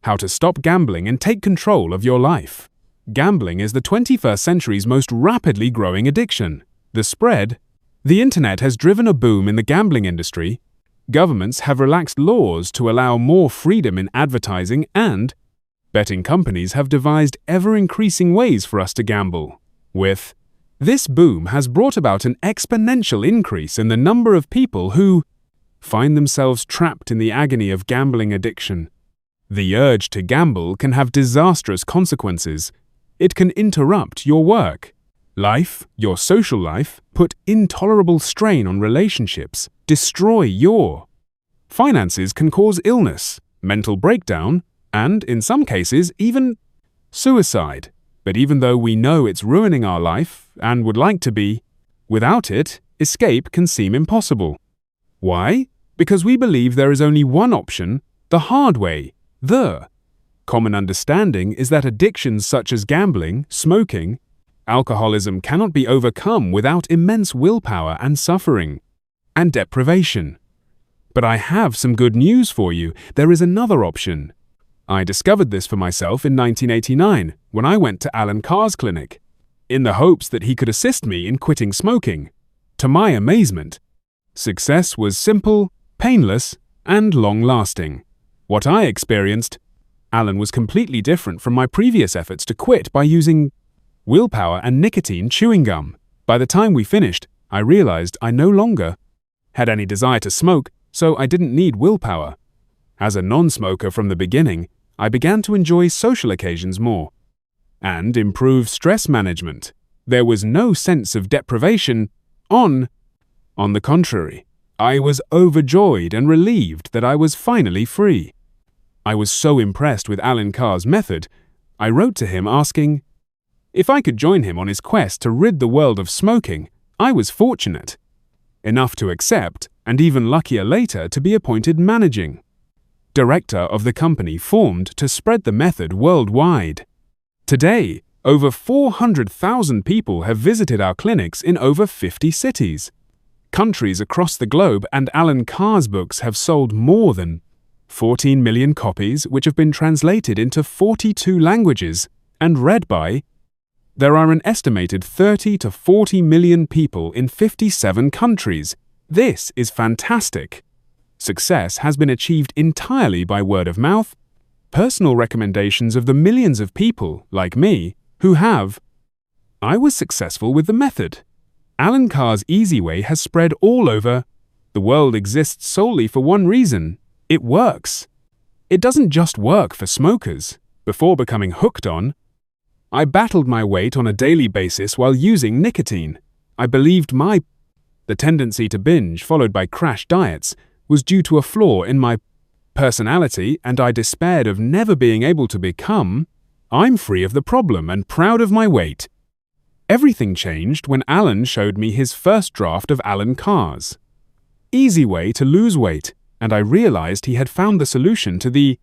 How to stop gambling and take control of your life. Gambling is the 21st century's most rapidly growing addiction. The internet has driven a boom in the gambling industry. Governments have relaxed laws to allow more freedom in advertising, and betting companies have devised ever-increasing ways for us to gamble. This boom has brought about an exponential increase in the number of people who find themselves trapped in the agony of gambling addiction. The urge to gamble can have disastrous consequences. It can interrupt your work life, your social life, put intolerable strain on relationships, destroy your finances, can cause illness, mental breakdown, and, in some cases, even suicide. But even though we know it's ruining our life, and would like to be, without it, escape can seem impossible. Why? Because we believe there is only one option, the hard way. The common understanding is that addictions such as gambling, smoking, alcoholism cannot be overcome without immense willpower and suffering, and deprivation. But I have some good news for you. There is another option. I discovered this for myself in 1989 when I went to Alan Carr's clinic, in the hopes that he could assist me in quitting smoking. To my amazement, success was simple, painless, and long-lasting. What I experienced, Alan was completely different from my previous efforts to quit by using willpower and nicotine chewing gum. By the time we finished, I realized I no longer had any desire to smoke, so I didn't need willpower. As a non-smoker from the beginning, I began to enjoy social occasions more and improve stress management. There was no sense of deprivation. On the contrary, I was overjoyed and relieved that I was finally free. I was so impressed with Alan Carr's method, I wrote to him asking if I could join him on his quest to rid the world of smoking. I was fortunate enough to accept, and even luckier later to be appointed managing director of the company formed to spread the method worldwide. Today, over 400,000 people have visited our clinics in over 50 cities, countries across the globe, and Alan Carr's books have sold more than 14 million copies, which have been translated into 42 languages and read by. There are an estimated 30 to 40 million people in 57 countries. This is fantastic. Success has been achieved entirely by word of mouth, personal recommendations of the millions of people, like me, who have. I was successful with the method. Alan Carr's Easy Way has spread all over. The world exists solely for one reason. It works. It doesn't just work for smokers. Before becoming hooked on, I battled my weight on a daily basis while using nicotine. I believed the tendency to binge, followed by crash diets, was due to a flaw in my personality, and I despaired of never being able to become. I'm free of the problem and proud of my weight. Everything changed when Alan showed me his first draft of Alan Carr's Easy Way to Lose Weight, and I realized he had found the solution to the.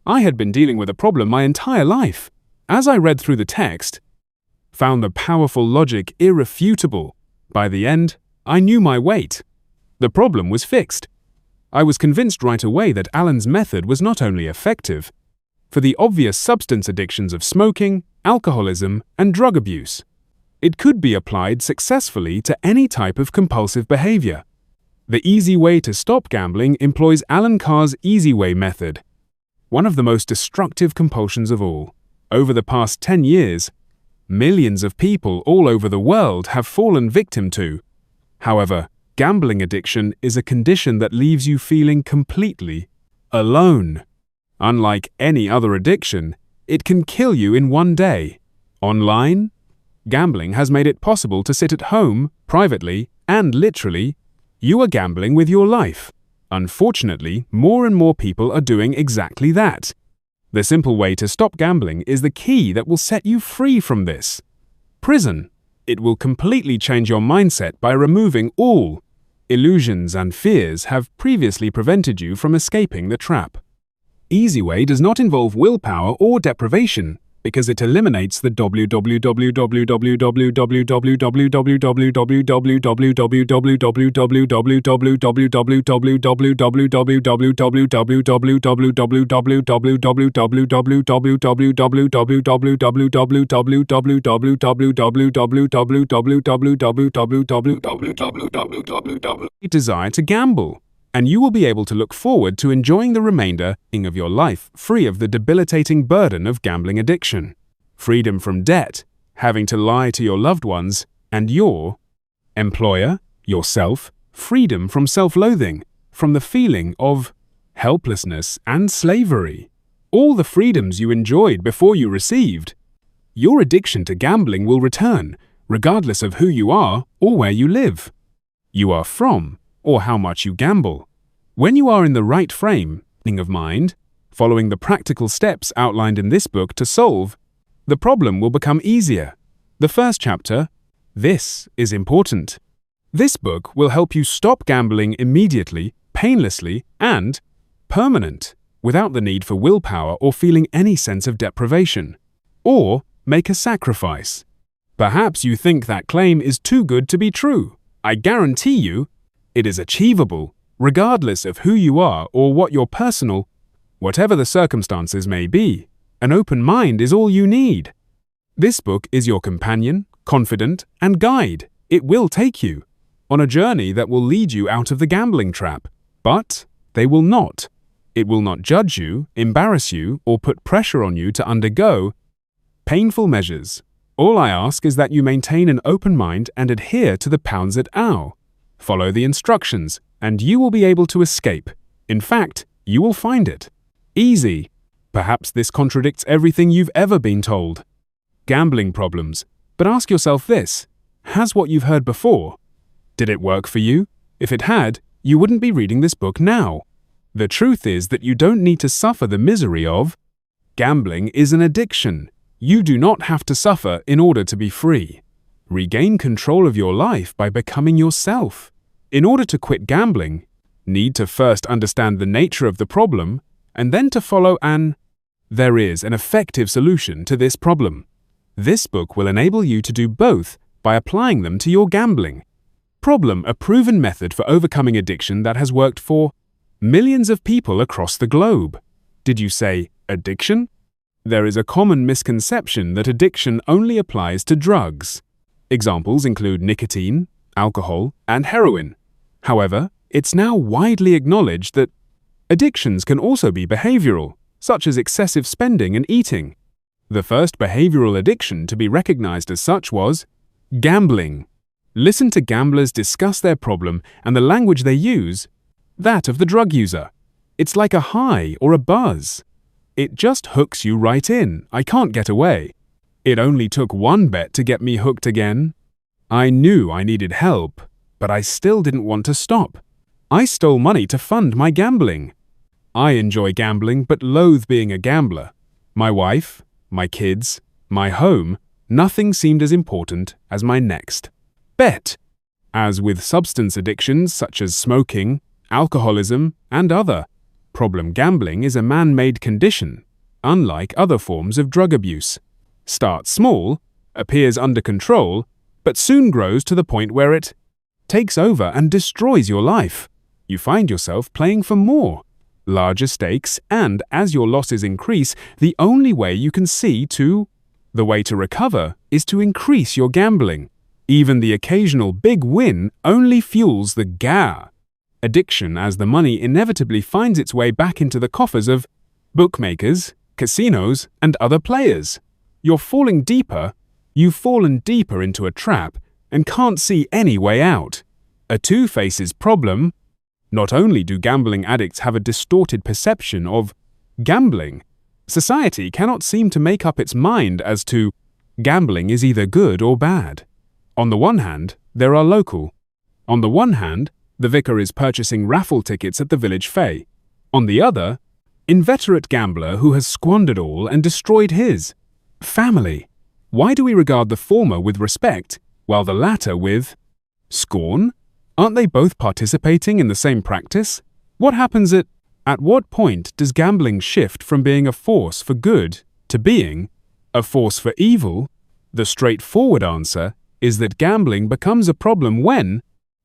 I had been dealing with a problem my entire life. As I read through the text, found the powerful logic irrefutable. By the end, I knew my weight. The problem was fixed. I was convinced right away that Alan's method was not only effective for the obvious substance addictions of smoking, alcoholism, and drug abuse, it could be applied successfully to any type of compulsive behavior. The Easy Way to Stop Gambling employs Alan Carr's Easy Way method, one of the most destructive compulsions of all. Over the past 10 years, millions of people all over the world have fallen victim to. However, gambling addiction is a condition that leaves you feeling completely alone. Unlike any other addiction, it can kill you in one day. Online, gambling has made it possible to sit at home, privately, and literally, you are gambling with your life. Unfortunately, more and more people are doing exactly that. The simple way to stop gambling is the key that will set you free from this prison. It will completely change your mindset by removing all illusions and fears have previously prevented you from escaping the trap. Easy Way does not involve willpower or deprivation. because it eliminates the desire to gamble, and you will be able to look forward to enjoying the remainder of your life free of the debilitating burden of gambling addiction. Freedom from debt, having to lie to your loved ones and your employer, yourself, freedom from self-loathing, from the feeling of helplessness and slavery. All the freedoms you enjoyed before you received. Your addiction to gambling will return, regardless of who you are or where you live. You are from, or how much you gamble. When you are in the right frame of mind, following the practical steps outlined in this book to solve, the problem will become easier. The first chapter, this is important. This book will help you stop gambling immediately, painlessly, and permanent, without the need for willpower or feeling any sense of deprivation. Or make a sacrifice. Perhaps you think that claim is too good to be true. I guarantee you, it is achievable, regardless of who you are or what your personal, whatever the circumstances may be. An open mind is all you need. This book is your companion, confidant, and guide. It will take you on a journey that will lead you out of the gambling trap. But they will not. It will not judge you, embarrass you, or put pressure on you to undergo painful measures. All I ask is that you maintain an open mind and adhere to the pounds et al. Follow the instructions, and you will be able to escape. In fact, you will find it easy. Perhaps this contradicts everything you've ever been told. Gambling problems. But ask yourself this: has what you've heard before? Did it work for you? If it had, you wouldn't be reading this book now. The truth is that you don't need to suffer the misery of gambling is an addiction. You do not have to suffer in order to be free. Regain control of your life by becoming yourself. In order to quit gambling, need to first understand the nature of the problem and then to follow there is an effective solution to this problem. This book will enable you to do both by applying them to your gambling problem, a proven method for overcoming addiction that has worked for millions of people across the globe. Did you say addiction? There is a common misconception that addiction only applies to drugs. Examples include nicotine, alcohol, and heroin. However, it's now widely acknowledged that addictions can also be behavioral, such as excessive spending and eating. The first behavioral addiction to be recognized as such was gambling. Listen to gamblers discuss their problem and the language they use, that of the drug user. It's like a high or a buzz. It just hooks you right in. I can't get away. It only took one bet to get me hooked again. I knew I needed help, but I still didn't want to stop. I stole money to fund my gambling. I enjoy gambling but loathe being a gambler. My wife, my kids, my home, nothing seemed as important as my next bet. As with substance addictions such as smoking, alcoholism, and other, problem gambling is a man-made condition, unlike other forms of drug abuse. Starts small, appears under control, but soon grows to the point where it takes over and destroys your life. You find yourself playing for more, larger stakes, and as your losses increase, the only way you can see the way to recover is to increase your gambling. Even the occasional big win only fuels the addiction as the money inevitably finds its way back into the coffers of bookmakers, casinos, and other players. You've fallen deeper into a trap and can't see any way out. A two-faces problem. Not only do gambling addicts have a distorted perception of gambling, society cannot seem to make up its mind as to gambling is either good or bad. On the one hand, there are local. On the one hand, the vicar is purchasing raffle tickets at the village fair. On the other, inveterate gambler who has squandered all and destroyed his family. Why do we regard the former with respect, while the latter with scorn? Aren't they both participating in the same practice? What happens at what point does gambling shift from being a force for good to being a a force for evil, the straightforward answer is that gambling becomes a problem when,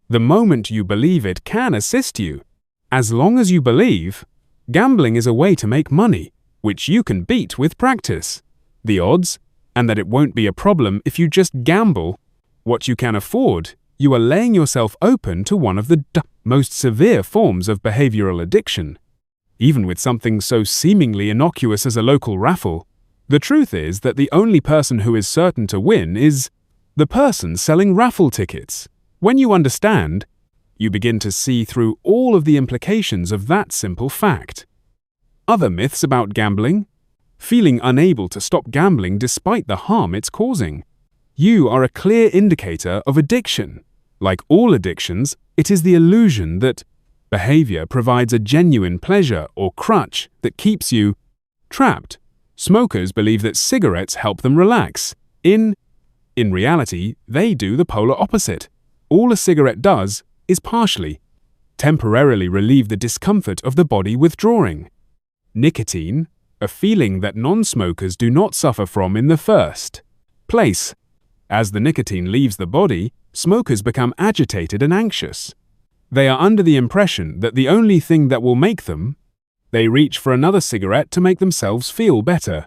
the moment you believe it can assist you. As long as you believe, gambling is a way to make money, which you can beat with practice. The odds, and that it won't be a problem if you just gamble what you can afford, you are laying yourself open to one of the most severe forms of behavioral addiction. Even with something so seemingly innocuous as a local raffle, the truth is that the only person who is certain to win is the person selling raffle tickets. When you understand, you begin to see through all of the implications of that simple fact. Other myths about gambling? Feeling unable to stop gambling despite the harm it's causing. You are a clear indicator of addiction. Like all addictions, it is the illusion that behavior provides a genuine pleasure or crutch that keeps you trapped. Smokers believe that cigarettes help them relax. In reality, they do the polar opposite. All a cigarette does is partially, temporarily relieve the discomfort of the body withdrawing. Nicotine, a feeling that non-smokers do not suffer from in the first place. As the nicotine leaves the body, smokers become agitated and anxious. They are under the impression that the only thing that will make them, they reach for another cigarette to make themselves feel better.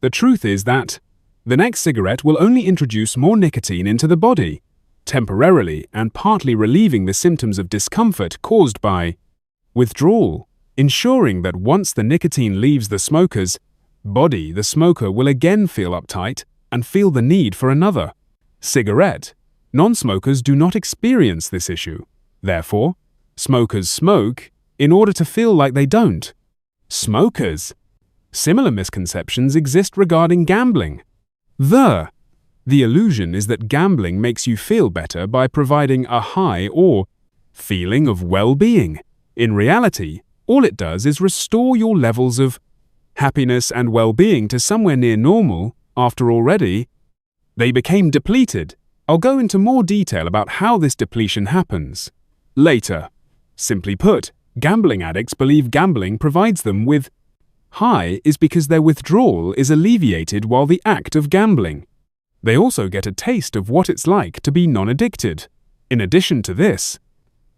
The truth is that the next cigarette will only introduce more nicotine into the body, temporarily and partly relieving the symptoms of discomfort caused by withdrawal, ensuring that once the nicotine leaves the smoker's body, the smoker will again feel uptight and feel the need for another cigarette. Non-smokers do not experience this issue. Therefore, smokers smoke in order to feel like they don't. Smokers. Similar misconceptions exist regarding gambling. The illusion is that gambling makes you feel better by providing a high or feeling of well-being. In reality, all it does is restore your levels of happiness and well-being to somewhere near normal after already they became depleted. I'll go into more detail about how this depletion happens later. Simply put, gambling addicts believe gambling provides them with high is because their withdrawal is alleviated while the act of gambling. They also get a taste of what it's like to be non-addicted. In addition to this,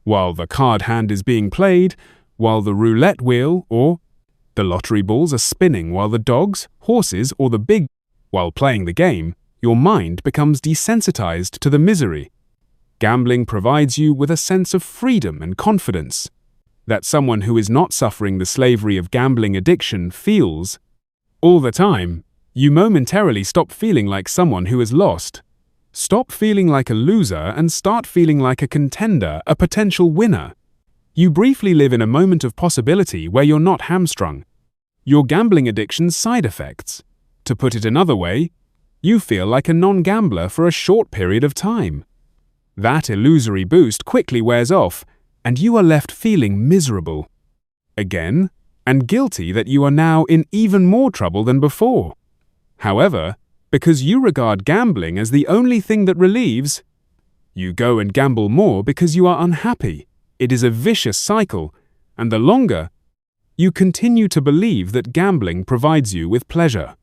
while the card hand is being played, while the roulette wheel or the lottery balls are spinning, while the dogs, horses, or while playing the game, your mind becomes desensitized to the misery. Gambling provides you with a sense of freedom and confidence that someone who is not suffering the slavery of gambling addiction feels all the time. You momentarily stop feeling like someone who is lost. Stop feeling like a loser and start feeling like a contender, a potential winner. You briefly live in a moment of possibility where you're not hamstrung. Your gambling addiction's side effects. To put it another way, you feel like a non-gambler for a short period of time. That illusory boost quickly wears off, and you are left feeling miserable again, and guilty that you are now in even more trouble than before. However, because you regard gambling as the only thing that relieves, you go and gamble more because you are unhappy. It is a vicious cycle, and the longer you continue to believe that gambling provides you with pleasure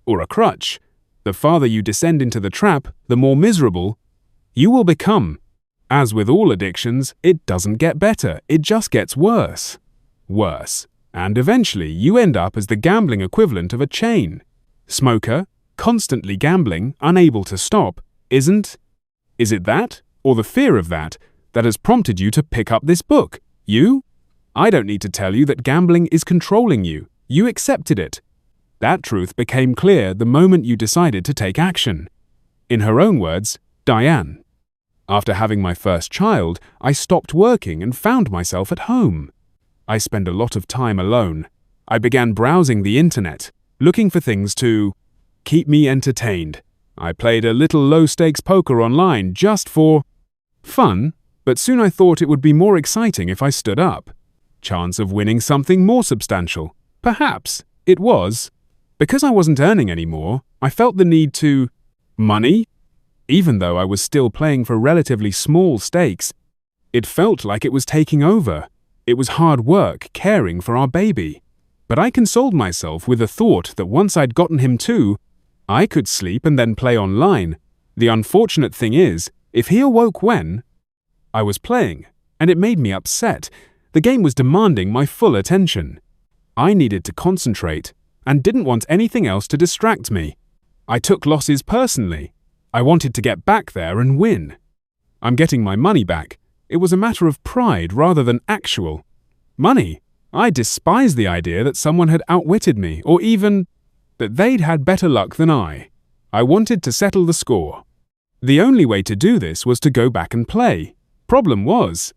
or a crutch, the farther you descend into the trap, the more miserable you will become. As with all addictions, it doesn't get better, it just gets worse. And eventually you end up as the gambling equivalent of a chain. Smoker, constantly gambling, unable to stop, Is it that, or the fear of that has prompted you to pick up this book? I don't need to tell you that gambling is controlling you. You accepted it. That truth became clear the moment you decided to take action. In her own words, Diane. After having my first child, I stopped working and found myself at home. I spend a lot of time alone. I began browsing the internet, looking for things to keep me entertained. I played a little low-stakes poker online just for fun, but soon I thought it would be more exciting if I stood up. Chance of winning something more substantial. Perhaps it was. Because I wasn't earning anymore, I felt the need to money. Even though I was still playing for relatively small stakes, it felt like it was taking over. It was hard work caring for our baby. But I consoled myself with the thought that once I'd gotten him too, I could sleep and then play online. The unfortunate thing is, if he awoke when I was playing, and it made me upset, the game was demanding my full attention. I needed to concentrate and didn't want anything else to distract me. I took losses personally. I wanted to get back there and win. I'm getting my money back. It was a matter of pride rather than actual money. I despised the idea that someone had outwitted me, or even that they'd had better luck than I. I wanted to settle the score. The only way to do this was to go back and play. Problem was,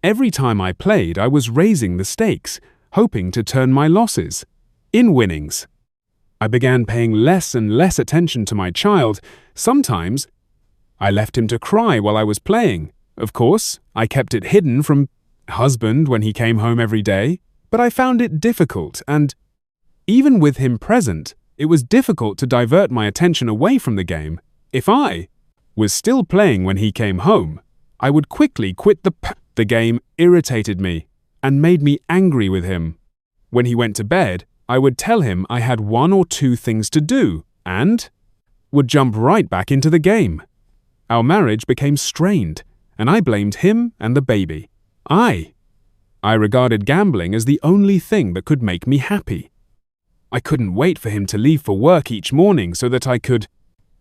every time I played, I was raising the stakes, hoping to turn my losses in winnings. I began paying less and less attention to my child. Sometimes, I left him to cry while I was playing. Of course, I kept it hidden from husband when he came home every day, but I found it difficult, and even with him present, it was difficult to divert my attention away from the game. If I was still playing when he came home, I would quickly quit the game irritated me and made me angry with him. When he went to bed, I would tell him I had 1 or 2 things to do and would jump right back into the game. Our marriage became strained, and I blamed him and the baby. I regarded gambling as the only thing that could make me happy. I couldn't wait for him to leave for work each morning so that I could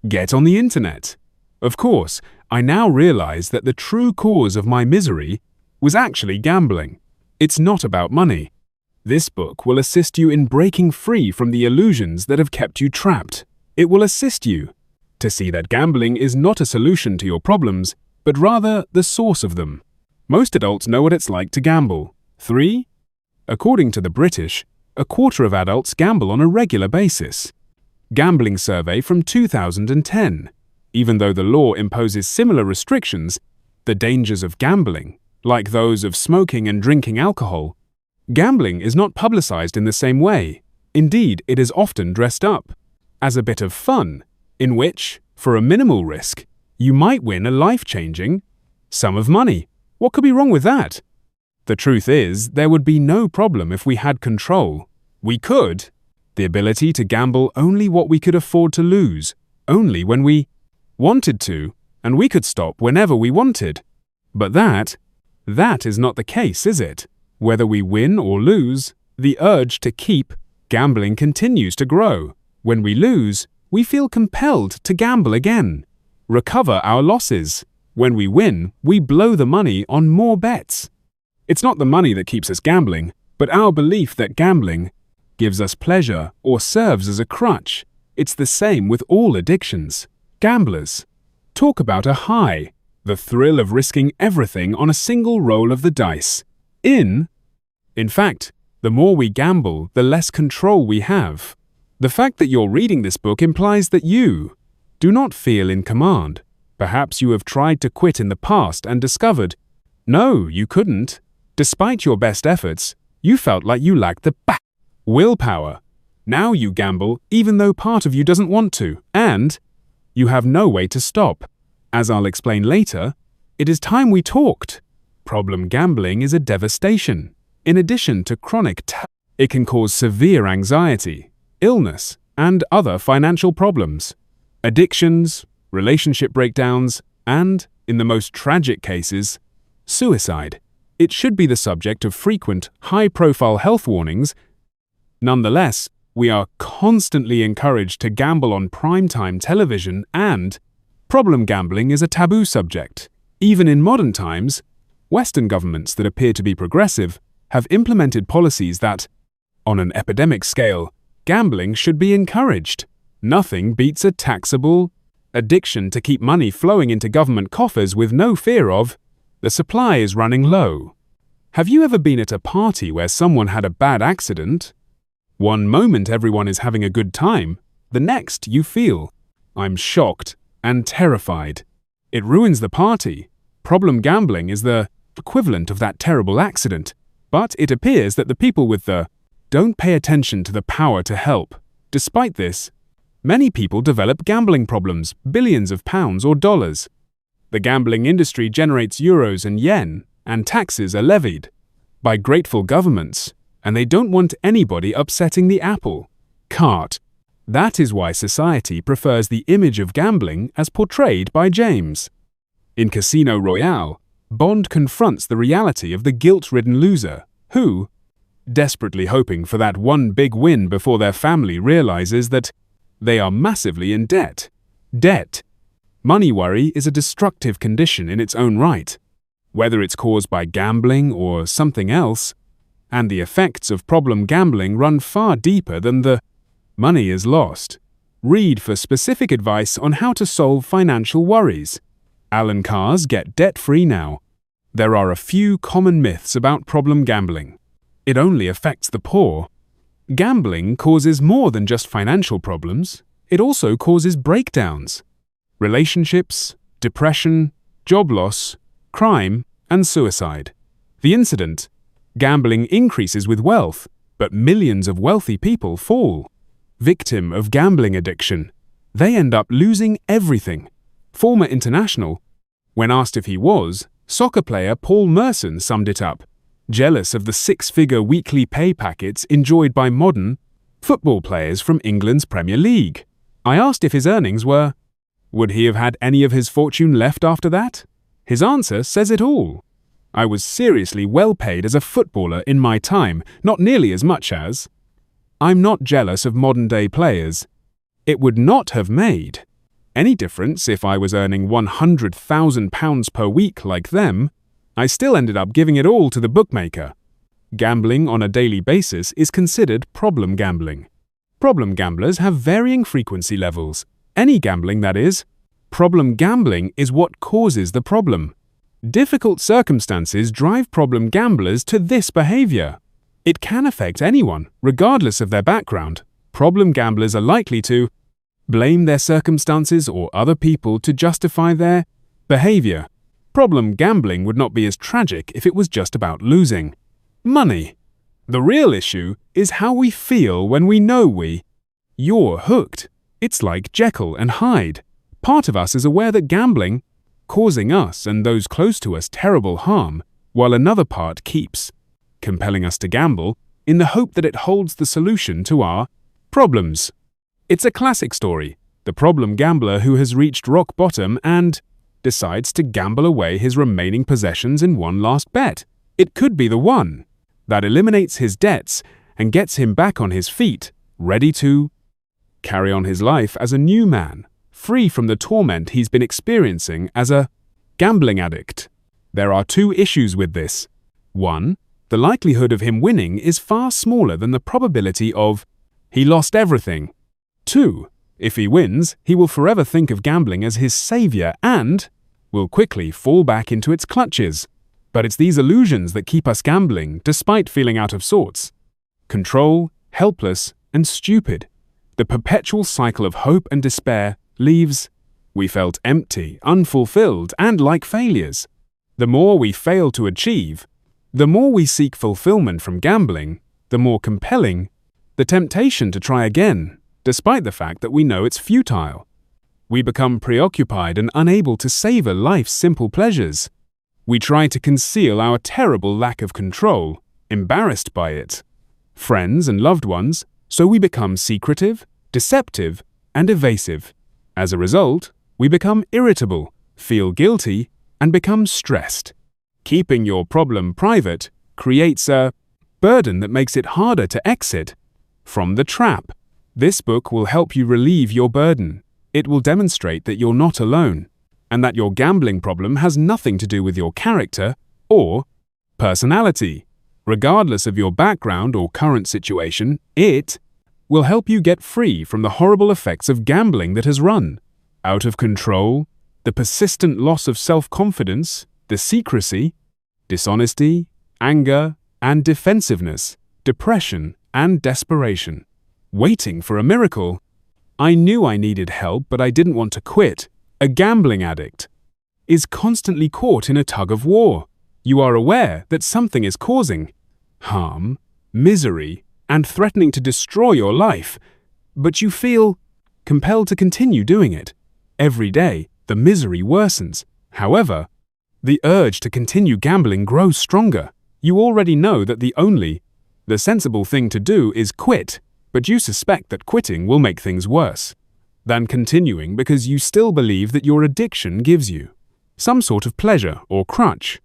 get on the internet. Of course, I now realize that the true cause of my misery was actually gambling. It's not about money. This book will assist you in breaking free from the illusions that have kept you trapped. It will assist you to see that gambling is not a solution to your problems, but rather the source of them. Most adults know what it's like to gamble. 3. According to the British, 1/4 of adults gamble on a regular basis. Gambling survey from 2010. Even though the law imposes similar restrictions, the dangers of gambling, like those of smoking and drinking alcohol, gambling is not publicized in the same way. Indeed, it is often dressed up as a bit of fun, in which, for a minimal risk, you might win a life-changing sum of money. What could be wrong with that? The truth is, there would be no problem if we had control. We could. The ability to gamble only what we could afford to lose, only when we wanted to, and we could stop whenever we wanted. But that is not the case, is it? Whether we win or lose, the urge to keep gambling continues to grow. When we lose, we feel compelled to gamble again, recover our losses. When we win, we blow the money on more bets. It's not the money that keeps us gambling, but our belief that gambling gives us pleasure or serves as a crutch. It's the same with all addictions. Gamblers talk about a high, the thrill of risking everything on a single roll of the dice. In fact, the more we gamble, the less control we have. The fact that you're reading this book implies that you do not feel in command. Perhaps you have tried to quit in the past and discovered, no, you couldn't. Despite your best efforts, you felt like you lacked the willpower. Now you gamble even though part of you doesn't want to, and you have no way to stop. As I'll explain later, it is time we talked. Problem gambling is a devastation. In addition to chronic it can cause severe anxiety, illness, and other financial problems, addictions, relationship breakdowns, and, in the most tragic cases, suicide. It should be the subject of frequent, high-profile health warnings. Nonetheless, we are constantly encouraged to gamble on primetime television, and problem gambling is a taboo subject. Even in modern times, Western governments that appear to be progressive have implemented policies that, on an epidemic scale, gambling should be encouraged. Nothing beats a taxable addiction to keep money flowing into government coffers with no fear of the supply is running low. Have you ever been at a party where someone had a bad accident? One moment everyone is having a good time, the next you feel, I'm shocked and terrified. It ruins the party. Problem gambling is the equivalent of that terrible accident, but it appears that the people with the don't pay attention to the power to help. Despite this, many people develop gambling problems, billions of pounds or dollars. The gambling industry generates euros and yen, and taxes are levied by grateful governments, and they don't want anybody upsetting the apple cart. That is why society prefers the image of gambling as portrayed by James. In Casino Royale, Bond confronts the reality of the guilt-ridden loser who, desperately hoping for that one big win before their family realizes that they are massively in debt. Debt. Money worry is a destructive condition in its own right, whether it's caused by gambling or something else, and the effects of problem gambling run far deeper than the money is lost. Read for specific advice on how to solve financial worries. Alan Carr's Get Debt-Free Now. There are a few common myths about problem gambling. It only affects the poor. Gambling causes more than just financial problems. It also causes breakdowns. Relationships, depression, job loss, crime, and suicide. The incident: gambling increases with wealth, but millions of wealthy people fall. Victim of gambling addiction. They end up losing everything. Former international. When asked if he was, soccer player Paul Merson summed it up. Jealous of the six-figure weekly pay packets enjoyed by modern football players from England's Premier League. I asked if his earnings were, would he have had any of his fortune left after that? His answer says it all. I was seriously well paid as a footballer in my time, not nearly as much as. I'm not jealous of modern-day players. It would not have made any difference if I was earning £100,000 per week like them. I still ended up giving it all to the bookmaker. Gambling on a daily basis is considered problem gambling. Problem gamblers have varying frequency levels. Any gambling, that is. Problem gambling is what causes the problem. Difficult circumstances drive problem gamblers to this behavior. It can affect anyone, regardless of their background. Problem gamblers are likely to blame their circumstances or other people to justify their behavior. Problem gambling would not be as tragic if it was just about losing money. The real issue is how we feel when we know you're hooked. It's like Jekyll and Hyde. Part of us is aware that gambling causing us and those close to us terrible harm, while another part keeps compelling us to gamble in the hope that it holds the solution to our problems. It's a classic story, the problem gambler who has reached rock bottom and decides to gamble away his remaining possessions in one last bet. It could be the one that eliminates his debts and gets him back on his feet, ready to carry on his life as a new man, free from the torment he's been experiencing as a gambling addict. There are two issues with this. 1. The likelihood of him winning is far smaller than the probability of he lost everything. 2. If he wins, he will forever think of gambling as his savior and will quickly fall back into its clutches. But it's these illusions that keep us gambling despite feeling out of sorts. Control, helpless, and stupid. The perpetual cycle of hope and despair leaves. We felt empty, unfulfilled, and like failures. The more we fail to achieve, the more we seek fulfillment from gambling, the more compelling the temptation to try again, despite the fact that we know it's futile. We become preoccupied and unable to savor life's simple pleasures. We try to conceal our terrible lack of control, embarrassed by it. Friends and loved ones, so we become secretive, deceptive, and evasive. As a result, we become irritable, feel guilty, and become stressed. Keeping your problem private creates a burden that makes it harder to exit from the trap. This book will help you relieve your burden. It will demonstrate that you're not alone, and that your gambling problem has nothing to do with your character or personality. Regardless of your background or current situation, it will help you get free from the horrible effects of gambling that has run out of control, the persistent loss of self-confidence, the secrecy, dishonesty, anger, and defensiveness, depression, and desperation. Waiting for a miracle. I knew I needed help, but I didn't want to quit. A gambling addict is constantly caught in a tug of war. You are aware that something is causing harm, misery, and threatening to destroy your life, but you feel compelled to continue doing it. Every day, the misery worsens. However, the urge to continue gambling grows stronger. You already know that the sensible thing to do is quit. but you suspect that quitting will make things worse than continuing because you still believe that your addiction gives you some sort of pleasure or crutch.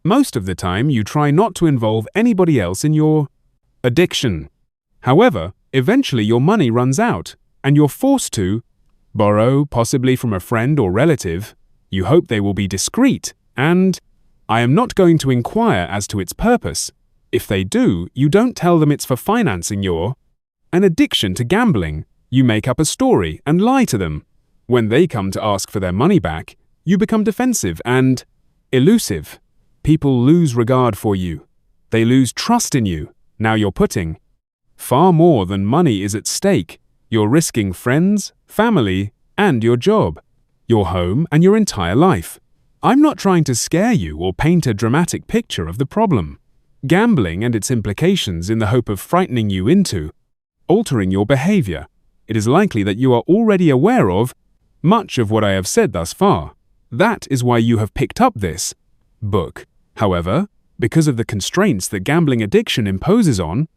Most of the time, you try not to involve anybody else in your addiction. However, eventually your money runs out, and you're forced to borrow, possibly from a friend or relative. You hope they will be discreet, and I am not going to inquire as to its purpose. If they do, you don't tell them it's for financing an addiction to gambling. You make up a story and lie to them. When they come to ask for their money back, you become defensive and elusive. People lose regard for you. They lose trust in you. Now you're putting far more than money is at stake. You're risking friends, family, and your job, your home, and your entire life. I'm not trying to scare you or paint a dramatic picture of the problem. Gambling and its implications in the hope of frightening you into altering your behavior. It is likely that you are already aware of much of what I have said thus far. That is why you have picked up this book. However, because of the constraints that gambling addiction imposes on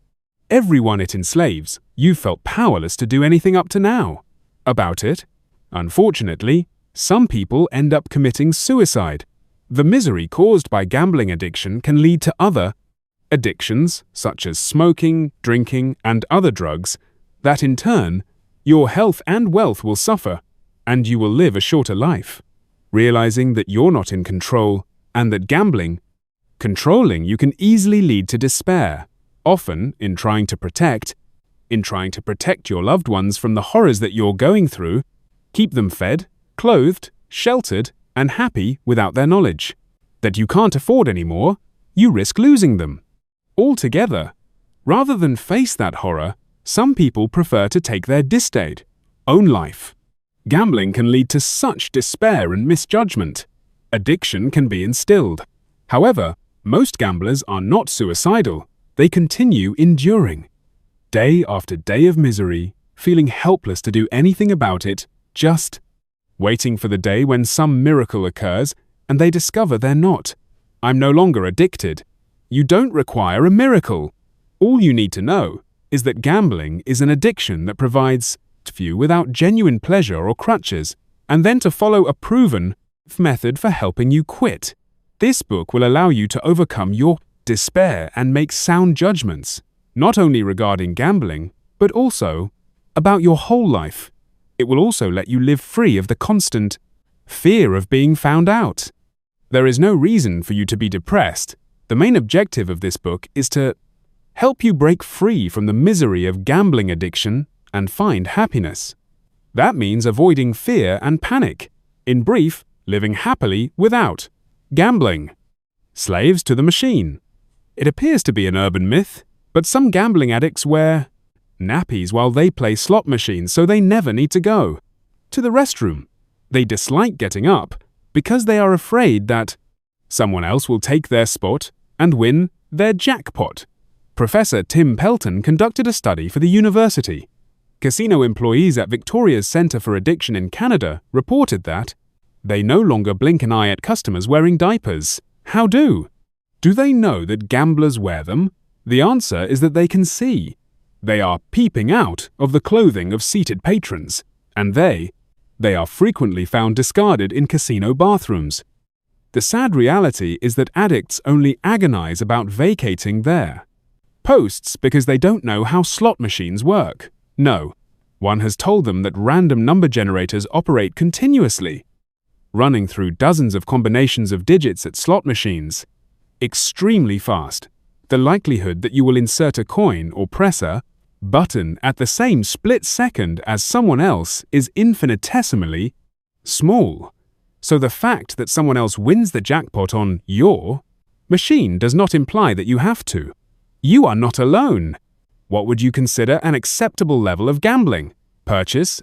everyone it enslaves, you felt powerless to do anything up to now about it. Unfortunately, some people end up committing suicide. The misery caused by gambling addiction can lead to other addictions, such as smoking, drinking, and other drugs, that in turn, your health and wealth will suffer, and you will live a shorter life. Realizing that you're not in control, and that controlling you can easily lead to despair, often in trying to protect your loved ones from the horrors that you're going through, keep them fed, clothed, sheltered, and happy without their knowledge. That you can't afford anymore, you risk losing them altogether. Rather than face that horror, some people prefer to take their own life. Gambling can lead to such despair and misjudgment. Addiction can be instilled. However, most gamblers are not suicidal. They continue enduring day after day of misery, feeling helpless to do anything about it, just waiting for the day when some miracle occurs and they discover they're not. I'm no longer addicted. You don't require a miracle. All you need to know is that gambling is an addiction that provides you without genuine pleasure or crutches, and then to follow a proven method for helping you quit. This book will allow you to overcome your despair and make sound judgments, not only regarding gambling, but also about your whole life. It will also let you live free of the constant fear of being found out. There is no reason for you to be depressed. The main objective of this book is to help you break free from the misery of gambling addiction and find happiness. That means avoiding fear and panic. In brief, living happily without gambling. Slaves to the machine. It appears to be an urban myth, but some gambling addicts wear nappies while they play slot machines so they never need to go to the restroom. They dislike getting up because they are afraid that someone else will take their spot and win their jackpot. Professor Tim Pelton conducted a study for the university. Casino employees at Victoria's Centre for Addiction in Canada reported that they no longer blink an eye at customers wearing diapers. How do? Do they know that gamblers wear them? The answer is that they can see. They are peeping out of the clothing of seated patrons, and they are frequently found discarded in casino bathrooms. The sad reality is that addicts only agonize about vacating their posts because they don't know how slot machines work. No, one has told them that random number generators operate continuously, running through dozens of combinations of digits at slot machines, extremely fast. The likelihood that you will insert a coin or press a button at the same split second as someone else is infinitesimally small. So the fact that someone else wins the jackpot on your machine does not imply that you have to. You are not alone. What would you consider an acceptable level of gambling? Purchase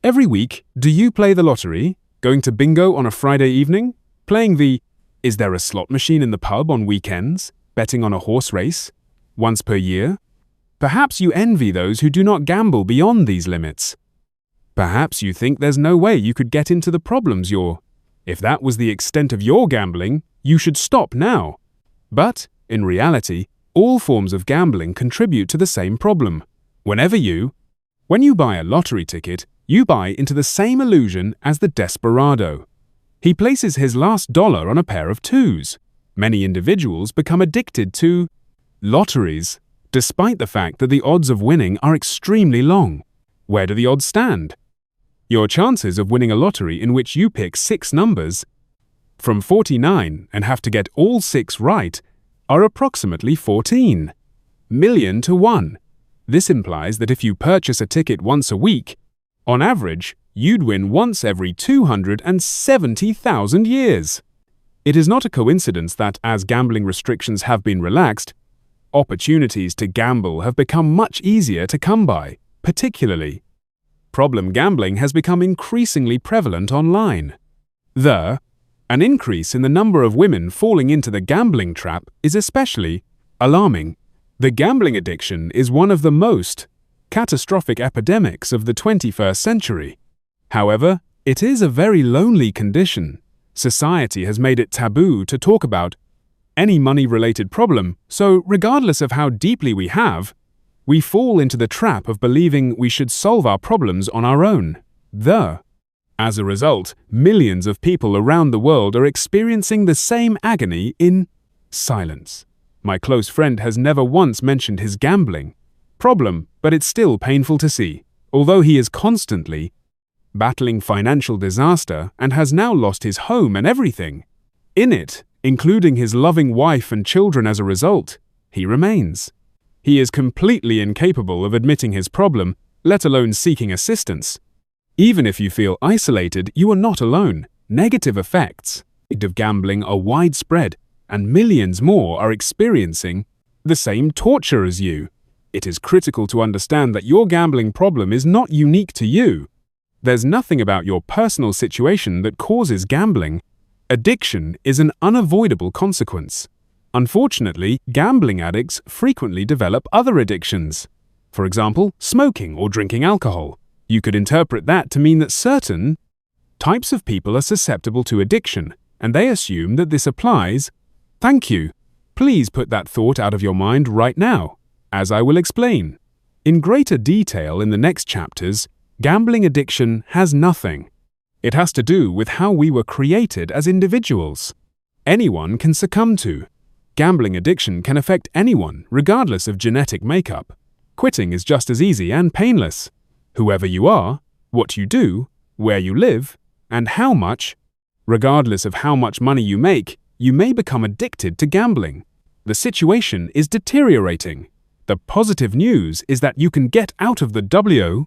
every week. Do you play the lottery? Going to bingo on a Friday evening? Playing is there a slot machine in the pub on weekends? Betting on a horse race? Once per year? Perhaps you envy those who do not gamble beyond these limits. Perhaps you think there's no way you could get into the problems If that was the extent of your gambling, you should stop now. But, in reality, all forms of gambling contribute to the same problem. When you buy a lottery ticket, you buy into the same illusion as the desperado. He places his last dollar on a pair of twos. Many individuals become addicted to lotteries, despite the fact that the odds of winning are extremely long. Where do the odds stand? Your chances of winning a lottery in which you pick 6 numbers from 49 and have to get all 6 right are approximately 14 million to 1. This implies that if you purchase a ticket once a week, on average, you'd win once every 270,000 years. It is not a coincidence that, as gambling restrictions have been relaxed, opportunities to gamble have become much easier to come by, particularly. Problem gambling has become increasingly prevalent online. An increase in the number of women falling into the gambling trap is especially alarming. The gambling addiction is one of the most catastrophic epidemics of the 21st century. However, it is a very lonely condition. Society has made it taboo to talk about any money-related problem, so regardless of how deeply we fall into the trap of believing we should solve our problems on our own. As a result, millions of people around the world are experiencing the same agony in silence. My close friend has never once mentioned his gambling problem, but it's still painful to see. Although he is constantly battling financial disaster and has now lost his home and everything in it, including his loving wife and children as a result, he remains. He is completely incapable of admitting his problem, let alone seeking assistance. Even if you feel isolated, you are not alone. Negative effects of gambling are widespread, and millions more are experiencing the same torture as you. It is critical to understand that your gambling problem is not unique to you. There's nothing about your personal situation that causes gambling. Addiction is an unavoidable consequence. Unfortunately, gambling addicts frequently develop other addictions. For example, smoking or drinking alcohol. You could interpret that to mean that certain types of people are susceptible to addiction, and they assume that this applies. Thank you. Please put that thought out of your mind right now, as I will explain. In greater detail in the next chapters, gambling addiction has nothing. It has to do with how we were created as individuals. Anyone can succumb to. Gambling addiction can affect anyone, regardless of genetic makeup. Quitting is just as easy and painless. Whoever you are, what you do, where you live, and how much, regardless of how much money you may become addicted to gambling. The situation is deteriorating. The positive news is that you can get out of the W.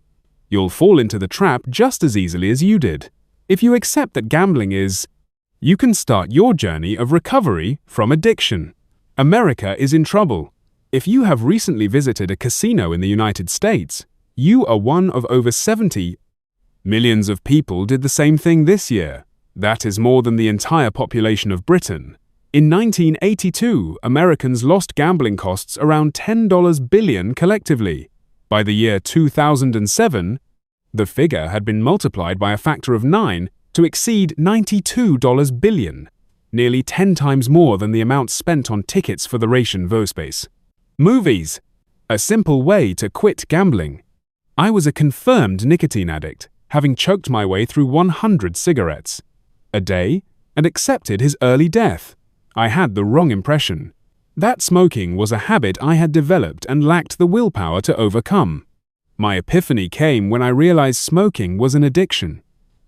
You'll fall into the trap just as easily as you did. If you accept that gambling you can start your journey of recovery from addiction. America is in trouble. If you have recently visited a casino in the United States, you are one of over 70 millions of people did the same thing this year. That is more than the entire population of Britain. In 1982, Americans lost gambling costs around $10 billion collectively. By the year 2007, the figure had been multiplied by a factor of 9 to exceed $92 billion, nearly 10 times more than the amount spent on tickets for the Ration Vospace. Movies. A simple way to quit gambling. I was a confirmed nicotine addict, having choked my way through 100 cigarettes a day and accepted his early death. I had the wrong impression. That smoking was a habit I had developed and lacked the willpower to overcome. My epiphany came when I realized smoking was an addiction.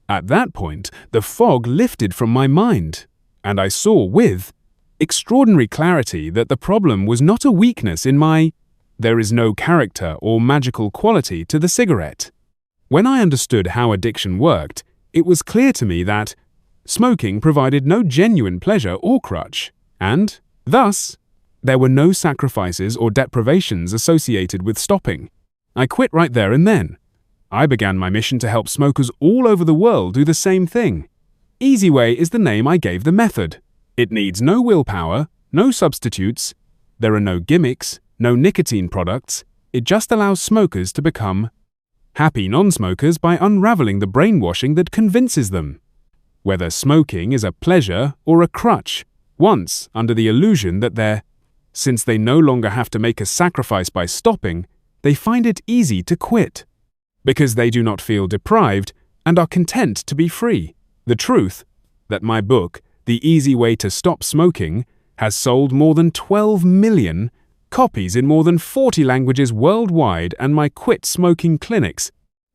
At that point, the fog lifted from my mind, and I saw with extraordinary clarity that the problem was not a weakness in there is no character or magical quality to the cigarette. When I understood how addiction worked, it was clear to me that smoking provided no genuine pleasure or crutch, and, thus, there were no sacrifices or deprivations associated with stopping. I quit right there and then. I began my mission to help smokers all over the world do the same thing. Easy Way is the name I gave the method. It needs no willpower, no substitutes, there are no gimmicks, no nicotine products. It just allows smokers to become happy non-smokers by unraveling the brainwashing that convinces them. Whether smoking is a pleasure or a crutch, once under the illusion that since they no longer have to make a sacrifice by stopping, they find it easy to quit, because they do not feel deprived and are content to be free. The truth that my book, The Easy Way to Stop Smoking, has sold more than 12 million copies in more than 40 languages worldwide, and my quit smoking clinics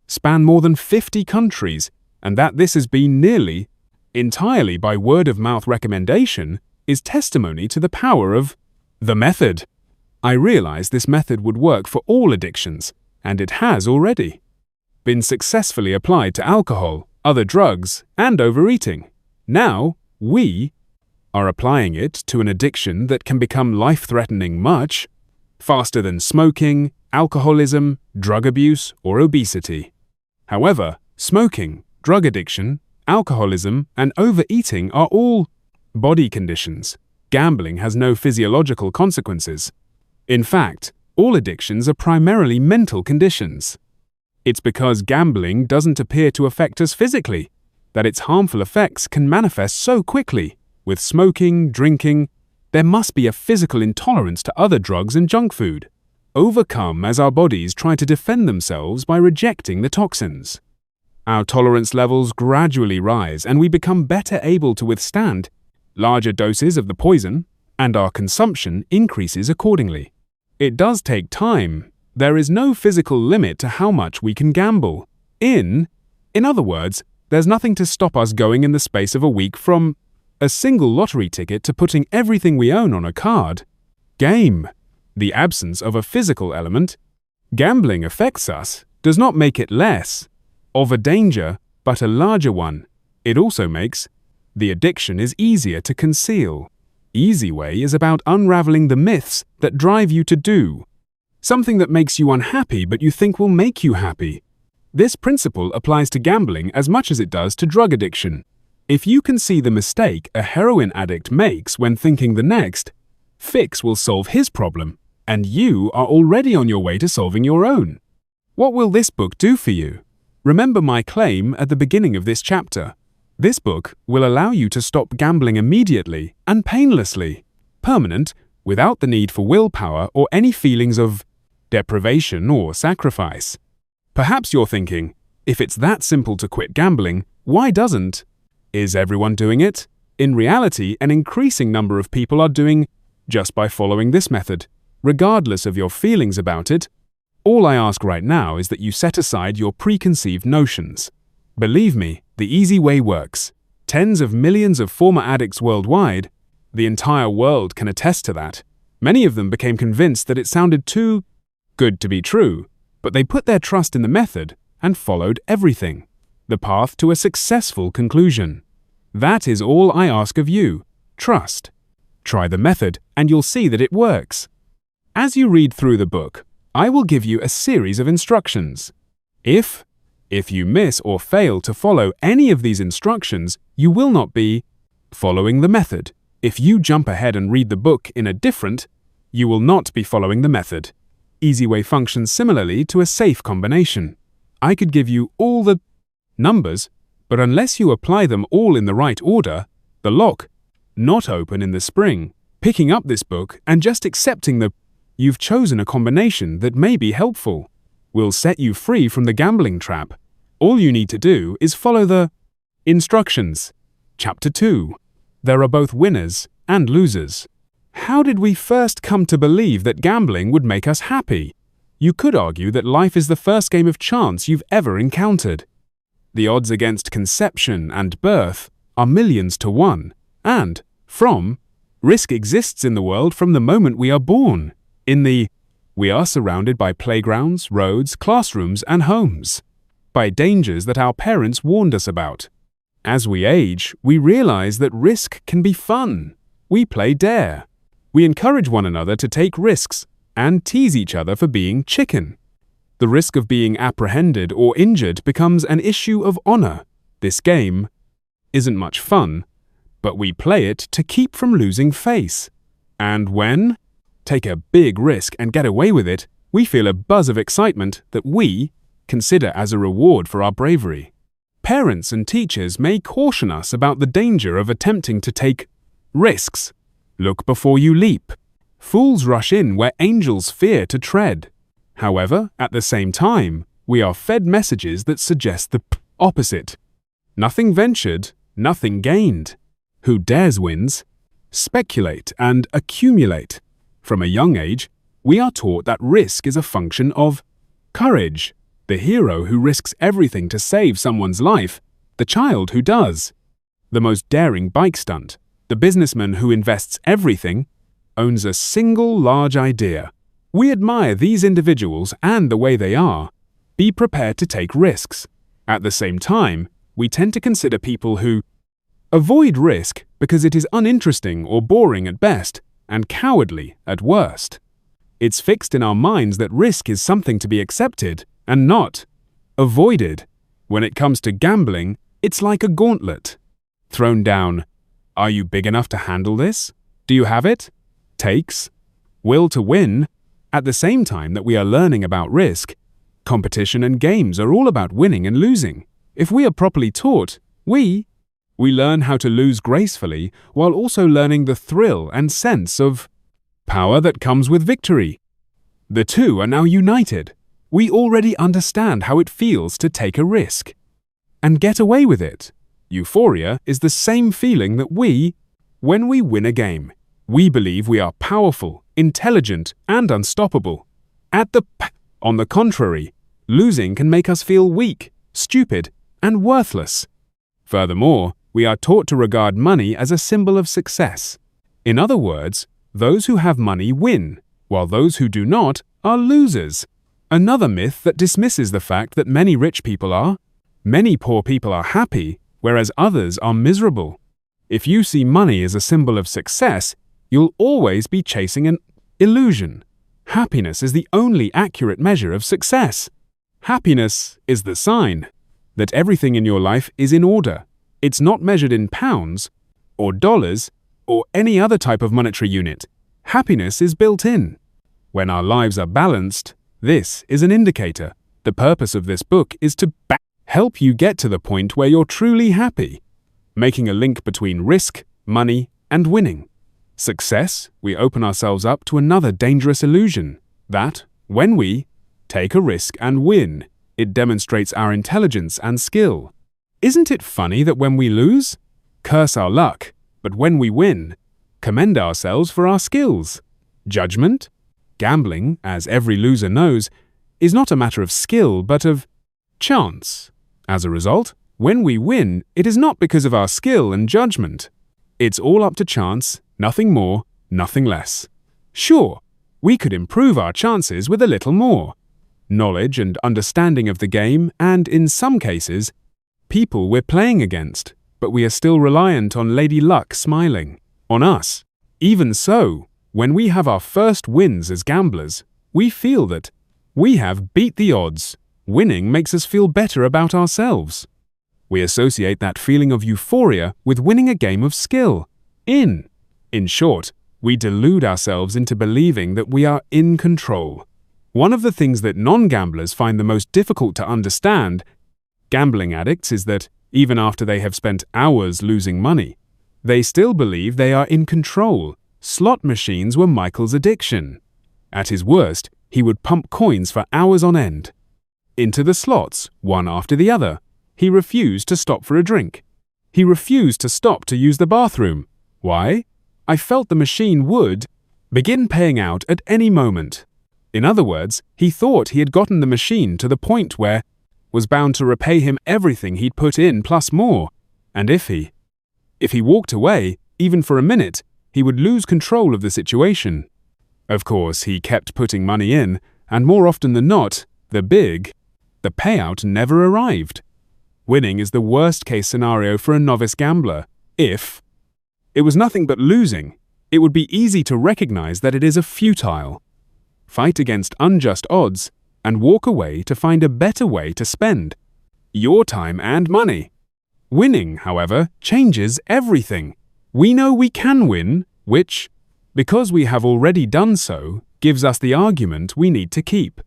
span more than 50 countries, and that this has been nearly entirely by word-of-mouth recommendation, is testimony to the power of the method. I realized this method would work for all addictions, and it has already been successfully applied to alcohol, other drugs, and overeating. Now, we are applying it to an addiction that can become life-threatening much faster than smoking, alcoholism, drug abuse, or obesity. However, smoking, drug addiction, alcoholism, and overeating are all body conditions. Gambling has no physiological consequences. In fact, all addictions are primarily mental conditions. It's because gambling doesn't appear to affect us physically that its harmful effects can manifest so quickly. With smoking, drinking, there must be a physical intolerance to other drugs and junk food, overcome as our bodies try to defend themselves by rejecting the toxins. Our tolerance levels gradually rise, and we become better able to withstand larger doses of the poison, and our consumption increases accordingly. It does take time. There is no physical limit to how much we can gamble. In other words, there's nothing to stop us going in the space of a week from a single lottery ticket to putting everything we own on a card game. The absence of a physical element gambling affects us does not make it less of a danger, but a larger one. It also makes the addiction is easier to conceal. Easy Way is about unraveling the myths that drive you to do something that makes you unhappy but you think will make you happy. This principle applies to gambling as much as it does to drug addiction. If you can see the mistake a heroin addict makes when thinking the next fix will solve his problem, and you are already on your way to solving your own, what will this book do for you? Remember my claim at the beginning of this chapter. This book will allow you to stop gambling immediately and painlessly, permanent, without the need for willpower or any feelings of deprivation or sacrifice. Perhaps you're thinking, if it's that simple to quit gambling, why doesn't? Is everyone doing it? In reality, an increasing number of people are doing just by following this method, regardless of your feelings about it. All I ask right now is that you set aside your preconceived notions. Believe me, the easy way works. Tens of millions of former addicts worldwide, the entire world can attest to that. Many of them became convinced that it sounded too good to be true, but they put their trust in the method and followed everything. The path to a successful conclusion. That is all I ask of you. Trust. Try the method and you'll see that it works. As you read through the book, I will give you a series of instructions. If you miss or fail to follow any of these instructions, you will not be following the method. If you jump ahead and read the book in a different, you will not be following the method. Easy Way functions similarly to a safe combination. I could give you all the numbers, but unless you apply them all in the right order, the lock not open in the spring. Picking up this book and just accepting you've chosen a combination that may be helpful will set you free from the gambling trap. All you need to do is follow the instructions. Chapter 2. There are both winners and losers. How did we first come to believe that gambling would make us happy? You could argue that life is the first game of chance you've ever encountered. The odds against conception and birth are millions to 1, and, risk exists in the world from the moment we are born. We are surrounded by playgrounds, roads, classrooms, and homes, by dangers that our parents warned us about. As we age, we realize that risk can be fun. We play dare. We encourage one another to take risks and tease each other for being chicken. The risk of being apprehended or injured becomes an issue of honor. This game isn't much fun, but we play it to keep from losing face. And when take a big risk and get away with it, we feel a buzz of excitement that we consider as a reward for our bravery. Parents and teachers may caution us about the danger of attempting to take risks. Look before you leap. Fools rush in where angels fear to tread. However, at the same time, we are fed messages that suggest the opposite. Nothing ventured, nothing gained. Who dares wins. Speculate and accumulate. From a young age, we are taught that risk is a function of courage, the hero who risks everything to save someone's life, the child who does. The most daring bike stunt, the businessman who invests everything, owns a single large idea. We admire these individuals and the way they are. Be prepared to take risks. At the same time, we tend to consider people who avoid risk because it is uninteresting or boring at best and cowardly at worst. It's fixed in our minds that risk is something to be accepted and not avoided. When it comes to gambling, it's like a gauntlet. Thrown down. Are you big enough to handle this? Do you have it? Takes. Will to win. At the same time that we are learning about risk, competition and games are all about winning and losing. If we are properly taught, we learn how to lose gracefully while also learning the thrill and sense of power that comes with victory. The two are now united. We already understand how it feels to take a risk and get away with it. Euphoria is the same feeling that when we win a game, we believe we are powerful, intelligent, and unstoppable. On the contrary, losing can make us feel weak, stupid, and worthless. Furthermore, we are taught to regard money as a symbol of success. In other words, those who have money win, while those who do not are losers. Another myth that dismisses the fact that many rich people are. Many poor people are happy, whereas others are miserable. If you see money as a symbol of success, you'll always be chasing an illusion. Happiness is the only accurate measure of success. Happiness is the sign that everything in your life is in order. It's not measured in pounds or dollars or any other type of monetary unit. Happiness is built in. When our lives are balanced, this is an indicator. The purpose of this book is to help you get to the point where you're truly happy, making a link between risk, money, and winning. Success, we open ourselves up to another dangerous illusion, that, when we take a risk and win, it demonstrates our intelligence and skill. Isn't it funny that when we lose, curse our luck, but when we win, commend ourselves for our skills? Judgment? Gambling, as every loser knows, is not a matter of skill but of chance. As a result, when we win, it is not because of our skill and judgment. It's all up to chance, nothing more, nothing less. Sure, we could improve our chances with a little more knowledge and understanding of the game and, in some cases, people we're playing against, but we are still reliant on Lady Luck smiling on us. Even so, when we have our first wins as gamblers, we feel that we have beat the odds. Winning makes us feel better about ourselves. We associate that feeling of euphoria with winning a game of skill. In short, we delude ourselves into believing that we are in control. One of the things that non-gamblers find the most difficult to understand, gambling addicts, is that even after they have spent hours losing money, they still believe they are in control. Slot machines were Michael's addiction. At his worst, he would pump coins for hours on end into the slots, one after the other. He refused to stop for a drink. He refused to stop to use the bathroom. Why? I felt the machine would begin paying out at any moment. In other words, he thought he had gotten the machine to the point where was bound to repay him everything he'd put in plus more. And if he walked away, even for a minute, he would lose control of the situation. Of course, he kept putting money in, and more often than not, the payout never arrived. Winning is the worst-case scenario for a novice gambler. If it was nothing but losing, it would be easy to recognize that it is a futile fight against unjust odds and walk away to find a better way to spend your time and money. Winning, however, changes everything. We know we can win, which, because we have already done so, gives us the argument we need to keep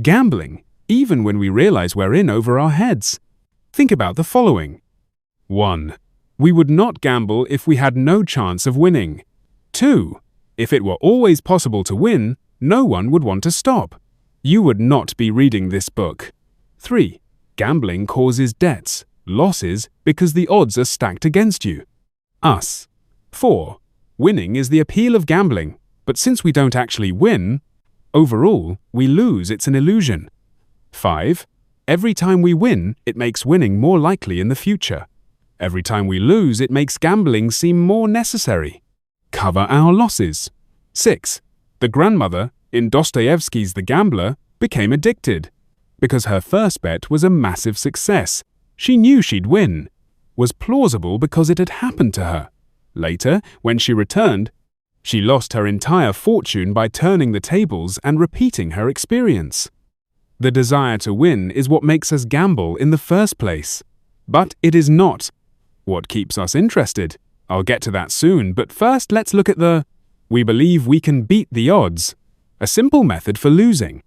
gambling, even when we realize we're in over our heads. Think about the following. 1. We would not gamble if we had no chance of winning. 2. If it were always possible to win, no one would want to stop. you would not be reading this book. 3. Gambling causes debts, losses, because the odds are stacked against you. Us. 4. Winning is the appeal of gambling, but since we don't actually win, overall, we lose. It's an illusion. 5. Every time we win, it makes winning more likely in the future. Every time we lose, it makes gambling seem more necessary. Cover our losses. 6. The grandmother, in Dostoevsky's The Gambler, became addicted. Because her first bet was a massive success. She knew she'd win. Was plausible because it had happened to her. Later, when she returned, she lost her entire fortune by turning the tables and repeating her experience. The desire to win is what makes us gamble in the first place. But it is not what keeps us interested. I'll get to that soon, but first let's look at the "we believe we can beat the odds," a simple method for losing.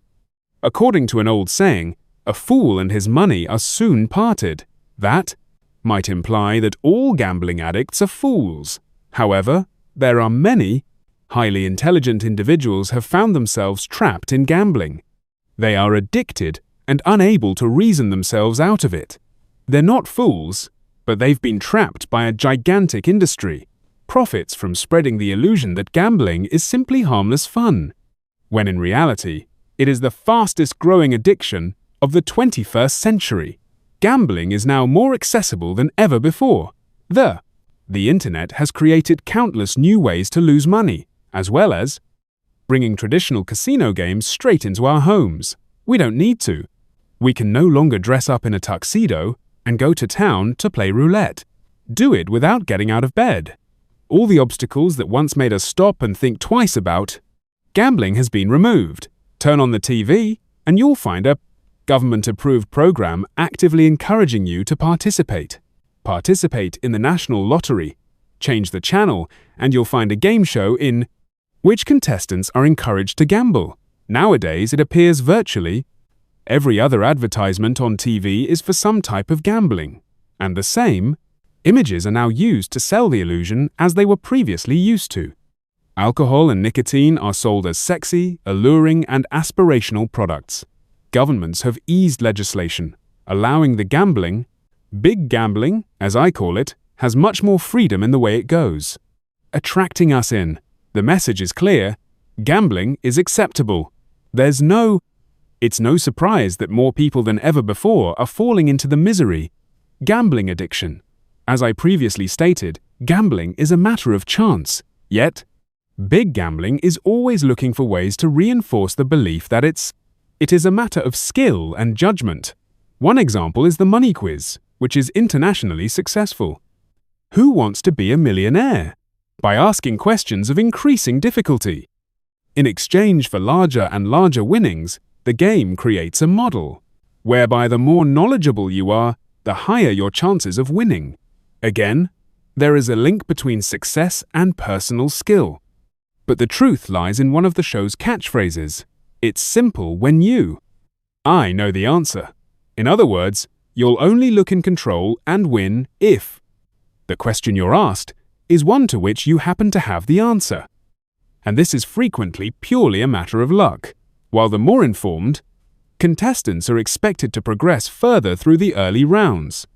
According to an old saying, a fool and his money are soon parted. That might imply that all gambling addicts are fools. However, there are many highly intelligent individuals have found themselves trapped in gambling. They are addicted and unable to reason themselves out of it. They're not fools, but they've been trapped by a gigantic industry, profits from spreading the illusion that gambling is simply harmless fun, when in reality, it is the fastest growing addiction of the 21st century. Gambling is now more accessible than ever before. The internet has created countless new ways to lose money, as well as bringing traditional casino games straight into our homes. We don't need to. We can no longer dress up in a tuxedo and go to town to play roulette. Do it without getting out of bed. All the obstacles that once made us stop and think twice about gambling has been removed. Turn on the TV and you'll find a government-approved program actively encouraging you to participate. Participate in the national lottery. Change the channel and you'll find a game show in which contestants are encouraged to gamble. Nowadays, it appears virtually every other advertisement on TV is for some type of gambling. And the same images are now used to sell the illusion as they were previously used to. Alcohol and nicotine are sold as sexy, alluring, and aspirational products. Governments have eased legislation, allowing the gambling, big gambling, as I call it, has much more freedom in the way it goes, attracting us in. The message is clear: gambling is acceptable. It's no surprise that more people than ever before are falling into the misery. Gambling addiction. As I previously stated, gambling is a matter of chance. Yet, big gambling is always looking for ways to reinforce the belief that it is a matter of skill and judgment. One example is the money quiz, which is internationally successful. Who wants to be a millionaire? By asking questions of increasing difficulty. In exchange for larger and larger winnings, the game creates a model, whereby the more knowledgeable you are, the higher your chances of winning. Again, there is a link between success and personal skill. But the truth lies in one of the show's catchphrases: "It's simple when I know the answer." In other words, you'll only look in control and win if the question you're asked is one to which you happen to have the answer. And this is frequently purely a matter of luck. While the more informed, contestants are expected to progress further through the early rounds.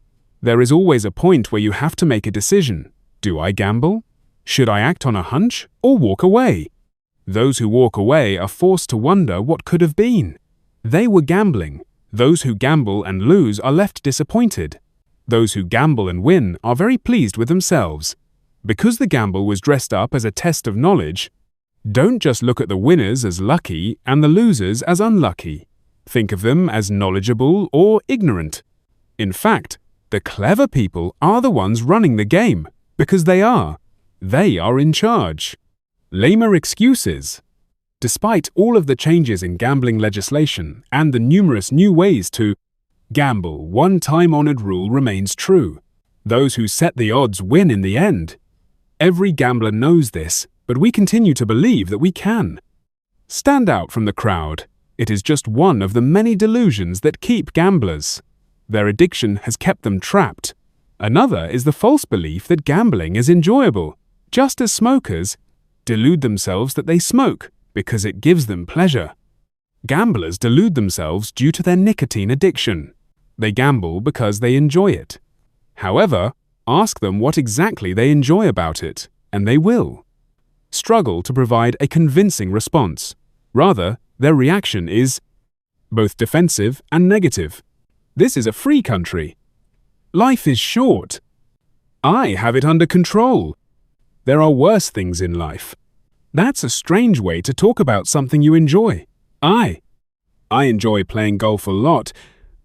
There is always a point where you have to make a decision. Do I gamble? Should I act on a hunch or walk away? Those who walk away are forced to wonder what could have been. They were gambling. Those who gamble and lose are left disappointed. Those who gamble and win are very pleased with themselves. Because the gamble was dressed up as a test of knowledge, don't just look at the winners as lucky and the losers as unlucky. Think of them as knowledgeable or ignorant. In fact, the clever people are the ones running the game, because they are in charge. Lamer excuses. Despite all of the changes in gambling legislation and the numerous new ways to gamble, one time-honored rule remains true. Those who set the odds win in the end. Every gambler knows this, but we continue to believe that we can. Stand out from the crowd. It is just one of the many delusions that keep gamblers. Their addiction has kept them trapped. Another is the false belief that gambling is enjoyable, just as smokers delude themselves that they smoke because it gives them pleasure. Gamblers delude themselves due to their nicotine addiction. They gamble because they enjoy it. However, ask them what exactly they enjoy about it, and they will struggle to provide a convincing response. Rather, their reaction is both defensive and negative. This is a free country. Life is short. I have it under control. There are worse things in life. That's a strange way to talk about something you enjoy. I enjoy playing golf a lot,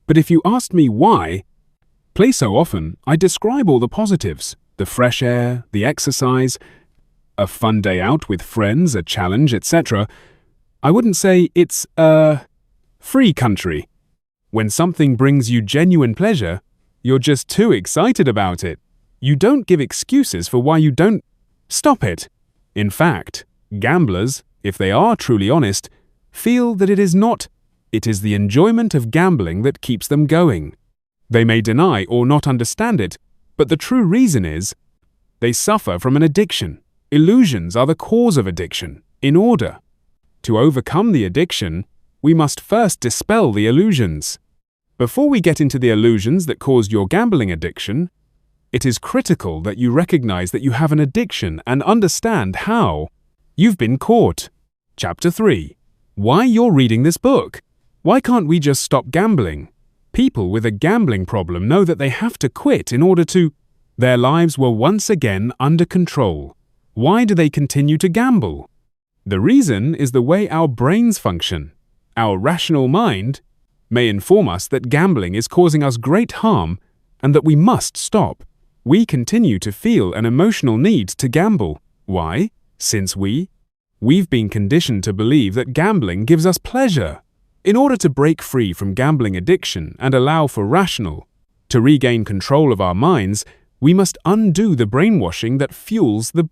but if you asked me why, play so often, I describe all the positives: the fresh air, the exercise, a fun day out with friends, a challenge, etc. I wouldn't say it's a free country. When something brings you genuine pleasure, you're just too excited about it. You don't give excuses for why you don't stop it. In fact, gamblers, if they are truly honest, feel that it is the enjoyment of gambling that keeps them going. They may deny or not understand it, but the true reason is they suffer from an addiction. Illusions are the cause of addiction. In order to overcome the addiction, we must first dispel the illusions. Before we get into the illusions that caused your gambling addiction, it is critical that you recognize that you have an addiction and understand how you've been caught. Chapter 3. Why you're reading this book. Why can't we just stop gambling? People with a gambling problem know that they have to quit in order to. Their lives were once again under control. Why do they continue to gamble? The reason is the way our brains function. Our rational mind may inform us that gambling is causing us great harm and that we must stop. We continue to feel an emotional need to gamble. Why? Since we've been conditioned to believe that gambling gives us pleasure. In order to break free from gambling addiction and allow for to regain control of our minds, we must undo the brainwashing that fuels the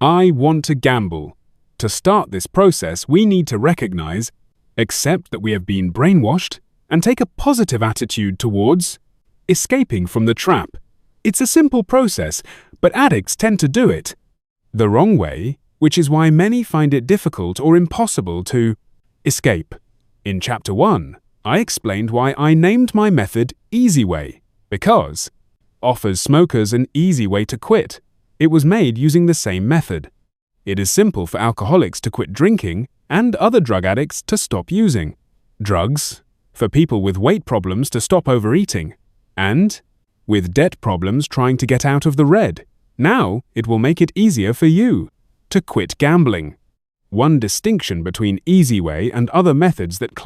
I want to gamble. To start this process, we need to recognize, accept that we have been brainwashed, and take a positive attitude towards escaping from the trap. It's a simple process, but addicts tend to do it the wrong way, which is why many find it difficult or impossible to escape. In Chapter 1, I explained why I named my method Easy Way, because offers smokers an easy way to quit. It was made using the same method. It is simple for alcoholics to quit drinking and other drug addicts to stop using drugs, for people with weight problems to stop overeating, and with debt problems trying to get out of the red. Now it will make it easier for you to quit gambling. One distinction between Easy Way and other methods that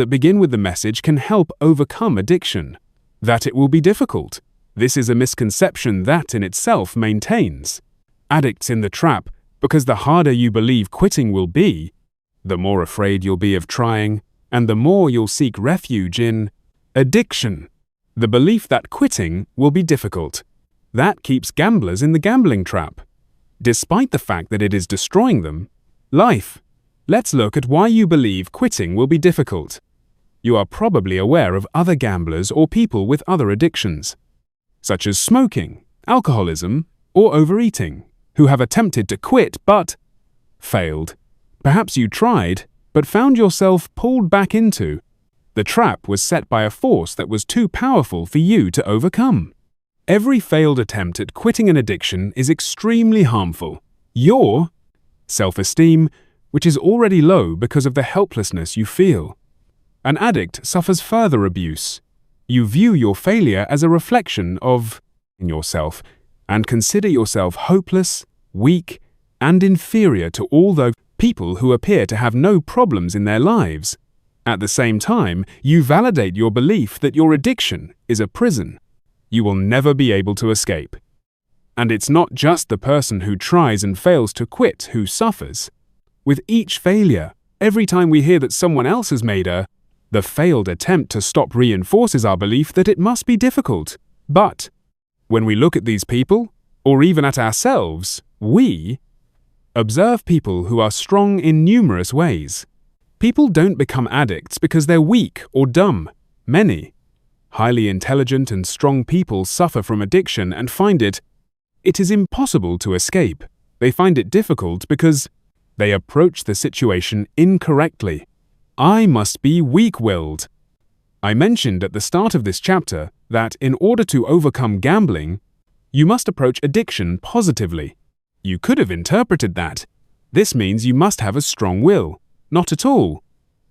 begin with the message can help overcome addiction, that it will be difficult. This is a misconception that in itself maintains addicts in the trap, because the harder you believe quitting will be, the more afraid you'll be of trying, and the more you'll seek refuge in addiction. The belief that quitting will be difficult. That keeps gamblers in the gambling trap, despite the fact that it is destroying them. Life. Let's look at why you believe quitting will be difficult. You are probably aware of other gamblers or people with other addictions, such as smoking, alcoholism, or overeating, who have attempted to quit but failed. Perhaps you tried, but found yourself pulled back into. The trap was set by a force that was too powerful for you to overcome. Every failed attempt at quitting an addiction is extremely harmful. Your self-esteem, which is already low because of the helplessness you feel. An addict suffers further abuse. You view your failure as a reflection of yourself and consider yourself hopeless, weak, and inferior to all those people who appear to have no problems in their lives. At the same time, you validate your belief that your addiction is a prison you will never be able to escape. And it's not just the person who tries and fails to quit who suffers. With each failure, every time we hear that someone else has made the failed attempt to stop reinforces our belief that it must be difficult. But when we look at these people, or even at ourselves, we observe people who are strong in numerous ways. People don't become addicts because they're weak or dumb. Many highly intelligent and strong people suffer from addiction and find it is impossible to escape. They find it difficult because They approach the situation incorrectly. I must be weak-willed. I mentioned at the start of this chapter that in order to overcome gambling, you must approach addiction positively. You could have interpreted that. This means you must have a strong will. Not at all.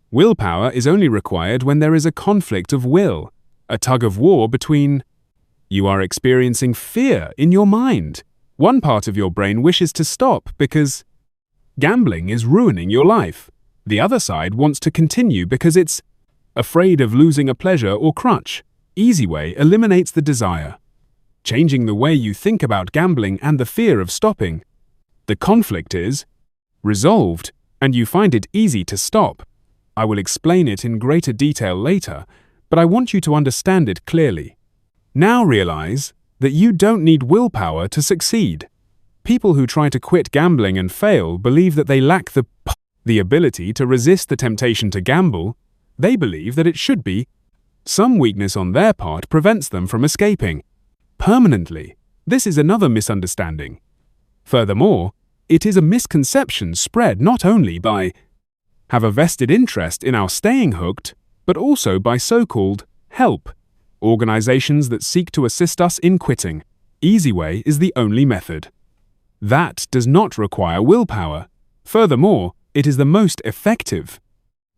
Willpower is only required when there is a conflict of will, a tug-of-war between. You are experiencing fear in your mind. One part of your brain wishes to stop because gambling is ruining your life. The other side wants to continue because it's afraid of losing a pleasure or crutch. Easy way eliminates the desire. Changing the way you think about gambling and the fear of stopping. The conflict is resolved, and you find it easy to stop. I will explain it in greater detail later, but I want you to understand it clearly. Now realize that you don't need willpower to succeed. People who try to quit gambling and fail believe that they lack the ability to resist the temptation to gamble. They believe that it should be some weakness on their part prevents them from escaping permanently. This is another misunderstanding. Furthermore, it is a misconception spread not only by have a vested interest in our staying hooked, but also by so-called help organizations that seek to assist us in quitting. Easy way is the only method. That does not require willpower. Furthermore, it is the most effective.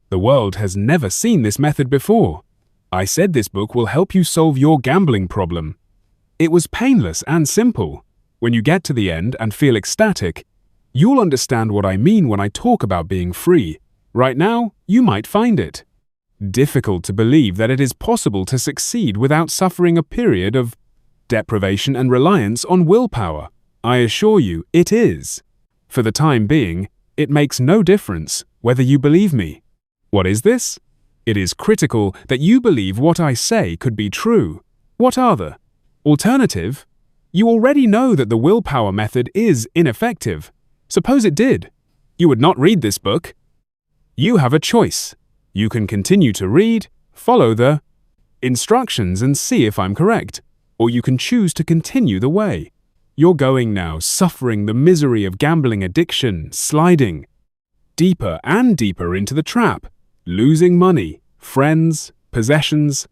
The world has never seen this method before. I said this book will help you solve your gambling problem. It was painless and simple. When you get to the end and feel ecstatic, you'll understand what I mean when I talk about being free. Right now, you might find it difficult to believe that it is possible to succeed without suffering a period of deprivation and reliance on willpower. I assure you, it is. For the time being, it makes no difference whether you believe me. What is this? It is critical that you believe what I say could be true. What are the alternative? You already know that the willpower method is ineffective. Suppose it did. You would not read this book. You have a choice. You can continue to read, follow the instructions and see if I'm correct, or you can choose to continue the way you're going now, suffering the misery of gambling addiction, sliding deeper and deeper into the trap, losing money, friends, possessions,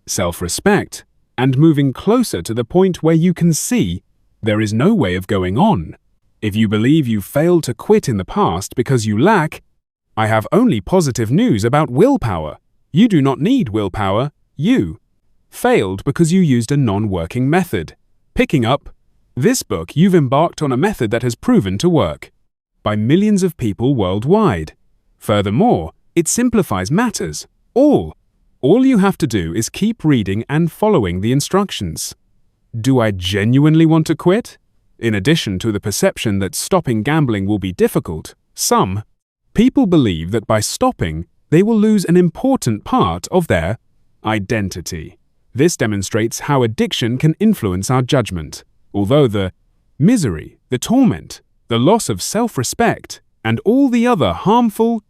self-respect, and moving closer to the point where you can see there is no way of going on. If you believe you failed to quit in the past because you lack, I have only positive news about willpower. You do not need willpower. You failed because you used a non-working method. Picking up this book, you've embarked on a method that has proven to work by millions of people worldwide. Furthermore, it simplifies matters. All you have to do is keep reading and following the instructions. Do I genuinely want to quit? In addition to the perception that stopping gambling will be difficult, some people believe that by stopping, they will lose an important part of their identity. This demonstrates how addiction can influence our judgment. Although the misery, the torment, the loss of self-respect, and all the other harmful,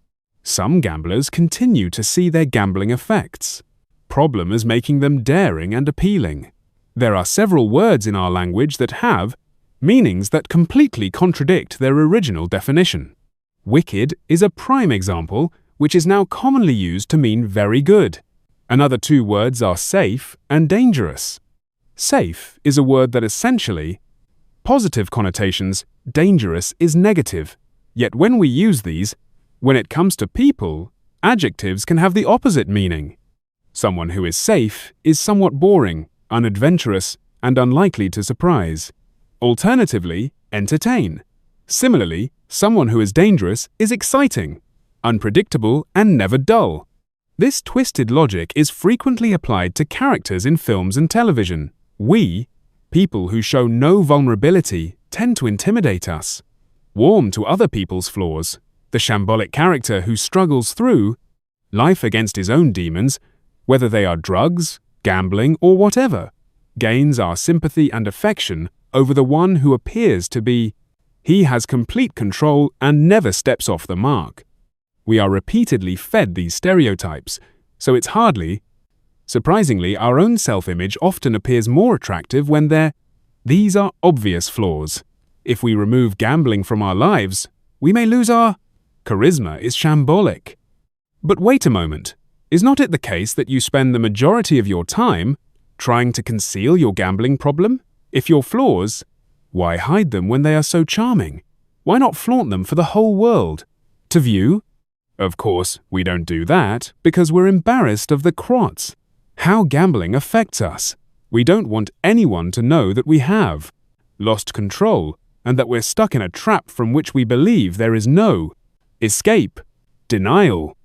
some gamblers continue to see their gambling effects. Problem is making them daring and appealing. There are several words in our language that have meanings that completely contradict their original definition. Wicked is a prime example, which is now commonly used to mean very good. Another two words are safe and dangerous. Safe is a word that essentially positive connotations, dangerous is negative. Yet when we use these, when it comes to people, adjectives can have the opposite meaning. Someone who is safe is somewhat boring, unadventurous, and unlikely to surprise. Alternatively, entertain. Similarly, someone who is dangerous is exciting, unpredictable, and never dull. This twisted logic is frequently applied to characters in films and television. We, people who show no vulnerability, tend to intimidate us. Warm to other people's flaws. The shambolic character who struggles through life against his own demons, whether they are drugs, gambling, or whatever, gains our sympathy and affection over the one who appears to be. He has complete control and never steps off the mark. We are repeatedly fed these stereotypes, so it's hardly surprisingly, our own self-image often appears more attractive when these are obvious flaws. If we remove gambling from our lives, we may lose our charisma is shambolic. But wait a moment. Is not it the case that you spend the majority of your time trying to conceal your gambling problem? If your flaws, why hide them when they are so charming? Why not flaunt them for the whole world to view? Of course, we don't do that because we're embarrassed of the crots. How gambling affects us. We don't want anyone to know that we have lost control and that we're stuck in a trap from which we believe there is no escape. Denial.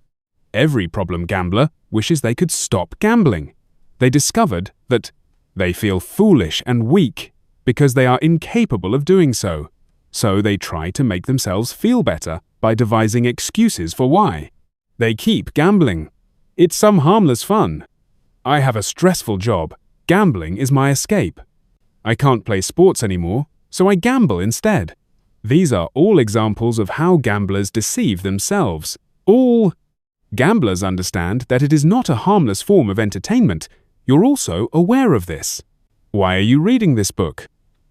Every problem gambler wishes they could stop gambling. They discovered that they feel foolish and weak because they are incapable of doing so. So they try to make themselves feel better by devising excuses for why they keep gambling. It's some harmless fun. I have a stressful job. Gambling is my escape. I can't play sports anymore, so I gamble instead. These are all examples of how gamblers deceive themselves. All gamblers understand that it is not a harmless form of entertainment. You're also aware of this. Why are you reading this book?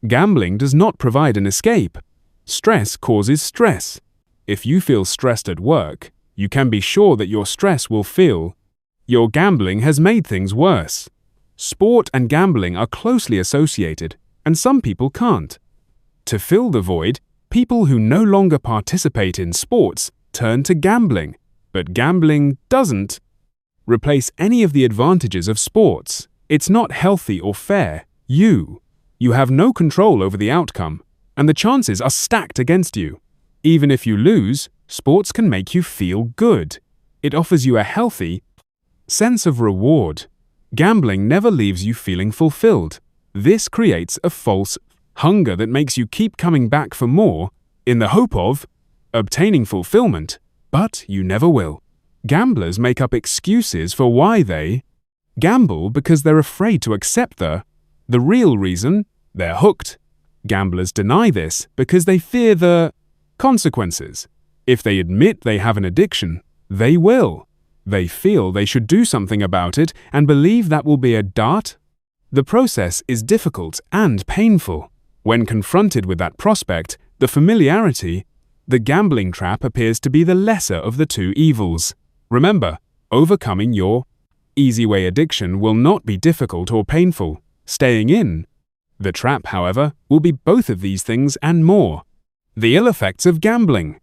Gambling does not provide an escape. Stress causes stress. If you feel stressed at work, you can be sure that your stress will feel your gambling has made things worse. Sport and gambling are closely associated, and some people can't. To fill the void, people who no longer participate in sports turn to gambling, but gambling doesn't replace any of the advantages of sports. It's not healthy or fair. You have no control over the outcome, and the chances are stacked against you. Even if you lose, sports can make you feel good. It offers you a healthy sense of reward. Gambling never leaves you feeling fulfilled. This creates a false hunger that makes you keep coming back for more in the hope of obtaining fulfillment, but you never will. Gamblers make up excuses for why they gamble because they're afraid to accept the real reason. They're hooked. Gamblers deny this because they fear the consequences. If they admit they have an addiction, they will. They feel they should do something about it and believe that will be a dart. The process is difficult and painful. When confronted with that prospect, the familiarity, the gambling trap appears to be the lesser of the two evils. Remember, overcoming your easy way addiction will not be difficult or painful. Staying in the trap, however, will be both of these things and more. The ill effects of gambling.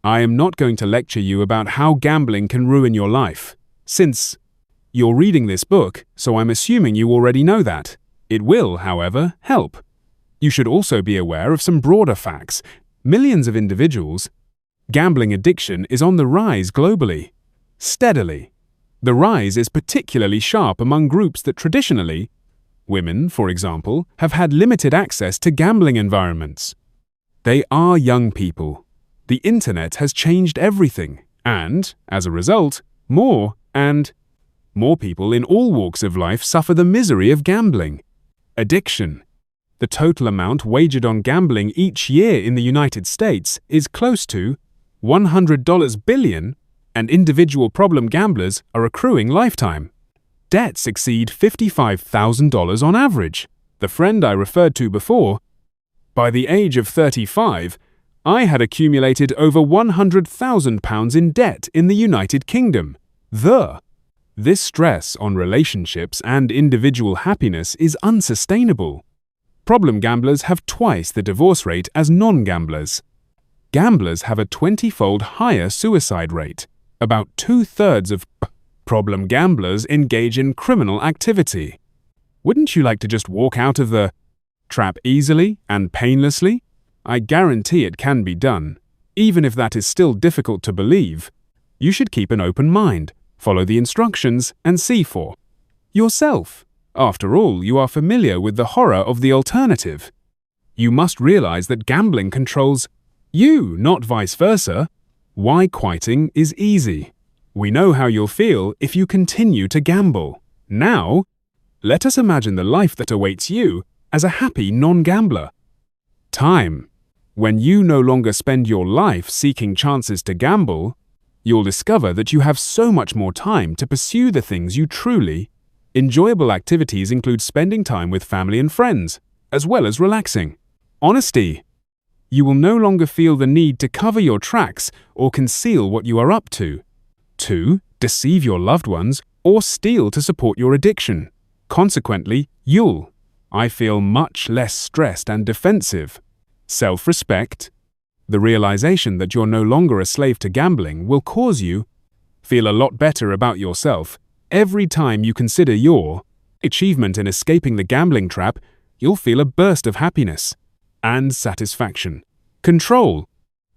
I am not going to lecture you about how gambling can ruin your life, since you're reading this book, so I'm assuming you already know that. It will, however, help. You should also be aware of some broader facts. Millions of individuals. Gambling addiction is on the rise globally. Steadily. The rise is particularly sharp among groups that traditionally, women, for example, have had limited access to gambling environments. They are young people. The internet has changed everything, and, as a result, more people in all walks of life suffer the misery of gambling. Addiction. The total amount wagered on gambling each year in the United States is close to $100 billion, and individual problem gamblers are accruing lifetime debts exceed $55,000 on average. The friend I referred to before, by the age of 35, I had accumulated over £100,000 in debt in the United Kingdom. This stress on relationships and individual happiness is unsustainable. Problem gamblers have twice the divorce rate as non-gamblers. Gamblers have a 20-fold higher suicide rate. About 2/3 of problem gamblers engage in criminal activity. Wouldn't you like to just walk out of the trap easily and painlessly? I guarantee it can be done. Even if that is still difficult to believe, you should keep an open mind, follow the instructions, and see for yourself. After all, you are familiar with the horror of the alternative. You must realize that gambling controls you, not vice versa. Why quitting is easy. We know how you'll feel if you continue to gamble. Now, let us imagine the life that awaits you as a happy non-gambler. Time. When you no longer spend your life seeking chances to gamble, you'll discover that you have so much more time to pursue the things you truly. Enjoyable activities include spending time with family and friends, as well as relaxing. Honesty. You will no longer feel the need to cover your tracks or conceal what you are up to. 2. Deceive your loved ones or steal to support your addiction. Consequently, I feel much less stressed and defensive. Self-respect. The realization that you're no longer a slave to gambling will cause you feel a lot better about yourself. Every time you consider your achievement in escaping the gambling trap, you'll feel a burst of happiness and satisfaction. Control.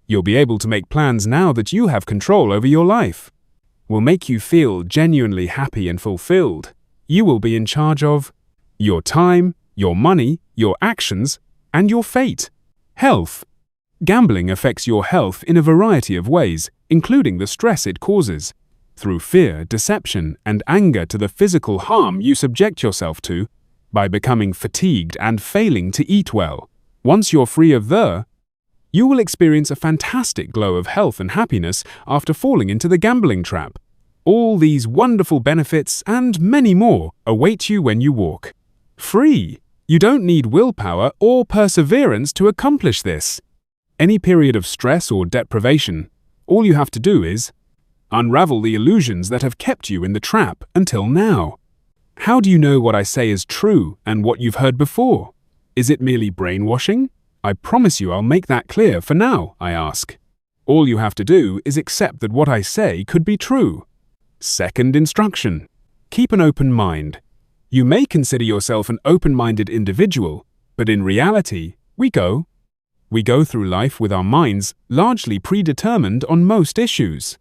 You'll be able to make plans now that you have control over your life. Will make you feel genuinely happy and fulfilled. You will be in charge of your time, your money, your actions, and your fate. Health. Gambling affects your health in a variety of ways, including the stress it causes. Through fear, deception, and anger to the physical harm you subject yourself to, by becoming fatigued and failing to eat well. Once you're free of you will experience a fantastic glow of health and happiness after falling into the gambling trap. All these wonderful benefits and many more await you when you walk free. You don't need willpower or perseverance to accomplish this. Any period of stress or deprivation, all you have to do is unravel the illusions that have kept you in the trap until now. How do you know what I say is true and what you've heard before? Is it merely brainwashing? I promise you I'll make that clear for now, I ask. All you have to do is accept that what I say could be true. Second instruction. Keep an open mind. You may consider yourself an open-minded individual, but in reality, we go through life with our minds largely predetermined on most issues.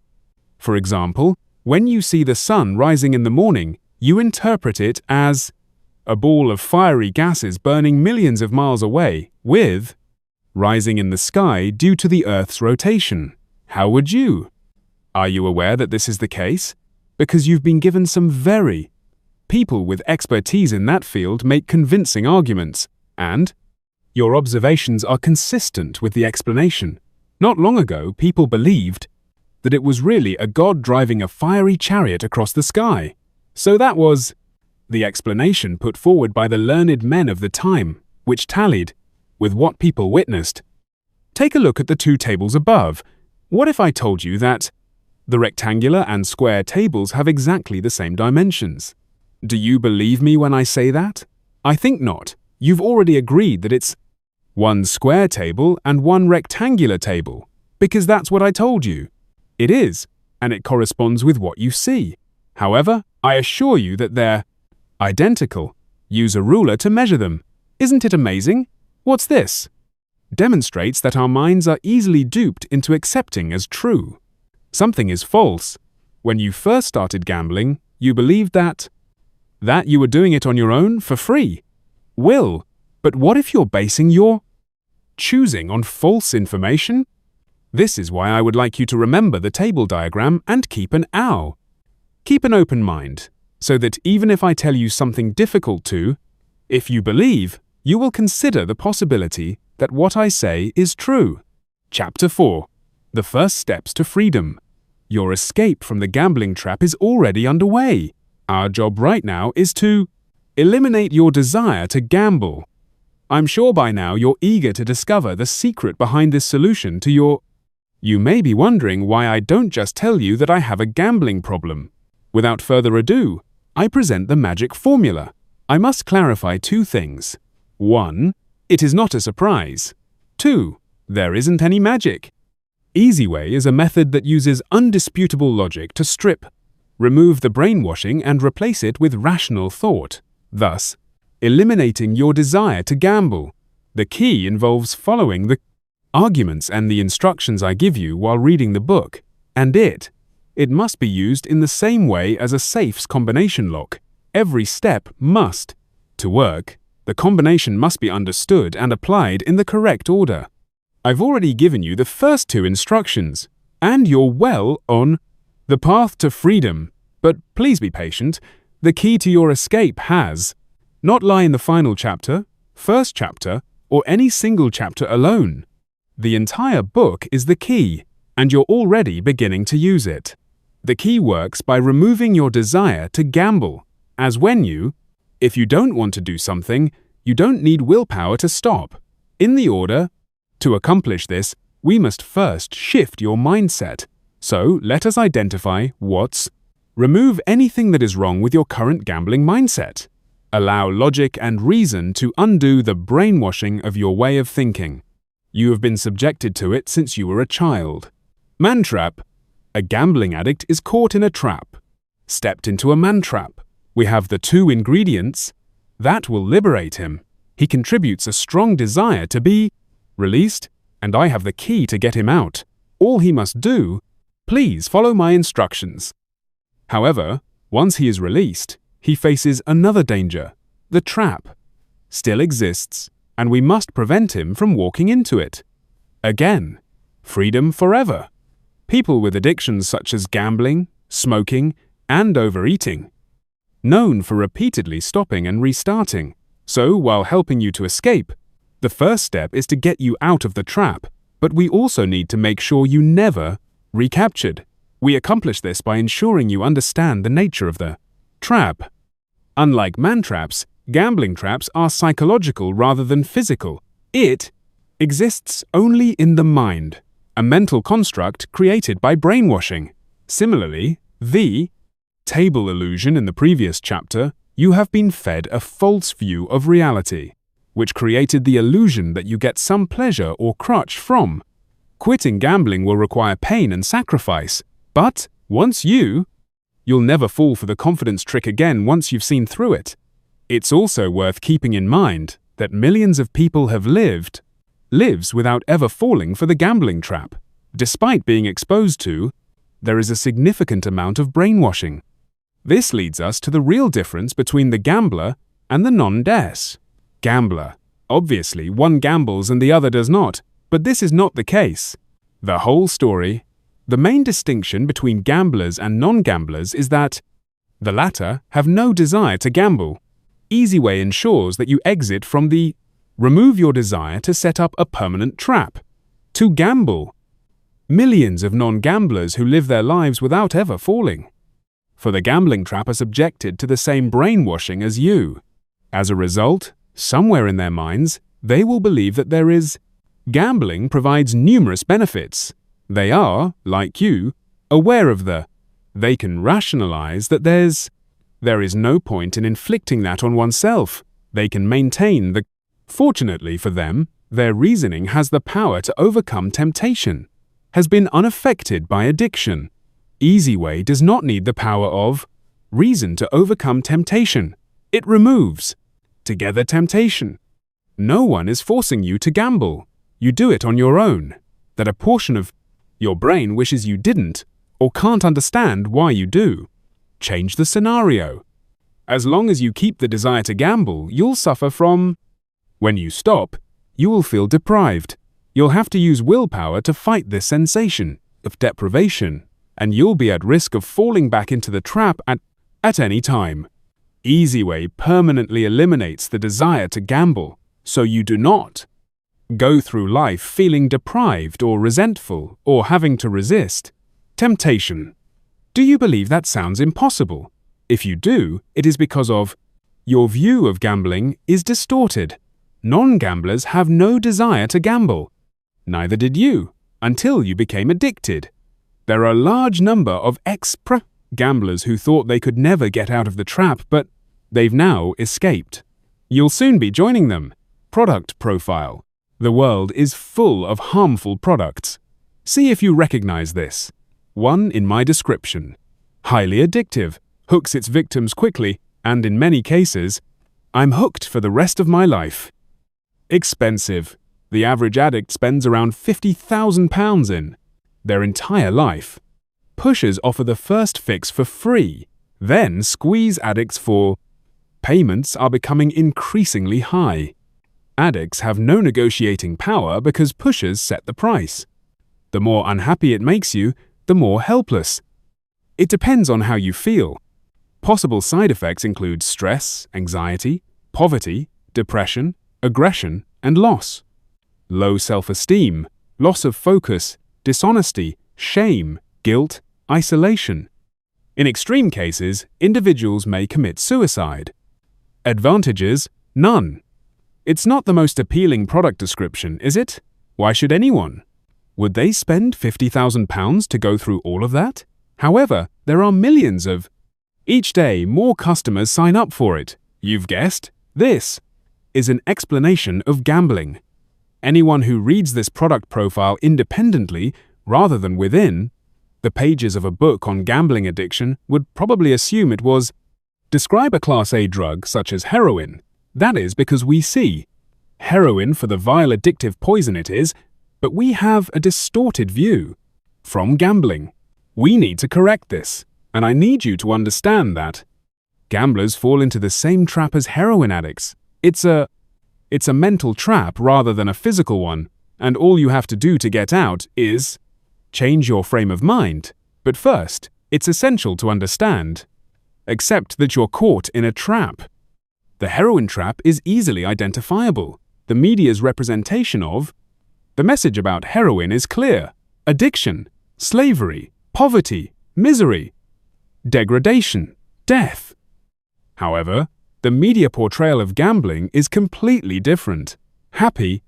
For example, when you see the sun rising in the morning, you interpret it as a ball of fiery gases burning millions of miles away, with rising in the sky due to the Earth's rotation. How would you? Are you aware that this is the case? Because you've been given some people with expertise in that field make convincing arguments, and your observations are consistent with the explanation. Not long ago, people believed that it was really a god driving a fiery chariot across the sky. So that was the explanation put forward by the learned men of the time, which tallied with what people witnessed. Take a look at the two tables above. What if I told you that the rectangular and square tables have exactly the same dimensions? Do you believe me when I say that? I think not. You've already agreed that it's one square table and one rectangular table, because that's what I told you. It is, and it corresponds with what you see. However, I assure you that they're identical. Use a ruler to measure them. Isn't it amazing? What's this? Demonstrates that our minds are easily duped into accepting as true. Something is false. When you first started gambling, you believed that you were doing it on your own for free. But what if you're basing your choosing on false information? This is why I would like you to remember the table diagram and keep an open mind, so that even if I tell you something difficult if you believe, you will consider the possibility that what I say is true. Chapter 4. The first steps to freedom. Your escape from the gambling trap is already underway. Our job right now is to eliminate your desire to gamble. I'm sure by now you're eager to discover the secret behind this solution to your... You may be wondering why I don't just tell you that I have a gambling problem. Without further ado, I present the magic formula. I must clarify two things. 1. It is not a surprise. 2. There isn't any magic. Easy Way is a method that uses undisputable logic to remove the brainwashing and replace it with rational thought, thus eliminating your desire to gamble. The key involves following the arguments and the instructions I give you while reading the book, and it must be used in the same way as a safe's combination lock. Every step must, to work, the combination must be understood and applied in the correct order. I've already given you the first two instructions, and you're well on the path to freedom, but please be patient. The key to your escape has not lie in the final chapter, first chapter, or any single chapter alone. The entire book is the key, and you're already beginning to use it. The key works by removing your desire to gamble, as if you don't want to do something, you don't need willpower to stop. In the order, To accomplish this, we must first shift your mindset. So let us identify what's. Remove anything that is wrong with your current gambling mindset. Allow logic and reason to undo the brainwashing of your way of thinking. You have been subjected to it since you were a child. Man-trap. A gambling addict is caught in a trap. Stepped into a man-trap. We have the two ingredients. That will liberate him. He contributes a strong desire to be released, and I have the key to get him out. All he must do, please follow my instructions. However, once he is released, he faces another danger. The trap still exists, and we must prevent him from walking into it. Again, freedom forever. People with addictions such as gambling, smoking, and overeating, known for repeatedly stopping and restarting. So, while helping you to escape, the first step is to get you out of the trap, but we also need to make sure you never recaptured. We accomplish this by ensuring you understand the nature of the trap. Unlike man-traps, gambling traps are psychological rather than physical. It exists only in the mind, a mental construct created by brainwashing. Similarly, the table illusion in the previous chapter, you have been fed a false view of reality, which created the illusion that you get some pleasure or crutch from. Quitting gambling will require pain and sacrifice, but once you'll never fall for the confidence trick again once you've seen through it. It's also worth keeping in mind that millions of people have lives without ever falling for the gambling trap. Despite being exposed to, there is a significant amount of brainwashing. This leads us to the real difference between the gambler and the non-des. Gambler. Obviously, one gambles and the other does not, but this is not the case. The whole story. The main distinction between gamblers and non-gamblers is that the latter have no desire to gamble. Easy Way ensures that you exit from the remove your desire to set up a permanent trap. To gamble. Millions of non-gamblers who live their lives without ever falling for the gambling trap are subjected to the same brainwashing as you. As a result, somewhere in their minds, they will believe that gambling provides numerous benefits. They are, like you, aware of they can rationalize that there is no point in inflicting that on oneself. They can maintain Fortunately for them, their reasoning has the power to overcome temptation, has been unaffected by addiction. Easy Way does not need the power of reason to overcome temptation. It removes together temptation. No one is forcing you to gamble. You do it on your own. That a portion of your brain wishes you didn't or can't understand why you do. Change the scenario. As long as you keep the desire to gamble, you'll suffer from. When you stop, you will feel deprived. You'll have to use willpower to fight this sensation of deprivation, and you'll be at risk of falling back into the trap at any time. Easy Way permanently eliminates the desire to gamble, so you do not go through life feeling deprived or resentful or having to resist temptation. Do you believe that sounds impossible? If you do, it is because of your view of gambling is distorted. Non-gamblers have no desire to gamble. Neither did you, until you became addicted. There are a large number of gamblers who thought they could never get out of the trap, but they've now escaped. You'll soon be joining them. Product profile. The world is full of harmful products. See if you recognize this. One in my description. Highly addictive, hooks its victims quickly, and in many cases, I'm hooked for the rest of my life. Expensive. The average addict spends around £50,000 in their entire life. Pushers offer the first fix for free, then squeeze addicts for payments are becoming increasingly high. Addicts have no negotiating power because pushers set the price. The more unhappy it makes you, the more helpless. It depends on how you feel. Possible side effects include stress, anxiety, poverty, depression, aggression, and loss. Low self-esteem, loss of focus, dishonesty, shame, guilt, isolation. In extreme cases, individuals may commit suicide. Advantages: none. It's not the most appealing product description, is it? Why should anyone? Would they spend £50,000 to go through all of that? However, there are millions of. Each day, more customers sign up for it. You've guessed, this is an explanation of gambling. Anyone who reads this product profile independently, rather than within the pages of a book on gambling addiction, would probably assume it was describe a Class A drug such as heroin. That is because we see heroin for the vile addictive poison it is, but we have a distorted view from gambling. We need to correct this, and I need you to understand that gamblers fall into the same trap as heroin addicts. It's a mental trap rather than a physical one, and all you have to do to get out is change your frame of mind. But first, it's essential to understand. Accept that you're caught in a trap. The heroin trap is easily identifiable. The media's representation of the message about heroin is clear: addiction, slavery, poverty, misery, degradation, death. However, the media portrayal of gambling is completely different. Happy,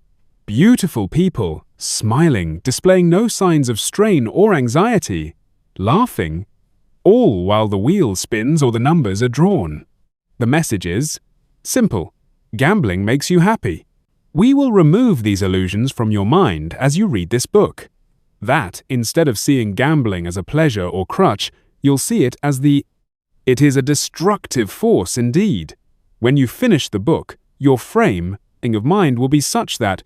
beautiful people, smiling, displaying no signs of strain or anxiety, laughing, all while the wheel spins or the numbers are drawn. The message is simple: gambling makes you happy. We will remove these illusions from your mind as you read this book. That, instead of seeing gambling as a pleasure or crutch, you'll see it as it is a destructive force indeed. When you finish the book, your frame of mind will be such that,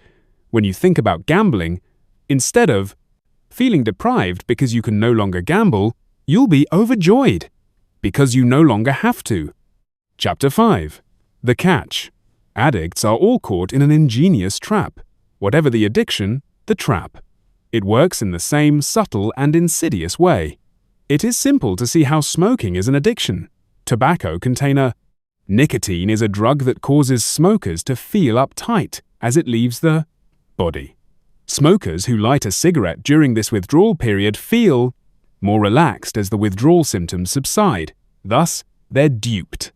when you think about gambling, instead of feeling deprived because you can no longer gamble, you'll be overjoyed because you no longer have to. Chapter 5. The Catch. Addicts are all caught in an ingenious trap. Whatever the addiction, the trap. It works in the same subtle and insidious way. It is simple to see how smoking is an addiction. Tobacco container. Nicotine is a drug that causes smokers to feel uptight as it leaves the body. Smokers who light a cigarette during this withdrawal period feel more relaxed as the withdrawal symptoms subside. Thus, they're duped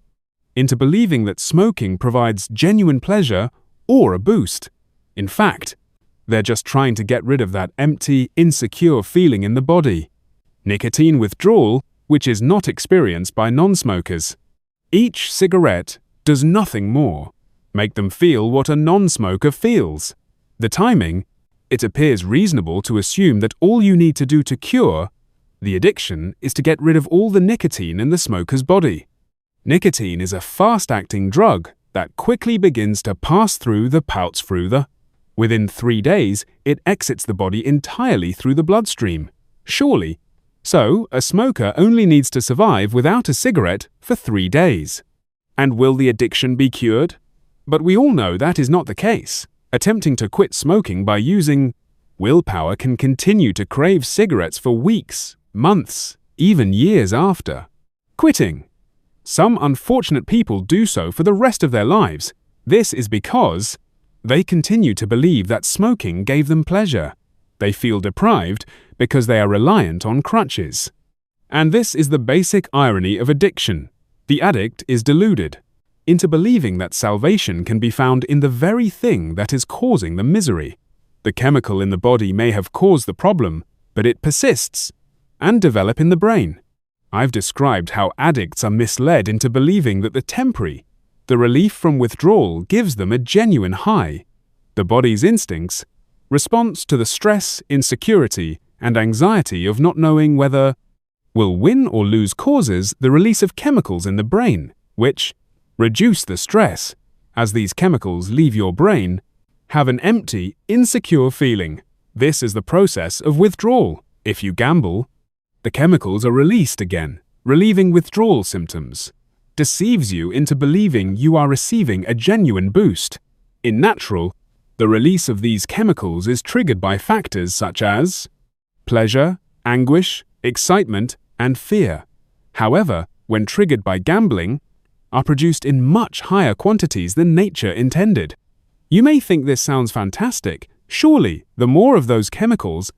into believing that smoking provides genuine pleasure or a boost. In fact, they're just trying to get rid of that empty, insecure feeling in the body. Nicotine withdrawal, which is not experienced by non-smokers. Each cigarette does nothing more make them feel what a non-smoker feels. The timing, it appears reasonable to assume that all you need to do to cure the addiction is to get rid of all the nicotine in the smoker's body. Nicotine is a fast-acting drug that quickly begins to pass through the pouts through the. Within 3 days, it exits the body entirely through the bloodstream. Surely. So, a smoker only needs to survive without a cigarette for 3 days. And will the addiction be cured? But we all know that is not the case. Attempting to quit smoking by using willpower can continue to crave cigarettes for weeks, months, even years after quitting. Some unfortunate people do so for the rest of their lives. This is because they continue to believe that smoking gave them pleasure. They feel deprived because they are reliant on crutches. And this is the basic irony of addiction. The addict is deluded into believing that salvation can be found in the very thing that is causing the misery. The chemical in the body may have caused the problem, but it persists and develops in the brain. I've described how addicts are misled into believing that the relief from withdrawal gives them a genuine high. The body's instincts, response to the stress, insecurity, and anxiety of not knowing whether will win or lose causes the release of chemicals in the brain, which reduce the stress. As these chemicals leave your brain, have an empty, insecure feeling. This is the process of withdrawal. If you gamble, the chemicals are released again, relieving withdrawal symptoms. Deceives you into believing you are receiving a genuine boost. In natural, the release of these chemicals is triggered by factors such as pleasure, anguish, excitement, and fear. However, when triggered by gambling, are produced in much higher quantities than nature intended. You may think this sounds fantastic. Surely, the more of those chemicals,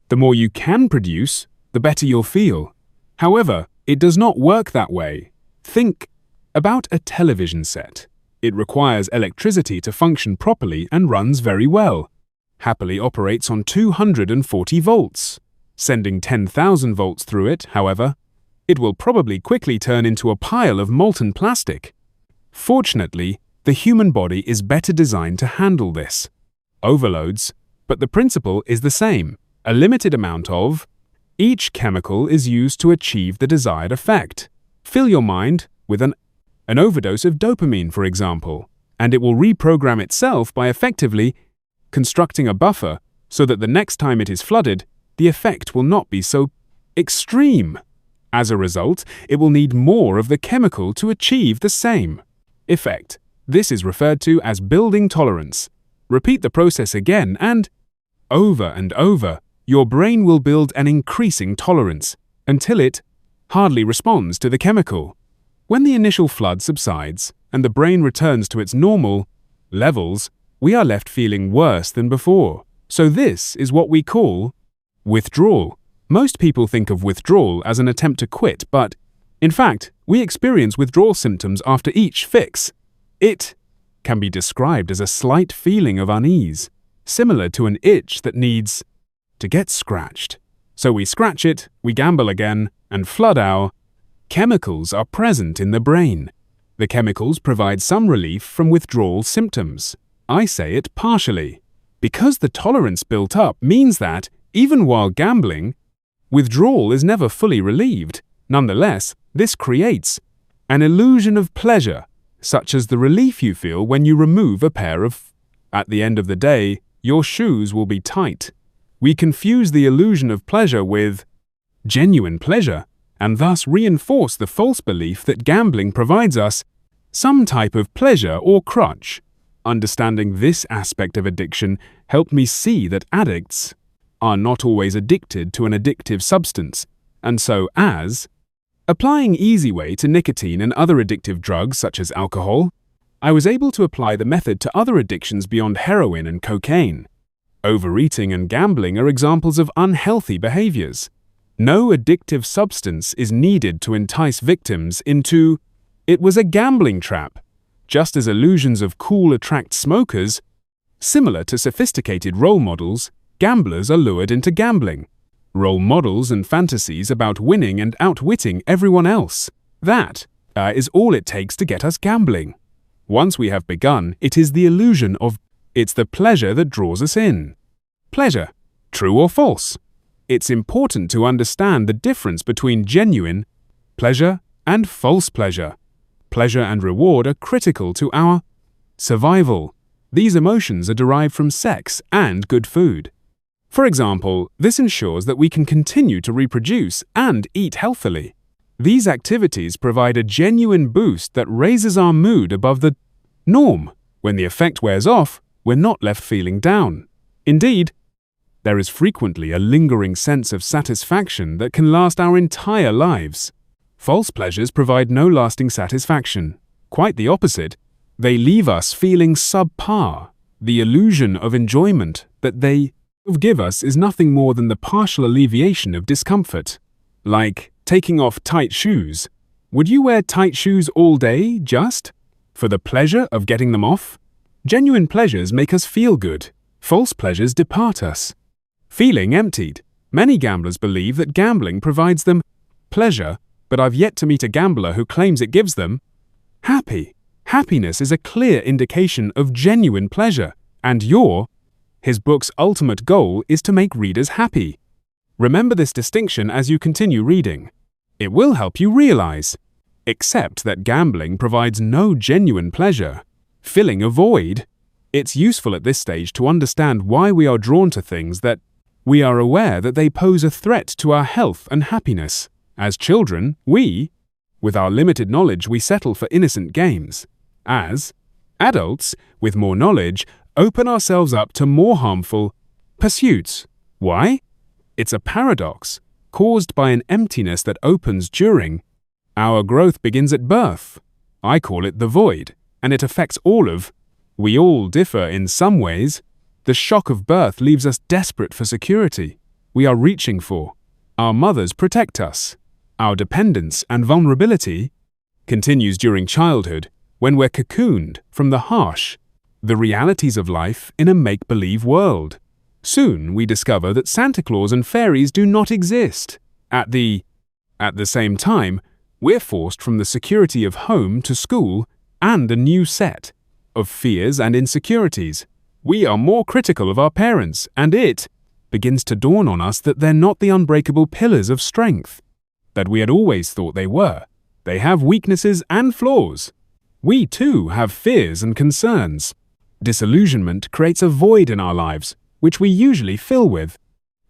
the more you can produce, the better you'll feel. However, it does not work that way. Think about a television set. It requires electricity to function properly and runs very well. happily operates on 240 volts. Sending 10,000 volts through it, however, it will probably quickly turn into a pile of molten plastic. Fortunately, the human body is better designed to handle this overloads, but the principle is the same. A limited amount of each chemical is used to achieve the desired effect. Fill your mind with an overdose of dopamine, for example, and it will reprogram itself by effectively constructing a buffer so that the next time it is flooded, the effect will not be so extreme. As a result, it will need more of the chemical to achieve the same effect. This is referred to as building tolerance. Repeat the process again and over, your brain will build an increasing tolerance until it hardly responds to the chemical. When the initial flood subsides and the brain returns to its normal levels, we are left feeling worse than before. So this is what we call withdrawal. Most people think of withdrawal as an attempt to quit, but in fact, we experience withdrawal symptoms after each fix. It can be described as a slight feeling of unease, similar to an itch that needs to get scratched. So we scratch it, we gamble again, and flood our chemicals are present in the brain. The chemicals provide some relief from withdrawal symptoms. I say it partially. Because the tolerance built up means that, even while gambling, withdrawal is never fully relieved. Nonetheless, this creates an illusion of pleasure, such as the relief you feel when you remove a pair of. At the end of the day, your shoes will be tight. We confuse the illusion of pleasure with genuine pleasure, and thus reinforce the false belief that gambling provides us some type of pleasure or crutch. Understanding this aspect of addiction helped me see that addicts are not always addicted to an addictive substance, and so as applying Easy Way to nicotine and other addictive drugs such as alcohol, I was able to apply the method to other addictions beyond heroin and cocaine. Overeating and gambling are examples of unhealthy behaviors. No addictive substance is needed to entice victims into it was a gambling trap. Just as illusions of cool attract smokers, similar to sophisticated role models, gamblers are lured into gambling. Role models and fantasies about winning and outwitting everyone else. That is all it takes to get us gambling. Once we have begun, it is the illusion of it's the pleasure that draws us in. Pleasure, true or false? It's important to understand the difference between genuine pleasure and false pleasure. Pleasure and reward are critical to our survival. These emotions are derived from sex and good food. For example, this ensures that we can continue to reproduce and eat healthily. These activities provide a genuine boost that raises our mood above the norm. When the effect wears off, we're not left feeling down. Indeed, there is frequently a lingering sense of satisfaction that can last our entire lives. False pleasures provide no lasting satisfaction. Quite the opposite, they leave us feeling subpar. The illusion of enjoyment that they give us is nothing more than the partial alleviation of discomfort. Like taking off tight shoes. Would you wear tight shoes all day just for the pleasure of getting them off? Genuine pleasures make us feel good. False pleasures depart us, feeling emptied. Many gamblers believe that gambling provides them pleasure, but I've yet to meet a gambler who claims it gives them happiness is a clear indication of genuine pleasure, and his book's ultimate goal is to make readers happy. Remember this distinction as you continue reading. It will help you realize, except that gambling provides no genuine pleasure, filling a void. It's useful at this stage to understand why we are drawn to things that we are aware that they pose a threat to our health and happiness. As children, with our limited knowledge, we settle for innocent games. As adults, with more knowledge, open ourselves up to more harmful pursuits. Why? It's a paradox caused by an emptiness that opens during our growth begins at birth. I call it the void, and it affects we all differ in some ways. The shock of birth leaves us desperate for security. We are reaching for our mothers protect us. Our dependence and vulnerability continues during childhood when we're cocooned from the realities of life in a make-believe world. Soon we discover that Santa Claus and fairies do not exist. At the same time, we're forced from the security of home to school and a new set of fears and insecurities. We are more critical of our parents, and it begins to dawn on us that they're not the unbreakable pillars of strength that we had always thought they were. They have weaknesses and flaws. We too have fears and concerns. Disillusionment creates a void in our lives, which we usually fill with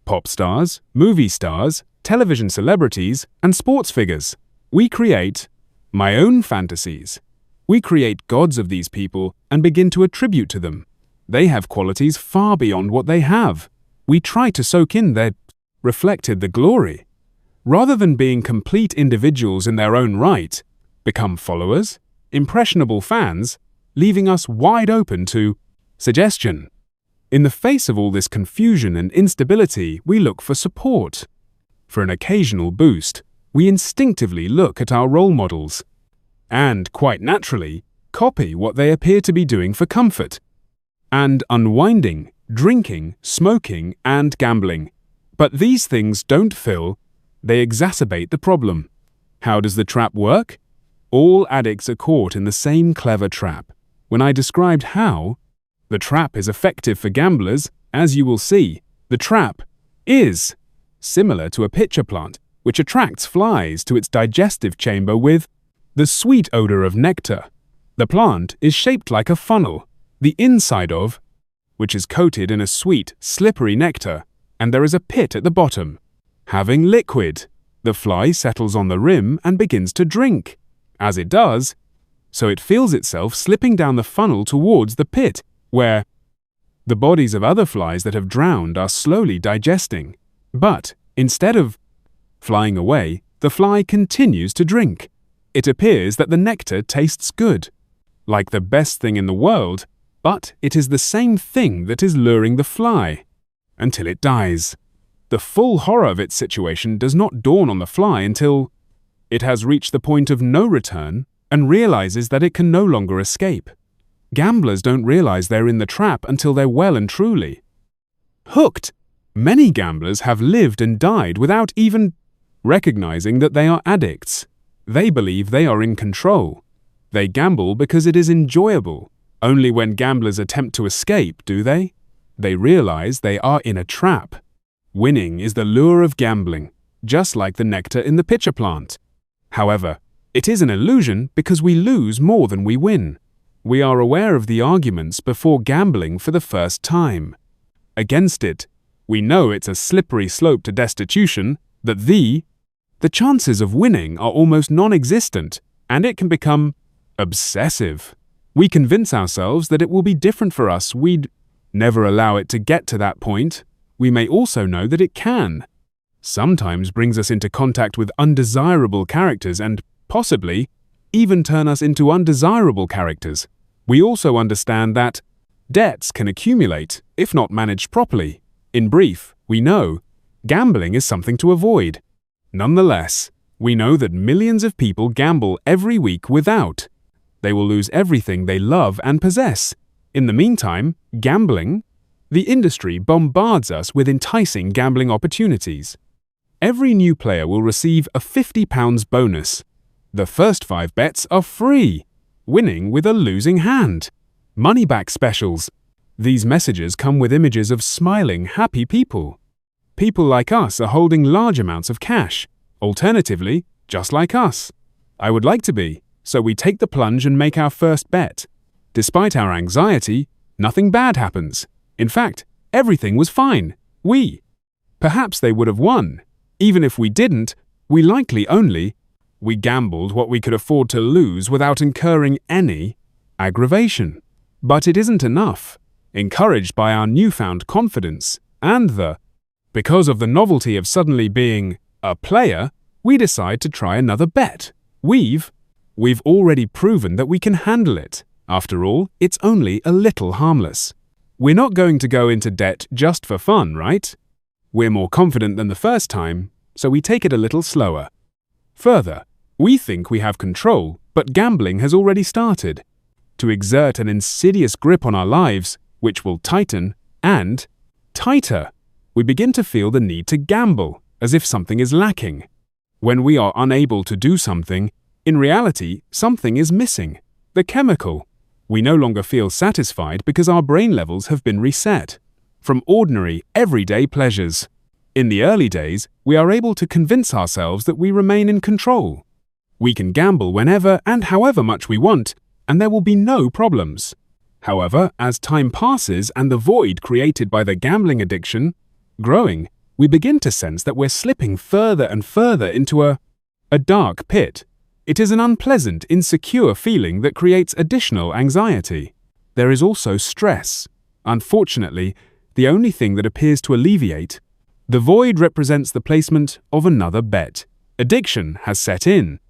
pop stars, movie stars, television celebrities, and sports figures. We create my own fantasies. We create gods of these people and begin to attribute to them. They have qualities far beyond what they have. We try to soak in their reflected the glory. Rather than being complete individuals in their own right, become followers, impressionable fans, leaving us wide open to suggestion. In the face of all this confusion and instability, we look for support. For an occasional boost, we instinctively look at our role models and, quite naturally, copy what they appear to be doing for comfort. And unwinding, drinking, smoking, and gambling. But these things don't fill, they exacerbate the problem. How does the trap work? All addicts are caught in the same clever trap. When I described how the trap is effective for gamblers, as you will see, the trap is similar to a pitcher plant, which attracts flies to its digestive chamber with the sweet odor of nectar. The plant is shaped like a funnel, the inside of which is coated in a sweet, slippery nectar, and there is a pit at the bottom, having liquid. The fly settles on the rim and begins to drink. As it does, so it feels itself slipping down the funnel towards the pit, where the bodies of other flies that have drowned are slowly digesting. But instead of flying away, the fly continues to drink. It appears that the nectar tastes good, like the best thing in the world, but it is the same thing that is luring the fly, until it dies. The full horror of its situation does not dawn on the fly until it has reached the point of no return and realizes that it can no longer escape. Gamblers don't realize they're in the trap until they're well and truly hooked. Many gamblers have lived and died without even recognizing that they are addicts. They believe they are in control. They gamble because it is enjoyable. Only when gamblers attempt to escape do they? They realize they are in a trap. Winning is the lure of gambling, just like the nectar in the pitcher plant. However, it is an illusion because we lose more than we win. We are aware of the arguments before gambling for the first time. Against it, we know it's a slippery slope to destitution, that the chances of winning are almost non-existent, and it can become obsessive. We convince ourselves that it will be different for us. We'd never allow it to get to that point. We may also know that it can. Sometimes brings us into contact with undesirable characters and, possibly, even turn us into undesirable characters. We also understand that debts can accumulate, if not managed properly. In brief, we know gambling is something to avoid. Nonetheless, we know that millions of people gamble every week without. They will lose everything they love and possess. In the meantime, gambling, the industry bombards us with enticing gambling opportunities. Every new player will receive a £50 bonus. The first 5 bets are free, winning with a losing hand. Money-back specials. These messages come with images of smiling, happy people. People like us are holding large amounts of cash. Alternatively, just like us. I would like to be, so we take the plunge and make our first bet. Despite our anxiety, nothing bad happens. In fact, everything was fine. Perhaps they would have won. Even if we didn't, we gambled what we could afford to lose without incurring any aggravation. But it isn't enough. Encouraged by our newfound confidence and because of the novelty of suddenly being a player, we decide to try another bet. We've already proven that we can handle it. After all, it's only a little harmless. We're not going to go into debt just for fun, right? We're more confident than the first time, so we take it a little slower. Further, we think we have control, but gambling has already started to exert an insidious grip on our lives, which will tighten and tighter. We begin to feel the need to gamble, as if something is lacking. When we are unable to do something, in reality, something is missing. The chemical. We no longer feel satisfied because our brain levels have been reset. From ordinary, everyday pleasures. In the early days, we are able to convince ourselves that we remain in control. We can gamble whenever and however much we want, and there will be no problems. However, as time passes and the void created by the gambling addiction growing, we begin to sense that we're slipping further and further into a dark pit. It is an unpleasant, insecure feeling that creates additional anxiety. There is also stress. Unfortunately, the only thing that appears to alleviate the void represents the placement of another bet. Addiction has set in.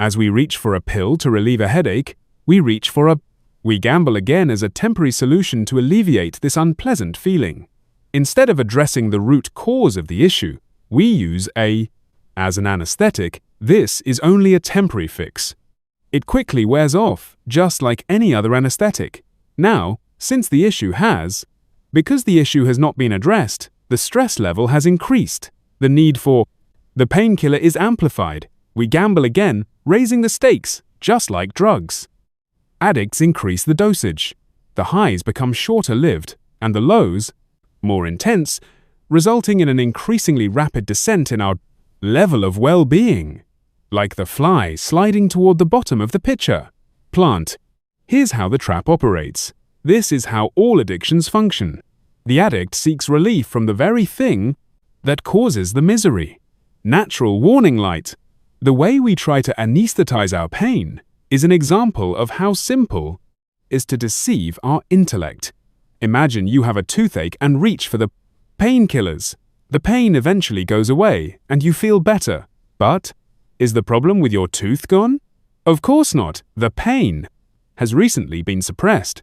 As we reach for a pill to relieve a headache, we gamble again as a temporary solution to alleviate this unpleasant feeling. Instead of addressing the root cause of the issue, we use as an anesthetic. This is only a temporary fix. It quickly wears off, just like any other anesthetic. Now, because the issue has not been addressed, the stress level has increased. The need for the painkiller is amplified. We gamble again, raising the stakes, just like drugs. Addicts increase the dosage. The highs become shorter-lived, and the lows more intense, resulting in an increasingly rapid descent in our level of well-being. Like the fly sliding toward the bottom of the pitcher. Plant. Here's how the trap operates. This is how all addictions function. The addict seeks relief from the very thing that causes the misery. Natural warning light. The way we try to anesthetize our pain is an example of how simple it is to deceive our intellect. Imagine you have a toothache and reach for the painkillers. The pain eventually goes away and you feel better. But is the problem with your tooth gone? Of course not. The pain has recently been suppressed.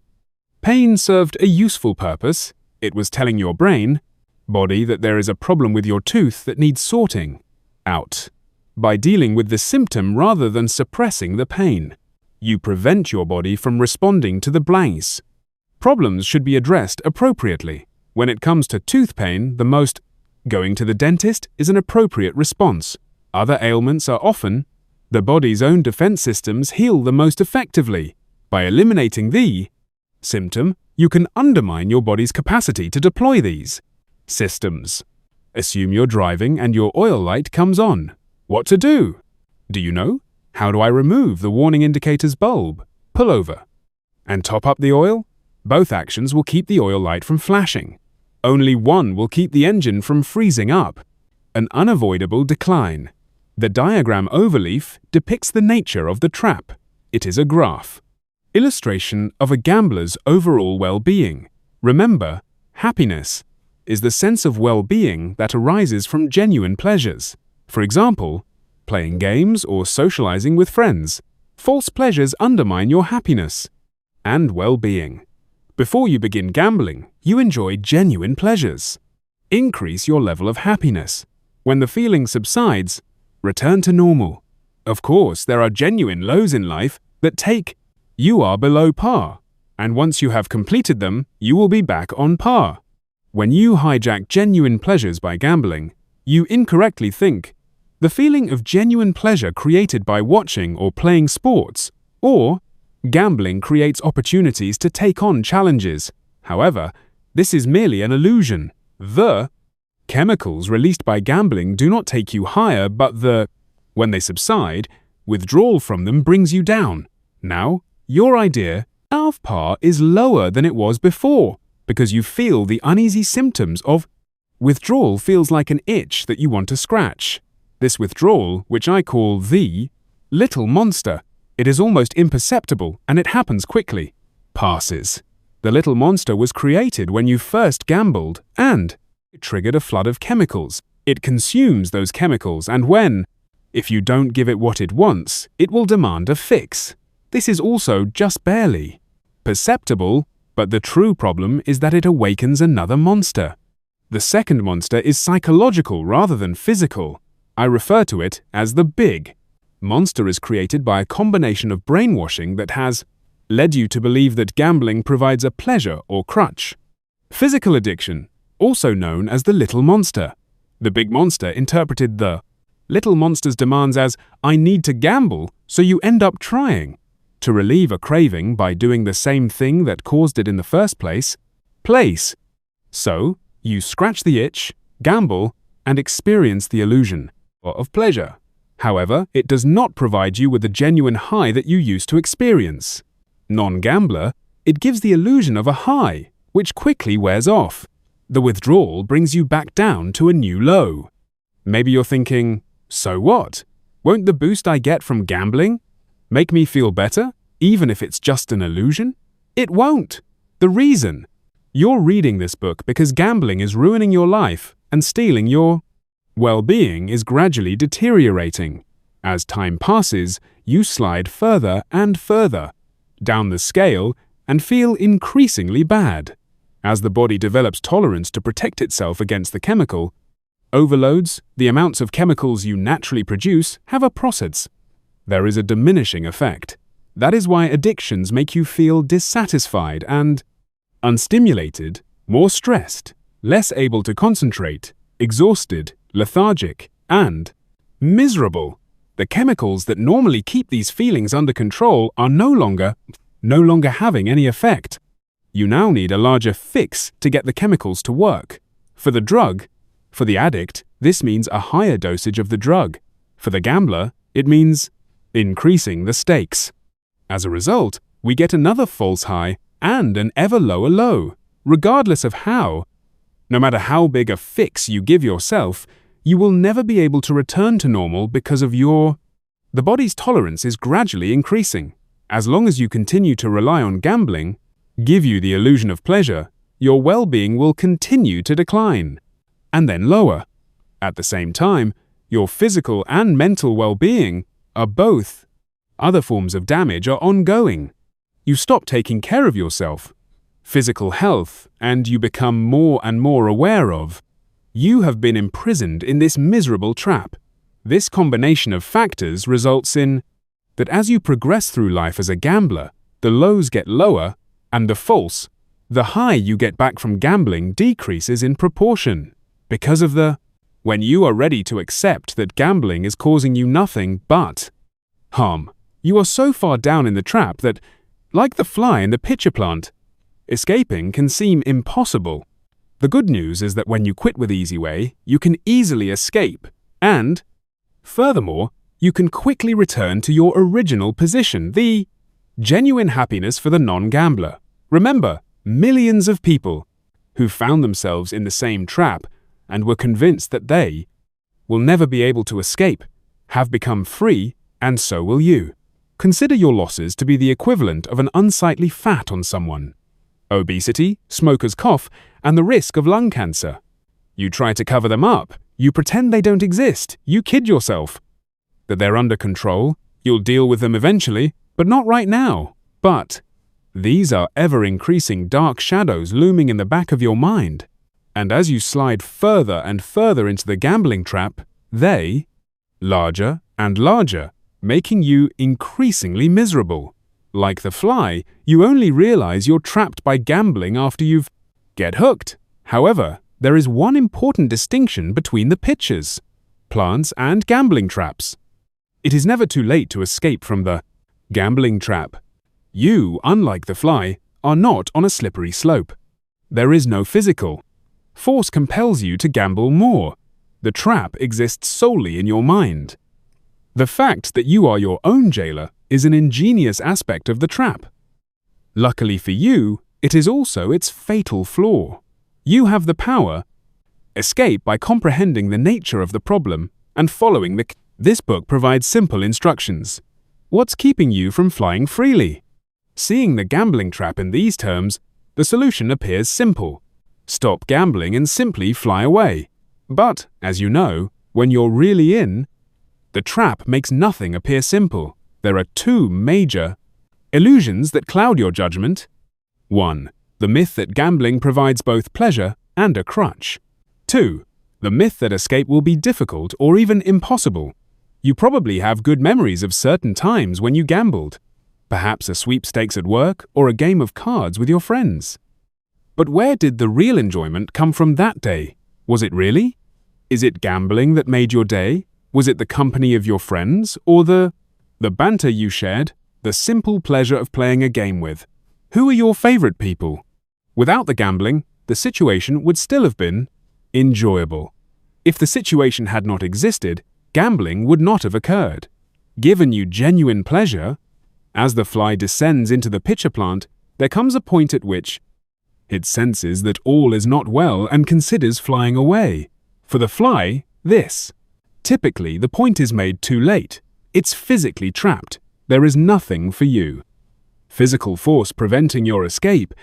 Pain served a useful purpose. It was telling your body that there is a problem with your tooth that needs sorting out. By dealing with the symptom rather than suppressing the pain, you prevent your body from responding to the blanks. Problems should be addressed appropriately. When it comes to tooth pain, going to the dentist is an appropriate response. Other ailments are often the body's own defense systems heal the most effectively. By eliminating the symptom, you can undermine your body's capacity to deploy these systems. Assume you're driving and your oil light comes on. What to do? Do you know? How do I remove the warning indicator's bulb? Pull over and top up the oil? Both actions will keep the oil light from flashing. Only one will keep the engine from freezing up. An unavoidable decline. The diagram overleaf depicts the nature of the trap. It is a graph. Illustration of a gambler's overall well-being. Remember, happiness is the sense of well-being that arises from genuine pleasures. For example, playing games or socializing with friends. False pleasures undermine your happiness and well-being. Before you begin gambling, you enjoy genuine pleasures. Increase your level of happiness. When the feeling subsides, return to normal. Of course, there are genuine lows in life that you are below par, and once you have completed them, you will be back on par. When you hijack genuine pleasures by gambling, you incorrectly think the feeling of genuine pleasure created by watching or playing sports, or gambling creates opportunities to take on challenges. However, this is merely an illusion. The chemicals released by gambling do not take you higher, but when they subside, withdrawal from them brings you down. Now, your idea of par is lower than it was before because you feel the uneasy symptoms of withdrawal feels like an itch that you want to scratch. This withdrawal, which I call the little monster, it is almost imperceptible and it happens quickly, passes. The little monster was created when you first gambled and it triggered a flood of chemicals. It consumes those chemicals and if you don't give it what it wants, it will demand a fix. This is also just barely perceptible, but the true problem is that it awakens another monster. The second monster is psychological rather than physical. I refer to it as the big monster is created by a combination of brainwashing that has led you to believe that gambling provides a pleasure or crutch. Physical addiction. also known as the little monster. The big monster interpreted the little monster's demands as, "I need to gamble," so you end up trying. To relieve a craving by doing the same thing that caused it in the first place. So, you scratch the itch, gamble, and experience the illusion of pleasure. However, it does not provide you with the genuine high that you used to experience. Non-gambler, it gives the illusion of a high, which quickly wears off. The withdrawal brings you back down to a new low. Maybe you're thinking, so what? Won't the boost I get from gambling make me feel better, even if it's just an illusion? It won't. The reason: you're reading this book because gambling is ruining your life and stealing your well-being is gradually deteriorating. As time passes, you slide further and further down the scale and feel increasingly bad. As the body develops tolerance to protect itself against the chemical overloads, the amounts of chemicals you naturally produce have a process. There is a diminishing effect. That is why addictions make you feel dissatisfied and unstimulated, more stressed, less able to concentrate, exhausted, lethargic, and miserable. The chemicals that normally keep these feelings under control are no longer having any effect. You now need a larger fix to get the chemicals to work. For the addict, this means a higher dosage of the drug. For the gambler, it means increasing the stakes. As a result, we get another false high and an ever lower low. Regardless of no matter how big a fix you give yourself, you will never be able to return to normal because of the body's tolerance is gradually increasing. As long as you continue to rely on gambling, give you the illusion of pleasure, your well-being will continue to decline, and then lower. At the same time, your physical and mental well-being are both. Other forms of damage are ongoing. You stop taking care of yourself, physical health, and you become more and more aware of. You have been imprisoned in this miserable trap. This combination of factors results in that as you progress through life as a gambler, the lows get lower, and the high you get back from gambling decreases in proportion. Because of when you are ready to accept that gambling is causing you nothing but harm, you are so far down in the trap that, like the fly in the pitcher plant, escaping can seem impossible. The good news is that when you quit with Easy Way, you can easily escape, and, furthermore, you can quickly return to your original position, the genuine happiness for the non-gambler. Remember, millions of people who found themselves in the same trap and were convinced that they will never be able to escape have become free, and so will you. Consider your losses to be the equivalent of an unsightly fat on someone. Obesity, smoker's cough, and the risk of lung cancer. You try to cover them up. You pretend they don't exist. You kid yourself that they're under control. You'll deal with them eventually, but not right now. But these are ever-increasing dark shadows looming in the back of your mind. And as you slide further and further into the gambling trap, they larger and larger, making you increasingly miserable. Like the fly, you only realize you're trapped by gambling after you've get hooked. However, there is one important distinction between the pitchers, plants, and gambling traps. It is never too late to escape from the gambling trap. You, unlike the fly, are not on a slippery slope. There is no physical force compels you to gamble more. The trap exists solely in your mind. The fact that you are your own jailer is an ingenious aspect of the trap. Luckily for you, it is also its fatal flaw. You have the power escape by comprehending the nature of the problem and following This book provides simple instructions. What's keeping you from flying freely? Seeing the gambling trap in these terms, the solution appears simple. Stop gambling and simply fly away. But, as you know, when you're really in, the trap makes nothing appear simple. There are two major illusions that cloud your judgment. 1. The myth that gambling provides both pleasure and a crutch. 2. The myth that escape will be difficult or even impossible. You probably have good memories of certain times when you gambled. Perhaps a sweepstakes at work or a game of cards with your friends. But where did the real enjoyment come from that day? Was it really? Is it gambling that made your day? Was it the company of your friends? Or the banter you shared? The simple pleasure of playing a game with? Who are your favorite people? Without the gambling, the situation would still have been enjoyable. If the situation had not existed, gambling would not have occurred. Given you genuine pleasure, as the fly descends into the pitcher plant, there comes a point at which it senses that all is not well and considers flying away. For the fly, typically the point is made too late. It's physically trapped. There is nothing for you. Physical force preventing your escape,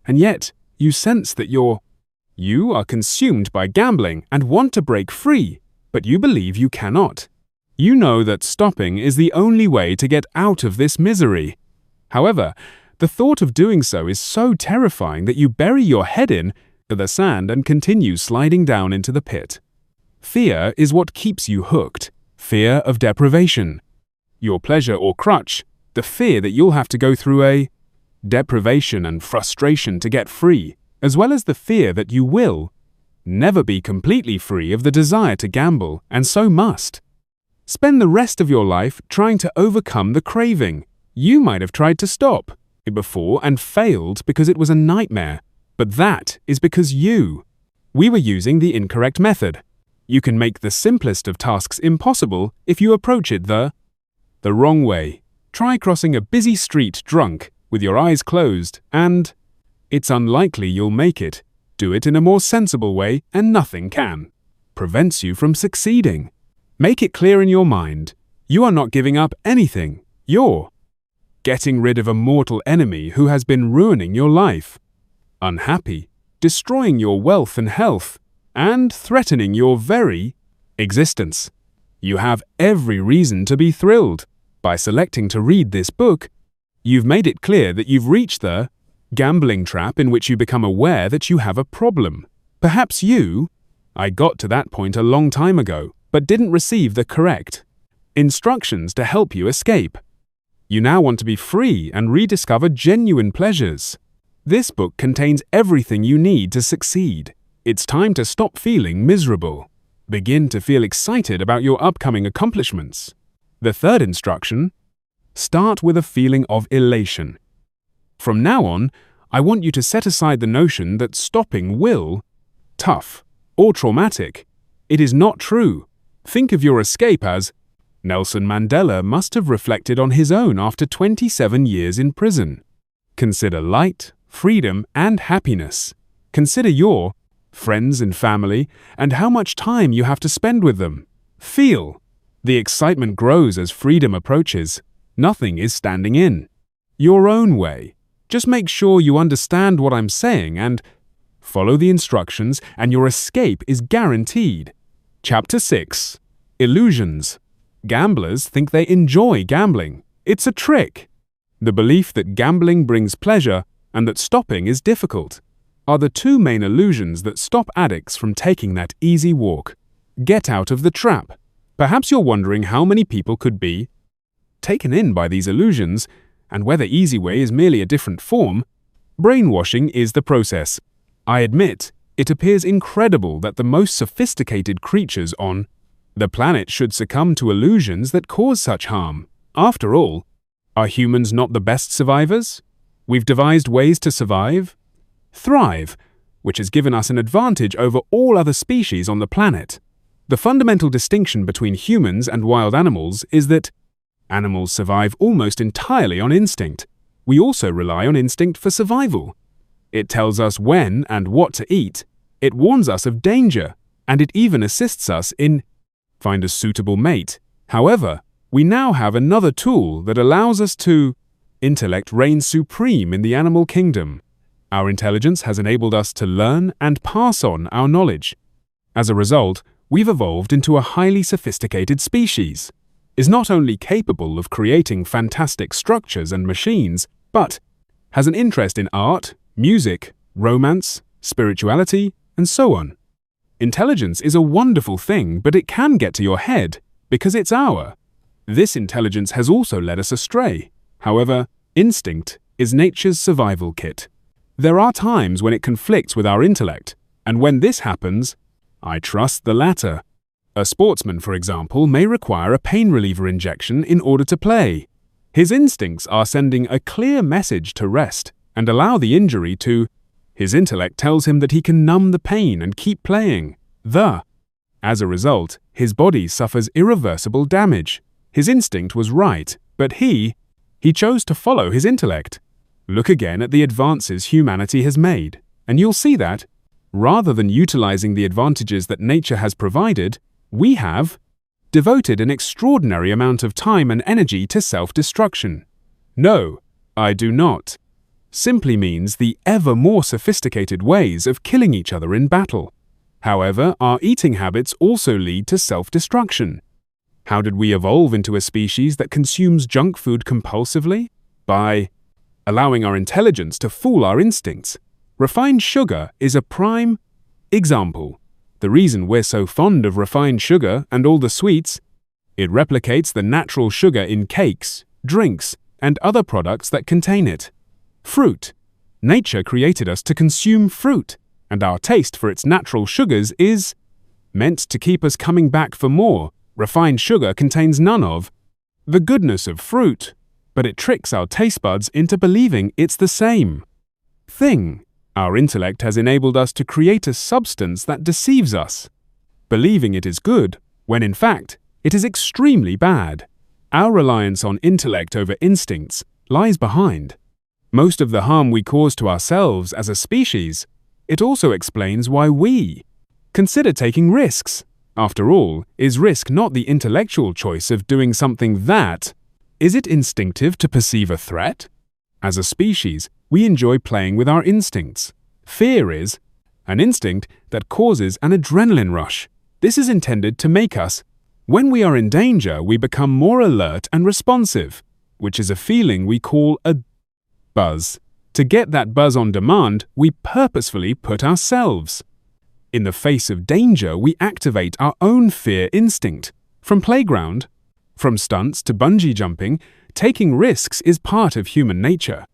and yet you sense that you are consumed by gambling and want to break free, but you believe you cannot. You know that stopping is the only way to get out of this misery. However, the thought of doing so is so terrifying that you bury your head in the sand and continue sliding down into the pit. Fear is what keeps you hooked. Fear of deprivation. Your pleasure or crutch, the fear that you'll have to go through a deprivation and frustration to get free, as well as the fear that you will never be completely free of the desire to gamble, and so must. Spend the rest of your life trying to overcome the craving. You might have tried to stop it before and failed because it was a nightmare, but that is because we were using the incorrect method. You can make the simplest of tasks impossible if you approach it the wrong way. Try crossing a busy street drunk with your eyes closed and it's unlikely you'll make it. Do it in a more sensible way and nothing prevents you from succeeding. Make it clear in your mind. You are not giving up anything. You're getting rid of a mortal enemy who has been ruining your life. Unhappy, destroying your wealth and health, and threatening your very existence. You have every reason to be thrilled. By selecting to read this book, you've made it clear that you've reached the gambling trap in which you become aware that you have a problem. Perhaps I got to that point a long time ago, but didn't receive the correct instructions to help you escape. You now want to be free and rediscover genuine pleasures. This book contains everything you need to succeed. It's time to stop feeling miserable. Begin to feel excited about your upcoming accomplishments. The third instruction: start with a feeling of elation. From now on, I want you to set aside the notion that stopping will tough or traumatic. It is not true. Think of your escape as Nelson Mandela must have reflected on his own after 27 years in prison. Consider light, freedom, and happiness. Consider your friends and family and how much time you have to spend with them. Feel. The excitement grows as freedom approaches. Nothing is standing in your own way. Just make sure you understand what I'm saying and follow the instructions, and your escape is guaranteed. Chapter 6. Illusions. Gamblers think they enjoy gambling. It's a trick. The belief that gambling brings pleasure and that stopping is difficult are the two main illusions that stop addicts from taking that easy walk. Get out of the trap. Perhaps you're wondering how many people could be taken in by these illusions and whether easy way is merely a different form. Brainwashing is the process. I admit, it appears incredible that the most sophisticated creatures on the planet should succumb to illusions that cause such harm. After all, are humans not the best survivors? We've devised ways to survive, thrive, which has given us an advantage over all other species on the planet. The fundamental distinction between humans and wild animals is that animals survive almost entirely on instinct. We also rely on instinct for survival. It tells us when and what to eat, it warns us of danger, and it even assists us in find a suitable mate. However, we now have another tool that allows us to intellect reigns supreme in the animal kingdom. Our intelligence has enabled us to learn and pass on our knowledge. As a result, we've evolved into a highly sophisticated species, is not only capable of creating fantastic structures and machines, but has an interest in art, music, romance, spirituality, and so on. Intelligence is a wonderful thing, but it can get to your head because it's This intelligence has also led us astray. However, instinct is nature's survival kit. There are times when it conflicts with our intellect, and when this happens, I trust the latter. A sportsman, for example, may require a pain reliever injection in order to play. His instincts are sending a clear message to rest and allow the injury to. His intellect tells him that he can numb the pain and keep playing. As a result, his body suffers irreversible damage. His instinct was right, but he chose to follow his intellect. Look again at the advances humanity has made, and you'll see that, rather than utilizing the advantages that nature has provided, we have devoted an extraordinary amount of time and energy to self-destruction. No, I do not. Simply means the ever more sophisticated ways of killing each other in battle. However, our eating habits also lead to self-destruction. How did we evolve into a species that consumes junk food compulsively? By allowing our intelligence to fool our instincts. Refined sugar is a prime example. The reason we're so fond of refined sugar and all the sweets, it replicates the natural sugar in cakes, drinks, and other products that contain it. Fruit. Nature created us to consume fruit, and our taste for its natural sugars is meant to keep us coming back for more. Refined sugar contains none of the goodness of fruit, but it tricks our taste buds into believing it's the same thing. Our intellect has enabled us to create a substance that deceives us, believing it is good, when in fact, it is extremely bad. Our reliance on intellect over instincts lies behind most of the harm we cause to ourselves as a species. It also explains why we consider taking risks. After all, is risk not the intellectual choice of doing something that? Is it instinctive to perceive a threat? As a species, we enjoy playing with our instincts. Fear is an instinct that causes an adrenaline rush. This is intended to make us, when we are in danger, we become more alert and responsive, which is a feeling we call a buzz. To get that buzz on demand, we purposefully put ourselves. In the face of danger, we activate our own fear instinct. From playground, from stunts to bungee jumping, taking risks is part of human nature.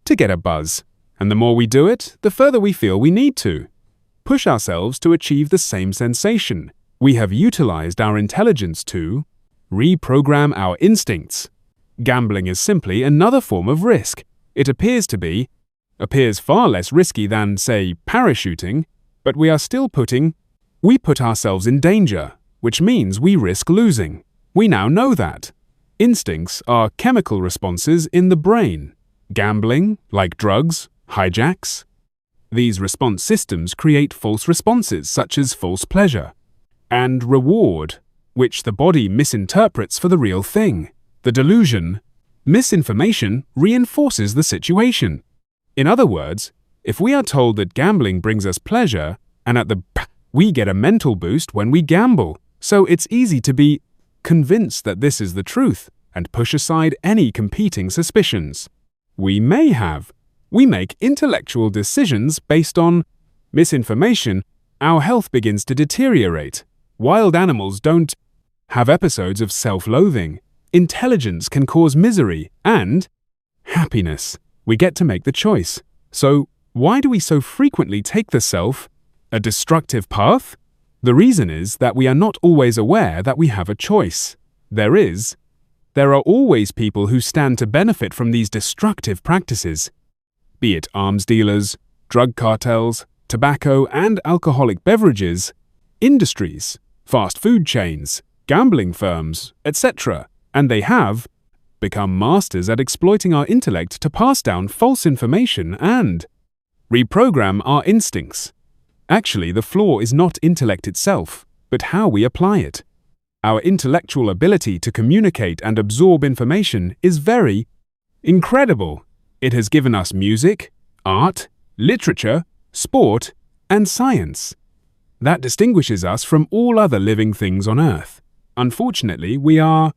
To get a buzz, and the more we do it, the further we feel we need to push ourselves to achieve the same sensation. We have utilized our intelligence to reprogram our instincts. Gambling is simply another form of risk. It appears far less risky than, say, parachuting, but we put ourselves in danger, which means we risk losing. We now know that. Instincts are chemical responses in the brain. Gambling, like drugs, hijacks. These response systems create false responses such as false pleasure and reward, which the body misinterprets for the real thing. The delusion, misinformation, reinforces the situation. In other words, if we are told that gambling brings us pleasure, and we get a mental boost when we gamble, so it's easy to be convinced that this is the truth and push aside any competing suspicions. We make intellectual decisions based on misinformation. Our health begins to deteriorate. Wild animals don't have episodes of self-loathing. Intelligence can cause misery and happiness. We get to make the choice. So, why do we so frequently take a destructive path? The reason is that we are not always aware that we have a choice. There are always people who stand to benefit from these destructive practices, be it arms dealers, drug cartels, tobacco and alcoholic beverages, industries, fast food chains, gambling firms, etc., and they have become masters at exploiting our intellect to pass down false information and reprogram our instincts. Actually, the flaw is not intellect itself, but how we apply it. Our intellectual ability to communicate and absorb information is very incredible. It has given us music, art, literature, sport, and science. That distinguishes us from all other living things on Earth. Unfortunately, we are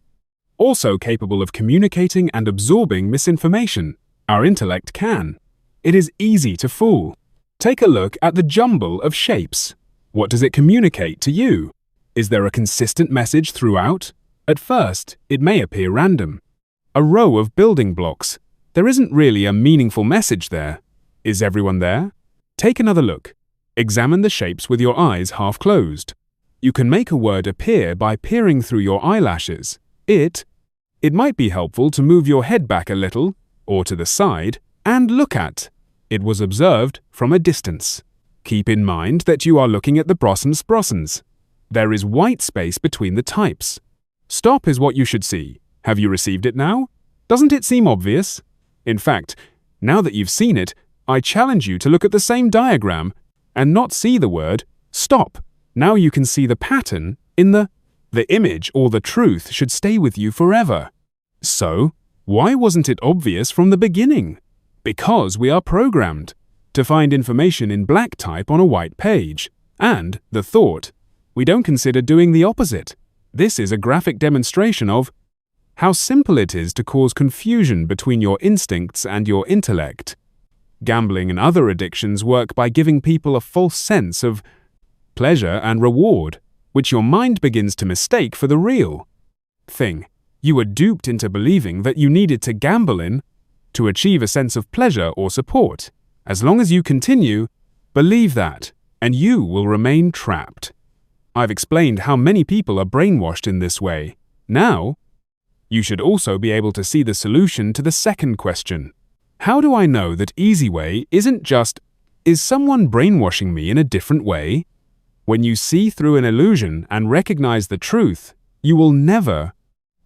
also capable of communicating and absorbing misinformation. Our intellect can. It is easy to fool. Take a look at the jumble of shapes. What does it communicate to you? Is there a consistent message throughout? At first, it may appear random. A row of building blocks. There isn't really a meaningful message there. Is everyone there? Take another look. Examine the shapes with your eyes half closed. You can make a word appear by peering through your eyelashes. It might be helpful to move your head back a little, or to the side, and look at. It was observed from a distance. Keep in mind that you are looking at the Brossens. There is white space between the types. Stop is what you should see. Have you received it now? Doesn't it seem obvious? In fact, now that you've seen it, I challenge you to look at the same diagram and not see the word stop. Now you can see the pattern in the image or the truth should stay with you forever. So, why wasn't it obvious from the beginning? Because we are programmed to find information in black type on a white page, and the thought, we don't consider doing the opposite. This is a graphic demonstration of how simple it is to cause confusion between your instincts and your intellect. Gambling and other addictions work by giving people a false sense of pleasure and reward, which your mind begins to mistake for the real thing. You were duped into believing that you needed to gamble in to achieve a sense of pleasure or support. As long as you continue, believe that, and you will remain trapped. I've explained how many people are brainwashed in this way. Now, you should also be able to see the solution to the second question. How do I know that easy way isn't just, is someone brainwashing me in a different way? When you see through an illusion and recognize the truth, you will never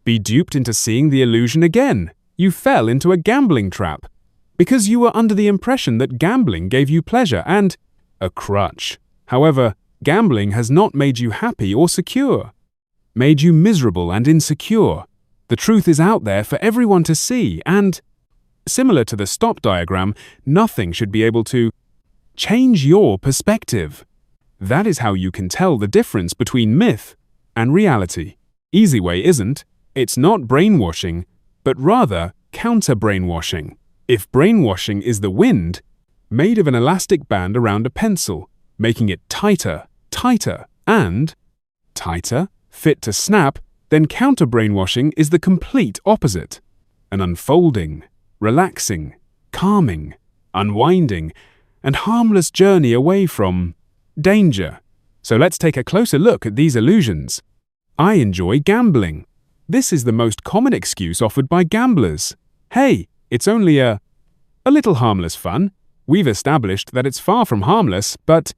be duped into seeing the illusion again. You fell into a gambling trap because you were under the impression that gambling gave you pleasure and a crutch. However, gambling has not made you happy or secure, made you miserable and insecure. The truth is out there for everyone to see, and similar to the stop diagram, nothing should be able to change your perspective. That is how you can tell the difference between myth and reality. Easy way isn't. It's not brainwashing, but rather counter-brainwashing. If brainwashing is the wind, made of an elastic band around a pencil, making it tighter, and tighter, fit to snap, then counter-brainwashing is the complete opposite. An unfolding, relaxing, calming, unwinding, and harmless journey away from danger. So let's take a closer look at these illusions. I enjoy gambling. This is the most common excuse offered by gamblers. Hey, it's only a little harmless fun. We've established that it's far from harmless, but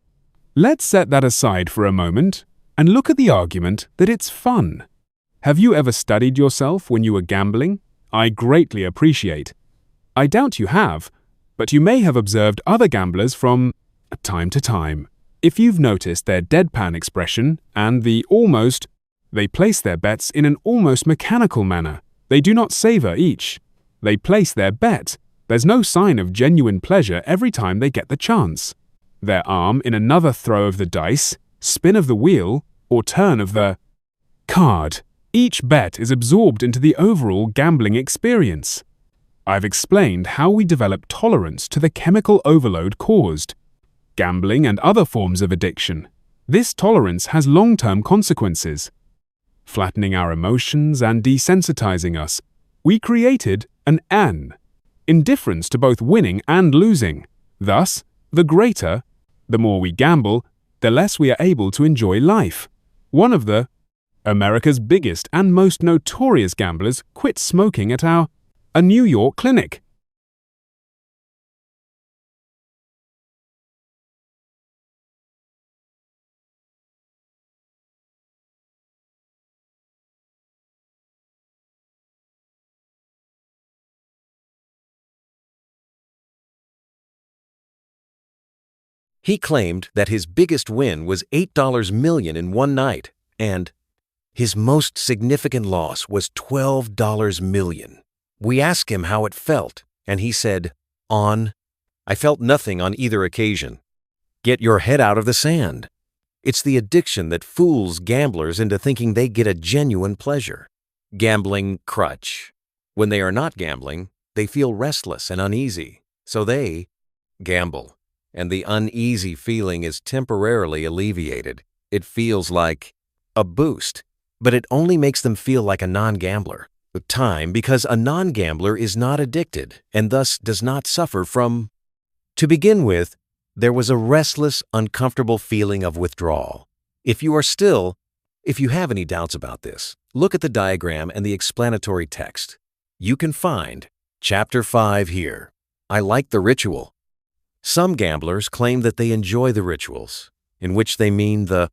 let's set that aside for a moment and look at the argument that it's fun. Have you ever studied yourself when you were gambling? I greatly appreciate. I doubt you have, but you may have observed other gamblers from time to time. If you've noticed their deadpan expression and they place their bets in an almost mechanical manner. They do not savor each. They place their bet. There's no sign of genuine pleasure every time they get the chance. Their arm in another throw of the dice, spin of the wheel, or turn of the card. Each bet is absorbed into the overall gambling experience. I've explained how we develop tolerance to the chemical overload caused gambling and other forms of addiction. This tolerance has long-term consequences, flattening our emotions and desensitizing us. We created an indifference to both winning and losing. Thus, the more we gamble, the less we are able to enjoy life. One of America's biggest and most notorious gamblers quit smoking at a New York clinic. He claimed that his biggest win was $8 million in one night, and his most significant loss was $12 million. We asked him how it felt, and he said, I felt nothing on either occasion. Get your head out of the sand. It's the addiction that fools gamblers into thinking they get a genuine pleasure. Gambling crutch. When they are not gambling, they feel restless and uneasy, so they gamble. And the uneasy feeling is temporarily alleviated. It feels like a boost, but it only makes them feel like a non-gambler with time because a non-gambler is not addicted and thus does not suffer from To begin with, there was a restless, uncomfortable feeling of withdrawal. If you have any doubts about this, look at the diagram and the explanatory text. You can find Chapter 5 here. I like the ritual. Some gamblers claim that they enjoy the rituals, in which they mean the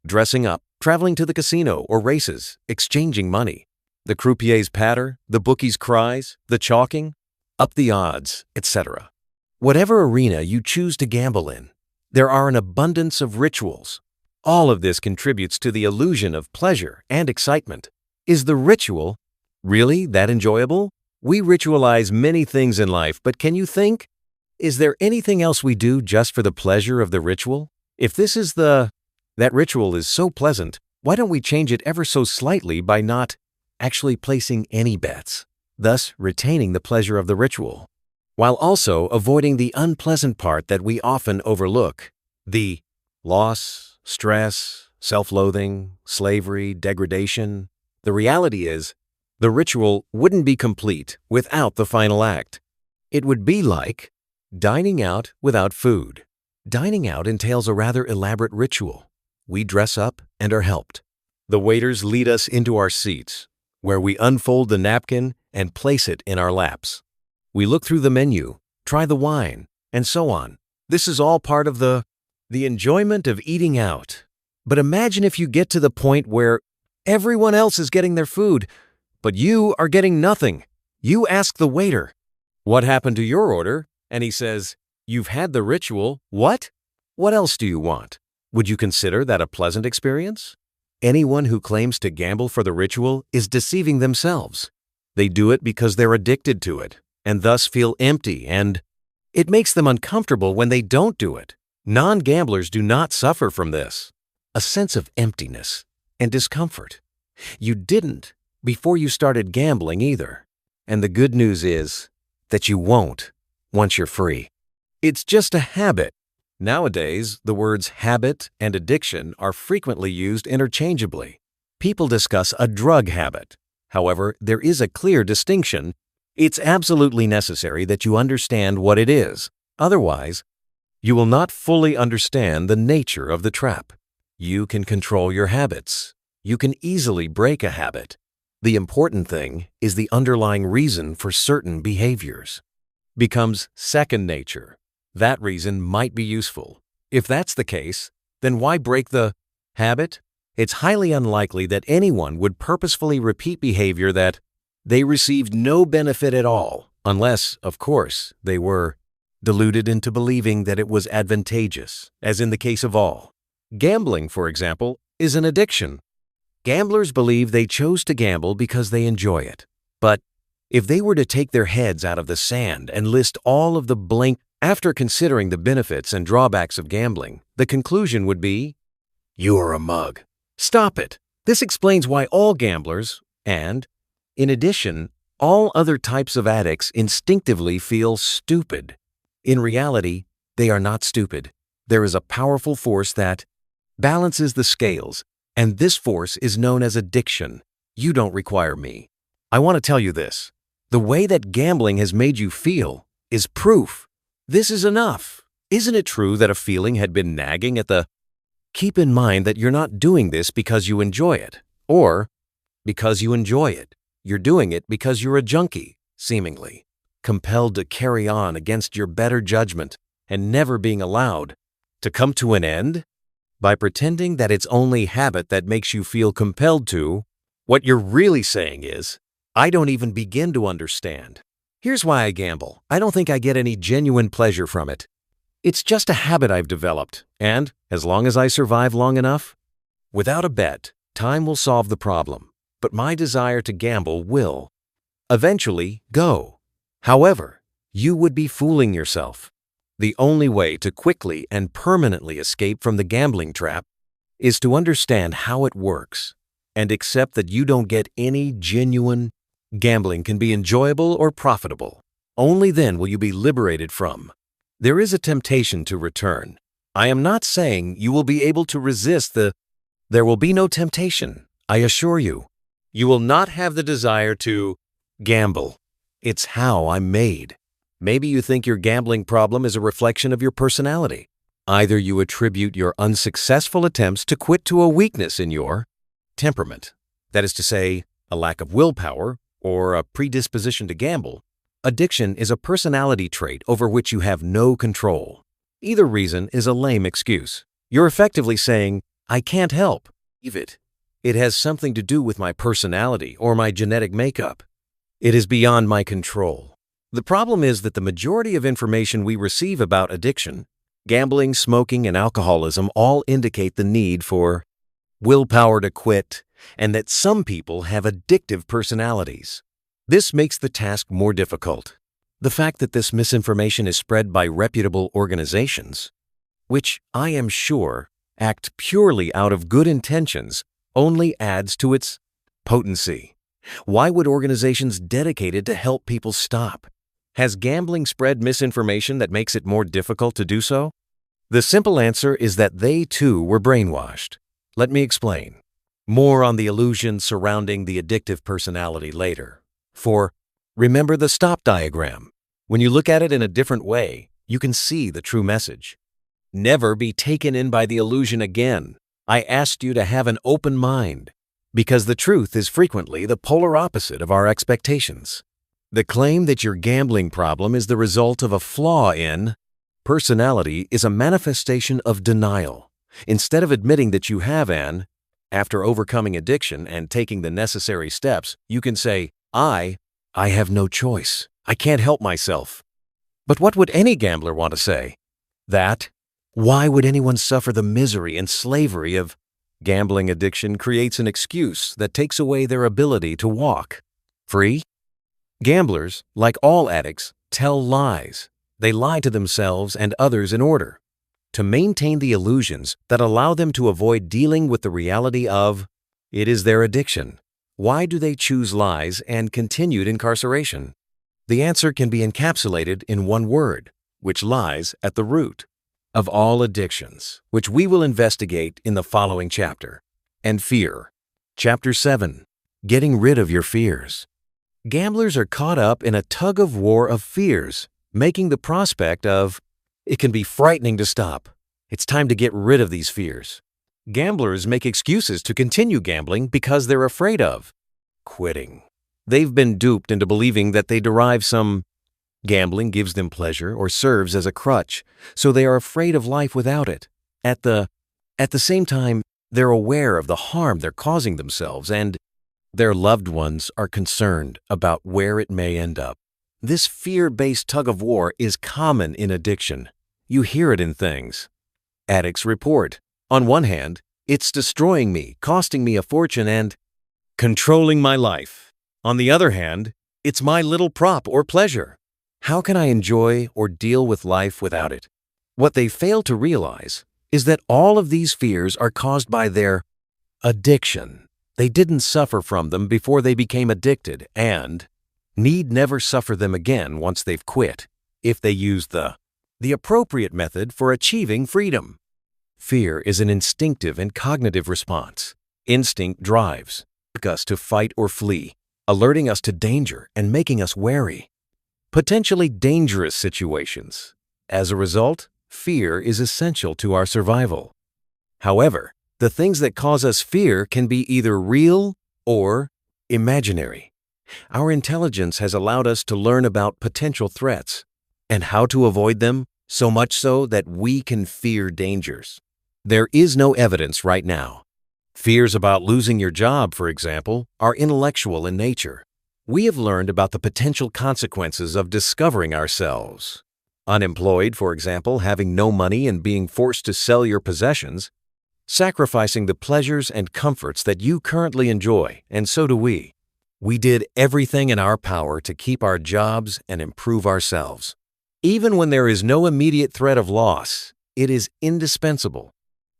dressing up, traveling to the casino or races, exchanging money, the croupier's patter, the bookie's cries, the chalking, up the odds, etc. Whatever arena you choose to gamble in, there are an abundance of rituals. All of this contributes to the illusion of pleasure and excitement. Is the ritual really that enjoyable? We ritualize many things in life, but can you think? Is there anything else we do just for the pleasure of the ritual? If that ritual is so pleasant, why don't we change it ever so slightly by not actually placing any bets, thus retaining the pleasure of the ritual, while also avoiding the unpleasant part that we often overlook, the loss, stress, self-loathing, slavery, degradation. The reality is, the ritual wouldn't be complete without the final act. It would be like dining out without food. Dining out entails a rather elaborate ritual. We dress up and are helped. The waiters lead us into our seats, where we unfold the napkin and place it in our laps. We look through the menu, try the wine, and so on. This is all part of the enjoyment of eating out. But imagine if you get to the point where everyone else is getting their food, but you are getting nothing. You ask the waiter, "What happened to your order?" And he says, "You've had the ritual. What? What else do you want?" Would you consider that a pleasant experience? Anyone who claims to gamble for the ritual is deceiving themselves. They do it because they're addicted to it, and thus feel empty, and it makes them uncomfortable when they don't do it. Non-gamblers do not suffer from this, a sense of emptiness and discomfort. You didn't before you started gambling either. And the good news is that you won't once you're free. It's just a habit. Nowadays, the words habit and addiction are frequently used interchangeably. People discuss a drug habit. However, there is a clear distinction. It's absolutely necessary that you understand what it is. Otherwise, you will not fully understand the nature of the trap. You can control your habits. You can easily break a habit. The important thing is the underlying reason for certain behaviors becomes second nature. That reason might be useful. If that's the case, then why break the habit? It's highly unlikely that anyone would purposefully repeat behavior that they received no benefit at all, unless, of course, they were deluded into believing that it was advantageous, as in the case of all. Gambling, for example, is an addiction. Gamblers believe they chose to gamble because they enjoy it. But if they were to take their heads out of the sand and list all of the blank after considering the benefits and drawbacks of gambling, the conclusion would be, "You are a mug. Stop it." This explains why all gamblers, and, in addition, all other types of addicts instinctively feel stupid. In reality, they are not stupid. There is a powerful force that balances the scales, and this force is known as addiction. You don't require me. I want to tell you this. The way that gambling has made you feel is proof. This is enough. Isn't it true that a feeling had been nagging at the Keep in mind that you're not doing this because you enjoy it, or because you enjoy it. You're doing it because you're a junkie, seemingly, compelled to carry on against your better judgment and never being allowed to come to an end? By pretending that it's only habit that makes you feel compelled to, what you're really saying is, I don't even begin to understand. Here's why I gamble. I don't think I get any genuine pleasure from it. It's just a habit I've developed, and as long as I survive long enough, without a bet, time will solve the problem. But my desire to gamble will eventually go. However, you would be fooling yourself. The only way to quickly and permanently escape from the gambling trap is to understand how it works and accept that you don't get any genuine. Gambling can be enjoyable or profitable. Only then will you be liberated from. There is a temptation to return. I am not saying you will be able to resist There will be no temptation, I assure you. You will not have the desire to gamble. It's how I'm made. Maybe you think your gambling problem is a reflection of your personality. Either you attribute your unsuccessful attempts to quit to a weakness in your temperament, that is to say, a lack of willpower or a predisposition to gamble. Addiction is a personality trait over which you have no control. Either reason is a lame excuse. You're effectively saying, I can't help. Leave it. It has something to do with my personality or my genetic makeup. It is beyond my control. The problem is that the majority of information we receive about addiction, gambling, smoking, and alcoholism all indicate the need for willpower to quit, and that some people have addictive personalities. This makes the task more difficult. The fact that this misinformation is spread by reputable organizations, which I am sure act purely out of good intentions, only adds to its potency. Why would organizations dedicated to help people stop? Has gambling spread misinformation that makes it more difficult to do so? The simple answer is that they too were brainwashed. Let me explain. More on the illusion surrounding the addictive personality later. For remember the stop diagram. When you look at it in a different way, you can see the true message. Never be taken in by the illusion again. I asked you to have an open mind, because the truth is frequently the polar opposite of our expectations. The claim that your gambling problem is the result of a flaw in personality is a manifestation of denial. Instead of admitting that you have after overcoming addiction and taking the necessary steps, you can say, I have no choice. I can't help myself. But what would any gambler want to say? Why would anyone suffer the misery and slavery of gambling addiction creates an excuse that takes away their ability to walk free? Gamblers, like all addicts, tell lies. They lie to themselves and others in order to maintain the illusions that allow them to avoid dealing with the reality of it is their addiction. Why do they choose lies and continued incarceration? The answer can be encapsulated in one word, which lies at the root of all addictions, which we will investigate in the following chapter. And fear. Chapter 7. Getting rid of your fears. Gamblers are caught up in a tug-of-war of fears, making the prospect of it can be frightening to stop. It's time to get rid of these fears. Gamblers make excuses to continue gambling because they're afraid of quitting. They've been duped into believing that they derive some gambling gives them pleasure or serves as a crutch, so they are afraid of life without it. At the same time, they're aware of the harm they're causing themselves, and their loved ones are concerned about where it may end up. This fear-based tug-of-war is common in addiction. You hear it in things addicts report. On one hand, it's destroying me, costing me a fortune, and controlling my life. On the other hand, it's my little prop or pleasure. How can I enjoy or deal with life without it? What they fail to realize is that all of these fears are caused by their addiction. They didn't suffer from them before they became addicted and need never suffer them again once they've quit, if they use the appropriate method for achieving freedom. Fear is an instinctive and cognitive response. Instinct drives us to fight or flee, alerting us to danger and making us wary. Potentially dangerous situations. As a result, fear is essential to our survival. However, the things that cause us fear can be either real or imaginary. Our intelligence has allowed us to learn about potential threats and how to avoid them, so much so that we can fear dangers. There is no evidence right now. Fears about losing your job, for example, are intellectual in nature. We have learned about the potential consequences of discovering ourselves. Unemployed, for example, having no money and being forced to sell your possessions, sacrificing the pleasures and comforts that you currently enjoy, and so do we. We did everything in our power to keep our jobs and improve ourselves. Even when there is no immediate threat of loss, it is indispensable.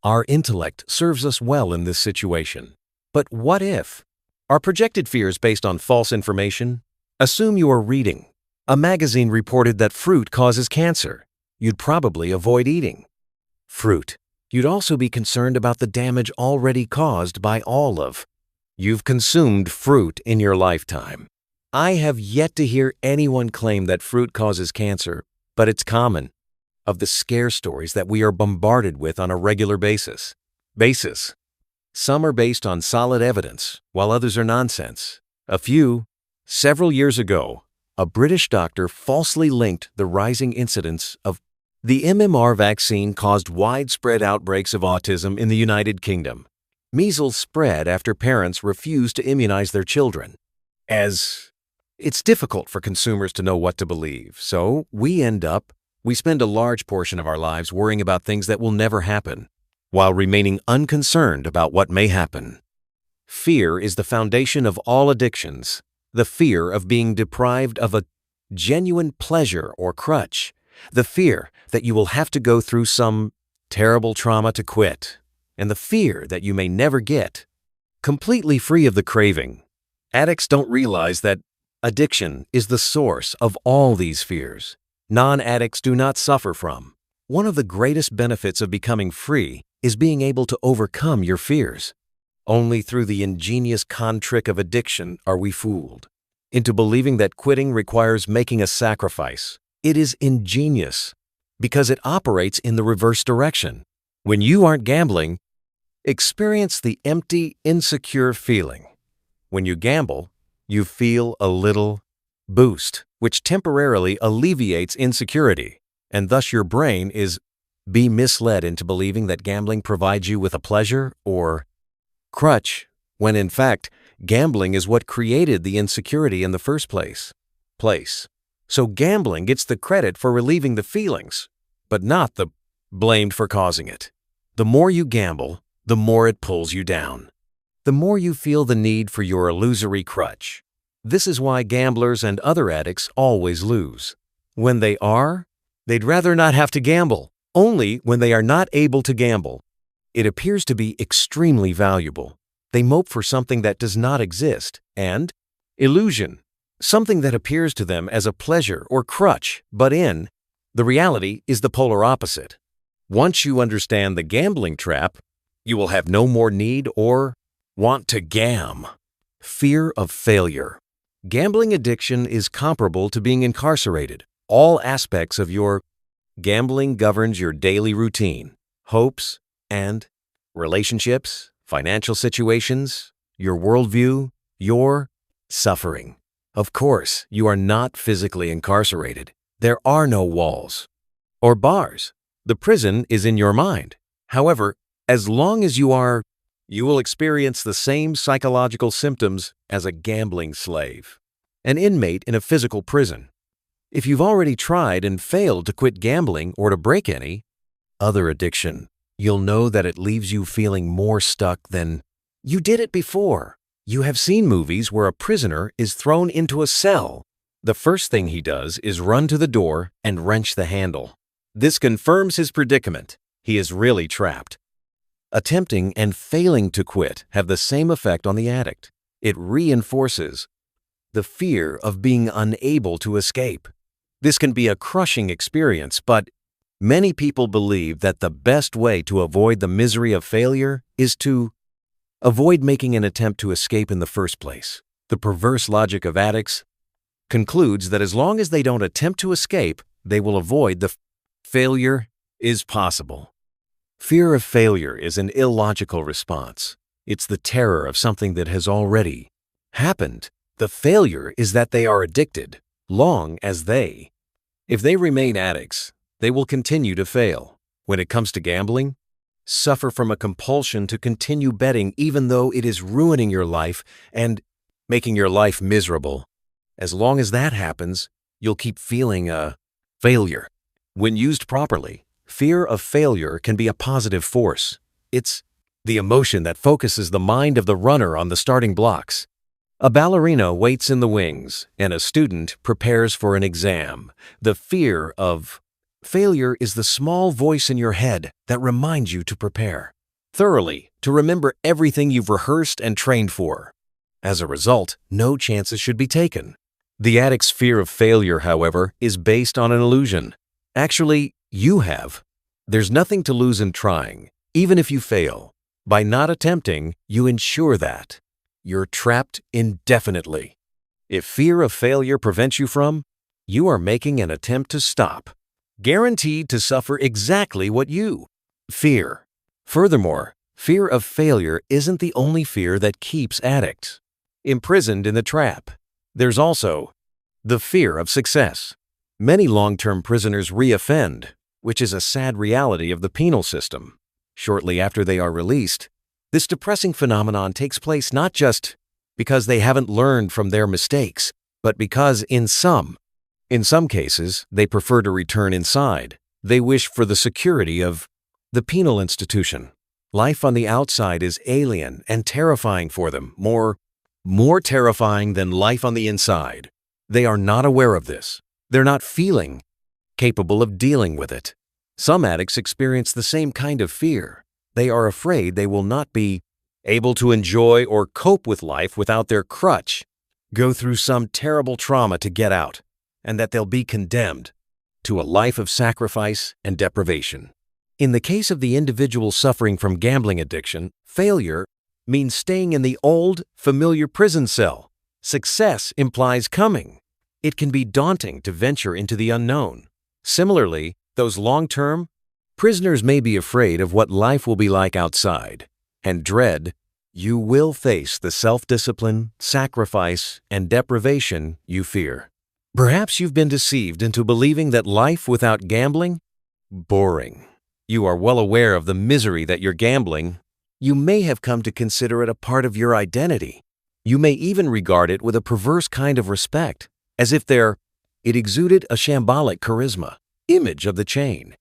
Our intellect serves us well in this situation. But what if? Are projected fears based on false information? Assume you are reading. A magazine reported that fruit causes cancer. You'd probably avoid eating fruit. You'd also be concerned about the damage already caused by all of you've consumed fruit in your lifetime. I have yet to hear anyone claim that fruit causes cancer, but it's common. Of the scare stories that we are bombarded with on a regular basis. Some are based on solid evidence, while others are nonsense. Several years ago, a British doctor falsely linked the rising incidence of the MMR vaccine caused widespread outbreaks of autism in the United Kingdom. Measles spread after parents refused to immunize their children. It's difficult for consumers to know what to believe, so we spend a large portion of our lives worrying about things that will never happen, while remaining unconcerned about what may happen. Fear is the foundation of all addictions, the fear of being deprived of a genuine pleasure or crutch, the fear that you will have to go through some terrible trauma to quit, and the fear that you may never get completely free of the craving. Addicts don't realize that addiction is the source of all these fears. Non-addicts do not suffer from. One of the greatest benefits of becoming free is being able to overcome your fears. Only through the ingenious con trick of addiction are we fooled into believing that quitting requires making a sacrifice. It is ingenious because it operates in the reverse direction. When you aren't gambling, experience the empty, insecure feeling. When you gamble, you feel a little boost, which temporarily alleviates insecurity, and thus your brain is misled into believing that gambling provides you with a pleasure or crutch, when in fact, gambling is what created the insecurity in the first place. So gambling gets the credit for relieving the feelings, but not the blamed for causing it. The more you gamble, the more it pulls you down. The more you feel the need for your illusory crutch. This is why gamblers and other addicts always lose. When they'd rather not have to gamble. Only when they are not able to gamble, it appears to be extremely valuable. They mope for something that does not exist, and illusion, something that appears to them as a pleasure or crutch, but the reality is the polar opposite. Once you understand the gambling trap, you will have no more need or want to gam. Fear of failure. Gambling addiction is comparable to being incarcerated. All aspects of your gambling governs your daily routine, hopes, and relationships, financial situations, your worldview, your suffering. Of course, you are not physically incarcerated. There are no walls or bars. The prison is in your mind. However, as long as you will experience the same psychological symptoms as a gambling slave, an inmate in a physical prison. If you've already tried and failed to quit gambling or to break any other addiction, you'll know that it leaves you feeling more stuck than you did it before. You have seen movies where a prisoner is thrown into a cell. The first thing he does is run to the door and wrench the handle. This confirms his predicament. He is really trapped. Attempting and failing to quit have the same effect on the addict. It reinforces the fear of being unable to escape. This can be a crushing experience, but many people believe that the best way to avoid the misery of failure is to avoid making an attempt to escape in the first place. The perverse logic of addicts concludes that as long as they don't attempt to escape, they will avoid the failure is possible. Fear of failure is an illogical response. It's the terror of something that has already happened. The failure is that they are addicted. If they remain addicts, they will continue to fail. When it comes to gambling, suffer from a compulsion to continue betting even though it is ruining your life and making your life miserable. As long as that happens, you'll keep feeling a failure. When used properly, fear of failure can be a positive force. It's the emotion that focuses the mind of the runner on the starting blocks. A ballerina waits in the wings, and a student prepares for an exam. The fear of failure is the small voice in your head that reminds you to prepare thoroughly, to remember everything you've rehearsed and trained for. As a result, no chances should be taken. The addict's fear of failure, however, is based on an illusion. Actually, there's nothing to lose in trying, even if you fail. By not attempting, you ensure that you're trapped indefinitely. If fear of failure prevents you from, you are making an attempt to stop, guaranteed to suffer exactly what you fear. Furthermore, fear of failure isn't the only fear that keeps addicts imprisoned in the trap. There's also the fear of success. Many long-term prisoners reoffend, which is a sad reality of the penal system. Shortly after they are released, this depressing phenomenon takes place not just because they haven't learned from their mistakes, but because in some cases, they prefer to return inside. They wish for the security of the penal institution. Life on the outside is alien and terrifying for them, more terrifying than life on the inside. They are not aware of this. They're not feeling capable of dealing with it. Some addicts experience the same kind of fear. They are afraid they will not be able to enjoy or cope with life without their crutch, go through some terrible trauma to get out, and that they'll be condemned to a life of sacrifice and deprivation. In the case of the individual suffering from gambling addiction, failure means staying in the old, familiar prison cell. Success implies coming. It can be daunting to venture into the unknown. Similarly, those long-term prisoners may be afraid of what life will be like outside, and dread you will face the self-discipline, sacrifice, and deprivation you fear. Perhaps you've been deceived into believing that life without gambling? Boring. You are well aware of the misery that you're gambling. You may have come to consider it a part of your identity. You may even regard it with a perverse kind of respect, as if it exuded a shambolic charisma, image of the chain.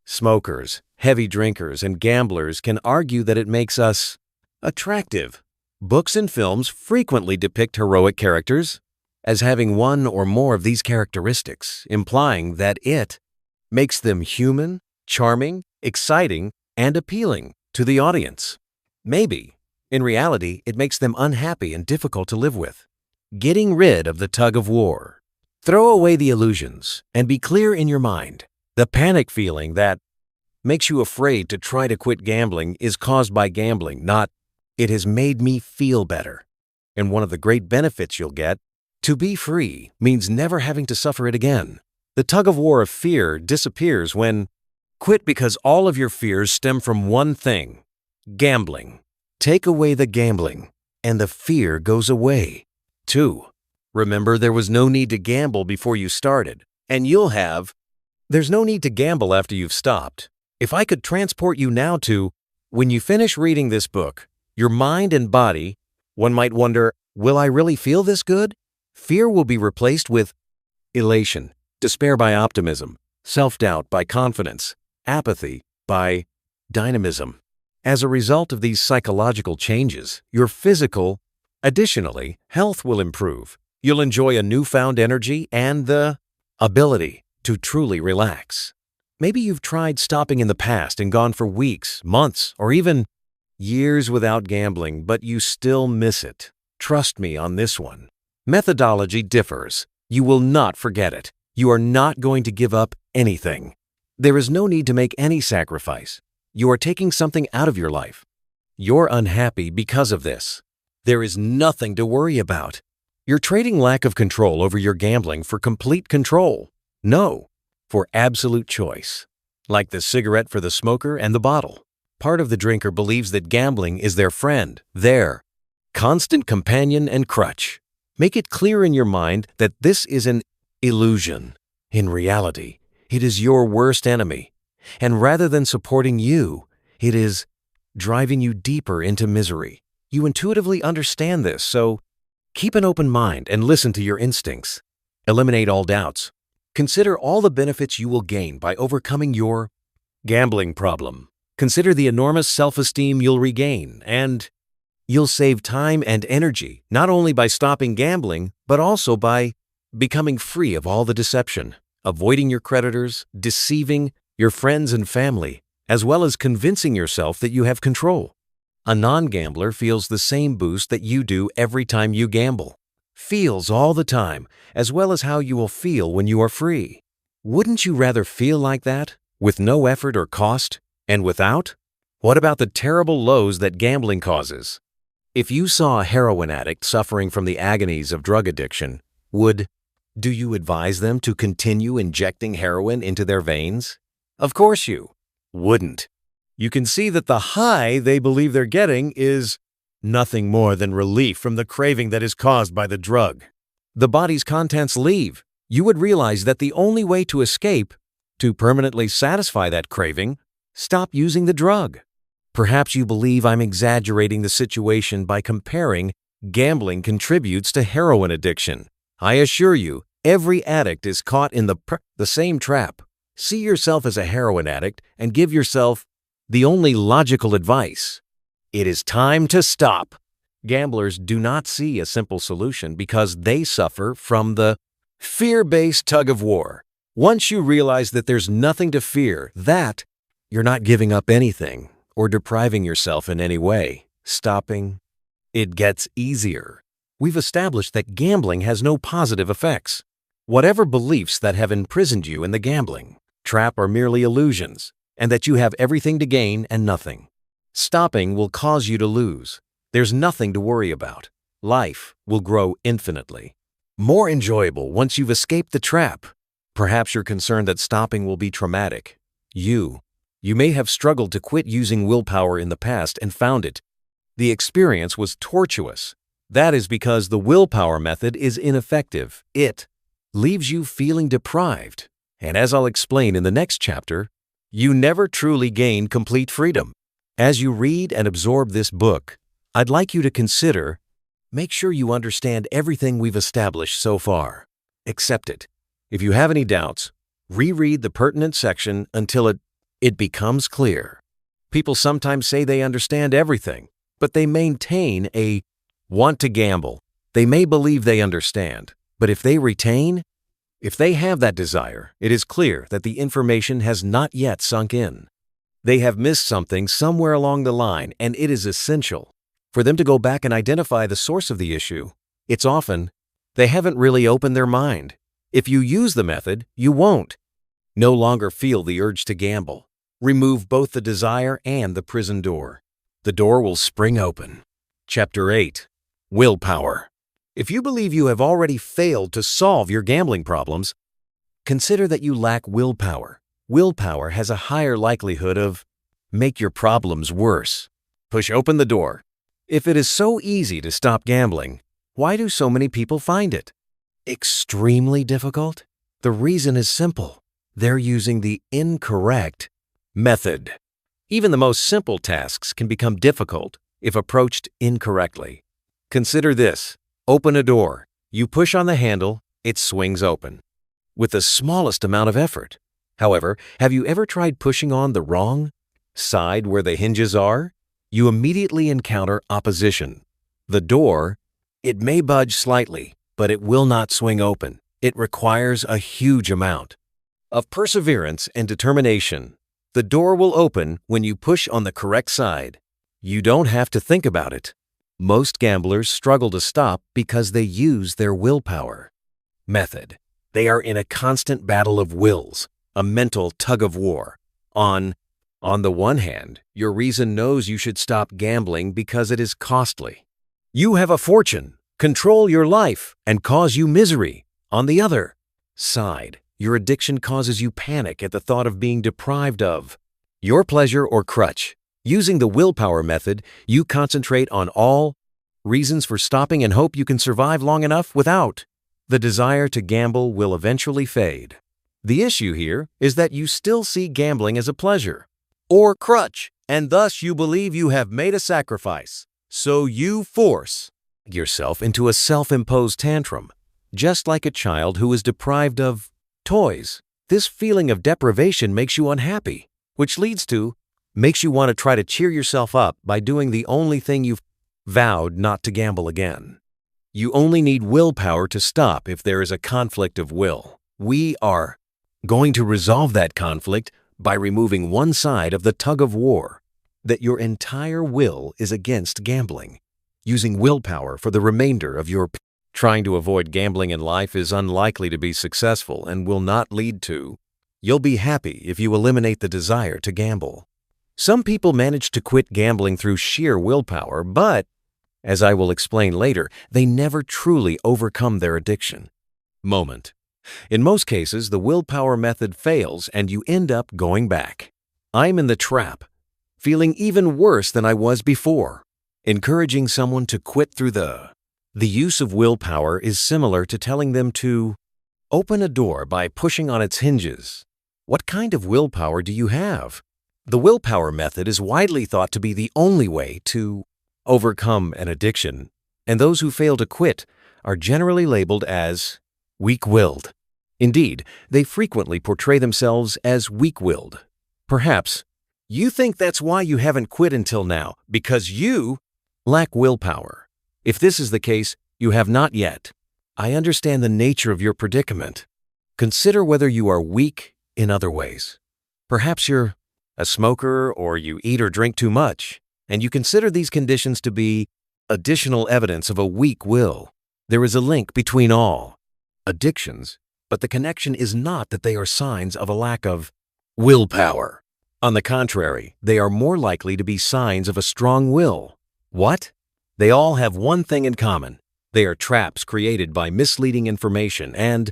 Smokers, heavy drinkers, and gamblers can argue that it makes us attractive. Books and films frequently depict heroic characters as having one or more of these characteristics, implying that it makes them human, charming, exciting, and appealing to the audience. Maybe, in reality, it makes them unhappy and difficult to live with. Getting rid of the tug of war. Throw away the illusions and be clear in your mind. The panic feeling that makes you afraid to try to quit gambling is caused by gambling, not "it has made me feel better." And one of the great benefits you'll get, to be free, means never having to suffer it again. The tug of war of fear disappears when quit because all of your fears stem from one thing: gambling. Take away the gambling, and the fear goes away. 2. Remember, there was no need to gamble before you started, and there's no need to gamble after you've stopped. If I could transport you now to when you finish reading this book, your mind and body, one might wonder, will I really feel this good? Fear will be replaced with elation, despair by optimism, self-doubt by confidence, apathy by dynamism. As a result of these psychological changes, your additionally, health will improve. You'll enjoy a newfound energy and the ability to truly relax. Maybe you've tried stopping in the past and gone for weeks, months, or even years without gambling, but you still miss it. Trust me on this one. Methodology differs. You will not forget it. You are not going to give up anything. There is no need to make any sacrifice. You are taking something out of your life. You're unhappy because of this. There is nothing to worry about. You're trading lack of control over your gambling for complete control. No, for absolute choice. Like the cigarette for the smoker and the bottle. Part of the drinker believes that gambling is their friend, their constant companion and crutch. Make it clear in your mind that this is an illusion. In reality, it is your worst enemy. And rather than supporting you, it is driving you deeper into misery. You intuitively understand this, so keep an open mind and listen to your instincts. Eliminate all doubts. Consider all the benefits you will gain by overcoming your gambling problem. Consider the enormous self-esteem you'll regain, and you'll save time and energy, not only by stopping gambling, but also by becoming free of all the deception, avoiding your creditors, deceiving your friends and family, as well as convincing yourself that you have control. A non-gambler feels the same boost that you do every time you gamble. Feels all the time, as well as how you will feel when you are free. Wouldn't you rather feel like that, with no effort or cost, and without? What about the terrible lows that gambling causes? If you saw a heroin addict suffering from the agonies of drug addiction, do you advise them to continue injecting heroin into their veins? Of course you wouldn't. You can see that the high they believe they're getting is nothing more than relief from the craving that is caused by the drug. The body's contents leave. You would realize that the only way to escape, to permanently satisfy that craving, stop using the drug. Perhaps you believe I'm exaggerating the situation by comparing gambling contributes to heroin addiction. I assure you, every addict is caught in the same trap. See yourself as a heroin addict and give yourself the only logical advice. It is time to stop. Gamblers do not see a simple solution because they suffer from the fear-based tug-of-war. Once you realize that there's nothing to fear, that you're not giving up anything or depriving yourself in any way, stopping, it gets easier. We've established that gambling has no positive effects. Whatever beliefs that have imprisoned you in the gambling trap are merely illusions, and that you have everything to gain and nothing. Stopping will cause you to lose. There's nothing to worry about. Life will grow infinitely more enjoyable once you've escaped the trap. Perhaps you're concerned that stopping will be traumatic. You may have struggled to quit using willpower in the past and found it. The experience was tortuous. That is because the willpower method is ineffective. It leaves you feeling deprived. And as I'll explain in the next chapter, you never truly gain complete freedom. As you read and absorb this book, I'd like you to make sure you understand everything we've established so far. Accept it. If you have any doubts, reread the pertinent section until it becomes clear. People sometimes say they understand everything, but they maintain a want to gamble. They may believe they understand, but if they have that desire, it is clear that the information has not yet sunk in. They have missed something somewhere along the line, and it is essential for them to go back and identify the source of the issue. It's often they haven't really opened their mind. If you use the method, you won't no longer feel the urge to gamble. Remove both the desire and the prison door. The door will spring open. Chapter 8. Willpower. If you believe you have already failed to solve your gambling problems, consider that you lack willpower. Willpower has a higher likelihood of make your problems worse. Push open the door. If it is so easy to stop gambling, why do so many people find it extremely difficult? The reason is simple. They're using the incorrect method. Even the most simple tasks can become difficult if approached incorrectly. Consider this. Open a door. You push on the handle, it swings open with the smallest amount of effort. However, have you ever tried pushing on the wrong side where the hinges are? You immediately encounter opposition. The door, it may budge slightly, but it will not swing open. It requires a huge amount of perseverance and determination. The door will open when you push on the correct side. You don't have to think about it. Most gamblers struggle to stop because they use their willpower method. They are in a constant battle of wills, a mental tug-of-war. On the one hand, your reason knows you should stop gambling because it is costly. You have a fortune, control your life, and cause you misery. On the other side, your addiction causes you panic at the thought of being deprived of your pleasure or crutch. Using the willpower method, you concentrate on all reasons for stopping and hope you can survive long enough without. The desire to gamble will eventually fade. The issue here is that you still see gambling as a pleasure or crutch, and thus you believe you have made a sacrifice. So you force yourself into a self-imposed tantrum, just like a child who is deprived of toys. This feeling of deprivation makes you unhappy, which makes you want to try to cheer yourself up by doing the only thing you've vowed not to gamble again. You only need willpower to stop if there is a conflict of will. We are going to resolve that conflict by removing one side of the tug-of-war, that your entire will is against gambling. Using willpower for the remainder of your trying to avoid gambling in life is unlikely to be successful and will not lead to. You'll be happy if you eliminate the desire to gamble. Some people manage to quit gambling through sheer willpower, but As I will explain later, they never truly overcome their addiction. Moment. In most cases, the willpower method fails and you end up going back. I'm in the trap, feeling even worse than I was before. Encouraging someone to quit through the use of willpower is similar to telling them to open a door by pushing on its hinges. What kind of willpower do you have? The willpower method is widely thought to be the only way to overcome an addiction, and those who fail to quit are generally labeled as weak-willed. Indeed, they frequently portray themselves as weak-willed. Perhaps you think that's why you haven't quit until now, because you lack willpower. If this is the case, you have not yet. I understand the nature of your predicament. Consider whether you are weak in other ways. Perhaps you're a smoker or you eat or drink too much, and you consider these conditions to be additional evidence of a weak will. There is a link between all addictions, but the connection is not that they are signs of a lack of willpower. On the contrary, they are more likely to be signs of a strong will. What? They all have one thing in common. They are traps created by misleading information and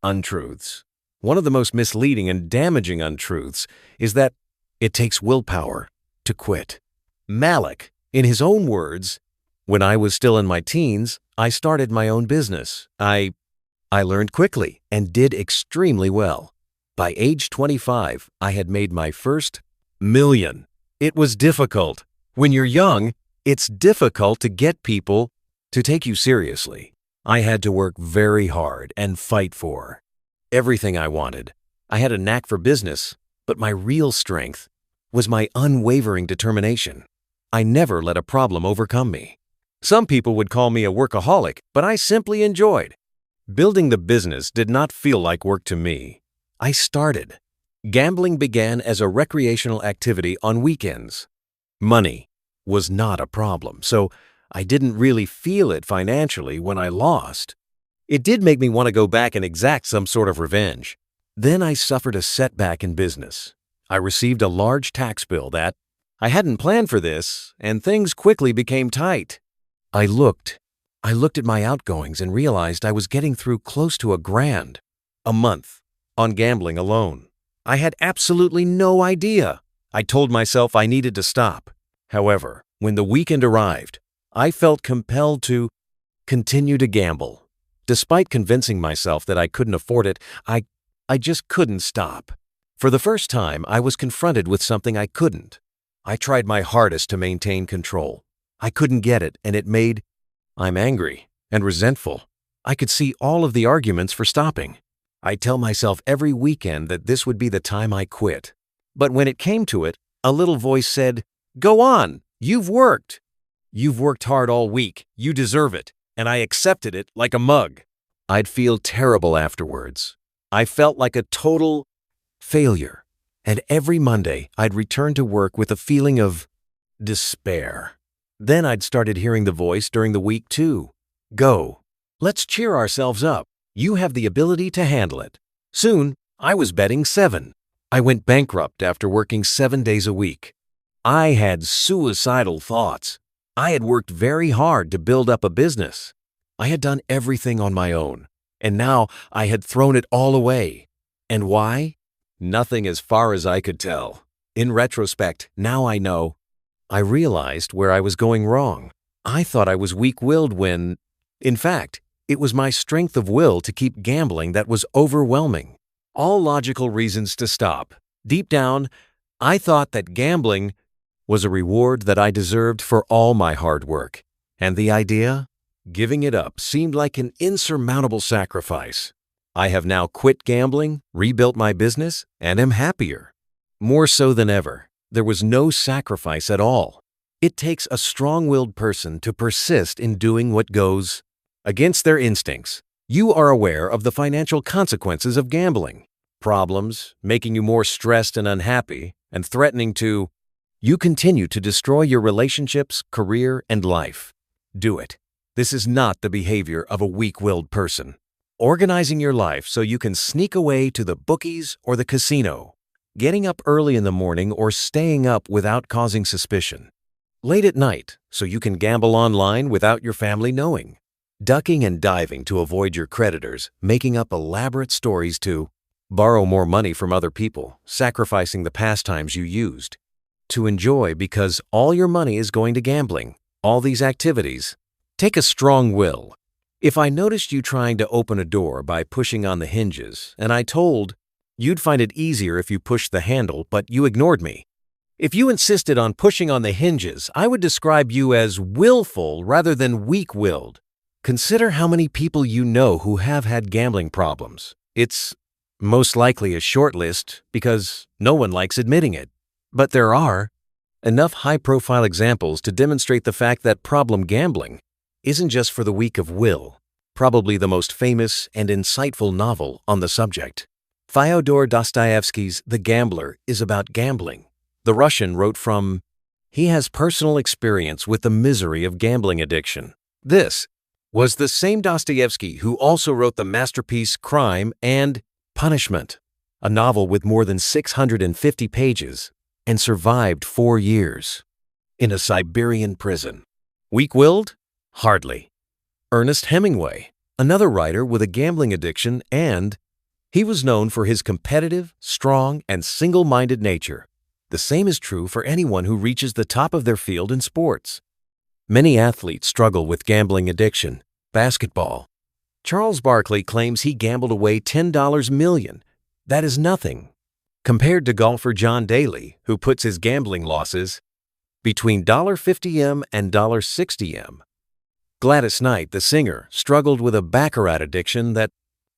untruths. One of the most misleading and damaging untruths is that it takes willpower to quit. Malik, in his own words, when I was still in my teens, I started my own business. I learned quickly and did extremely well. By age 25, I had made my first million. It was difficult. When you're young, it's difficult to get people to take you seriously. I had to work very hard and fight for everything I wanted. I had a knack for business, but my real strength was my unwavering determination. I never let a problem overcome me. Some people would call me a workaholic, but I simply enjoyed. Building the business did not feel like work to me. I started. Gambling began as a recreational activity on weekends. Money was not a problem, so I didn't really feel it financially when I lost. It did make me want to go back and exact some sort of revenge. Then I suffered a setback in business. I received a large tax bill that I hadn't planned for this, and things quickly became tight. I looked at my outgoings and realized I was getting through close to $1,000 a month on gambling alone. I had absolutely no idea. I told myself I needed to stop. However, when the weekend arrived, I felt compelled to continue to gamble. Despite convincing myself that I couldn't afford it, I just couldn't stop. For the first time, I was confronted with something I couldn't. I tried my hardest to maintain control. I couldn't get it, and I'm angry and resentful. I could see all of the arguments for stopping. I tell myself every weekend that this would be the time I quit. But when it came to it, a little voice said, "Go on, you've worked. You've worked hard all week, you deserve it," and I accepted it like a mug. I'd feel terrible afterwards. I felt like a total failure, and every Monday I'd return to work with a feeling of despair. Then I'd started hearing the voice during the week too. "Go. Let's cheer ourselves up. You have the ability to handle it." Soon, I was betting 7. I went bankrupt after working 7 days a week. I had suicidal thoughts. I had worked very hard to build up a business. I had done everything on my own, and now I had thrown it all away. And why? Nothing as far as I could tell. In retrospect, now I know. I realized where I was going wrong. I thought I was weak-willed when, in fact, it was my strength of will to keep gambling that was overwhelming. All logical reasons to stop. Deep down, I thought that gambling was a reward that I deserved for all my hard work. And the idea? Giving it up seemed like an insurmountable sacrifice. I have now quit gambling, rebuilt my business, and am happier. More so than ever, there was no sacrifice at all. It takes a strong-willed person to persist in doing what goes against their instincts. You are aware of the financial consequences of gambling. Problems, making you more stressed and unhappy, and threatening to. You continue to destroy your relationships, career, and life. Do it. This is not the behavior of a weak-willed person. Organizing your life so you can sneak away to the bookies or the casino. Getting up early in the morning or staying up without causing suspicion. late at night so you can gamble online without your family knowing. Ducking and diving to avoid your creditors, making up elaborate stories to borrow more money from other people, sacrificing the pastimes you used. To enjoy because all your money is going to gambling. All these activities. Take a strong will. If I noticed you trying to open a door by pushing on the hinges, and I told you'd find it easier if you pushed the handle, but you ignored me. If you insisted on pushing on the hinges, I would describe you as willful rather than weak-willed. Consider how many people you know who have had gambling problems. It's most likely a short list because no one likes admitting it. But there are enough high-profile examples to demonstrate the fact that problem gambling isn't just for the weak of will. Probably the most famous and insightful novel on the subject. Fyodor Dostoevsky's The Gambler is about gambling. The Russian wrote from, he has personal experience with the misery of gambling addiction. This was the same Dostoevsky who also wrote the masterpiece Crime and Punishment, a novel with more than 650 pages, and survived 4 years in a Siberian prison. Weak-willed? Hardly. Ernest Hemingway, another writer with a gambling addiction, and he was known for his competitive, strong, and single-minded nature. The same is true for anyone who reaches the top of their field in sports. Many athletes struggle with gambling addiction. Basketball. Charles Barkley claims he gambled away $10 million. That is nothing compared to golfer John Daly, who puts his gambling losses between $50M and $60M. Gladys Knight, the singer, struggled with a baccarat addiction that,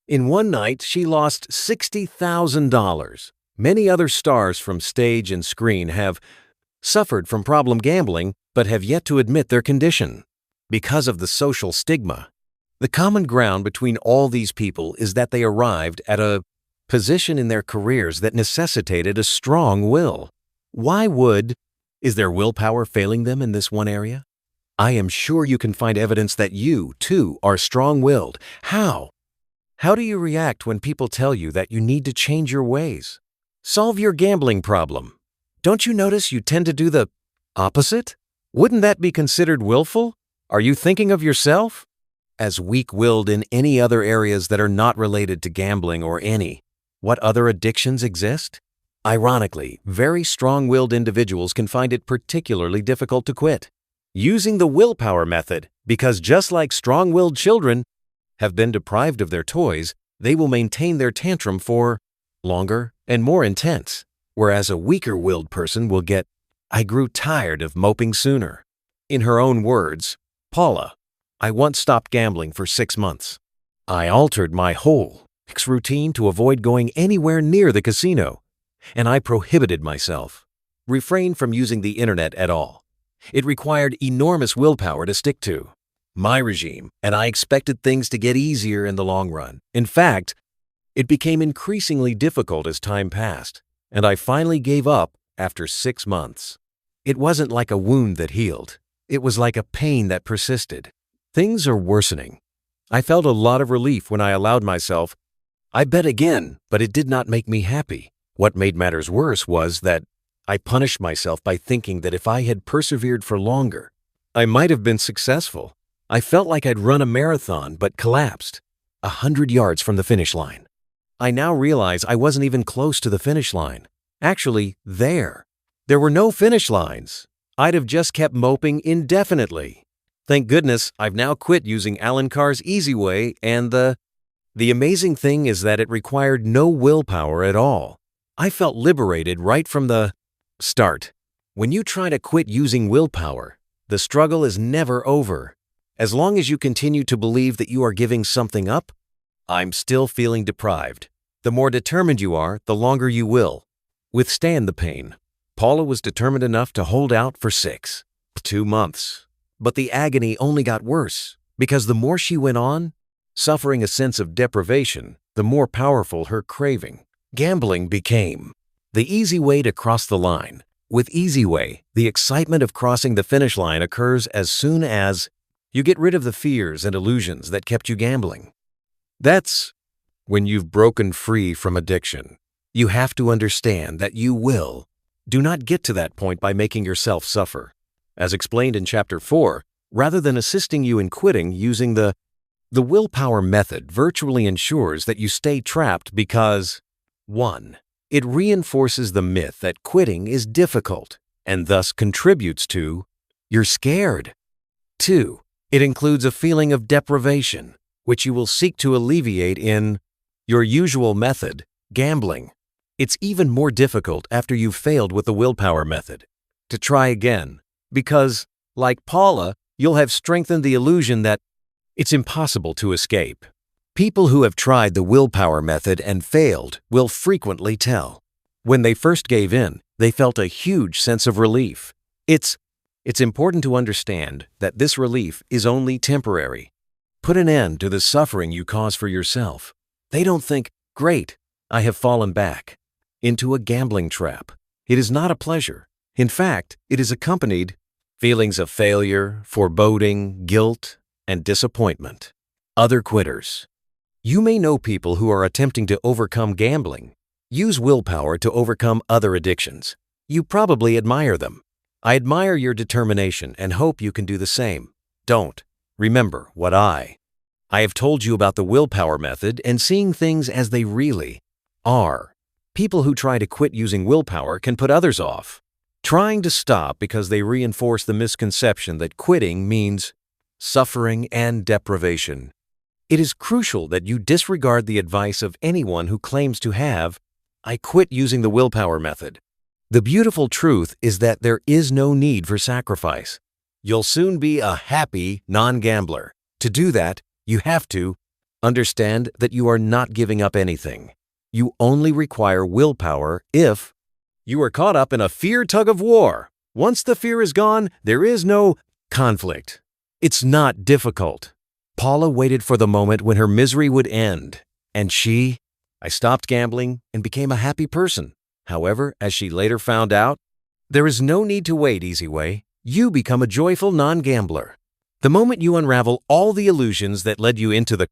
in one night, she lost $60,000. Many other stars from stage and screen have suffered from problem gambling but have yet to admit their condition because of the social stigma. The common ground between all these people is that they arrived at a position in their careers that necessitated a strong will. Is their willpower failing them in this one area? I am sure you can find evidence that you, too, are strong-willed. How? How do you react when people tell you that you need to change your ways? Solve your gambling problem. Don't you notice you tend to do the opposite? Wouldn't that be considered willful? Are you thinking of yourself as weak-willed in any other areas that are not related to gambling or any? What other addictions exist? Ironically, very strong-willed individuals can find it particularly difficult to quit. Using the willpower method, because just like strong-willed children have been deprived of their toys, they will maintain their tantrum for longer and more intense, whereas a weaker-willed person will get, I grew tired of moping sooner. In her own words, Paula, I once stopped gambling for 6 months. I altered my whole routine to avoid going anywhere near the casino, and I prohibited myself, refrained from using the internet at all. It required enormous willpower to stick to my regime, and I expected things to get easier in the long run. In fact, it became increasingly difficult as time passed, and I finally gave up after 6 months. It wasn't like a wound that healed. It was like a pain that persisted. Things are worsening. I felt a lot of relief when I allowed myself. I bet again, but it did not make me happy. What made matters worse was that I punished myself by thinking that if I had persevered for longer, I might have been successful. I felt like I'd run a marathon but collapsed 100 yards from the finish line. I now realize I wasn't even close to the finish line. Actually, there were no finish lines. I'd have just kept moping indefinitely. Thank goodness I've now quit using Alan Carr's Easy Way, and the amazing thing is that it required no willpower at all. I felt liberated right from the start. When you try to quit using willpower, the struggle is never over. As long as you continue to believe that you are giving something up, I'm still feeling deprived. The more determined you are, the longer you will withstand the pain. Paula was determined enough to hold out for 2 months. But the agony only got worse, because the more she went on, suffering a sense of deprivation, the more powerful her craving. Gambling became the easy way to cross the line. With Easy Way, the excitement of crossing the finish line occurs as soon as you get rid of the fears and illusions that kept you gambling. That's when you've broken free from addiction. You have to understand that you do not get to that point by making yourself suffer. As explained in Chapter 4, rather than assisting you in quitting using the willpower method virtually ensures that you stay trapped because 1. It reinforces the myth that quitting is difficult and thus contributes to you're scared. 2. It includes a feeling of deprivation, which you will seek to alleviate in your usual method, gambling. It's even more difficult after you've failed with the willpower method to try again because, like Paula, you'll have strengthened the illusion that it's impossible to escape. People who have tried the willpower method and failed will frequently tell. When they first gave in, they felt a huge sense of relief. It's important to understand that this relief is only temporary. Put an end to the suffering you cause for yourself. They don't think, great, I have fallen back into a gambling trap. It is not a pleasure. In fact, it is accompanied feelings of failure, foreboding, guilt, and disappointment. Other quitters. You may know people who are attempting to overcome gambling. Use willpower to overcome other addictions. You probably admire them. I admire your determination and hope you can do the same. Don't. Remember what I have told you about the willpower method and seeing things as they really are. People who try to quit using willpower can put others off, trying to stop because they reinforce the misconception that quitting means suffering and deprivation. It is crucial that you disregard the advice of anyone who claims to have, I quit using the willpower method. The beautiful truth is that there is no need for sacrifice. You'll soon be a happy non-gambler. To do that, you have to understand that you are not giving up anything. You only require willpower if you are caught up in a fear tug-of-war. Once the fear is gone, there is no conflict. It's not difficult. Paula waited for the moment when her misery would end, and I stopped gambling and became a happy person. However, as she later found out, there is no need to wait, Easy Way. You become a joyful non-gambler. The moment you unravel all the illusions that led you into the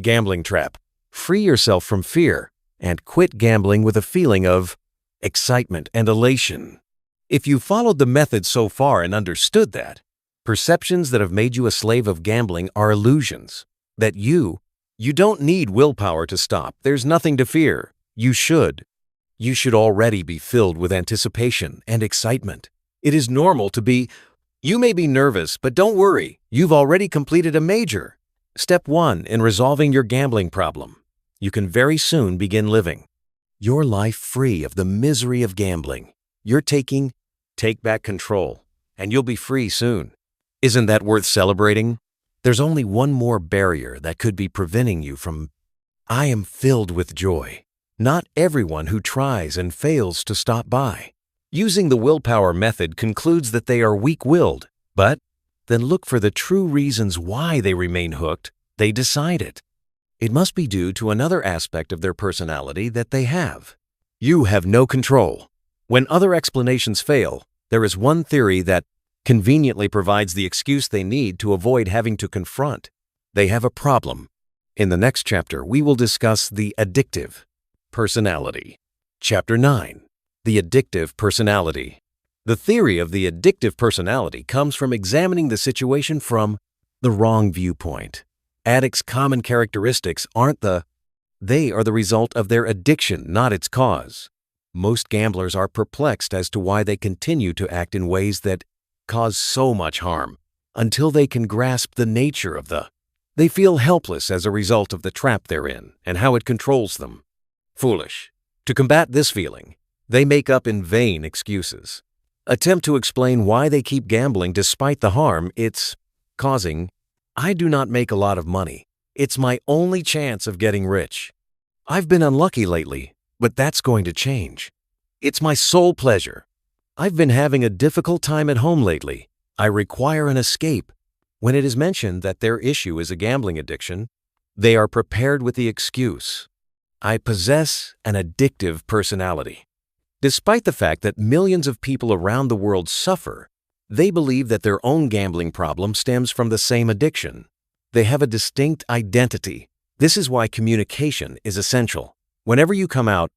gambling trap, free yourself from fear, and quit gambling with a feeling of excitement and elation. If you followed the method so far and understood that, perceptions that have made you a slave of gambling are illusions, that you don't need willpower to stop. There's nothing to fear. You should already be filled with anticipation and excitement. It is normal to be. You may be nervous, but don't worry. You've already completed a major. Step 1 in resolving your gambling problem. You can very soon begin living your life free of the misery of gambling. You're take back control, and you'll be free soon. Isn't that worth celebrating? There's only one more barrier that could be preventing you from. I am filled with joy. Not everyone who tries and fails to stop by using the willpower method concludes that they are weak-willed, but then look for the true reasons why they remain hooked. They decide it. It must be due to another aspect of their personality that they have. You have no control. When other explanations fail, there is one theory that conveniently provides the excuse they need to avoid having to confront. They have a problem. In the next chapter, we will discuss the addictive personality. Chapter 9. The addictive personality. The theory of the addictive personality comes from examining the situation from the wrong viewpoint. Addicts' common characteristics they are the result of their addiction, not its cause. Most gamblers are perplexed as to why they continue to act in ways that cause so much harm until they can grasp the nature of They feel helpless as a result of the trap they're in and how it controls them. Foolish. To combat this feeling, they make up in vain excuses. Attempt to explain why they keep gambling despite the harm it's causing. I do not make a lot of money. It's my only chance of getting rich. I've been unlucky lately, but that's going to change. It's my sole pleasure. I've been having a difficult time at home lately. I require an escape. When it is mentioned that their issue is a gambling addiction, they are prepared with the excuse. I possess an addictive personality. Despite the fact that millions of people around the world suffer, they believe that their own gambling problem stems from the same addiction. They have a distinct identity. This is why communication is essential. Whenever you come out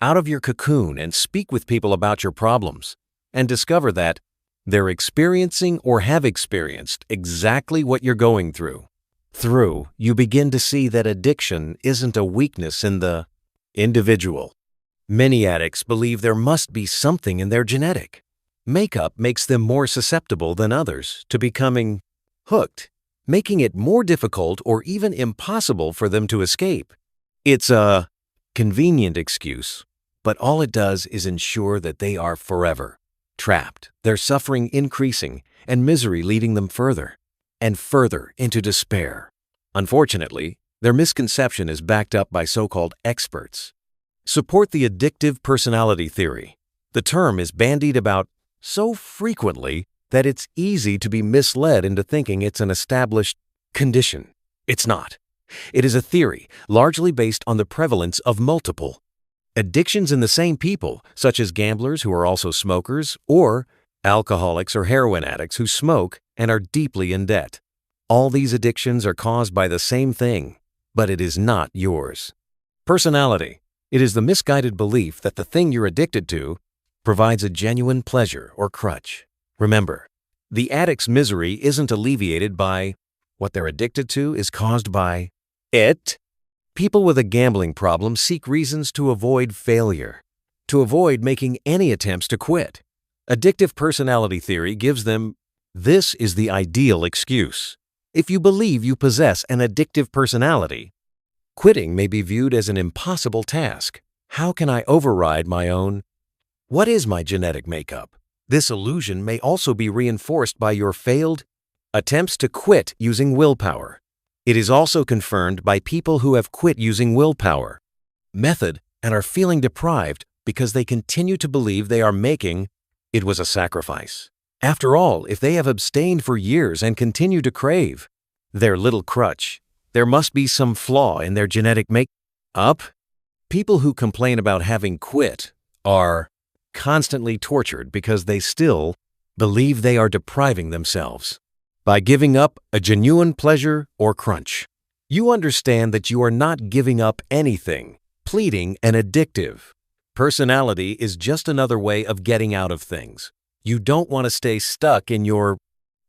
of your cocoon and speak with people about your problems and discover that They're experiencing or have experienced exactly what you're going through. You begin to see that addiction isn't a weakness in the individual. Many addicts believe there must be something in their genetic makeup makes them more susceptible than others to becoming hooked, making it more difficult or even impossible for them to escape. It's a convenient excuse, but all it does is ensure that they are forever trapped, their suffering increasing and misery leading them further and further into despair. Unfortunately, their misconception is backed up by so-called experts. Support the addictive personality theory. The term is bandied about so frequently that it's easy to be misled into thinking it's an established condition. It's not. It is a theory largely based on the prevalence of multiple addictions in the same people, such as gamblers who are also smokers or alcoholics or heroin addicts who smoke and are deeply in debt. All these addictions are caused by the same thing, but it is not yours. Personality. It is the misguided belief that the thing you're addicted to provides a genuine pleasure or crutch. Remember, the addict's misery isn't alleviated by what they're addicted to is caused by it. People with a gambling problem seek reasons to avoid failure, to avoid making any attempts to quit. Addictive personality theory gives them, this is the ideal excuse. If you believe you possess an addictive personality, quitting may be viewed as an impossible task. How can I override my own? What is my genetic makeup? This illusion may also be reinforced by your failed attempts to quit using willpower. It is also confirmed by people who have quit using willpower method and are feeling deprived because they continue to believe they are making it was a sacrifice. After all, if they have abstained for years and continue to crave their little crutch, there must be some flaw in their genetic makeup. People who complain about having quit are constantly tortured because they still believe they are depriving themselves by giving up a genuine pleasure or crunch. You understand that you are not giving up anything, pleading an addictive personality is just another way of getting out of things. You don't want to stay stuck in your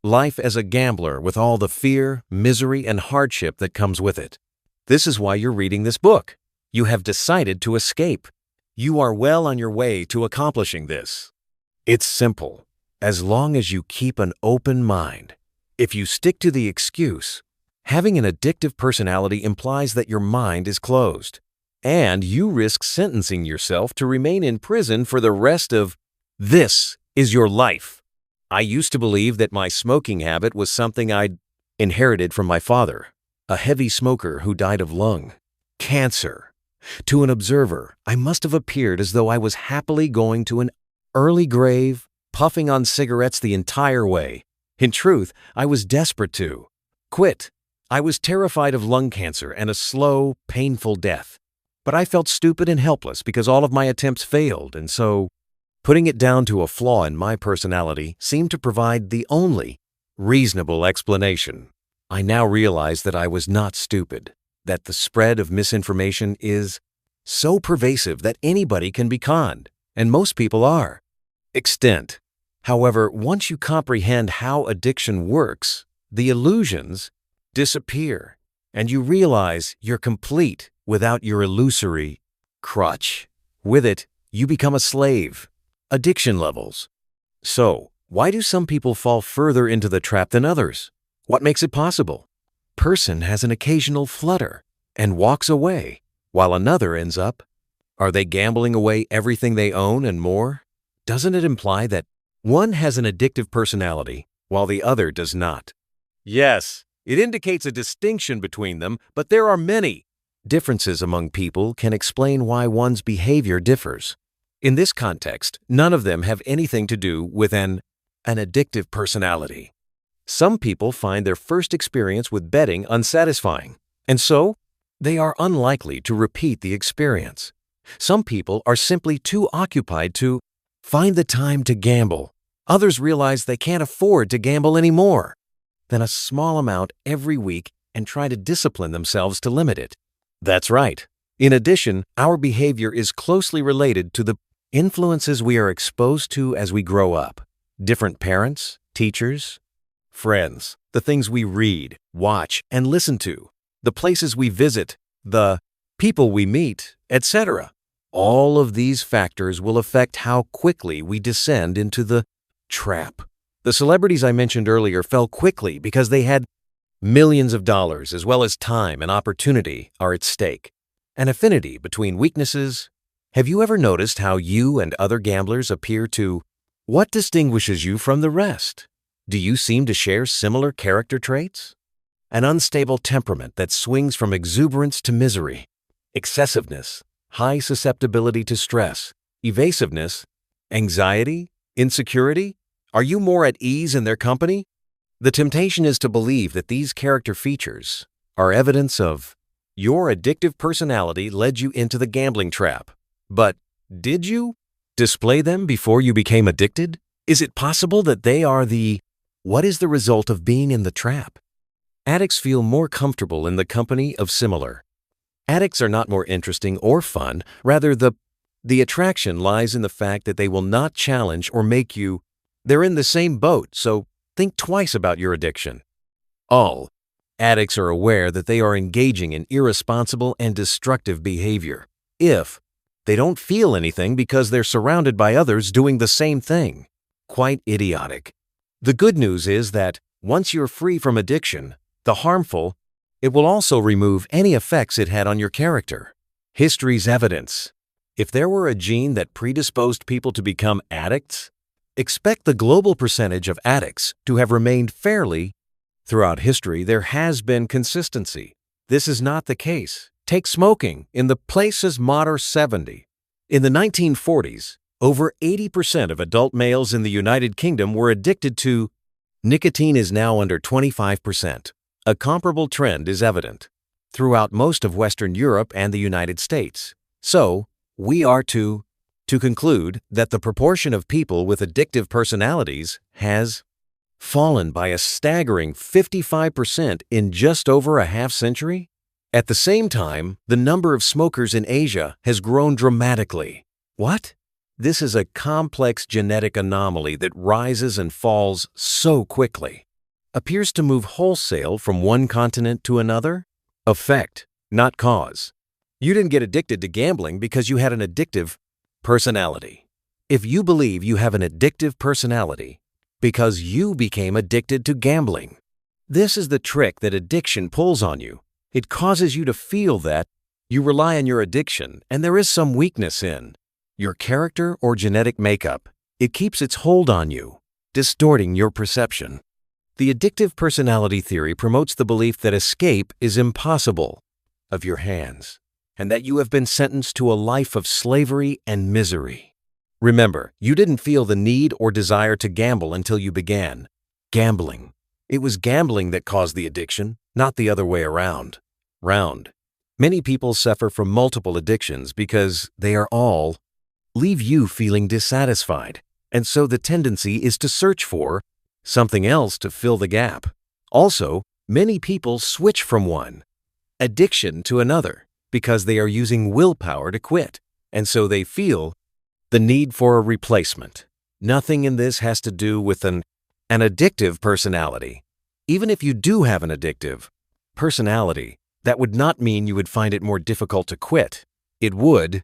life as a gambler with all the fear, misery, and hardship that comes with it. This is why you're reading this book. You have decided to escape. You are well on your way to accomplishing this. It's simple. As long as you keep an open mind. If you stick to the excuse, having an addictive personality implies that your mind is closed, and you risk sentencing yourself to remain in prison for the rest of this is your life. I used to believe that my smoking habit was something I'd inherited from my father, a heavy smoker who died of lung cancer. To an observer, I must have appeared as though I was happily going to an early grave, puffing on cigarettes the entire way. In truth, I was desperate to quit. I was terrified of lung cancer and a slow, painful death. But I felt stupid and helpless because all of my attempts failed, and so putting it down to a flaw in my personality seemed to provide the only reasonable explanation. I now realize that I was not stupid, that the spread of misinformation is so pervasive that anybody can be conned, and most people are. Extent. However, once you comprehend how addiction works, the illusions disappear, and you realize you're complete without your illusory crutch. With it, you become a slave. Addiction levels. So, why do some people fall further into the trap than others? What makes it possible? Person has an occasional flutter and walks away, while another ends up. Are they gambling away everything they own and more? Doesn't it imply that one has an addictive personality while the other does not? Yes, it indicates a distinction between them, but there are many differences among people can explain why one's behavior differs. In this context, none of them have anything to do with an addictive personality. Some people find their first experience with betting unsatisfying, and so they are unlikely to repeat the experience. Some people are simply too occupied to find the time to gamble. Others realize they can't afford to gamble anymore than a small amount every week and try to discipline themselves to limit it. That's right. In addition, our behavior is closely related to the influences we are exposed to as we grow up. Different parents, teachers, friends, the things we read, watch, and listen to, the places we visit, the people we meet, etc. All of these factors will affect how quickly we descend into the trap. The celebrities I mentioned earlier fell quickly because they had millions of dollars as well as time and opportunity are at stake. An affinity between weaknesses. Have you ever noticed how you and other gamblers appear to? What distinguishes you from the rest? Do you seem to share similar character traits? An unstable temperament that swings from exuberance to misery, excessiveness, high susceptibility to stress, evasiveness, anxiety, insecurity? Are you more at ease in their company? The temptation is to believe that these character features are evidence of your addictive personality led you into the gambling trap. But did you display them before you became addicted? Is it possible that they are what is the result of being in the trap? Addicts feel more comfortable in the company of similar. Addicts are not more interesting or fun. Rather, the attraction lies in the fact that they will not challenge or make you. They're in the same boat, so think twice about your addiction. All addicts are aware that they are engaging in irresponsible and destructive behavior if they don't feel anything because they're surrounded by others doing the same thing. Quite idiotic. The good news is that once you're free from addiction, the harmful, it will also remove any effects it had on your character. History's evidence. If there were a gene that predisposed people to become addicts, expect the global percentage of addicts to have remained fairly. Throughout history, there has been consistency. This is not the case. Take smoking. In the places Modern 70. In the 1940s, over 80% of adult males in the United Kingdom were addicted to nicotine is now under 25%. A comparable trend is evident throughout most of Western Europe and the United States. So, we are to conclude that the proportion of people with addictive personalities has fallen by a staggering 55% in just over a half century. At the same time, the number of smokers in Asia has grown dramatically. What? This is a complex genetic anomaly that rises and falls so quickly. Appears to move wholesale from one continent to another? Effect, not cause. You didn't get addicted to gambling because you had an addictive personality. If you believe you have an addictive personality because you became addicted to gambling, this is the trick that addiction pulls on you. It causes you to feel that you rely on your addiction and there is some weakness in your character or genetic makeup. It keeps its hold on you, distorting your perception. The addictive personality theory promotes the belief that escape is impossible of your hands and that you have been sentenced to a life of slavery and misery. Remember, you didn't feel the need or desire to gamble until you began gambling. It was gambling that caused the addiction, not the other way around. Many people suffer from multiple addictions because they are all leave you feeling dissatisfied, and so the tendency is to search for something else to fill the gap. Also, many people switch from one addiction to another because they are using willpower to quit, and so they feel the need for a replacement. Nothing in this has to do with an addictive personality. Even if you do have an addictive personality, that would not mean you would find it more difficult to quit. It would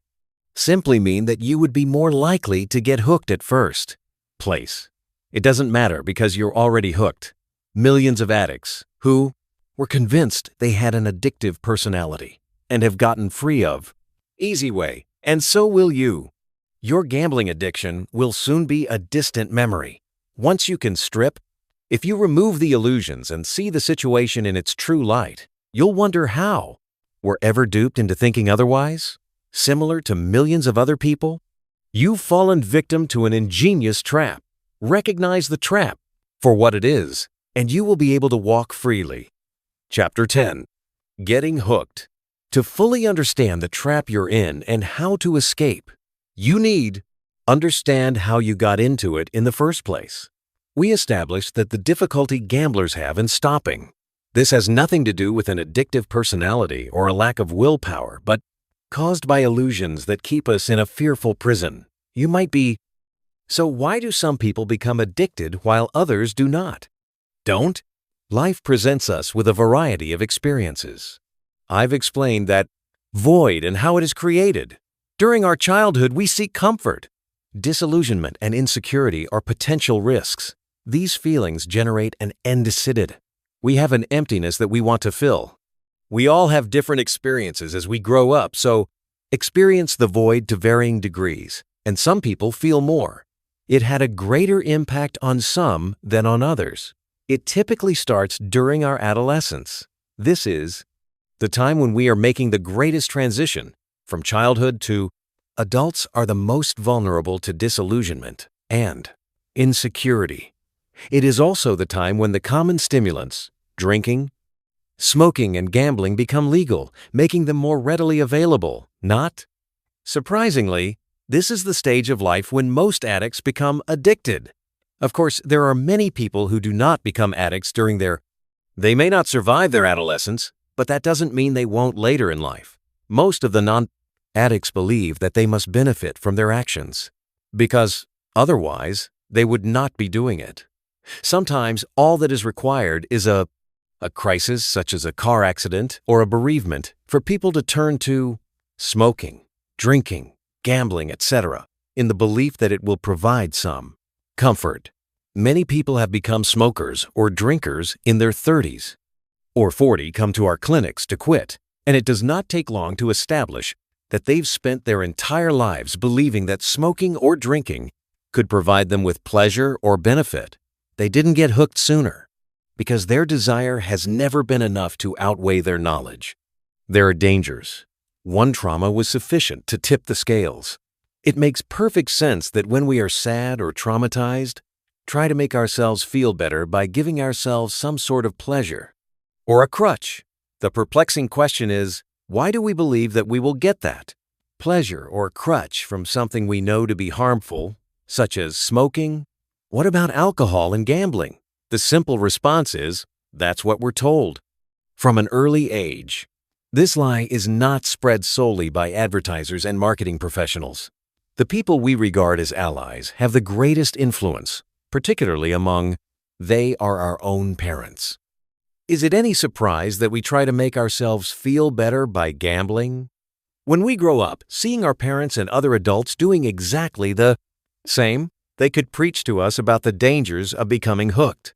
simply mean that you would be more likely to get hooked at first place. It doesn't matter because you're already hooked. Millions of addicts who were convinced they had an addictive personality and have gotten free of easy way, and so will you. Your gambling addiction will soon be a distant memory. Once you can strip, if you remove the illusions and see the situation in its true light, you'll wonder how were ever duped into thinking otherwise. Similar to millions of other people, you've fallen victim to an ingenious trap. Recognize the trap for what it is, and you will be able to walk freely. Chapter 10. Getting hooked. To fully understand the trap you're in and how to escape, you need understand how you got into it in the first place. We established that the difficulty gamblers have in stopping. This has nothing to do with an addictive personality or a lack of willpower, but caused by illusions that keep us in a fearful prison. You might be So why do some people become addicted while others do not? Don't? Life presents us with a variety of experiences. I've explained that void and how it is created. During our childhood, we seek comfort. Disillusionment and insecurity are potential risks. These feelings generate an endicid. We have an emptiness that we want to fill. We all have different experiences as we grow up, so experience the void to varying degrees, and some people feel more. It had a greater impact on some than on others. It typically starts during our adolescence. This is the time when we are making the greatest transition from childhood to adults are the most vulnerable to disillusionment and insecurity. It is also the time when the common stimulants, drinking, smoking, and gambling become legal, making them more readily available, not? Surprisingly, this is the stage of life when most addicts become addicted. Of course, there are many people who do not become addicts during They may not survive their adolescence, but that doesn't mean they won't later in life. Most of the non-addicts believe that they must benefit from their actions, because otherwise they would not be doing it. Sometimes all that is required is a crisis such as a car accident or a bereavement for people to turn to smoking, drinking, gambling, etc., in the belief that it will provide some comfort. Many people have become smokers or drinkers in their 30s or 40 come to our clinics to quit, and it does not take long to establish that they've spent their entire lives believing that smoking or drinking could provide them with pleasure or benefit. They didn't get hooked sooner because their desire has never been enough to outweigh their knowledge. There are dangers. One trauma was sufficient to tip the scales. It makes perfect sense that when we are sad or traumatized, try to make ourselves feel better by giving ourselves some sort of pleasure or a crutch. The perplexing question is, why do we believe that we will get that pleasure or crutch from something we know to be harmful, such as smoking? What about alcohol and gambling? The simple response is, that's what we're told from an early age. This lie is not spread solely by advertisers and marketing professionals. The people we regard as allies have the greatest influence, particularly among they are our own parents. Is it any surprise that we try to make ourselves feel better by gambling? When we grow up, seeing our parents and other adults doing exactly the same, they could preach to us about the dangers of becoming hooked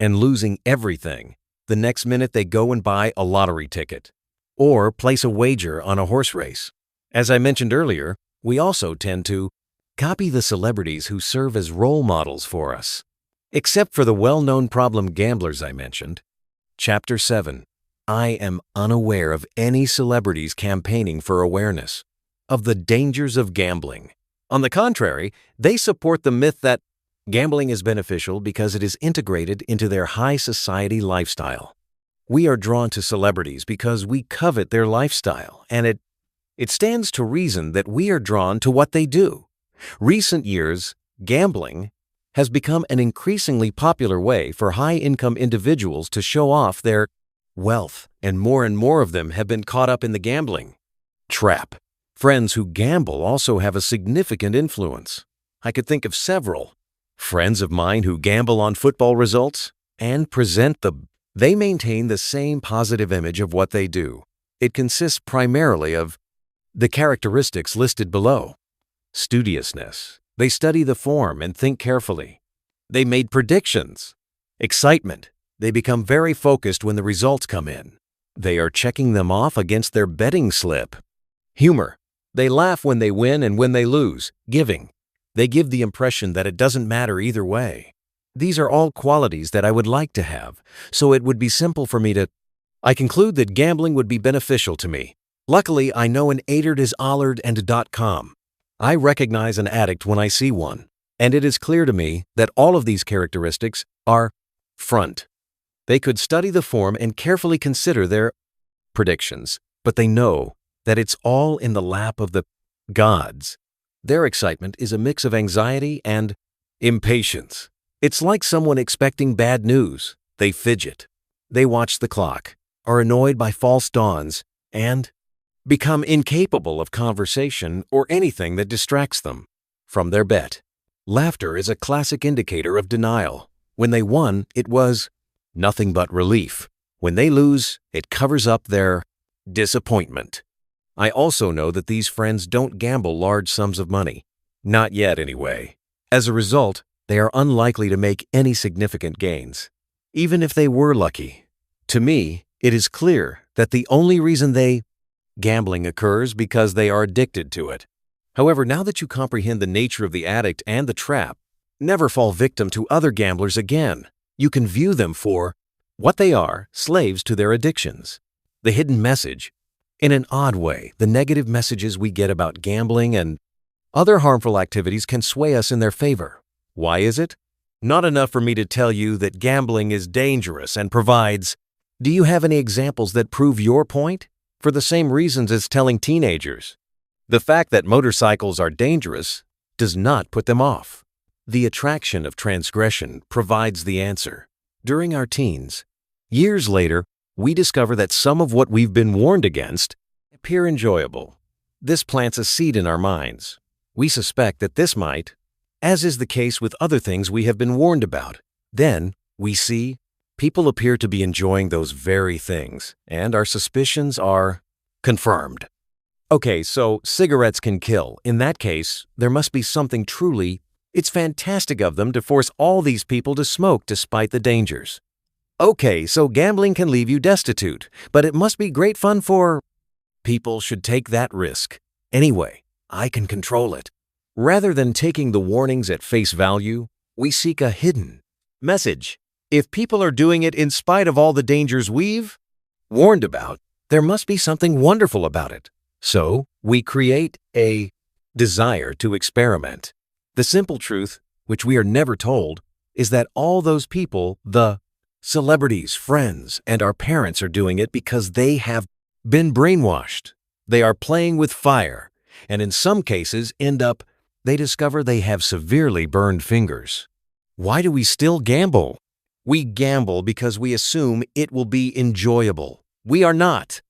and losing everything the next minute they go and buy a lottery ticket or place a wager on a horse race. As I mentioned earlier, we also tend to copy the celebrities who serve as role models for us. Except for the well-known problem gamblers I mentioned. Chapter 7. I am unaware of any celebrities campaigning for awareness of the dangers of gambling. On the contrary, they support the myth that gambling is beneficial because it is integrated into their high society lifestyle. We are drawn to celebrities because we covet their lifestyle, and it stands to reason that we are drawn to what they do. Recent years, gambling has become an increasingly popular way for high-income individuals to show off their wealth, and more of them have been caught up in the gambling trap. Friends who gamble also have a significant influence. I could think of several friends of mine who gamble on football results and they maintain the same positive image of what they do. It consists primarily of the characteristics listed below. Studiousness. They study the form and think carefully. They made predictions. Excitement. They become very focused when the results come in. They are checking them off against their betting slip. Humor. They laugh when they win and when they lose. Giving. They give the impression that it doesn't matter either way. These are all qualities that I would like to have, so it would be simple for me to I conclude that gambling would be beneficial to me. Luckily, I know an Adert is Allard and .com. I recognize an addict when I see one, and it is clear to me that all of these characteristics are front. They could study the form and carefully consider their predictions, but they know that it's all in the lap of the gods. Their excitement is a mix of anxiety and impatience. It's like someone expecting bad news. They fidget. They watch the clock, are annoyed by false dawns, and become incapable of conversation or anything that distracts them from their bet. Laughter is a classic indicator of denial. When they won, it was nothing but relief. When they lose, it covers up their disappointment. I also know that these friends don't gamble large sums of money. Not yet, anyway. As a result, they are unlikely to make any significant gains, even if they were lucky. To me, it is clear that the only reason gambling occurs because they are addicted to it. However, now that you comprehend the nature of the addict and the trap, never fall victim to other gamblers again. You can view them for what they are, slaves to their addictions. The hidden message. In an odd way, the negative messages we get about gambling and other harmful activities can sway us in their favor. Why is it? Not enough for me to tell you that gambling is dangerous and provides. Do you have any examples that prove your point? For the same reasons as telling teenagers. The fact that motorcycles are dangerous does not put them off. The attraction of transgression provides the answer. During our teens, years later, we discover that some of what we've been warned against appear enjoyable. This plants a seed in our minds. We suspect that this might, as is the case with other things we have been warned about. Then, we see people appear to be enjoying those very things, and our suspicions are confirmed. Okay, so cigarettes can kill. In that case, there must be something truly. It's fantastic of them to force all these people to smoke despite the dangers. Okay, so gambling can leave you destitute, but it must be great fun for. People should take that risk. Anyway, I can control it. Rather than taking the warnings at face value, we seek a hidden message. If people are doing it in spite of all the dangers we've warned about, there must be something wonderful about it. So, we create a desire to experiment. The simple truth, which we are never told, is that all those people, the celebrities, friends, and our parents are doing it because they have been brainwashed. They are playing with fire, and in some cases they discover they have severely burned fingers. Why do we still gamble? We gamble because we assume it will be enjoyable. We are not.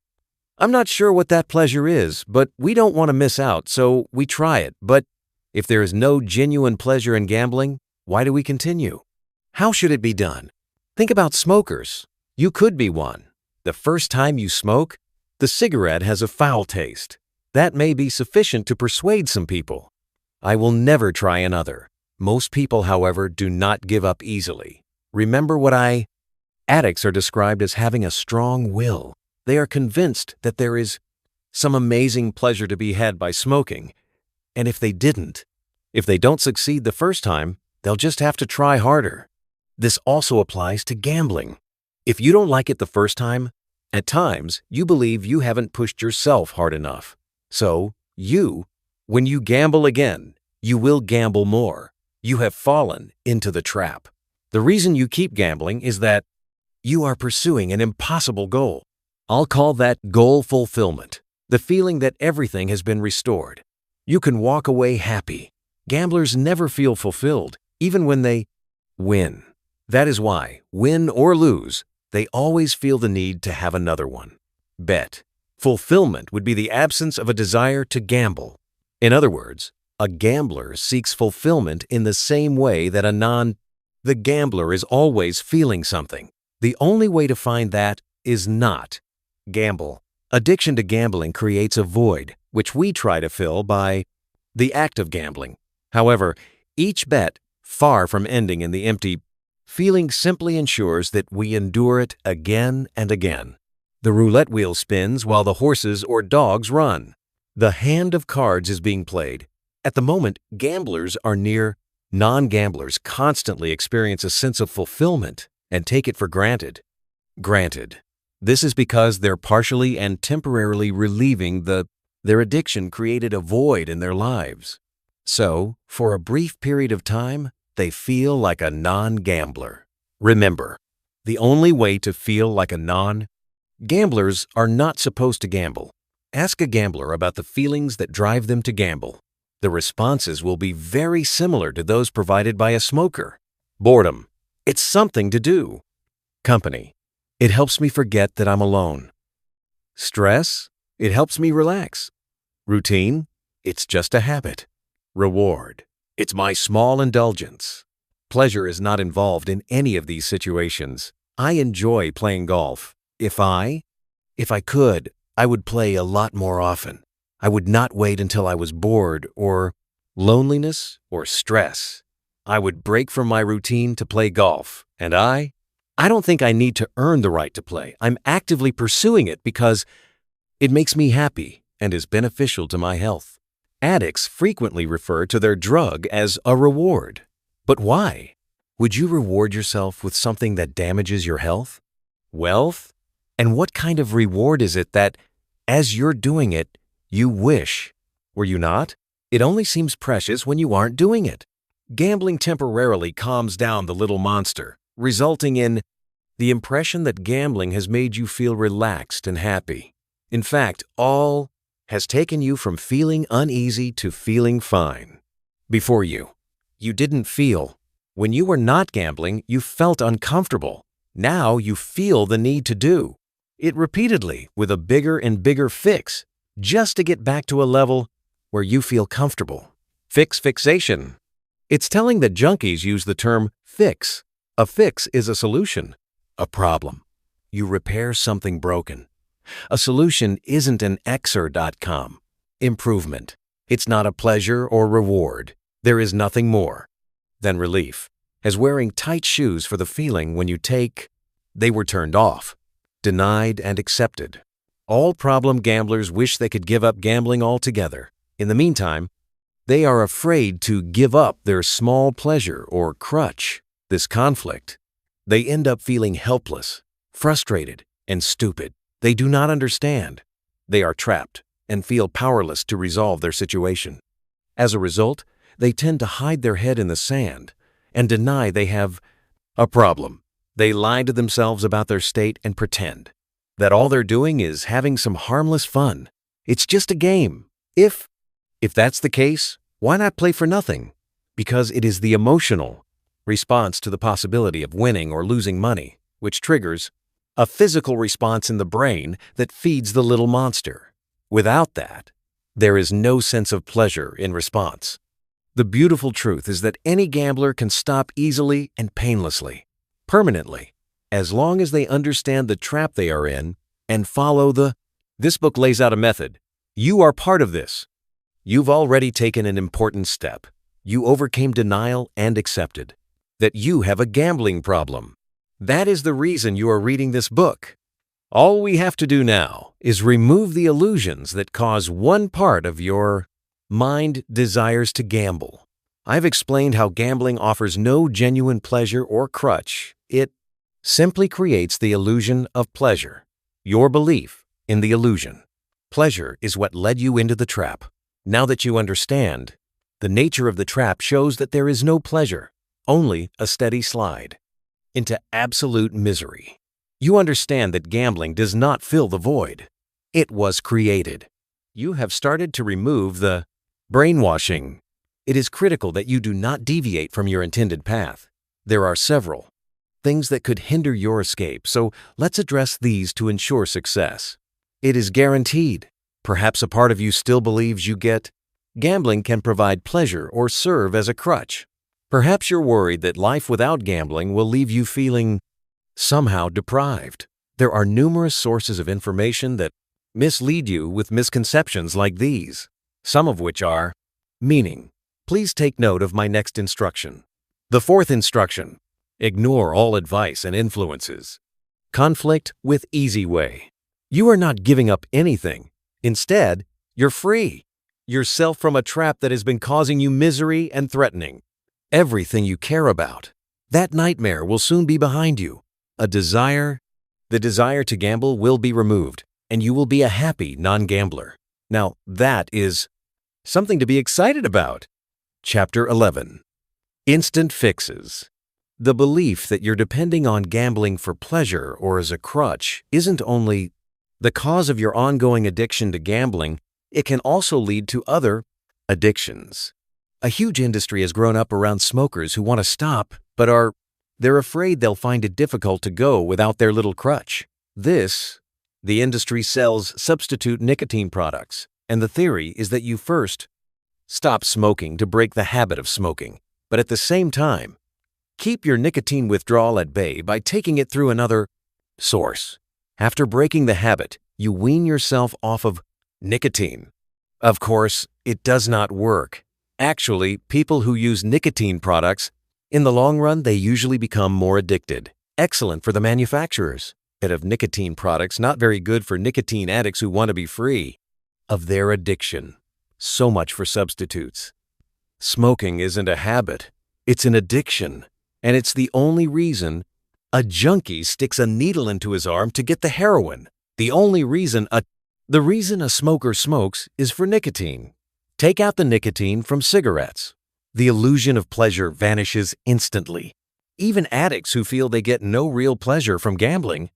I'm not sure what that pleasure is, but we don't want to miss out, so we try it. But if there is no genuine pleasure in gambling, why do we continue? How should it be done? Think about smokers. You could be one. The first time you smoke, the cigarette has a foul taste. That may be sufficient to persuade some people. I will never try another. Most people, however, do not give up easily. Remember addicts are described as having a strong will. They are convinced that there is some amazing pleasure to be had by smoking. And if they don't succeed the first time, they'll just have to try harder. This also applies to gambling. If you don't like it the first time, at times you believe you haven't pushed yourself hard enough. So, when you gamble again, you will gamble more. You have fallen into the trap. The reason you keep gambling is that you are pursuing an impossible goal. I'll call that goal fulfillment, the feeling that everything has been restored. You can walk away happy. Gamblers never feel fulfilled, even when they win. That is why, win or lose, they always feel the need to have another one. Bet. Fulfillment would be the absence of a desire to gamble. In other words, a gambler seeks fulfillment in the same way that the gambler is always feeling something. The only way to find that is not gamble. Addiction to gambling creates a void, which we try to fill by the act of gambling. However, each bet, far from ending in the empty feeling, simply ensures that we endure it again and again. The roulette wheel spins while the horses or dogs run. The hand of cards is being played. At the moment, gamblers are near. Non-gamblers constantly experience a sense of fulfillment and take it for granted. This is because they're partially and temporarily relieving their addiction created a void in their lives. So, for a brief period of time, they feel like a non-gambler. Remember, the only way to feel like a non-gamblers are not supposed to gamble. Ask a gambler about the feelings that drive them to gamble. The responses will be very similar to those provided by a smoker. Boredom. It's something to do. Company. It helps me forget that I'm alone. Stress. It helps me relax. Routine. It's just a habit. Reward. It's my small indulgence. Pleasure is not involved in any of these situations. I enjoy playing golf. If I could, I would play a lot more often. I would not wait until I was bored or loneliness or stress. I would break from my routine to play golf. And I don't think I need to earn the right to play. I'm actively pursuing it because it makes me happy and is beneficial to my health. Addicts frequently refer to their drug as a reward. But why? Would you reward yourself with something that damages your health, wealth? And what kind of reward is it that, as you're doing it, you wish? Were you not? It only seems precious when you aren't doing it. Gambling temporarily calms down the little monster, resulting in the impression that gambling has made you feel relaxed and happy. In fact, all has taken you from feeling uneasy to feeling fine. Before you didn't feel. When you were not gambling, you felt uncomfortable. Now you feel the need to do it repeatedly with a bigger and bigger fix, just to get back to a level where you feel comfortable. Fixation. It's telling that junkies use the term fix. A fix is a solution, a problem. You repair something broken. A solution isn't an Xer.com. Improvement. It's not a pleasure or reward. There is nothing more than relief, as wearing tight shoes for the feeling when you take. They were turned off, denied, and accepted. All problem gamblers wish they could give up gambling altogether. In the meantime, they are afraid to give up their small pleasure or crutch. This conflict. They end up feeling helpless, frustrated, and stupid. They do not understand. They are trapped and feel powerless to resolve their situation. As a result, they tend to hide their head in the sand and deny they have a problem. They lie to themselves about their state and pretend that all they're doing is having some harmless fun. It's just a game. If that's the case, why not play for nothing? Because it is the emotional response to the possibility of winning or losing money, which triggers a physical response in the brain that feeds the little monster. Without that, there is no sense of pleasure in response. The beautiful truth is that any gambler can stop easily and painlessly, permanently, as long as they understand the trap they are in and follow This book lays out a method. You are part of this. You've already taken an important step. You overcame denial and accepted that you have a gambling problem. That is the reason you are reading this book. All we have to do now is remove the illusions that cause one part of your mind desires to gamble. I've explained how gambling offers no genuine pleasure or crutch. It simply creates the illusion of pleasure. Your belief in the illusion. Pleasure is what led you into the trap. Now that you understand, the nature of the trap shows that there is no pleasure, only a steady slide into absolute misery. You understand that gambling does not fill the void. It was created. You have started to remove the brainwashing. It is critical that you do not deviate from your intended path. There are several things that could hinder your escape, so let's address these to ensure success. It is guaranteed. Perhaps a part of you still believes gambling can provide pleasure or serve as a crutch. Perhaps you're worried that life without gambling will leave you feeling somehow deprived. There are numerous sources of information that mislead you with misconceptions like these, some of which are meaning. Please take note of my next instruction. The fourth instruction: ignore all advice and influences. Conflict with easy way. You are not giving up anything. Instead, you're free yourself from a trap that has been causing you misery and threatening everything you care about. That nightmare will soon be behind you. The desire to gamble will be removed, and you will be a happy non-gambler. Now, that is something to be excited about. Chapter 11. Instant fixes. The belief that you're depending on gambling for pleasure or as a crutch isn't only the cause of your ongoing addiction to gambling, it can also lead to other addictions. A huge industry has grown up around smokers who want to stop, but they're afraid they'll find it difficult to go without their little crutch. The industry sells substitute nicotine products, and the theory is that you first Stop smoking to break the habit of smoking, but at the same time, keep your nicotine withdrawal at bay by taking it through another source. After breaking the habit, you wean yourself off of nicotine. Of course, it does not work. Actually, people who use nicotine products, in the long run, they usually become more addicted. Excellent for the manufacturers. Of nicotine products, not very good for nicotine addicts who want to be free of their addiction. So much for substitutes. Smoking isn't a habit, it's an addiction. And it's the only reason a junkie sticks a needle into his arm to get the heroin. The reason a smoker smokes is for nicotine. Take out the nicotine from cigarettes. The illusion of pleasure vanishes instantly. Even addicts who feel they get no real pleasure from gambling.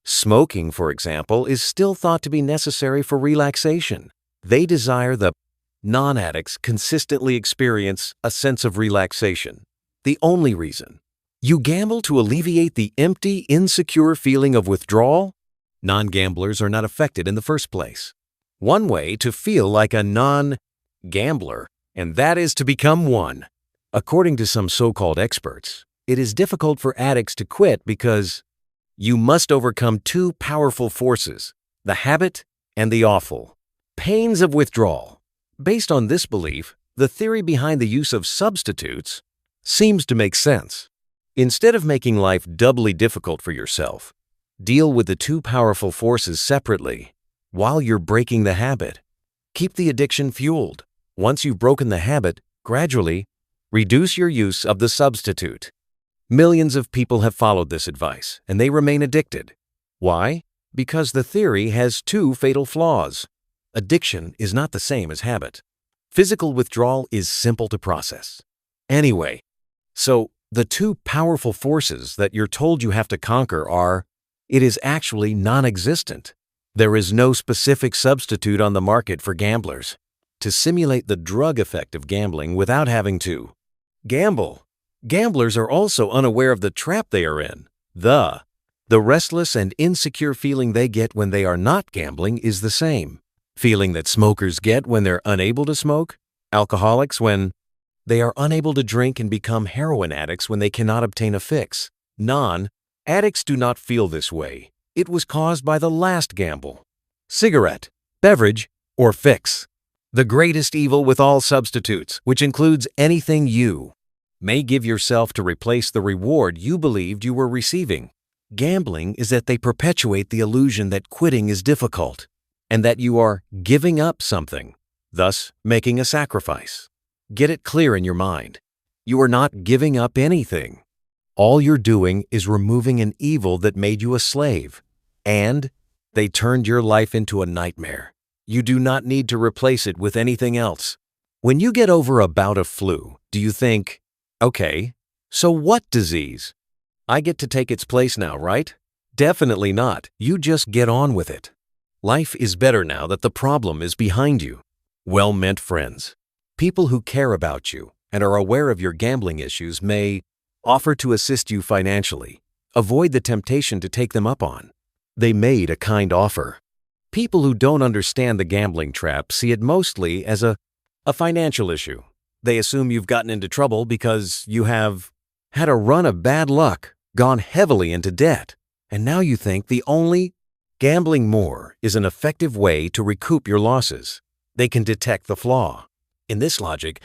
Smoking, for example, is still thought to be necessary for relaxation. They desire the non-addicts consistently experience a sense of relaxation. The only reason you gamble to alleviate the empty, insecure feeling of withdrawal? Non-gamblers are not affected in the first place. One way to feel like a non-gambler, and that is to become one. According to some so-called experts, it is difficult for addicts to quit because you must overcome two powerful forces, the habit and the awful pains of withdrawal. Based on this belief, the theory behind the use of substitutes seems to make sense. Instead of making life doubly difficult for yourself, deal with the two powerful forces separately while you're breaking the habit. Keep the addiction fueled. Once you've broken the habit, gradually reduce your use of the substitute. Millions of people have followed this advice, and they remain addicted. Why? Because the theory has two fatal flaws. Addiction is not the same as habit. Physical withdrawal is simple to process. Anyway, so the two powerful forces that you're told you have to conquer are, it is actually non-existent. There is no specific substitute on the market for gamblers to simulate the drug effect of gambling without having to gamble. Gamblers are also unaware of the trap they are in. The restless and insecure feeling they get when they are not gambling is the same feeling that smokers get when they're unable to smoke, alcoholics when they are unable to drink, and become heroin addicts when they cannot obtain a fix. Non-addicts do not feel this way. It was caused by the last gamble, cigarette, beverage, or fix. The greatest evil with all substitutes, which includes anything you may give yourself to replace the reward you believed you were receiving. Gambling is that they perpetuate the illusion that quitting is difficult and that you are giving up something, thus making a sacrifice. Get it clear in your mind. You are not giving up anything. All you're doing is removing an evil that made you a slave, and they turned your life into a nightmare. You do not need to replace it with anything else. When you get over a bout of flu, do you think, okay, so what disease? I get to take its place now, right? Definitely not. You just get on with it. Life is better now that the problem is behind you. Well-meant friends, people who care about you and are aware of your gambling issues may offer to assist you financially. Avoid the temptation to take them up on. They made a kind offer. People who don't understand the gambling trap see it mostly as a financial issue. They assume you've gotten into trouble because you have had a run of bad luck, gone heavily into debt, and now you think the only gambling more is an effective way to recoup your losses. They can detect the flaw. In this logic,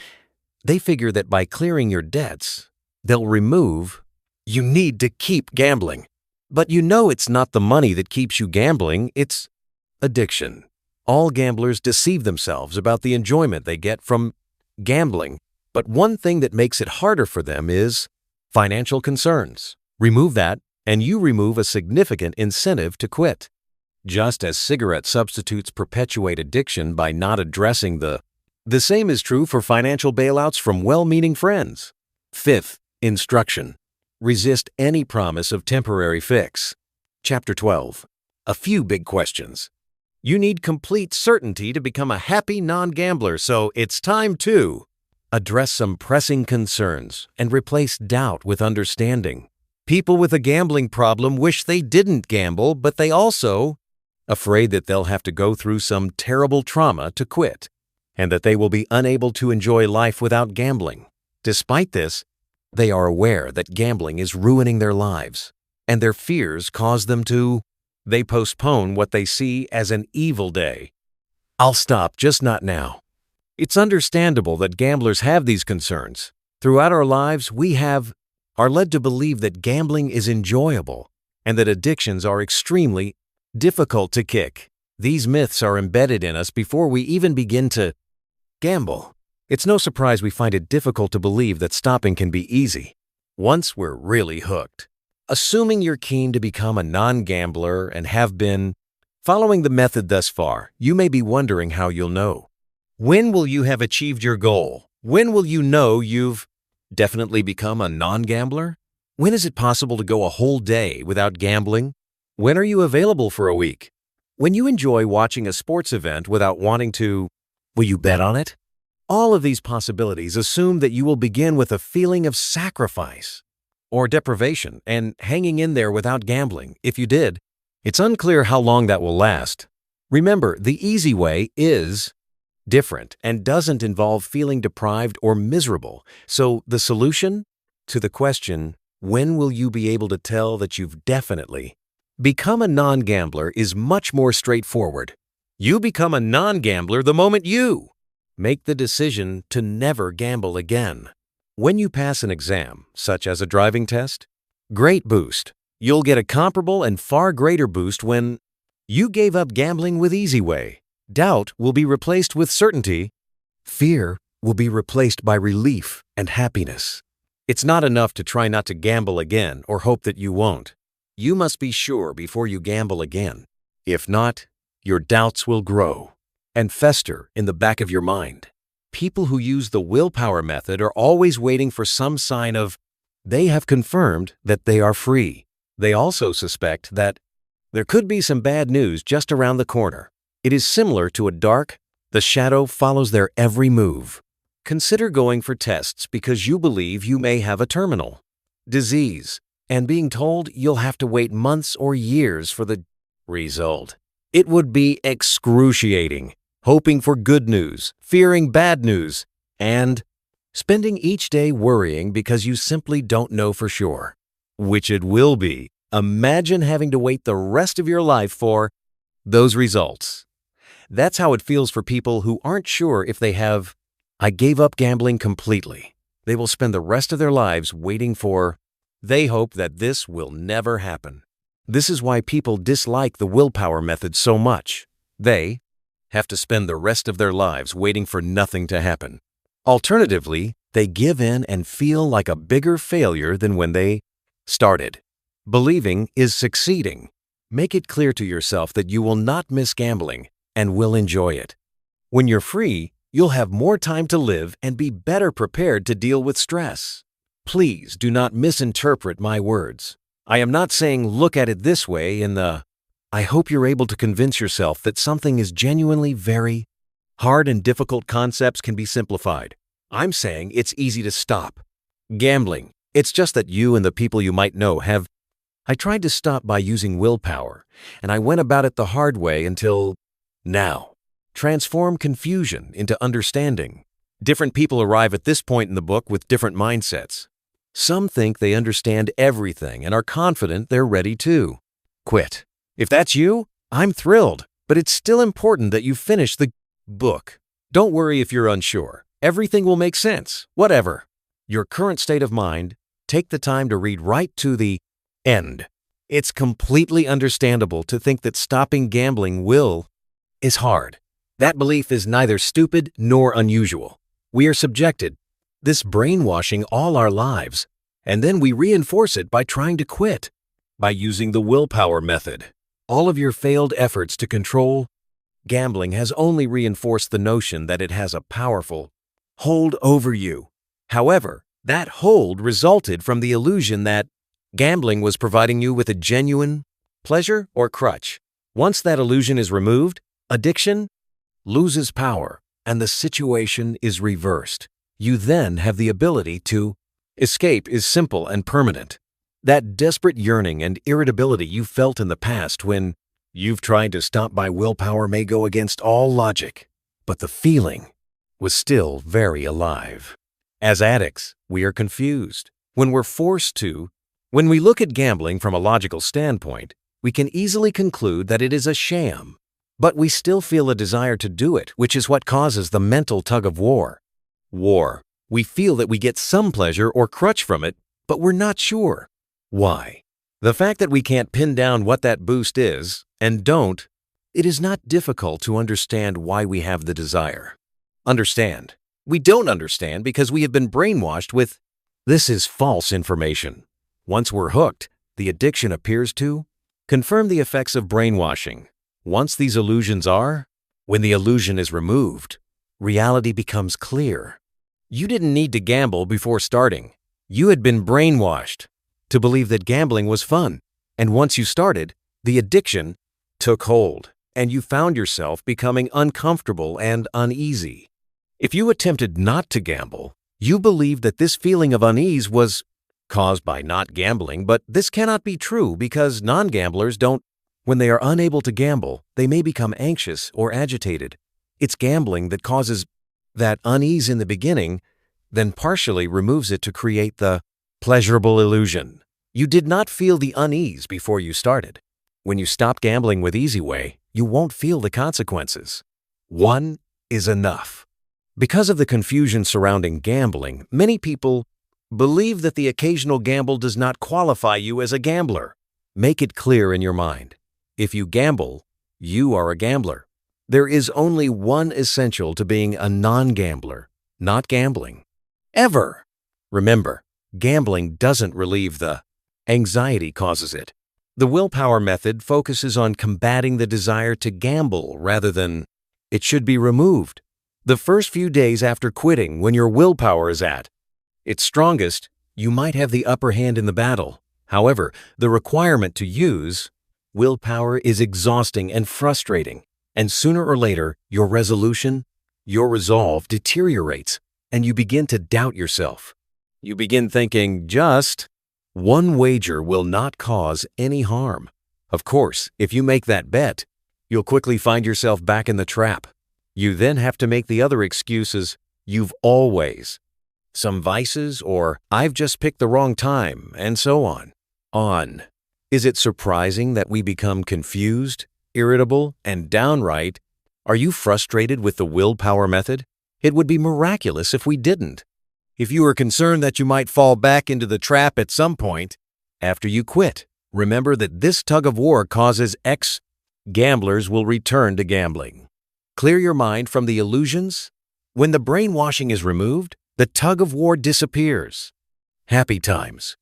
they figure that by clearing your debts, they'll remove you need to keep gambling. But you know it's not the money that keeps you gambling, it's addiction. All gamblers deceive themselves about the enjoyment they get from gambling, but one thing that makes it harder for them is financial concerns. Remove that, and you remove a significant incentive to quit. Just as cigarette substitutes perpetuate addiction by not addressing the same is true for financial bailouts from well-meaning friends. Fifth, instruction. Resist any promise of temporary fix. Chapter 12. A few big questions. You need complete certainty to become a happy non-gambler, so it's time to address some pressing concerns and replace doubt with understanding. People with a gambling problem wish they didn't gamble, but they also afraid that they'll have to go through some terrible trauma to quit. and that they will be unable to enjoy life without gambling. Despite this, they are aware that gambling is ruining their lives, and their fears cause them to. They postpone what they see as an evil day. I'll stop, just not now. It's understandable that gamblers have these concerns. Throughout our lives, we are led to believe that gambling is enjoyable and that addictions are extremely difficult to kick. These myths are embedded in us before we even begin to gamble. It's no surprise we find it difficult to believe that stopping can be easy once we're really hooked. Assuming you're keen to become a non-gambler and have been following the method thus far, you may be wondering how you'll know. When will you have achieved your goal? When will you know you've definitely become a non-gambler? When is it possible to go a whole day without gambling? When are you available for a week? When you enjoy watching a sports event without wanting to, will you bet on it? All of these possibilities assume that you will begin with a feeling of sacrifice or deprivation and hanging in there without gambling. If you did, it's unclear how long that will last. Remember, the easy way is different and doesn't involve feeling deprived or miserable. So the solution to the question, when will you be able to tell that you've definitely become a non-gambler, is much more straightforward. You become a non-gambler the moment you make the decision to never gamble again. When you pass an exam, such as a driving test, great boost. You'll get a comparable and far greater boost when you gave up gambling with Easy Way. Doubt will be replaced with certainty. Fear will be replaced by relief and happiness. It's not enough to try not to gamble again or hope that you won't. You must be sure before you gamble again. If not, your doubts will grow and fester in the back of your mind. People who use the willpower method are always waiting for some sign of they have confirmed that they are free. They also suspect that there could be some bad news just around the corner. It is similar to the shadow follows their every move. Consider going for tests because you believe you may have a terminal disease and being told you'll have to wait months or years for the result. It would be excruciating, hoping for good news, fearing bad news, and spending each day worrying because you simply don't know for sure, which it will be. Imagine having to wait the rest of your life for those results. That's how it feels for people who aren't sure if they have. I gave up gambling completely. They will spend the rest of their lives waiting for. They hope that this will never happen. This is why people dislike the willpower method so much. They have to spend the rest of their lives waiting for nothing to happen. Alternatively, they give in and feel like a bigger failure than when they started. Believing is succeeding. Make it clear to yourself that you will not miss gambling and will enjoy it. When you're free, you'll have more time to live and be better prepared to deal with stress. Please do not misinterpret my words. I am not saying look at it this way I hope you're able to convince yourself that something is genuinely very hard and difficult concepts can be simplified. I'm saying it's easy to stop gambling. It's just that you and the people you might know have. I tried to stop by using willpower, and I went about it the hard way until now. Transform confusion into understanding. Different people arrive at this point in the book with different mindsets. Some think they understand everything and are confident they're ready to quit. If that's you, I'm thrilled, but it's still important that you finish the book. Don't worry if you're unsure. Everything will make sense. Whatever your current state of mind, take the time to read right to the end. It's completely understandable to think that stopping gambling is hard. That belief is neither stupid nor unusual. We are subjected this brainwashing all our lives, and then we reinforce it by trying to quit, by using the willpower method. All of your failed efforts to control gambling has only reinforced the notion that it has a powerful hold over you. However, that hold resulted from the illusion that gambling was providing you with a genuine pleasure or crutch. Once that illusion is removed, addiction loses power and the situation is reversed. You then have the ability to escape is simple and permanent. That desperate yearning and irritability you felt in the past when you've tried to stop by willpower may go against all logic, but the feeling was still very alive. As addicts, we are confused. When we look at gambling from a logical standpoint, we can easily conclude that it is a sham. But we still feel a desire to do it, which is what causes the mental tug of war. We feel that we get some pleasure or crutch from it, but we're not sure. Why? The fact that we can't pin down what that boost is, and don't, it is not difficult to understand why we have the desire. Understand. We don't understand because we have been brainwashed with, this is false information. Once we're hooked, the addiction appears to confirm the effects of brainwashing. Once these illusions when the illusion is removed, reality becomes clear. You didn't need to gamble before starting. You had been brainwashed to believe that gambling was fun. And once you started, the addiction took hold, and you found yourself becoming uncomfortable and uneasy. If you attempted not to gamble, you believed that this feeling of unease was caused by not gambling, but this cannot be true because non-gamblers don't. When they are unable to gamble, they may become anxious or agitated. It's gambling that causes that unease in the beginning, then partially removes it to create the pleasurable illusion. You did not feel the unease before you started. When you stop gambling with Easy Way, you won't feel the consequences. One is enough. Because of the confusion surrounding gambling, many people believe that the occasional gamble does not qualify you as a gambler. Make it clear in your mind. If you gamble, you are a gambler. There is only one essential to being a non-gambler, not gambling. Ever. Remember, gambling doesn't relieve the anxiety causes it. The willpower method focuses on combating the desire to gamble rather than it should be removed. The first few days after quitting, when your willpower is at its strongest, you might have the upper hand in the battle. However, the requirement to use willpower is exhausting and frustrating, and sooner or later, your resolve deteriorates, and you begin to doubt yourself. You begin thinking, just one wager will not cause any harm. Of course, if you make that bet, you'll quickly find yourself back in the trap. You then have to make the other excuses, you've always, some vices, or I've just picked the wrong time, and so on. Is it surprising that we become confused, irritable, and downright? Are you frustrated with the willpower method? It would be miraculous if we didn't. If you are concerned that you might fall back into the trap at some point after you quit, remember that this tug of war causes gamblers will return to gambling. Clear your mind from the illusions. When the brainwashing is removed, the tug of war disappears. Happy times.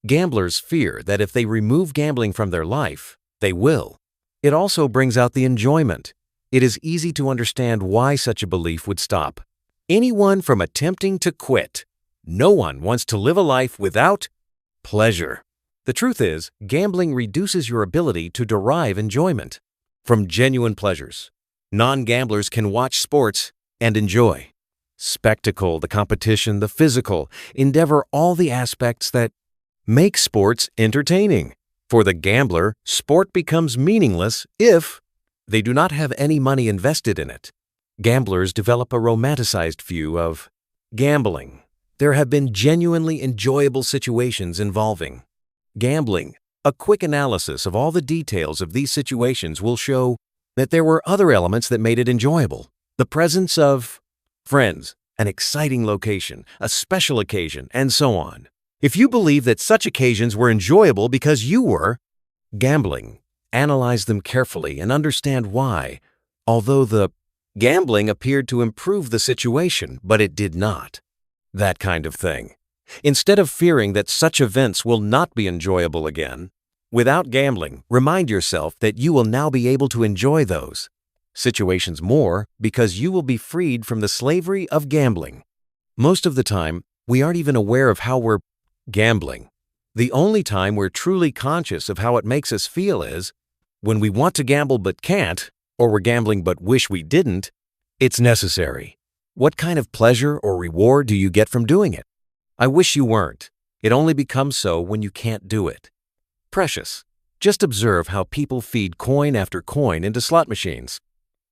Gamblers fear that if they remove gambling from their life, they will. It also brings out the enjoyment. It is easy to understand why such a belief would stop anyone from attempting to quit. No one wants to live a life without pleasure. The truth is, gambling reduces your ability to derive enjoyment from genuine pleasures. Non-gamblers can watch sports and enjoy spectacle, the competition, the physical endeavor, all the aspects that make sports entertaining. For the gambler, sport becomes meaningless if they do not have any money invested in it. Gamblers develop a romanticized view of gambling. There have been genuinely enjoyable situations involving gambling. A quick analysis of all the details of these situations will show that there were other elements that made it enjoyable. The presence of friends, an exciting location, a special occasion, and so on. If you believe that such occasions were enjoyable because you were gambling, analyze them carefully and understand why. Although the gambling appeared to improve the situation, but it did not. That kind of thing. Instead of fearing that such events will not be enjoyable again, without gambling, remind yourself that you will now be able to enjoy those situations more because you will be freed from the slavery of gambling. Most of the time, we aren't even aware of how we're gambling. The only time we're truly conscious of how it makes us feel is when we want to gamble but can't, or we're gambling but wish we didn't. It's necessary. What kind of pleasure or reward do you get from doing it? I wish you weren't. It only becomes so when you can't do it. Precious. Just observe how people feed coin after coin into slot machines.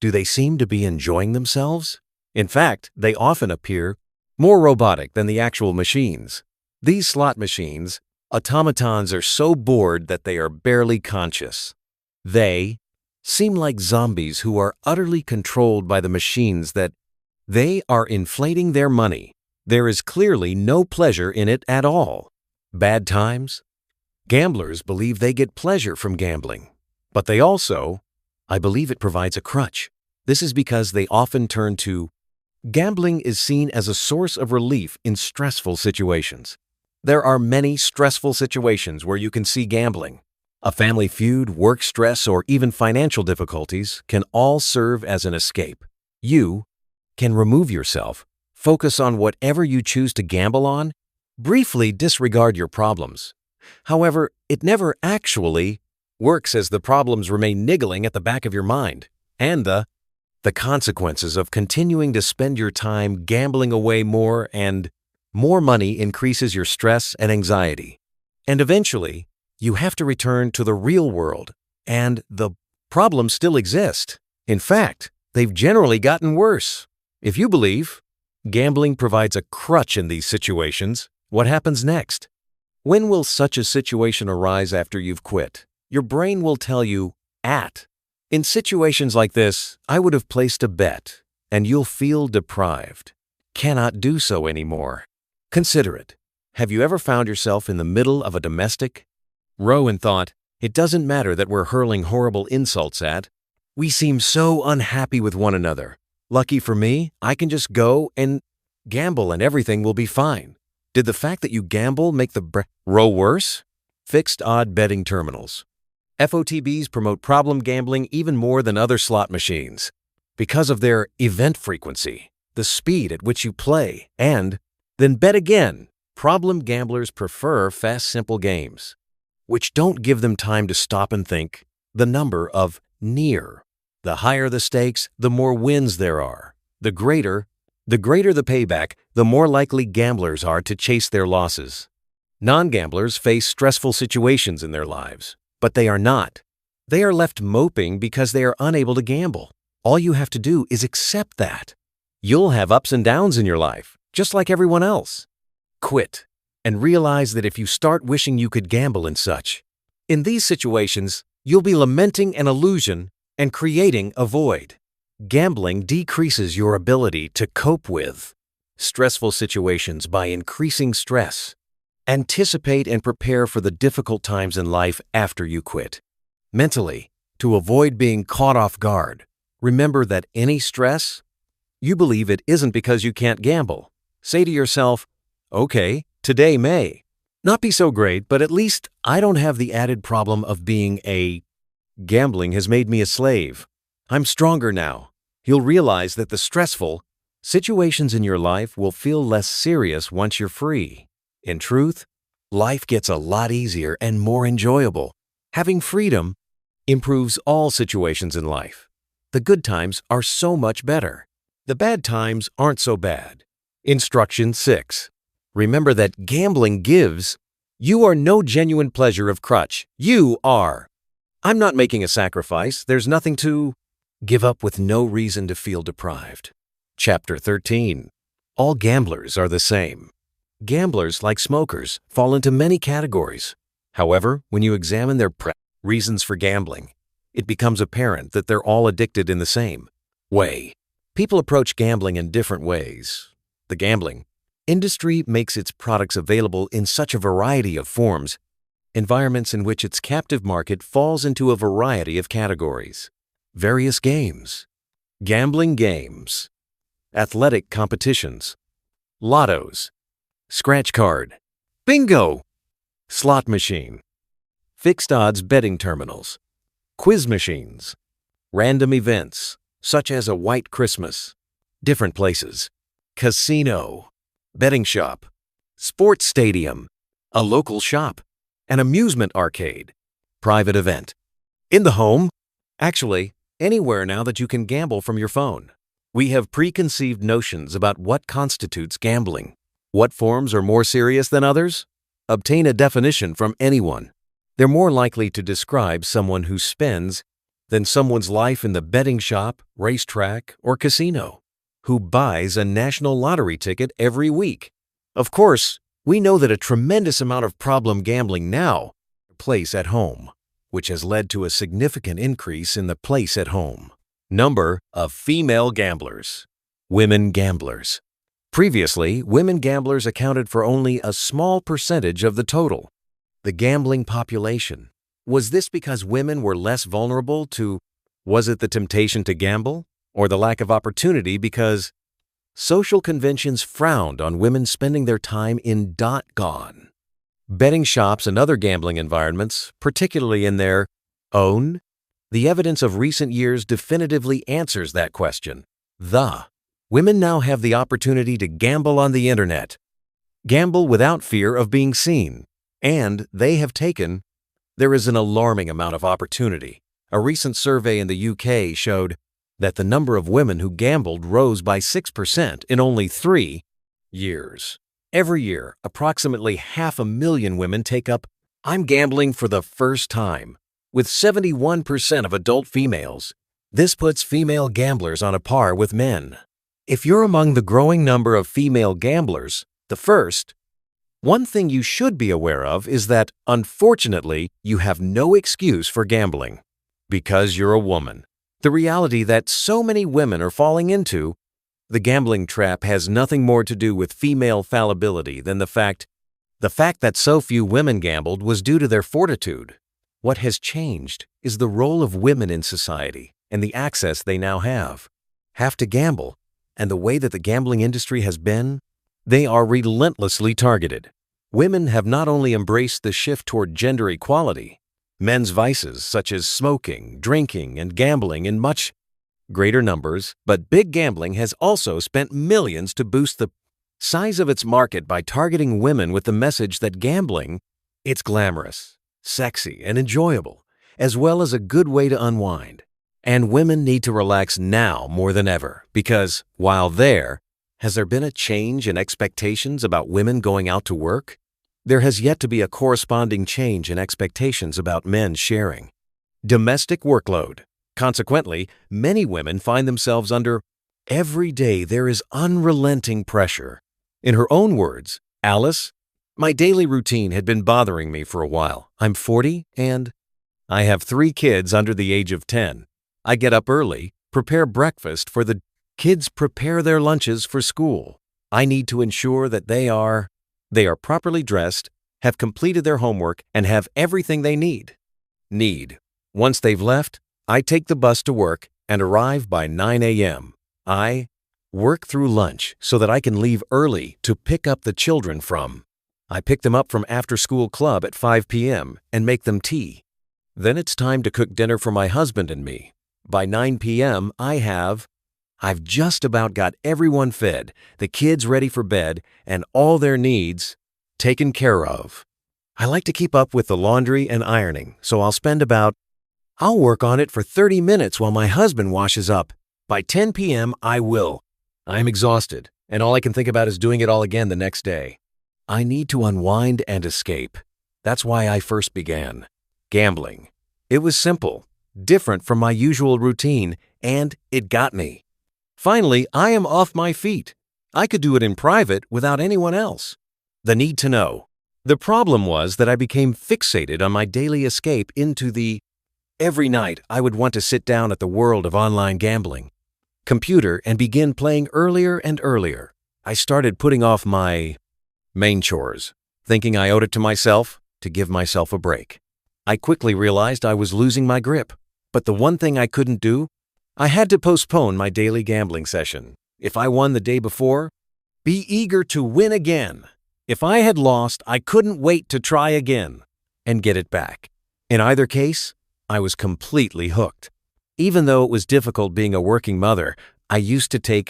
Do they seem to be enjoying themselves? In fact, they often appear more robotic than the actual machines. These slot machines, automatons, are so bored that they are barely conscious. They seem like zombies who are utterly controlled by the machines that they are inflating their money. There is clearly no pleasure in it at all. Bad times? Gamblers believe they get pleasure from gambling, but they also, I believe it provides a crutch. This is because they often turn to gambling is seen as a source of relief in stressful situations. There are many stressful situations where you can see gambling. A family feud, work stress, or even financial difficulties can all serve as an escape. You can remove yourself, focus on whatever you choose to gamble on, briefly disregard your problems. However, it never actually works, as the problems remain niggling at the back of your mind, and the consequences of continuing to spend your time gambling away more and more money increases your stress and anxiety. And eventually, you have to return to the real world, and the problems still exist. In fact, they've generally gotten worse. If you believe gambling provides a crutch in these situations, what happens next? When will such a situation arise after you've quit? Your brain will tell you, In situations like this, I would have placed a bet, and you'll feel deprived. Cannot do so anymore. Consider it. Have you ever found yourself in the middle of a domestic row and thought, it doesn't matter that we're hurling horrible insults at? We seem so unhappy with one another. Lucky for me, I can just go and gamble and everything will be fine. Did the fact that you gamble make the row worse? Fixed odd betting terminals. FOTBs promote problem gambling even more than other slot machines because of their event frequency, the speed at which you play, and then bet again. Problem gamblers prefer fast, simple games, which don't give them time to stop and think. The number of near. The higher the stakes, the more wins there are. The greater the payback, the more likely gamblers are to chase their losses. Non-gamblers face stressful situations in their lives, but they are not. They are left moping because they are unable to gamble. All you have to do is accept that. You'll have ups and downs in your life, just like everyone else. Quit, and realize that if you start wishing you could gamble and such, in these situations, you'll be lamenting an illusion and creating a void. Gambling decreases your ability to cope with stressful situations by increasing stress. Anticipate and prepare for the difficult times in life after you quit. Mentally, to avoid being caught off guard, remember that any stress, you believe it isn't because you can't gamble. Say to yourself, okay, today may not be so great, but at least I don't have the added problem of being gambling has made me a slave. I'm stronger now. You'll realize that the stressful situations in your life will feel less serious once you're free. In truth, life gets a lot easier and more enjoyable. Having freedom improves all situations in life. The good times are so much better. The bad times aren't so bad. Instruction 6. Remember that gambling gives. You are no genuine pleasure of crutch. You are. I'm not making a sacrifice. There's nothing to give up with no reason to feel deprived. Chapter 13. All gamblers are the same. Gamblers, like smokers, fall into many categories. However, when you examine their reasons for gambling, it becomes apparent that they're all addicted in the same way. People approach gambling in different ways. The gambling industry makes its products available in such a variety of forms, environments in which its captive market falls into a variety of categories. Various games, gambling games, athletic competitions, lottos, scratch card, bingo, slot machine, fixed odds betting terminals, quiz machines, random events such as a white Christmas, different places, casino, betting shop, sports stadium, a local shop, an amusement arcade, private event, in the home, actually anywhere now that you can gamble from your phone. We have preconceived notions about what constitutes gambling. What forms are more serious than others? Obtain a definition from anyone. They're more likely to describe someone who spends than someone's life in the betting shop, racetrack, or casino. who buys a national lottery ticket every week. Of course, we know that a tremendous amount of problem gambling now takes place at home, which has led to a significant increase in the place at home number of female gamblers. Women gamblers. Previously, women gamblers accounted for only a small percentage of the total. The gambling population. Was this because women were less vulnerable to, was it the temptation to gamble, or the lack of opportunity because social conventions frowned on women spending their time in .gone? Betting shops and other gambling environments, particularly in their own, the evidence of recent years definitively answers that question. Women now have the opportunity to gamble on the internet, gamble without fear of being seen, and they have taken. There is an alarming amount of opportunity. A recent survey in the UK showed that the number of women who gambled rose by 6% in only 3 years. Every year, approximately 500,000 women take up "I'm gambling for the first time," with 71% of adult females. This puts female gamblers on a par with men. If you're among the growing number of female gamblers, one thing you should be aware of is that, unfortunately, you have no excuse for gambling. Because you're a woman. The reality that so many women are falling into, the gambling trap, has nothing more to do with female fallibility than the fact that so few women gambled was due to their fortitude. What has changed is the role of women in society and the access they now have to gamble, and the way that the gambling industry has been. They are relentlessly targeted. Women have not only embraced the shift toward gender equality, men's vices such as smoking, drinking, and gambling in much greater numbers, but big gambling has also spent millions to boost the size of its market by targeting women with the message that gambling, it's glamorous, sexy, and enjoyable, as well as a good way to unwind. And women need to relax now more than ever, because has there been a change in expectations about women going out to work? There has yet to be a corresponding change in expectations about men sharing domestic workload. Consequently, many women find themselves under, every day there is unrelenting pressure. In her own words, Alice, "My daily routine had been bothering me for a while. I'm 40 and I have 3 kids under the age of 10. I get up early, prepare breakfast for the kids, prepare their lunches for school. I need to ensure that they are properly dressed, have completed their homework, and have everything they need. Once they've left, I take the bus to work and arrive by 9 a.m. I work through lunch so that I can leave early to pick up the children I pick them up from after-school club at 5 p.m. and make them tea. Then it's time to cook dinner for my husband and me. By 9 p.m. I've just about got everyone fed, the kids ready for bed, and all their needs taken care of. I like to keep up with the laundry and ironing, so I'll work on it for 30 minutes while my husband washes up. By 10 p.m. I'm exhausted, and all I can think about is doing it all again the next day. I need to unwind and escape. That's why I first began gambling. It was simple, different from my usual routine, and it got me. Finally, I am off my feet. I could do it in private without anyone else. The need to know. The problem was that I became fixated on my daily escape into every night I would want to sit down at the world of online gambling computer and begin playing earlier and earlier. I started putting off my main chores, thinking I owed it to myself to give myself a break. I quickly realized I was losing my grip, but the one thing I couldn't do, I had to postpone my daily gambling session. If I won the day before, be eager to win again. If I had lost, I couldn't wait to try again and get it back. In either case, I was completely hooked. Even though it was difficult being a working mother, I used to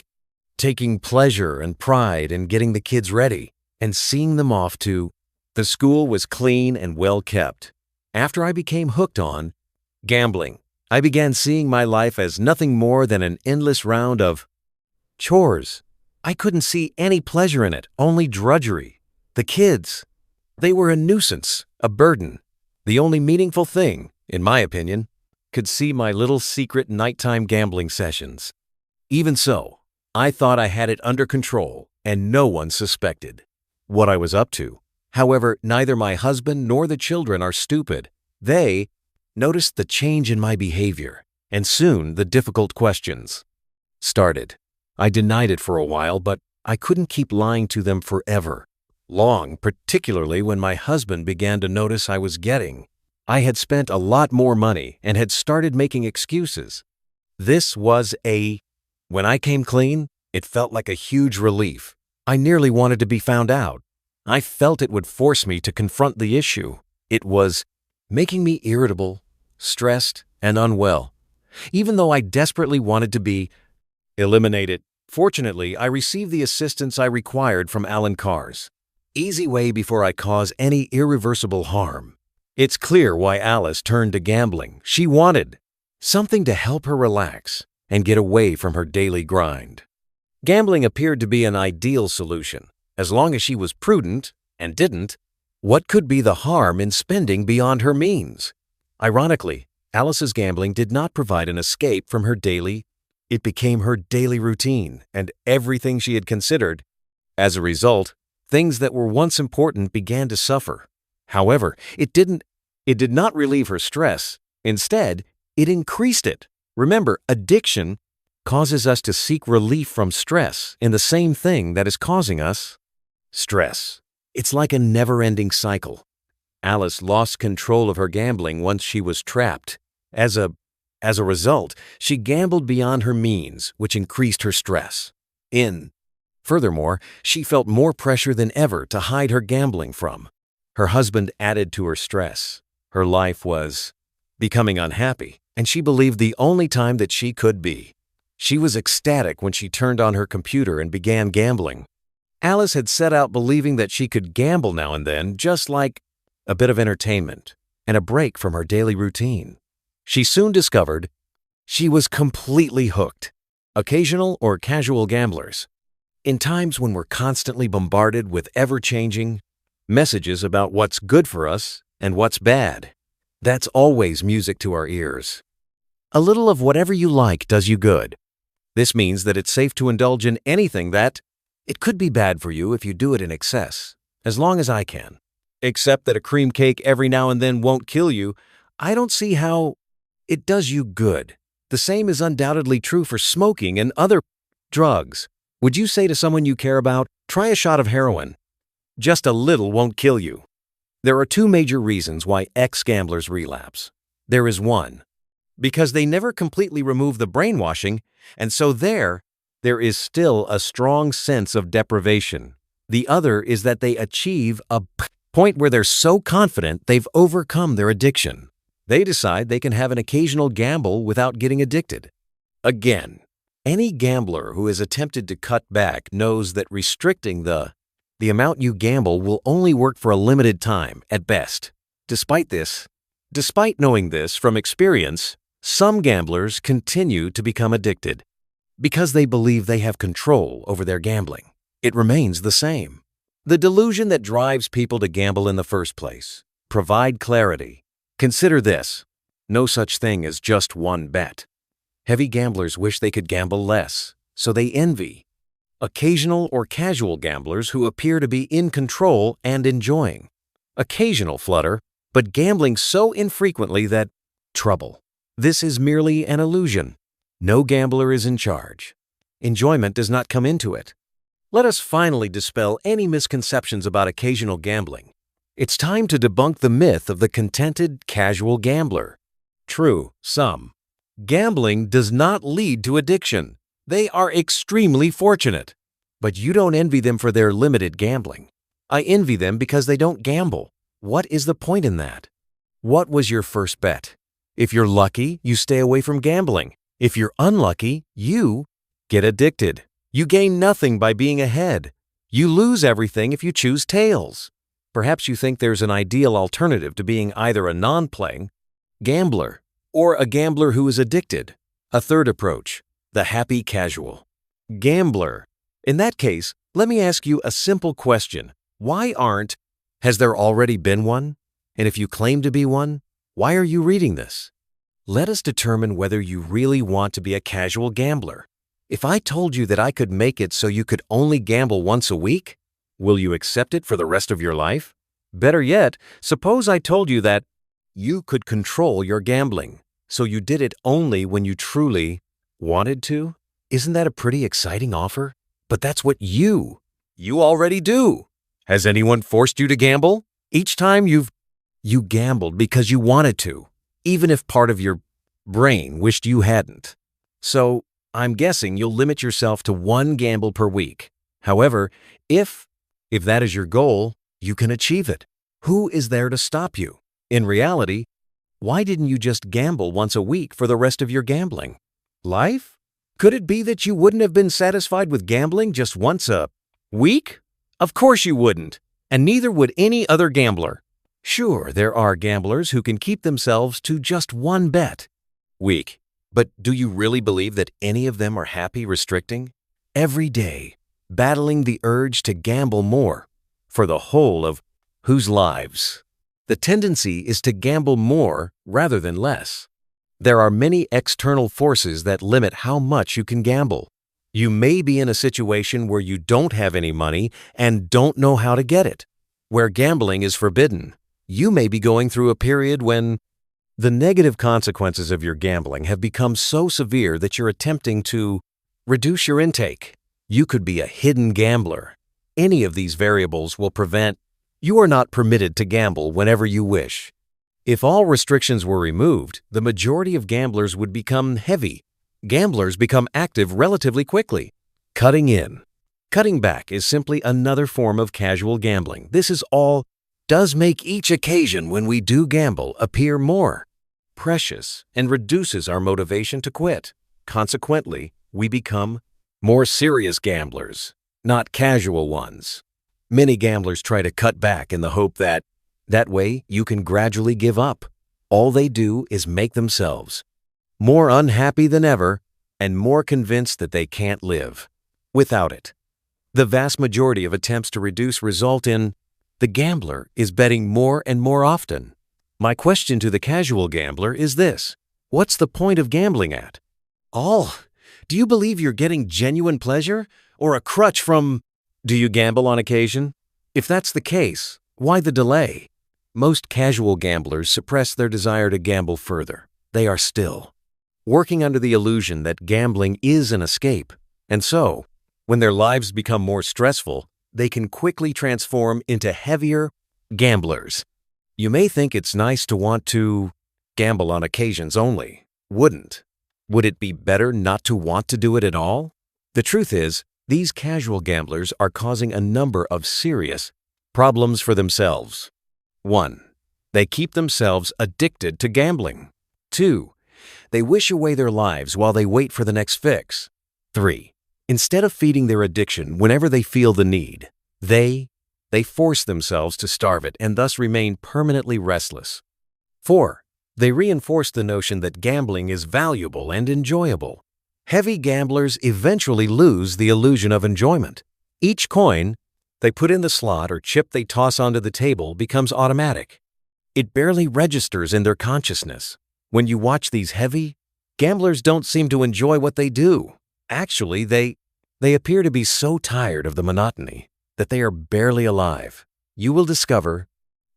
taking pleasure and pride in getting the kids ready and seeing them off to. The school was clean and well kept. After I became hooked on gambling, I began seeing my life as nothing more than an endless round of chores. I couldn't see any pleasure in it, only drudgery. The kids, they were a nuisance, a burden. The only meaningful thing, in my opinion, could see my little secret nighttime gambling sessions. Even so, I thought I had it under control, and no one suspected what I was up to. However, neither my husband nor the children are stupid. They noticed the change in my behavior, and soon the difficult questions started. I denied it for a while, but I couldn't keep lying to them forever. Long, particularly when my husband began to notice I was getting. I had spent a lot more money and had started making excuses. When I came clean, it felt like a huge relief. I nearly wanted to be found out. I felt it would force me to confront the issue. It was making me irritable, stressed, and unwell, even though I desperately wanted to be eliminated. Fortunately, I received the assistance I required from Alan Carr's Easy Way Before I Cause Any Irreversible Harm. It's clear why Alice turned to gambling. She wanted something to help her relax and get away from her daily grind. Gambling appeared to be an ideal solution, as long as she was prudent and didn't. What could be the harm in spending beyond her means? Ironically, Alice's gambling did not provide an escape from her daily. It became her daily routine and everything she had considered. As a result, things that were once important began to suffer. However, it did not relieve her stress. Instead, it increased it. Remember, addiction causes us to seek relief from stress in the same thing that is causing us stress. It's like a never-ending cycle. Alice lost control of her gambling once she was trapped. As a result, she gambled beyond her means, which increased her stress. Furthermore, she felt more pressure than ever to hide her gambling from. Her husband added to her stress. Her life was becoming unhappy, and she believed the only time that she could be. She was ecstatic when she turned on her computer and began gambling. Alice had set out believing that she could gamble now and then, just like a bit of entertainment and a break from her daily routine. She soon discovered she was completely hooked. Occasional or casual gamblers. In times when we're constantly bombarded with ever-changing messages about what's good for us and what's bad, that's always music to our ears. A little of whatever you like does you good. This means that it's safe to indulge in anything that it could be bad for you if you do it in excess, as long as I can. Except that a cream cake every now and then won't kill you. I don't see how it does you good. The same is undoubtedly true for smoking and other drugs. Would you say to someone you care about, try a shot of heroin? Just a little won't kill you. There are two major reasons why ex-gamblers relapse. There is one, because they never completely remove the brainwashing, and so there is still a strong sense of deprivation. The other is that they achieve a point where they're so confident they've overcome their addiction. They decide they can have an occasional gamble without getting addicted. Again, any gambler who has attempted to cut back knows that restricting the amount you gamble will only work for a limited time at best. Despite knowing this from experience, some gamblers continue to become addicted because they believe they have control over their gambling. It remains the same. The delusion that drives people to gamble in the first place. Provide clarity. Consider this. No such thing as just one bet. Heavy gamblers wish they could gamble less, so they envy occasional or casual gamblers who appear to be in control and enjoying. Occasional flutter, but gambling so infrequently that trouble. This is merely an illusion. No gambler is in charge. Enjoyment does not come into it. Let us finally dispel any misconceptions about occasional gambling. It's time to debunk the myth of the contented, casual gambler. True, some. Gambling does not lead to addiction. They are extremely fortunate. But you don't envy them for their limited gambling. I envy them because they don't gamble. What is the point in that? What was your first bet? If you're lucky, you stay away from gambling. If you're unlucky, you get addicted. You gain nothing by being ahead. You lose everything if you choose tails. Perhaps you think there's an ideal alternative to being either a non-playing gambler or a gambler who is addicted. A third approach, the happy casual gambler. In that case, let me ask you a simple question. Has there already been one? And if you claim to be one, why are you reading this? Let us determine whether you really want to be a casual gambler. If I told you that I could make it so you could only gamble once a week, will you accept it for the rest of your life? Better yet, suppose I told you that you could control your gambling, so you did it only when you truly wanted to? Isn't that a pretty exciting offer? But that's what you already do. Has anyone forced you to gamble? Each time you gambled because you wanted to, even if part of your brain wished you hadn't. So, I'm guessing you'll limit yourself to one gamble per week. However, if that is your goal, you can achieve it. Who is there to stop you? In reality, why didn't you just gamble once a week for the rest of your gambling life? Could it be that you wouldn't have been satisfied with gambling just once a week? Of course you wouldn't, and neither would any other gambler. Sure, there are gamblers who can keep themselves to just one bet week, but do you really believe that any of them are happy restricting? Every day, battling the urge to gamble more for the whole of whose lives? The tendency is to gamble more rather than less. There are many external forces that limit how much you can gamble. You may be in a situation where you don't have any money and don't know how to get it, where gambling is forbidden. You may be going through a period when the negative consequences of your gambling have become so severe that you're attempting to reduce your intake. You could be a hidden gambler. Any of these variables will prevent you are not permitted to gamble whenever you wish. If all restrictions were removed, the majority of gamblers would become heavy. Gamblers become active relatively quickly. Cutting back is simply another form of casual gambling. This is all does make each occasion when we do gamble appear more precious and reduces our motivation to quit. Consequently, we become more serious gamblers, not casual ones. Many gamblers try to cut back in the hope that way you can gradually give up. All they do is make themselves more unhappy than ever and more convinced that they can't live without it. The vast majority of attempts to reduce result in the gambler is betting more and more often. My question to the casual gambler is this: what's the point of gambling at all? Do you believe you're getting genuine pleasure or a crutch from? Do you gamble on occasion? If that's the case, why the delay? Most casual gamblers suppress their desire to gamble further. They are still working under the illusion that gambling is an escape, and so, when their lives become more stressful, they can quickly transform into heavier gamblers. You may think it's nice to want to gamble on occasions only. Would it be better not to want to do it at all? The truth is, these casual gamblers are causing a number of serious problems for themselves. 1. They keep themselves addicted to gambling. 2. They wish away their lives while they wait for the next fix. 3. Instead of feeding their addiction whenever they feel the need, they force themselves to starve it and thus remain permanently restless. 4. They reinforce the notion that gambling is valuable and enjoyable. Heavy gamblers eventually lose the illusion of enjoyment. Each coin they put in the slot or chip they toss onto the table becomes automatic. It barely registers in their consciousness. When you watch these heavy, gamblers don't seem to enjoy what they do. Actually, they appear to be so tired of the monotony that they are barely alive. You will discover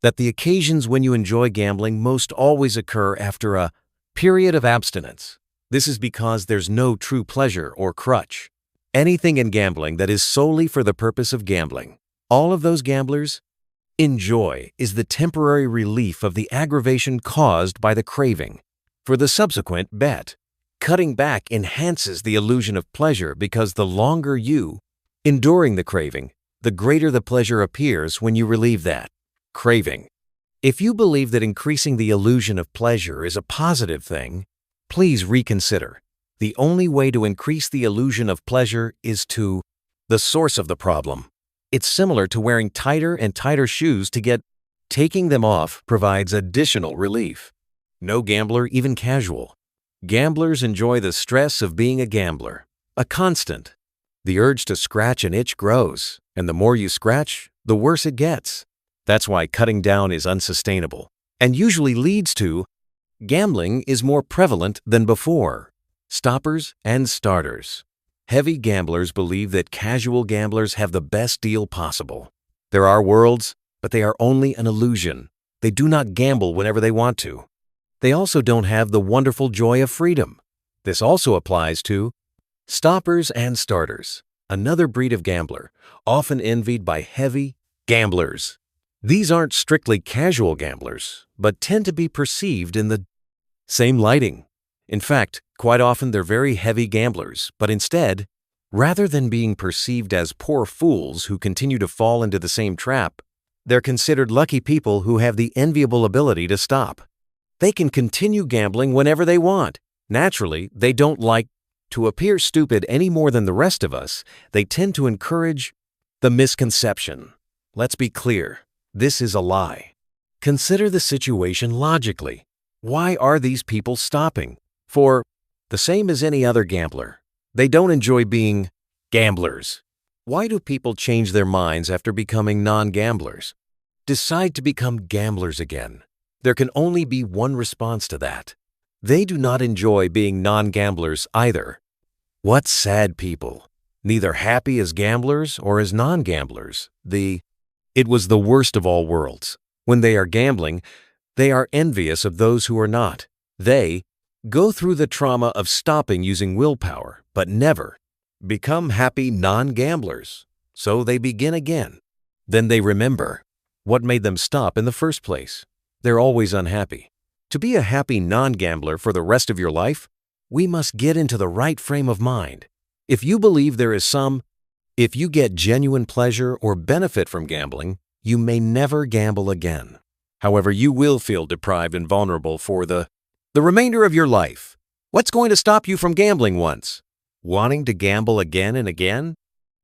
that the occasions when you enjoy gambling most always occur after a period of abstinence. This is because there's no true pleasure or crutch. Anything in gambling that is solely for the purpose of gambling, all of those gamblers enjoy is the temporary relief of the aggravation caused by the craving for the subsequent bet. Cutting back enhances the illusion of pleasure because the longer you enduring the craving, the greater the pleasure appears when you relieve that craving. If you believe that increasing the illusion of pleasure is a positive thing, please reconsider. The only way to increase the illusion of pleasure is to the source of the problem. It's similar to wearing tighter and tighter shoes to get taking them off provides additional relief. No gambler, even casual. Gamblers enjoy the stress of being a gambler, a constant. The urge to scratch an itch grows, and the more you scratch, the worse it gets. That's why cutting down is unsustainable and usually leads to gambling is more prevalent than before. Stoppers and starters. Heavy gamblers believe that casual gamblers have the best deal possible. There are worlds, but they are only an illusion. They do not gamble whenever they want to. They also don't have the wonderful joy of freedom. This also applies to stoppers and starters, another breed of gambler, often envied by heavy gamblers. These aren't strictly casual gamblers, but tend to be perceived in the same lighting. In fact, quite often they're very heavy gamblers, but instead, rather than being perceived as poor fools who continue to fall into the same trap, they're considered lucky people who have the enviable ability to stop. They can continue gambling whenever they want. Naturally, they don't like to appear stupid any more than the rest of us. They tend to encourage the misconception. Let's be clear, this is a lie. Consider the situation logically. Why are these people stopping? For the same as any other gambler, they don't enjoy being gamblers. Why do people change their minds after becoming non-gamblers? Decide to become gamblers again. There can only be one response to that. They do not enjoy being non-gamblers either. What sad people, neither happy as gamblers or as non-gamblers. It was the worst of all worlds. When they are gambling, they are envious of those who are not. They go through the trauma of stopping using willpower, but never become happy non-gamblers. So they begin again. Then they remember what made them stop in the first place. They're always unhappy. To be a happy non-gambler for the rest of your life, we must get into the right frame of mind. If you believe if you get genuine pleasure or benefit from gambling, you may never gamble again. However, you will feel deprived and vulnerable for the remainder of your life. What's going to stop you from gambling once? Wanting to gamble again and again?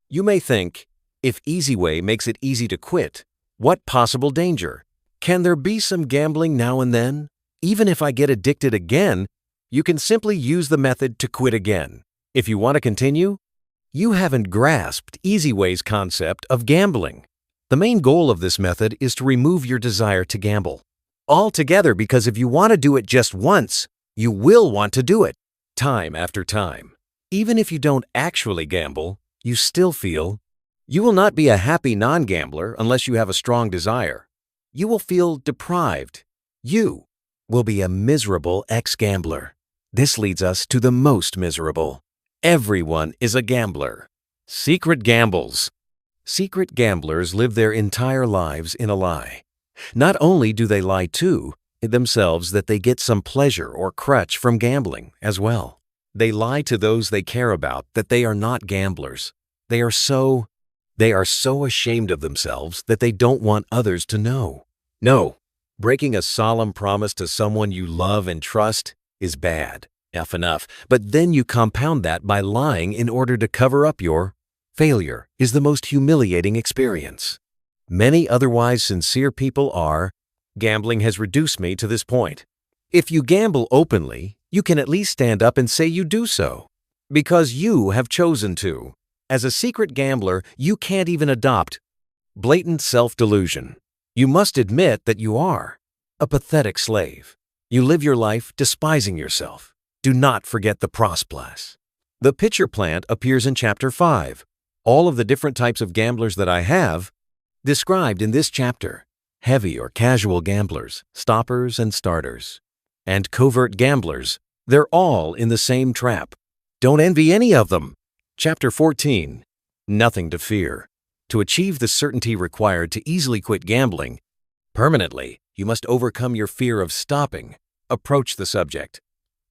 You may think, if Easy Way makes it easy to quit, what possible danger? Can there be some gambling now and then? Even if I get addicted again, you can simply use the method to quit again. If you want to continue, you haven't grasped Easy Way's concept of gambling. The main goal of this method is to remove your desire to gamble altogether, because if you want to do it just once, you will want to do it time after time. Even if you don't actually gamble, you still feel. You will not be a happy non-gambler unless you have a strong desire. You will feel deprived. You will be a miserable ex-gambler. This leads us to the most miserable. Everyone is a gambler. Secret gambles. Secret gamblers live their entire lives in a lie. Not only do they lie to themselves that they get some pleasure or crutch from gambling as well. They lie to those they care about that they are not gamblers. They are so ashamed of themselves that they don't want others to know. No, breaking a solemn promise to someone you love and trust is bad enough, but then you compound that by lying in order to cover up your failure is the most humiliating experience. Many otherwise sincere people are. Gambling has reduced me to this point. If you gamble openly, you can at least stand up and say you do so, because you have chosen to. As a secret gambler, you can't even adopt blatant self-delusion. You must admit that you are a pathetic slave. You live your life despising yourself. Do not forget the prosplas. The pitcher plant appears in Chapter 5. All of the different types of gamblers that I have described in this chapter: heavy or casual gamblers, stoppers and starters, and covert gamblers. They're all in the same trap. Don't envy any of them. Chapter 14. Nothing to fear. To achieve the certainty required to easily quit gambling permanently, you must overcome your fear of stopping. Approach the subject.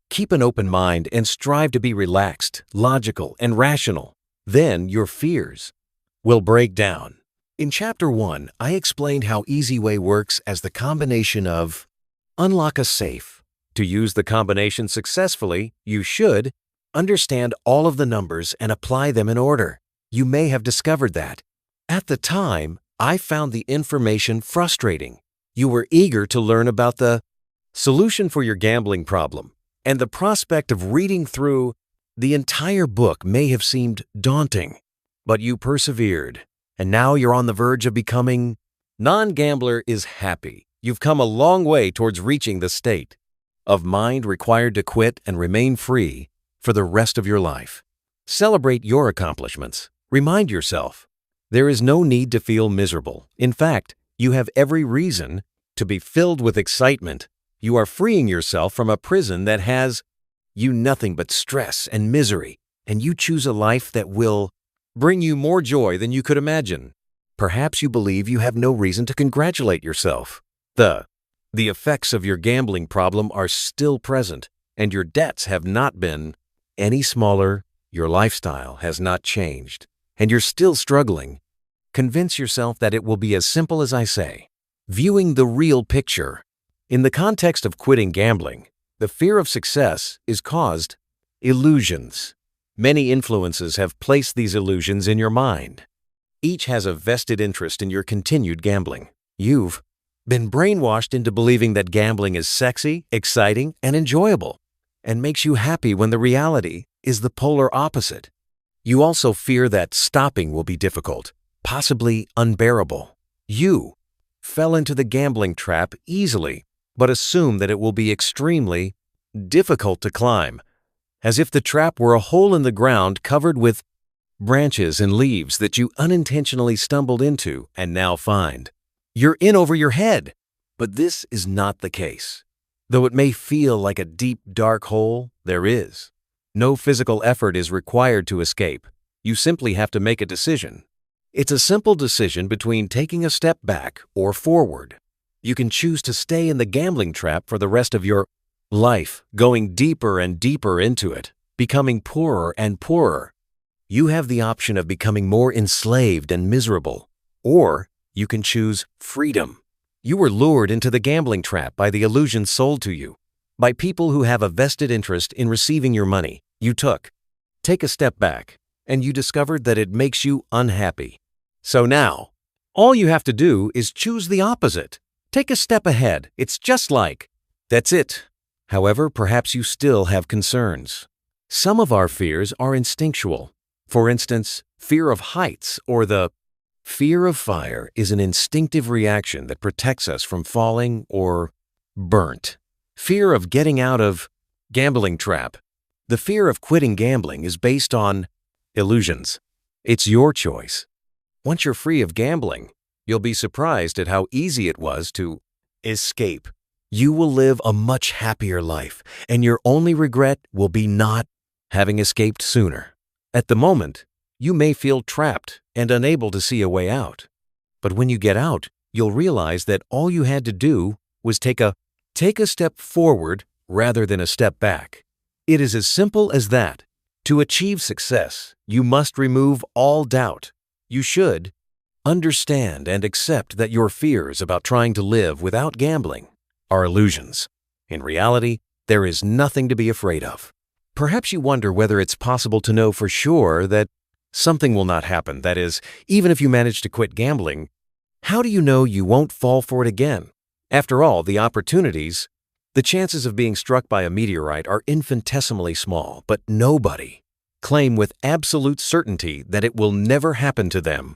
Keep an open mind and strive to be relaxed, logical, and rational. Then your fears will break down. In Chapter 1, I explained how Easy Way works as the combination of unlock a safe. To use the combination successfully, you should understand all of the numbers and apply them in order. You may have discovered that. At the time, I found the information frustrating. You were eager to learn about the solution for your gambling problem, and the prospect of reading through the entire book may have seemed daunting. But you persevered, and now you're on the verge of becoming. Non-gambler is happy. You've come a long way towards reaching the state of mind required to quit and remain free for the rest of your life. Celebrate your accomplishments. Remind yourself, there is no need to feel miserable. In fact, you have every reason to be filled with excitement. You are freeing yourself from a prison that has you nothing but stress and misery, and you choose a life that will bring you more joy than you could imagine. Perhaps you believe you have no reason to congratulate yourself. The effects of your gambling problem are still present, and your debts have not been any smaller. Your lifestyle has not changed, and you're still struggling. Convince yourself that it will be as simple as I say. Viewing the real picture. In the context of quitting gambling, the fear of success is caused illusions. Many influences have placed these illusions in your mind. Each has a vested interest in your continued gambling. You've been brainwashed into believing that gambling is sexy, exciting, and enjoyable, and makes you happy when the reality is the polar opposite. You also fear that stopping will be difficult, possibly unbearable. You fell into the gambling trap easily, but assume that it will be extremely difficult to climb, as if the trap were a hole in the ground covered with branches and leaves that you unintentionally stumbled into and now find you're in over your head. But this is not the case. Though it may feel like a deep, dark hole, there is. No physical effort is required to escape. You simply have to make a decision. It's a simple decision between taking a step back or forward. You can choose to stay in the gambling trap for the rest of your life, going deeper and deeper into it, becoming poorer and poorer. You have the option of becoming more enslaved and miserable, or you can choose freedom. You were lured into the gambling trap by the illusions sold to you, by people who have a vested interest in receiving your money. You take a step back, and you discovered that it makes you unhappy. So now, all you have to do is choose the opposite. Take a step ahead. It's just like, that's it. However, perhaps you still have concerns. Some of our fears are instinctual. For instance, fear of heights or the fear of fire is an instinctive reaction that protects us from falling or burnt. Fear of getting out of gambling trap. The fear of quitting gambling is based on illusions. It's your choice. Once you're free of gambling, you'll be surprised at how easy it was to escape. You will live a much happier life, and your only regret will be not having escaped sooner. At the moment, you may feel trapped and unable to see a way out. But when you get out, you'll realize that all you had to do was take a step forward rather than a step back. It is as simple as that. To achieve success, you must remove all doubt. You should understand and accept that your fears about trying to live without gambling are illusions. In reality, there is nothing to be afraid of. Perhaps you wonder whether it's possible to know for sure that something will not happen. That is, even if you manage to quit gambling, how do you know you won't fall for it again? After all, the chances of being struck by a meteorite are infinitesimally small, but nobody claim with absolute certainty that it will never happen to them.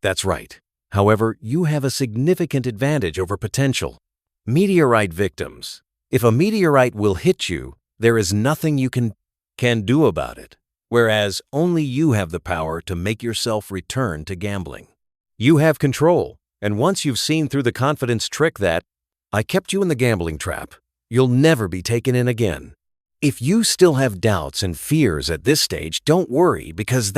That's right. However, you have a significant advantage over potential meteorite victims. If a meteorite will hit you, there is nothing you can do about it, whereas only you have the power to make yourself return to gambling. You have control, and once you've seen through the confidence trick that I kept you in the gambling trap, you'll never be taken in again. If you still have doubts and fears at this stage, don't worry, because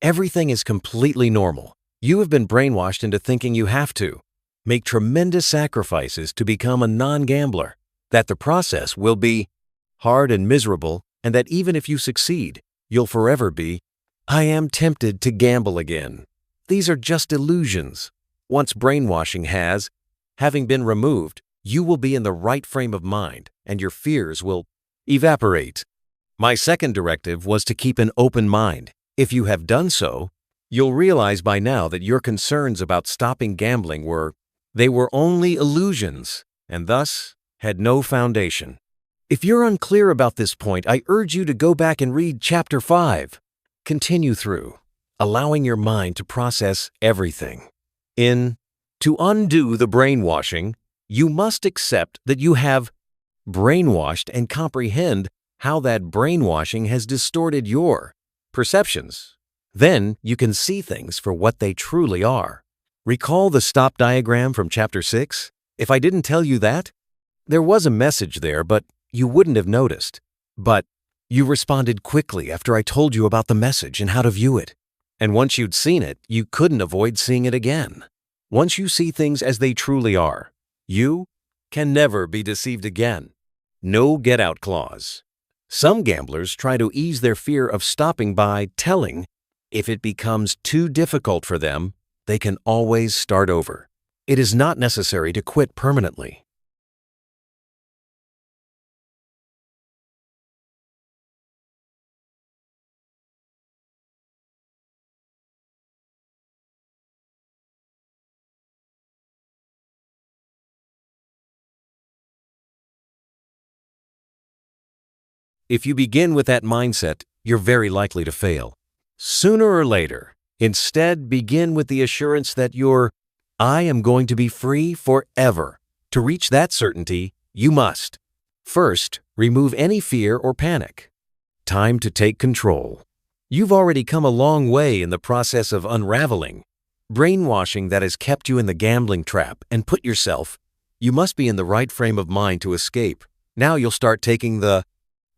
everything is completely normal. You have been brainwashed into thinking you have to make tremendous sacrifices to become a non-gambler, that the process will be hard and miserable, and that even if you succeed, you'll forever be, I am tempted to gamble again. These are just illusions. Once brainwashing having been removed, you will be in the right frame of mind, and your fears will evaporate. My second directive was to keep an open mind. If you have done so, you'll realize by now that your concerns about stopping gambling were only illusions, and thus had no foundation. If you're unclear about this point, I urge you to go back and read Chapter 5. Continue through, allowing your mind to process everything. To undo the brainwashing, you must accept that you have brainwashed and comprehend how that brainwashing has distorted your perceptions. Then you can see things for what they truly are. Recall the stop diagram from Chapter 6? If I didn't tell you that, there was a message there, but you wouldn't have noticed. But you responded quickly after I told you about the message and how to view it. And once you'd seen it, you couldn't avoid seeing it again. Once you see things as they truly are, you can never be deceived again. No get-out clause. Some gamblers try to ease their fear of stopping by telling if it becomes too difficult for them, they can always start over. It is not necessary to quit permanently. If you begin with that mindset, you're very likely to fail. Sooner or later, instead begin with the assurance that I am going to be free forever. To reach that certainty, you must. First, remove any fear or panic. Time to take control. You've already come a long way in the process of unraveling brainwashing that has kept you in the gambling trap and put yourself. You must be in the right frame of mind to escape. Now you'll start taking the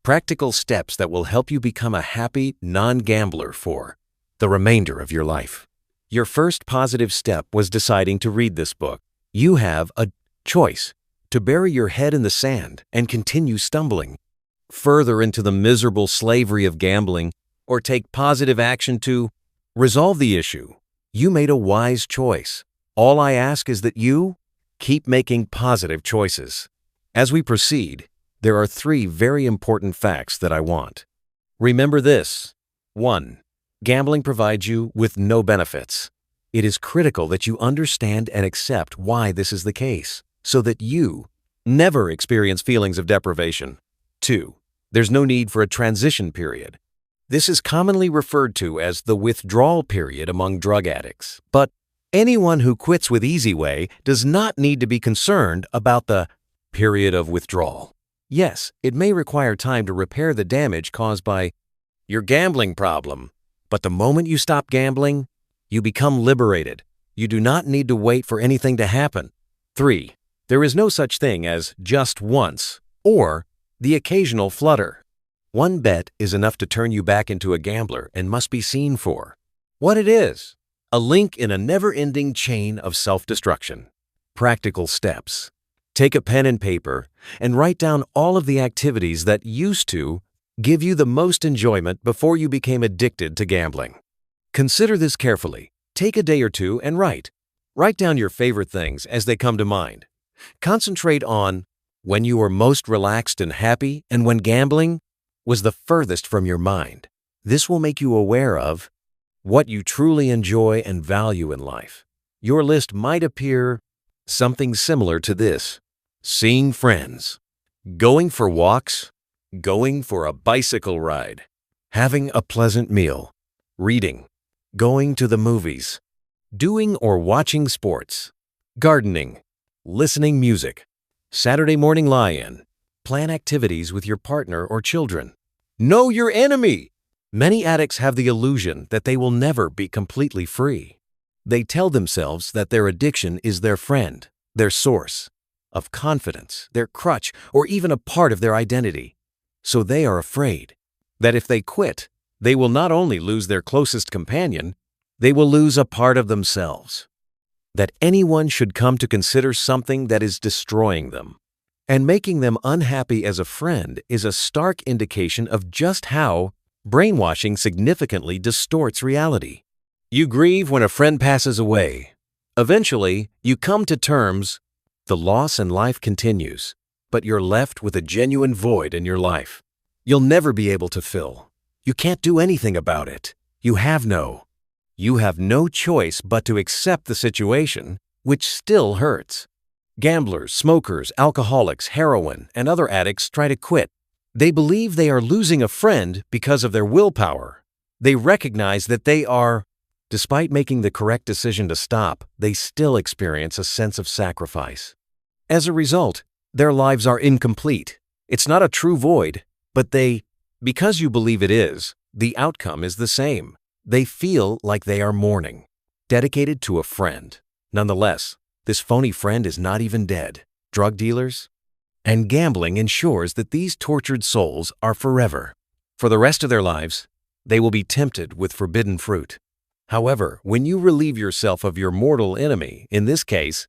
practical steps that will help you become a happy non-gambler for the remainder of your life. Your first positive step was deciding to read this book. You have a choice to bury your head in the sand and continue stumbling further into the miserable slavery of gambling, or take positive action to resolve the issue. You made a wise choice. All I ask is that you keep making positive choices. As we proceed, there are 3 very important facts that I want. Remember this. 1. Gambling provides you with no benefits. It is critical that you understand and accept why this is the case, so that you never experience feelings of deprivation. 2. There's no need for a transition period. This is commonly referred to as the withdrawal period among drug addicts. But anyone who quits with Easy Way does not need to be concerned about the period of withdrawal. Yes, it may require time to repair the damage caused by your gambling problem, but the moment you stop gambling, you become liberated. You do not need to wait for anything to happen. 3. There is no such thing as just once or the occasional flutter. One bet is enough to turn you back into a gambler and must be seen for what it is: a link in a never-ending chain of self-destruction. Practical steps. Take a pen and paper and write down all of the activities that used to give you the most enjoyment before you became addicted to gambling. Consider this carefully. Take a day or two and write. Write down your favorite things as they come to mind. Concentrate on when you were most relaxed and happy and when gambling was the furthest from your mind. This will make you aware of what you truly enjoy and value in life. Your list might appear something similar to this: seeing friends, going for walks, going for a bicycle ride, having a pleasant meal, reading, going to the movies, doing or watching sports, gardening, listening music, Saturday morning lie-in. Plan activities with your partner or children. Know your enemy. Many addicts have the illusion that they will never be completely free. They tell themselves that their addiction is their friend, their source of confidence, their crutch, or even a part of their identity. So they are afraid that if they quit, they will not only lose their closest companion, they will lose a part of themselves. That anyone should come to consider something that is destroying them and making them unhappy as a friend is a stark indication of just how brainwashing significantly distorts reality. You grieve when a friend passes away. Eventually, you come to terms. The loss and life continues, but you're left with a genuine void in your life. You'll never be able to fill. You can't do anything about it. You have no choice but to accept the situation, which still hurts. Gamblers, smokers, alcoholics, heroin, and other addicts try to quit. They believe they are losing a friend because of their willpower. They recognize that despite making the correct decision to stop, they still experience a sense of sacrifice. As a result, their lives are incomplete. It's not a true void, but because you believe it is, the outcome is the same. They feel like they are mourning, dedicated to a friend. Nonetheless, this phony friend is not even dead. Drug dealers and gambling ensures that these tortured souls are forever. For the rest of their lives, they will be tempted with forbidden fruit. However, when you relieve yourself of your mortal enemy, in this case,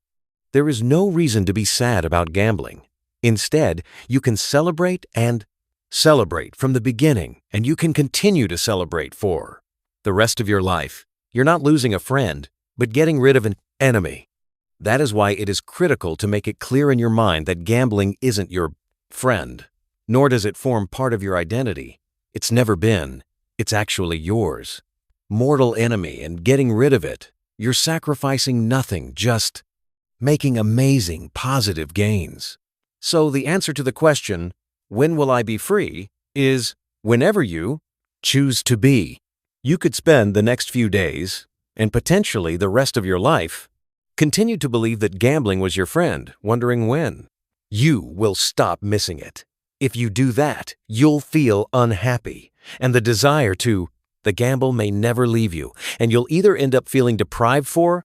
there is no reason to be sad about gambling. Instead, you can celebrate from the beginning, and you can continue to celebrate for the rest of your life. You're not losing a friend, but getting rid of an enemy. That is why it is critical to make it clear in your mind that gambling isn't your friend, nor does it form part of your identity. It's never been. It's actually yours. Mortal enemy, and getting rid of it. You're sacrificing nothing, just making amazing positive gains. So the answer to the question, when will I be free, is whenever you choose to be. You could spend the next few days, and potentially the rest of your life, continue to believe that gambling was your friend, wondering when. You will stop missing it. If you do that, you'll feel unhappy, and the gamble may never leave you, and you'll either end up feeling deprived for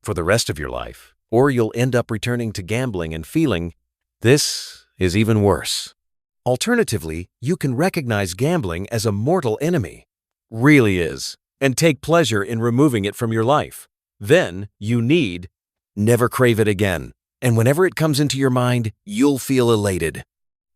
the rest of your life, or you'll end up returning to gambling and feeling, this is even worse. Alternatively, you can recognize gambling as a mortal enemy. Really is, and take pleasure in removing it from your life. Then you need never crave it again. And whenever it comes into your mind, you'll feel elated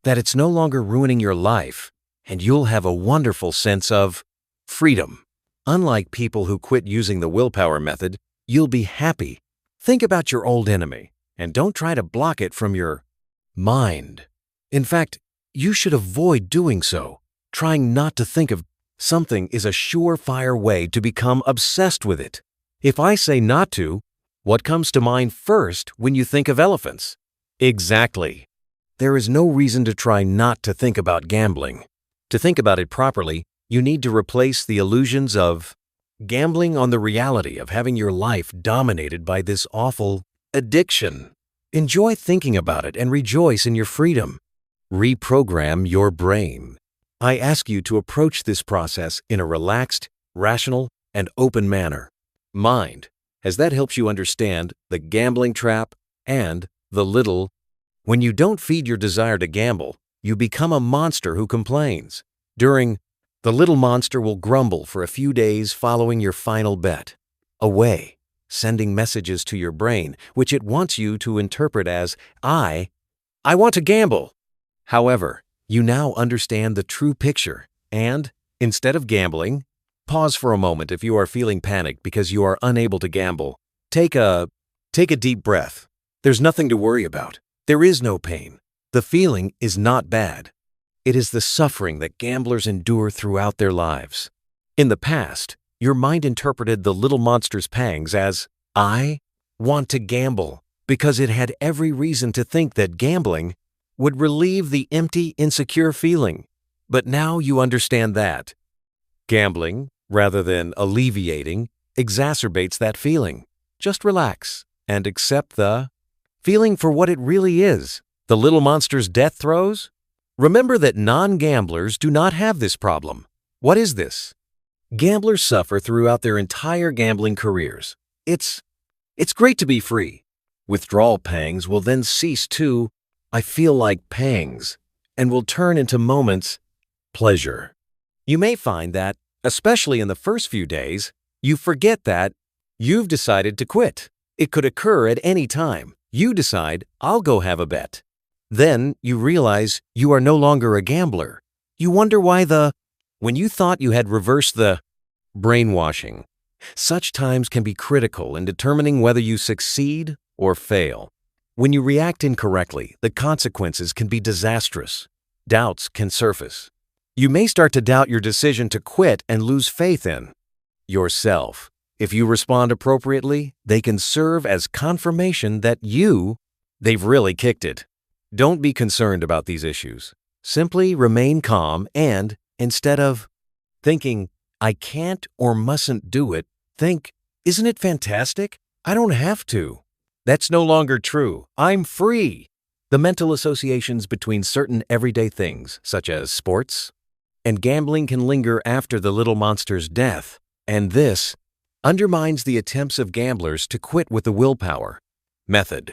that it's no longer ruining your life, and you'll have a wonderful sense of freedom. Unlike people who quit using the willpower method, you'll be happy. Think about your old enemy, and don't try to block it from your mind. In fact, you should avoid doing so. Trying not to think of something is a surefire way to become obsessed with it. If I say not to, what comes to mind first when you think of elephants? Exactly. There is no reason to try not to think about gambling. To think about it properly, you need to replace the illusions of gambling on the reality of having your life dominated by this awful addiction. Enjoy thinking about it and rejoice in your freedom. Reprogram your brain. I ask you to approach this process in a relaxed, rational, and open manner. Mind, as that helps you understand the gambling trap and the little. When you don't feed your desire to gamble, you become a monster who complains. The little monster will grumble for a few days following your final bet. Away, sending messages to your brain, which it wants you to interpret as, I want to gamble. However, you now understand the true picture, and, instead of gambling, pause for a moment if you are feeling panicked because you are unable to gamble. Take a deep breath. There's nothing to worry about. There is no pain. The feeling is not bad. It is the suffering that gamblers endure throughout their lives. In the past, your mind interpreted the little monster's pangs as, I want to gamble, because it had every reason to think that gambling would relieve the empty, insecure feeling. But now you understand that gambling, rather than alleviating, exacerbates that feeling. Just relax and accept the feeling for what it really is. The little monster's death throes? Remember that non-gamblers do not have this problem. What is this? Gamblers suffer throughout their entire gambling careers. It's great to be free. Withdrawal pangs will then cease to, I feel like pangs, and will turn into moments, pleasure. You may find that, especially in the first few days, you forget that you've decided to quit. It could occur at any time. You decide, I'll go have a bet. Then you realize you are no longer a gambler. You wonder why when you thought you had reversed the brainwashing. Such times can be critical in determining whether you succeed or fail. When you react incorrectly, the consequences can be disastrous. Doubts can surface. You may start to doubt your decision to quit and lose faith in yourself. If you respond appropriately, they can serve as confirmation that they've really kicked it. Don't be concerned about these issues. Simply remain calm and, instead of thinking, I can't or mustn't do it, think, isn't it fantastic? I don't have to. That's no longer true. I'm free. The mental associations between certain everyday things, such as sports, and gambling can linger after the little monster's death, and this undermines the attempts of gamblers to quit with the willpower method.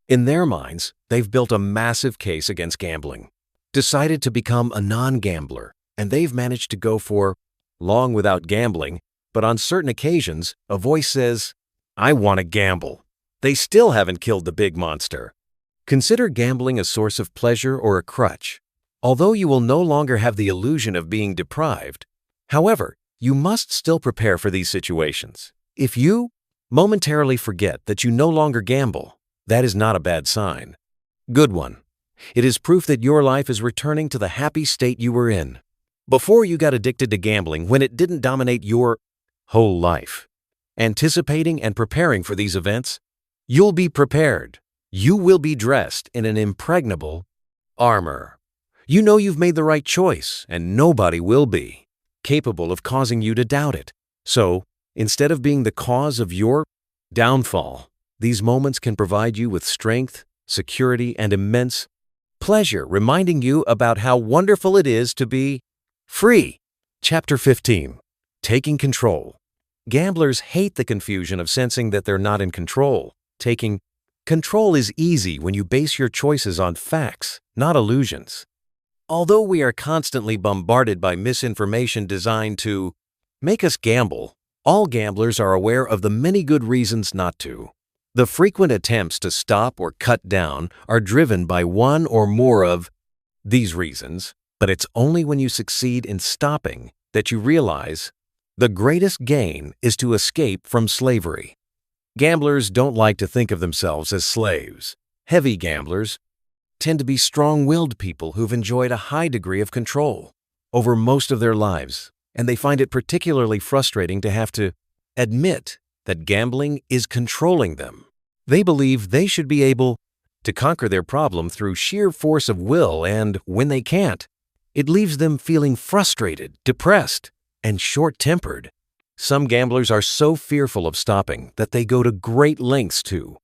In their minds, they've built a massive case against gambling, decided to become a non-gambler, and they've managed to go for long without gambling, but on certain occasions, a voice says, "I want to gamble." They still haven't killed the big monster. Consider gambling a source of pleasure or a crutch. Although you will no longer have the illusion of being deprived, however, you must still prepare for these situations. If you momentarily forget that you no longer gamble, that is not a bad sign. Good one. It is proof that your life is returning to the happy state you were in before you got addicted to gambling, when it didn't dominate your whole life. Anticipating and preparing for these events, you'll be prepared. You will be dressed in an impregnable armor. You know you've made the right choice, and nobody will be capable of causing you to doubt it. So, instead of being the cause of your downfall, these moments can provide you with strength, security, and immense pleasure, reminding you about how wonderful it is to be free. Chapter 15. Taking control. Gamblers hate the confusion of sensing that they're not in control. Taking control is easy when you base your choices on facts, not illusions. Although we are constantly bombarded by misinformation designed to make us gamble, all gamblers are aware of the many good reasons not to. The frequent attempts to stop or cut down are driven by one or more of these reasons, but it's only when you succeed in stopping that you realize the greatest gain is to escape from slavery. Gamblers don't like to think of themselves as slaves. Heavy gamblers tend to be strong-willed people who've enjoyed a high degree of control over most of their lives, and they find it particularly frustrating to have to admit that gambling is controlling them. They believe they should be able to conquer their problem through sheer force of will, and when they can't, it leaves them feeling frustrated, depressed, and short-tempered. Some gamblers are so fearful of stopping that they go to great lengths to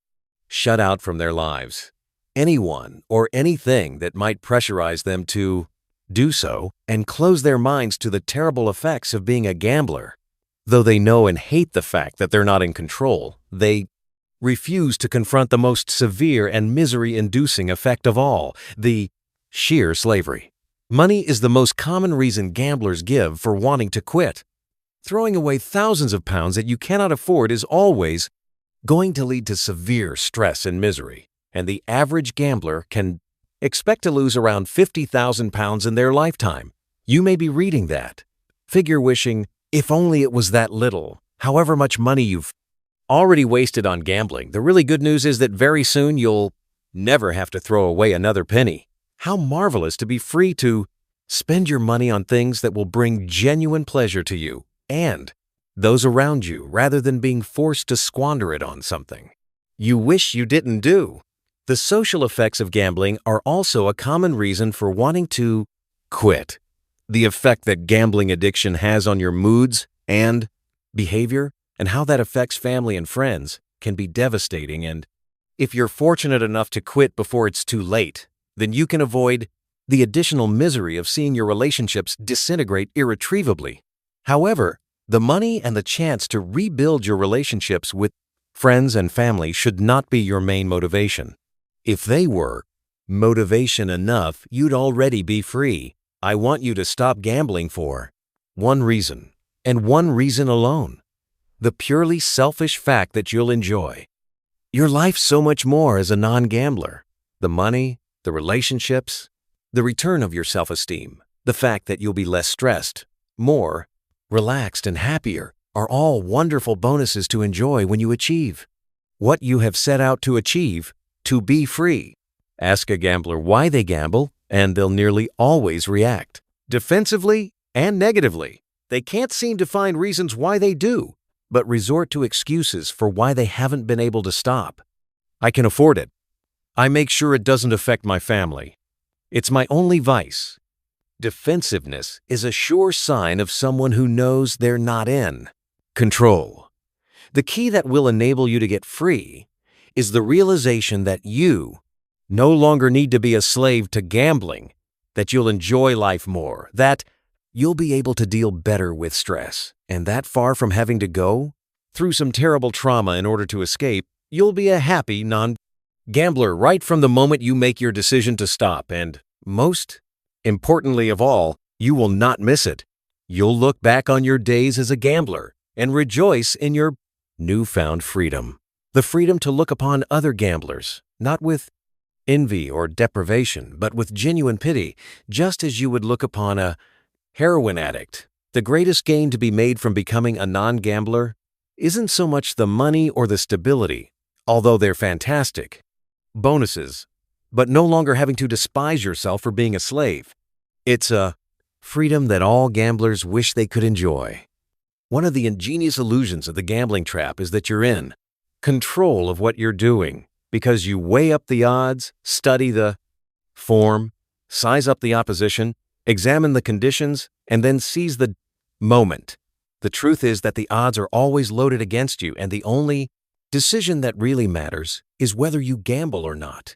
shut out from their lives anyone or anything that might pressurize them to do so, and close their minds to the terrible effects of being a gambler. Though they know and hate the fact that they're not in control, they refuse to confront the most severe and misery-inducing effect of all, the sheer slavery. Money is the most common reason gamblers give for wanting to quit. Throwing away thousands of pounds that you cannot afford is always going to lead to severe stress and misery, and the average gambler can expect to lose around 50,000 pounds in their lifetime. You may be reading that figure wishing, if only it was that little. However much money you've already wasted on gambling, the really good news is that very soon you'll never have to throw away another penny. How marvelous to be free to spend your money on things that will bring genuine pleasure to you and those around you, rather than being forced to squander it on something you wish you didn't do. The social effects of gambling are also a common reason for wanting to quit. The effect that gambling addiction has on your moods and behavior, and how that affects family and friends, can be devastating, and if you're fortunate enough to quit before it's too late, then you can avoid the additional misery of seeing your relationships disintegrate irretrievably. However, the money and the chance to rebuild your relationships with friends and family should not be your main motivation. If they were motivation enough, you'd already be free. I want you to stop gambling for one reason, and one reason alone: the purely selfish fact that you'll enjoy your life so much more as a non-gambler. The money, the relationships, the return of your self-esteem, the fact that you'll be less stressed, more relaxed, and happier are all wonderful bonuses to enjoy when you achieve what you have set out to achieve, to be free. Ask a gambler why they gamble, and they'll nearly always react defensively and negatively. They can't seem to find reasons why they do, but resort to excuses for why they haven't been able to stop. I can afford it. I make sure it doesn't affect my family. It's my only vice. Defensiveness is a sure sign of someone who knows they're not in control. The key that will enable you to get free is the realization that you no longer need to be a slave to gambling, that you'll enjoy life more, that you'll be able to deal better with stress. And that far from having to go through some terrible trauma in order to escape, you'll be a happy non-gambler right from the moment you make your decision to stop. And most importantly of all, you will not miss it. You'll look back on your days as a gambler and rejoice in your newfound freedom. The freedom to look upon other gamblers, not with envy or deprivation, but with genuine pity, just as you would look upon a heroin addict. The greatest gain to be made from becoming a non-gambler isn't so much the money or the stability, although they're fantastic bonuses, but no longer having to despise yourself for being a slave. It's a freedom that all gamblers wish they could enjoy. One of the ingenious illusions of the gambling trap is that you're in control of what you're doing because you weigh up the odds, study the form, size up the opposition, examine the conditions, and then seize the moment. The truth is that the odds are always loaded against you, and the only decision that really matters is whether you gamble or not.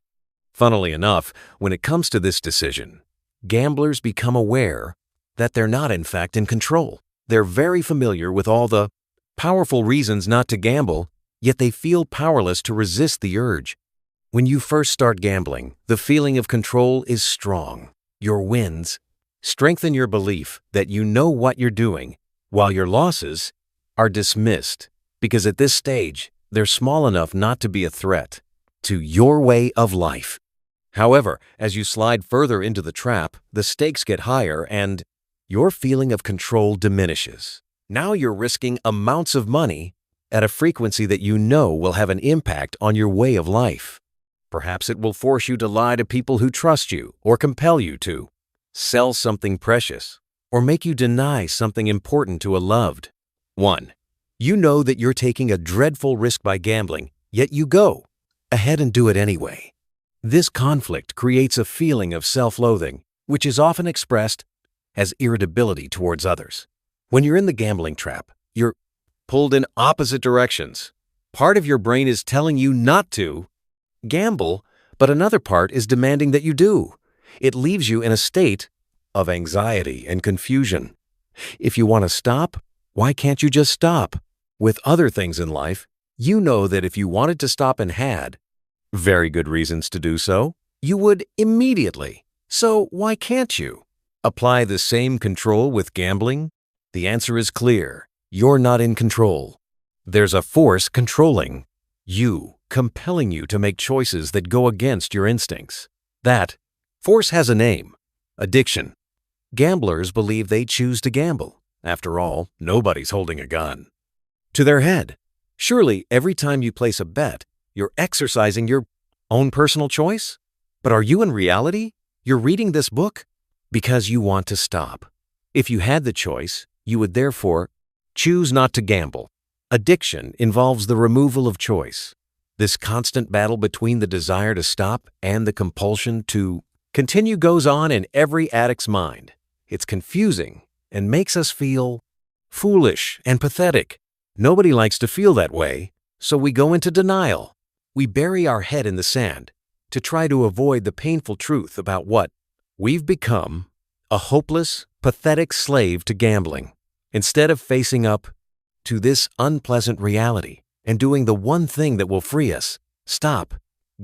Funnily enough, when it comes to this decision, gamblers become aware that they're not in fact in control. They're very familiar with all the powerful reasons not to gamble, yet they feel powerless to resist the urge. When you first start gambling, the feeling of control is strong. Your wins strengthen your belief that you know what you're doing, while your losses are dismissed because at this stage, they're small enough not to be a threat to your way of life. However, as you slide further into the trap, the stakes get higher and your feeling of control diminishes. Now you're risking amounts of money at a frequency that you know will have an impact on your way of life. Perhaps it will force you to lie to people who trust you or compel you to sell something precious or make you deny something important to a loved one. You know that you're taking a dreadful risk by gambling, yet you go ahead and do it anyway. This conflict creates a feeling of self-loathing, which is often expressed as irritability towards others. When you're in the gambling trap, you're pulled in opposite directions. Part of your brain is telling you not to gamble, but another part is demanding that you do. It leaves you in a state of anxiety and confusion. If you want to stop, why can't you just stop? With other things in life, you know that if you wanted to stop and had very good reasons to do so, you would immediately. So why can't you? Apply the same control with gambling? The answer is clear. You're not in control. There's a force controlling you, compelling you to make choices that go against your instincts. That force has a name: addiction. Gamblers believe they choose to gamble. After all, nobody's holding a gun to their head. Surely, every time you place a bet, you're exercising your own personal choice? But are you in reality? You're reading this book because you want to stop. If you had the choice, you would therefore choose not to gamble. Addiction involves the removal of choice. This constant battle between the desire to stop and the compulsion to continue goes on in every addict's mind. It's confusing and makes us feel foolish and pathetic. Nobody likes to feel that way, so we go into denial. We bury our head in the sand to try to avoid the painful truth about what we've become: a hopeless, pathetic slave to gambling. Instead of facing up to this unpleasant reality and doing the one thing that will free us, stop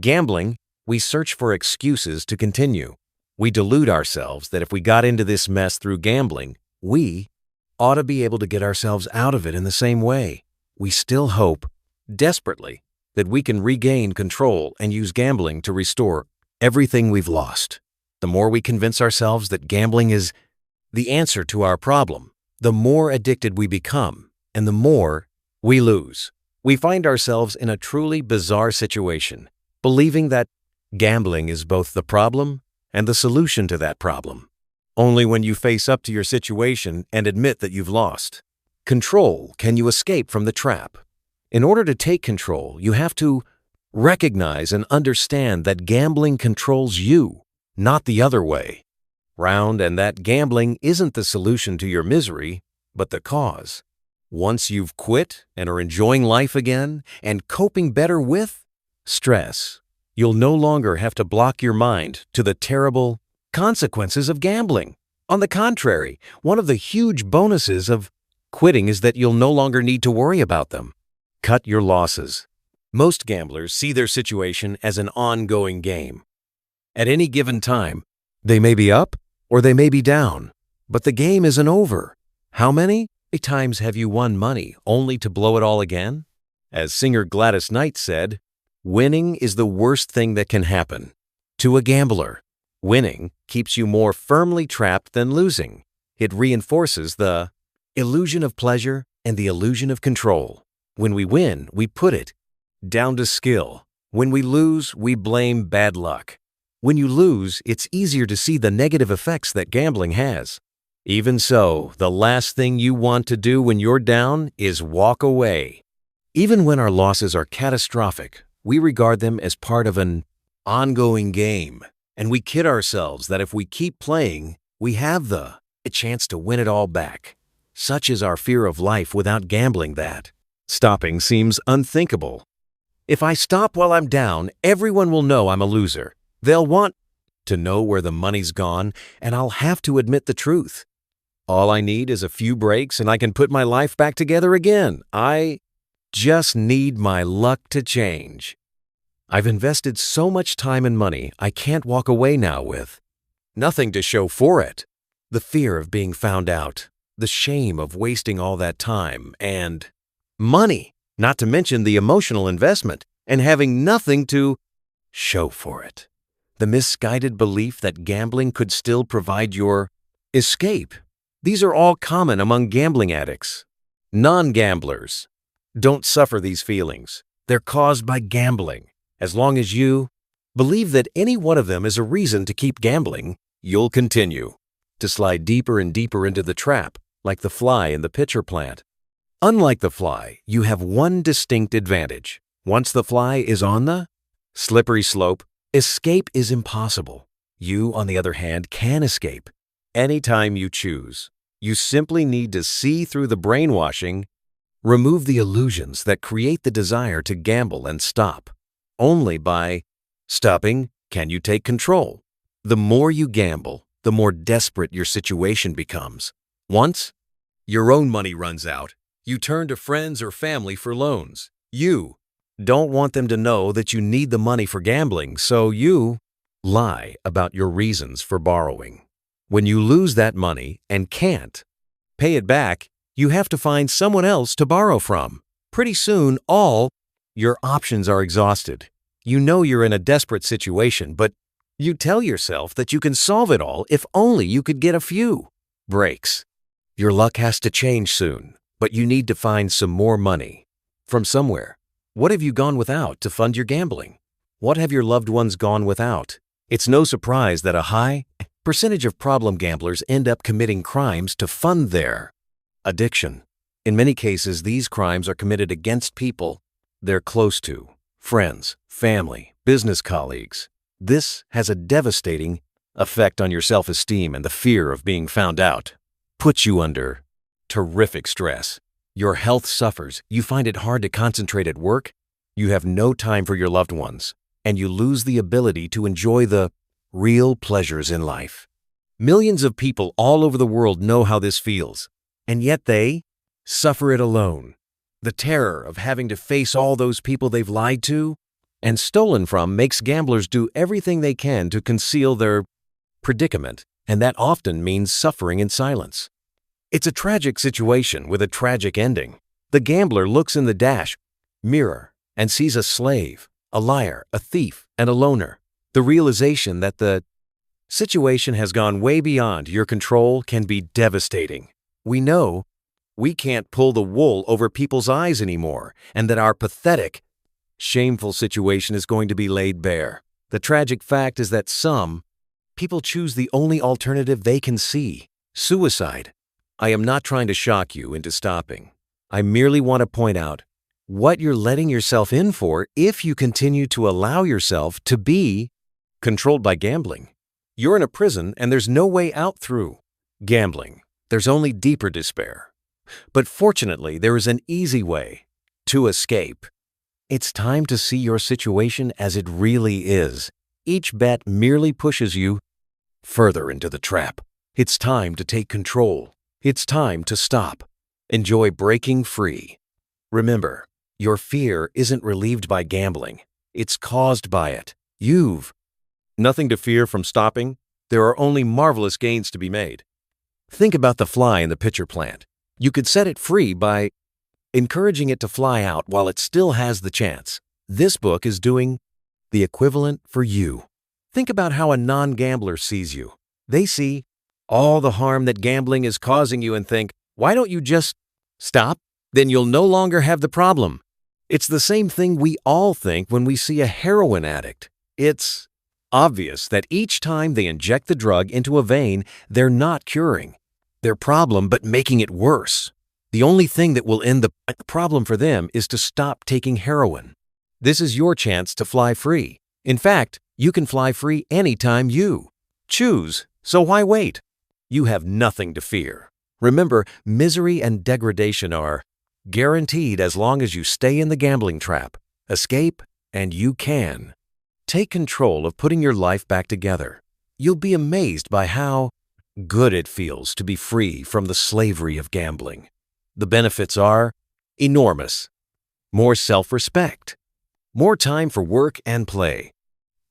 gambling, we search for excuses to continue. We delude ourselves that if we got into this mess through gambling, we ought to be able to get ourselves out of it in the same way. We still hope, desperately, that we can regain control and use gambling to restore everything we've lost. The more we convince ourselves that gambling is the answer to our problem, the more addicted we become, and the more we lose. We find ourselves in a truly bizarre situation, believing that gambling is both the problem and the solution to that problem. Only when you face up to your situation and admit that you've lost control can you escape from the trap. In order to take control, you have to recognize and understand that gambling controls you, not the other way round, and that gambling isn't the solution to your misery, but the cause. Once you've quit and are enjoying life again and coping better with stress, you'll no longer have to block your mind to the terrible consequences of gambling. On the contrary, one of the huge bonuses of quitting is that you'll no longer need to worry about them. Cut your losses. Most gamblers see their situation as an ongoing game. At any given time, they may be up or they may be down, but the game isn't over. How many times have you won money only to blow it all again? As singer Gladys Knight said, winning is the worst thing that can happen to a gambler. Winning keeps you more firmly trapped than losing. It reinforces the illusion of pleasure and the illusion of control. When we win, we put it down to skill. When we lose, we blame bad luck. When you lose, it's easier to see the negative effects that gambling has. Even so, the last thing you want to do when you're down is walk away. Even when our losses are catastrophic, we regard them as part of an ongoing game, and we kid ourselves that if we keep playing, we have a chance to win it all back. Such is our fear of life without gambling that stopping seems unthinkable. If I stop while I'm down, everyone will know I'm a loser. They'll want to know where the money's gone, and I'll have to admit the truth. All I need is a few breaks and I can put my life back together again. I just need my luck to change. I've invested so much time and money I can't walk away now with nothing to show for it. The fear of being found out, the shame of wasting all that time and money, not to mention the emotional investment and having nothing to show for it. The misguided belief that gambling could still provide your escape. These are all common among gambling addicts. Non-gamblers don't suffer these feelings. They're caused by gambling. As long as you believe that any one of them is a reason to keep gambling, you'll continue to slide deeper and deeper into the trap, like the fly in the pitcher plant. Unlike the fly, you have one distinct advantage. Once the fly is on the slippery slope, escape is impossible. You, on the other hand, can escape anytime you choose. You simply need to see through the brainwashing, remove the illusions that create the desire to gamble and stop. Only by stopping can you take control. The more you gamble, the more desperate your situation becomes. Once your own money runs out, you turn to friends or family for loans. You don't want them to know that you need the money for gambling, so you lie about your reasons for borrowing. When you lose that money and can't pay it back, you have to find someone else to borrow from. Pretty soon, all your options are exhausted. You know you're in a desperate situation, but you tell yourself that you can solve it all if only you could get a few breaks. Your luck has to change soon, but you need to find some more money from somewhere. What have you gone without to fund your gambling? What have your loved ones gone without? It's no surprise that a high percentage of problem gamblers end up committing crimes to fund their addiction. In many cases, these crimes are committed against people they're close to, friends, family, business colleagues. This has a devastating effect on your self-esteem, and the fear of being found out puts you under terrific stress. Your health suffers. You find it hard to concentrate at work. You have no time for your loved ones, and you lose the ability to enjoy the real pleasures in life. Millions of people all over the world know how this feels, and yet they suffer it alone. The terror of having to face all those people they've lied to and stolen from makes gamblers do everything they can to conceal their predicament, and that often means suffering in silence. It's a tragic situation with a tragic ending. The gambler looks in the dash mirror and sees a slave, a liar, a thief, and a loner. The realization that the situation has gone way beyond your control can be devastating. We know we can't pull the wool over people's eyes anymore, and that our pathetic, shameful situation is going to be laid bare. The tragic fact is that some people choose the only alternative they can see: suicide. I am not trying to shock you into stopping. I merely want to point out what you're letting yourself in for if you continue to allow yourself to be controlled by gambling. You're in a prison and there's no way out through gambling. There's only deeper despair. But fortunately, there is an easy way to escape. It's time to see your situation as it really is. Each bet merely pushes you further into the trap. It's time to take control. It's time to stop. Enjoy breaking free. Remember, your fear isn't relieved by gambling. It's caused by it. You've nothing to fear from stopping. There are only marvelous gains to be made. Think about the fly in the pitcher plant. You could set it free by encouraging it to fly out while it still has the chance. This book is doing the equivalent for you. Think about how a non-gambler sees you. They see all the harm that gambling is causing you and think, why don't you just stop? Then you'll no longer have the problem. It's the same thing we all think when we see a heroin addict. It's obvious that each time they inject the drug into a vein, they're not curing their problem but making it worse. The only thing that will end the problem for them is to stop taking heroin. This is your chance to fly free. In fact, you can fly free anytime you choose, so why wait? You have nothing to fear. Remember, misery and degradation are guaranteed as long as you stay in the gambling trap. Escape, and you can. Take control of putting your life back together. You'll be amazed by how good it feels to be free from the slavery of gambling. The benefits are enormous. More self-respect, more time for work and play,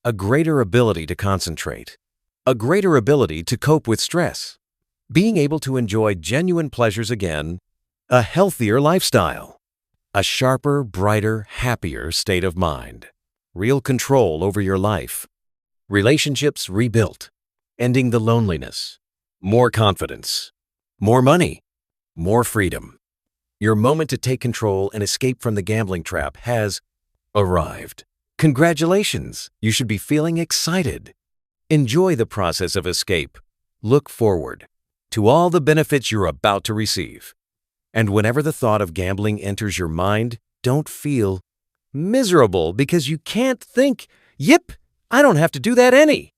a greater ability to concentrate, a greater ability to cope with stress, being able to enjoy genuine pleasures again, a healthier lifestyle, a sharper, brighter, happier state of mind, real control over your life, relationships rebuilt, ending the loneliness, more confidence, more money, more freedom. Your moment to take control and escape from the gambling trap has arrived. Congratulations! You should be feeling excited. Enjoy the process of escape. Look forward to all the benefits you're about to receive. And whenever the thought of gambling enters your mind, don't feel miserable because you can't think, yep, I don't have to do that any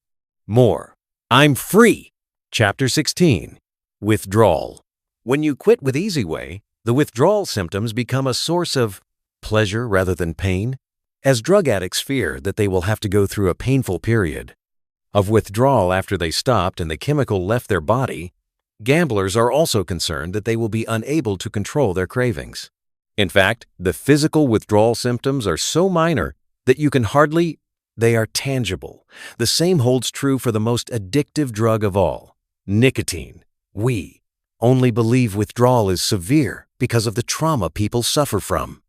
more. I'm free. Chapter 16. Withdrawal. When you quit with Easy Way, the withdrawal symptoms become a source of pleasure rather than pain, as drug addicts fear that they will have to go through a painful period of withdrawal after they stopped and the chemical left their body. Gamblers are also concerned that they will be unable to control their cravings. In fact, the physical withdrawal symptoms are so minor that they are tangible. The same holds true for the most addictive drug of all, nicotine. We only believe withdrawal is severe because of the trauma people suffer from.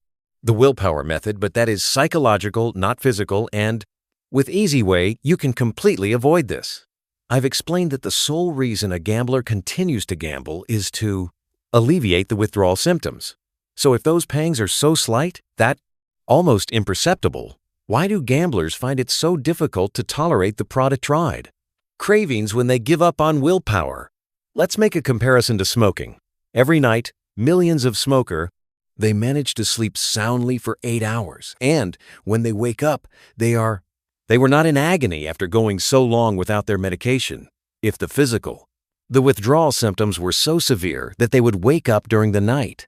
The willpower method, but that is psychological, not physical, and with Easy Way, you can completely avoid this. I've explained that the sole reason a gambler continues to gamble is to alleviate the withdrawal symptoms. So if those pangs are so slight, that almost imperceptible, why do gamblers find it so difficult to tolerate the product tried? Cravings when they give up on willpower. Let's make a comparison to smoking. Every night, millions of smokers, they manage to sleep soundly for 8 hours, and when they wake up, they were not in agony after going so long without their medication. If the withdrawal symptoms were so severe that they would wake up during the night.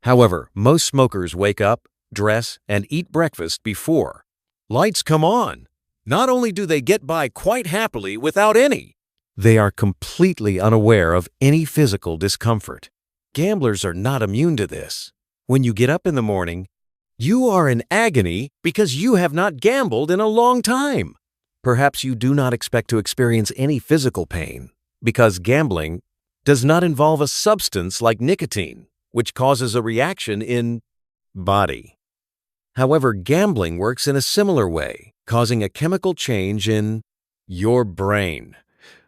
However, most smokers wake up, dress, and eat breakfast before lights come on. Not only do they get by quite happily without any, they are completely unaware of any physical discomfort. Gamblers are not immune to this. When you get up in the morning, you are in agony because you have not gambled in a long time. Perhaps you do not expect to experience any physical pain because gambling does not involve a substance like nicotine, which causes a reaction in body. However, gambling works in a similar way, causing a chemical change in your brain.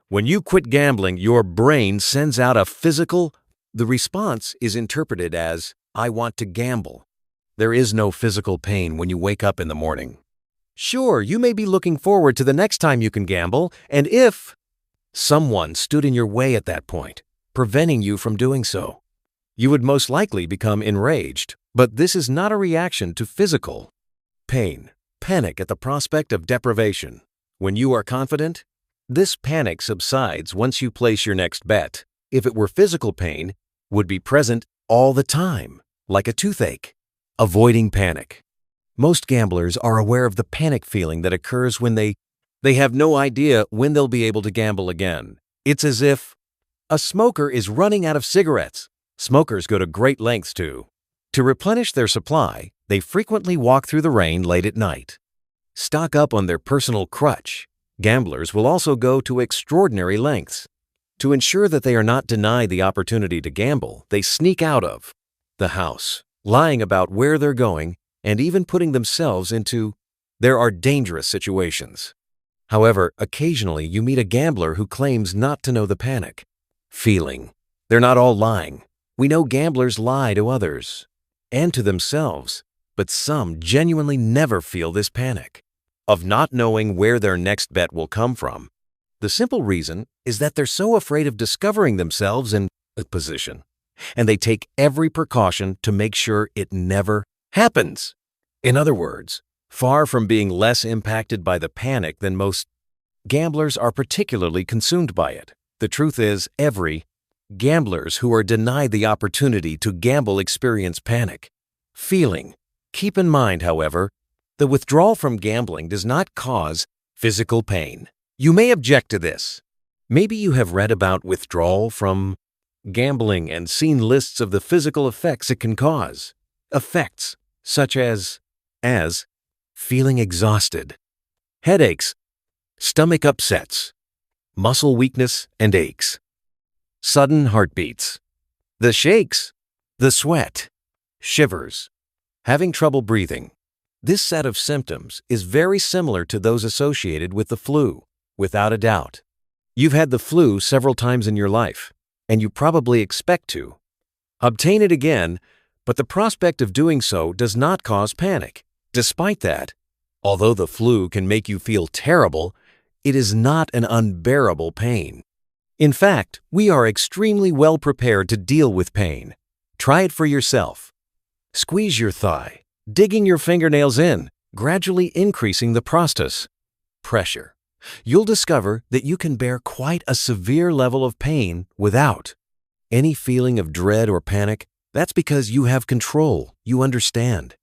When you quit gambling, your brain sends out the response is interpreted as, I want to gamble. There is no physical pain when you wake up in the morning. Sure, you may be looking forward to the next time you can gamble, and if someone stood in your way at that point, preventing you from doing so, you would most likely become enraged. But this is not a reaction to physical pain, panic at the prospect of deprivation. When you are confident, this panic subsides once you place your next bet. If it were physical pain, would be present all the time, like a toothache. Avoiding panic. Most gamblers are aware of the panic feeling that occurs when they have no idea when they'll be able to gamble again. It's as if A smoker is running out of cigarettes. Smokers go to great lengths to replenish their supply, they frequently walk through the rain late at night. Stock up on their personal crutch. Gamblers will also go to extraordinary lengths. To ensure that they are not denied the opportunity to gamble, they sneak out of the house, lying about where they're going, and even putting themselves into there are dangerous situations. However, occasionally you meet a gambler who claims not to know the panic feeling. They're not all lying. We know gamblers lie to others and to themselves, but some genuinely never feel this panic of not knowing where their next bet will come from. The simple reason is that they're so afraid of discovering themselves in a position, and they take every precaution to make sure it never happens. In other words, far from being less impacted by the panic than most, gamblers are particularly consumed by it. The truth is, gamblers who are denied the opportunity to gamble experience panic feeling. Keep in mind, however, the withdrawal from gambling does not cause physical pain. You may object to this. Maybe you have read about withdrawal from gambling and seen lists of the physical effects it can cause. Effects such as feeling exhausted, headaches, stomach upsets, muscle weakness and aches, sudden heartbeats, the shakes, the sweat, shivers, having trouble breathing. This set of symptoms is very similar to those associated with the flu, without a doubt. You've had the flu several times in your life, and you probably expect to obtain it again, but the prospect of doing so does not cause panic. Despite that, although the flu can make you feel terrible, it is not an unbearable pain. In fact, we are extremely well prepared to deal with pain. Try it for yourself. Squeeze your thigh, digging your fingernails in, gradually increasing the prostate pressure. You'll discover that you can bear quite a severe level of pain without any feeling of dread or panic. That's because you have control. You understand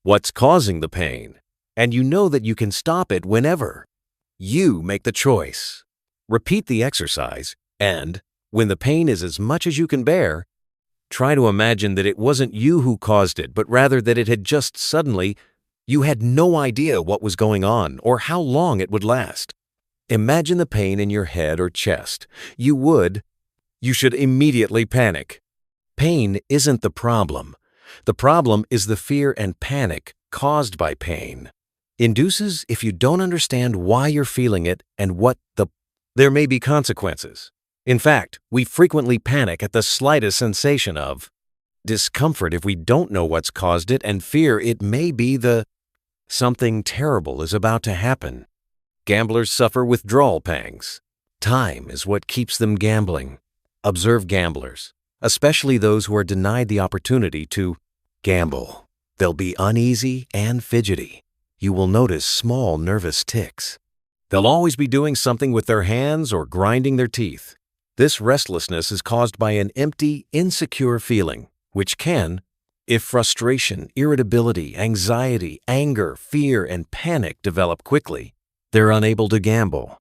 what's causing the pain, and you know that you can stop it whenever you make the choice. Repeat the exercise, and when the pain is as much as you can bear, try to imagine that it wasn't you who caused it, but rather that it had just suddenly, you had no idea what was going on or how long it would last. Imagine the pain in your head or chest. You should immediately panic. Pain isn't the problem. The problem is the fear and panic caused by pain. Induces if you don't understand why you're feeling it and there may be consequences. In fact, we frequently panic at the slightest sensation of discomfort if we don't know what's caused it and fear it may be something terrible is about to happen. Gamblers suffer withdrawal pangs. Time is what keeps them gambling. Observe gamblers, especially those who are denied the opportunity to gamble. They'll be uneasy and fidgety. You will notice small nervous tics. They'll always be doing something with their hands or grinding their teeth. This restlessness is caused by an empty, insecure feeling, which can, if frustration, irritability, anxiety, anger, fear, and panic develop quickly, they're unable to gamble.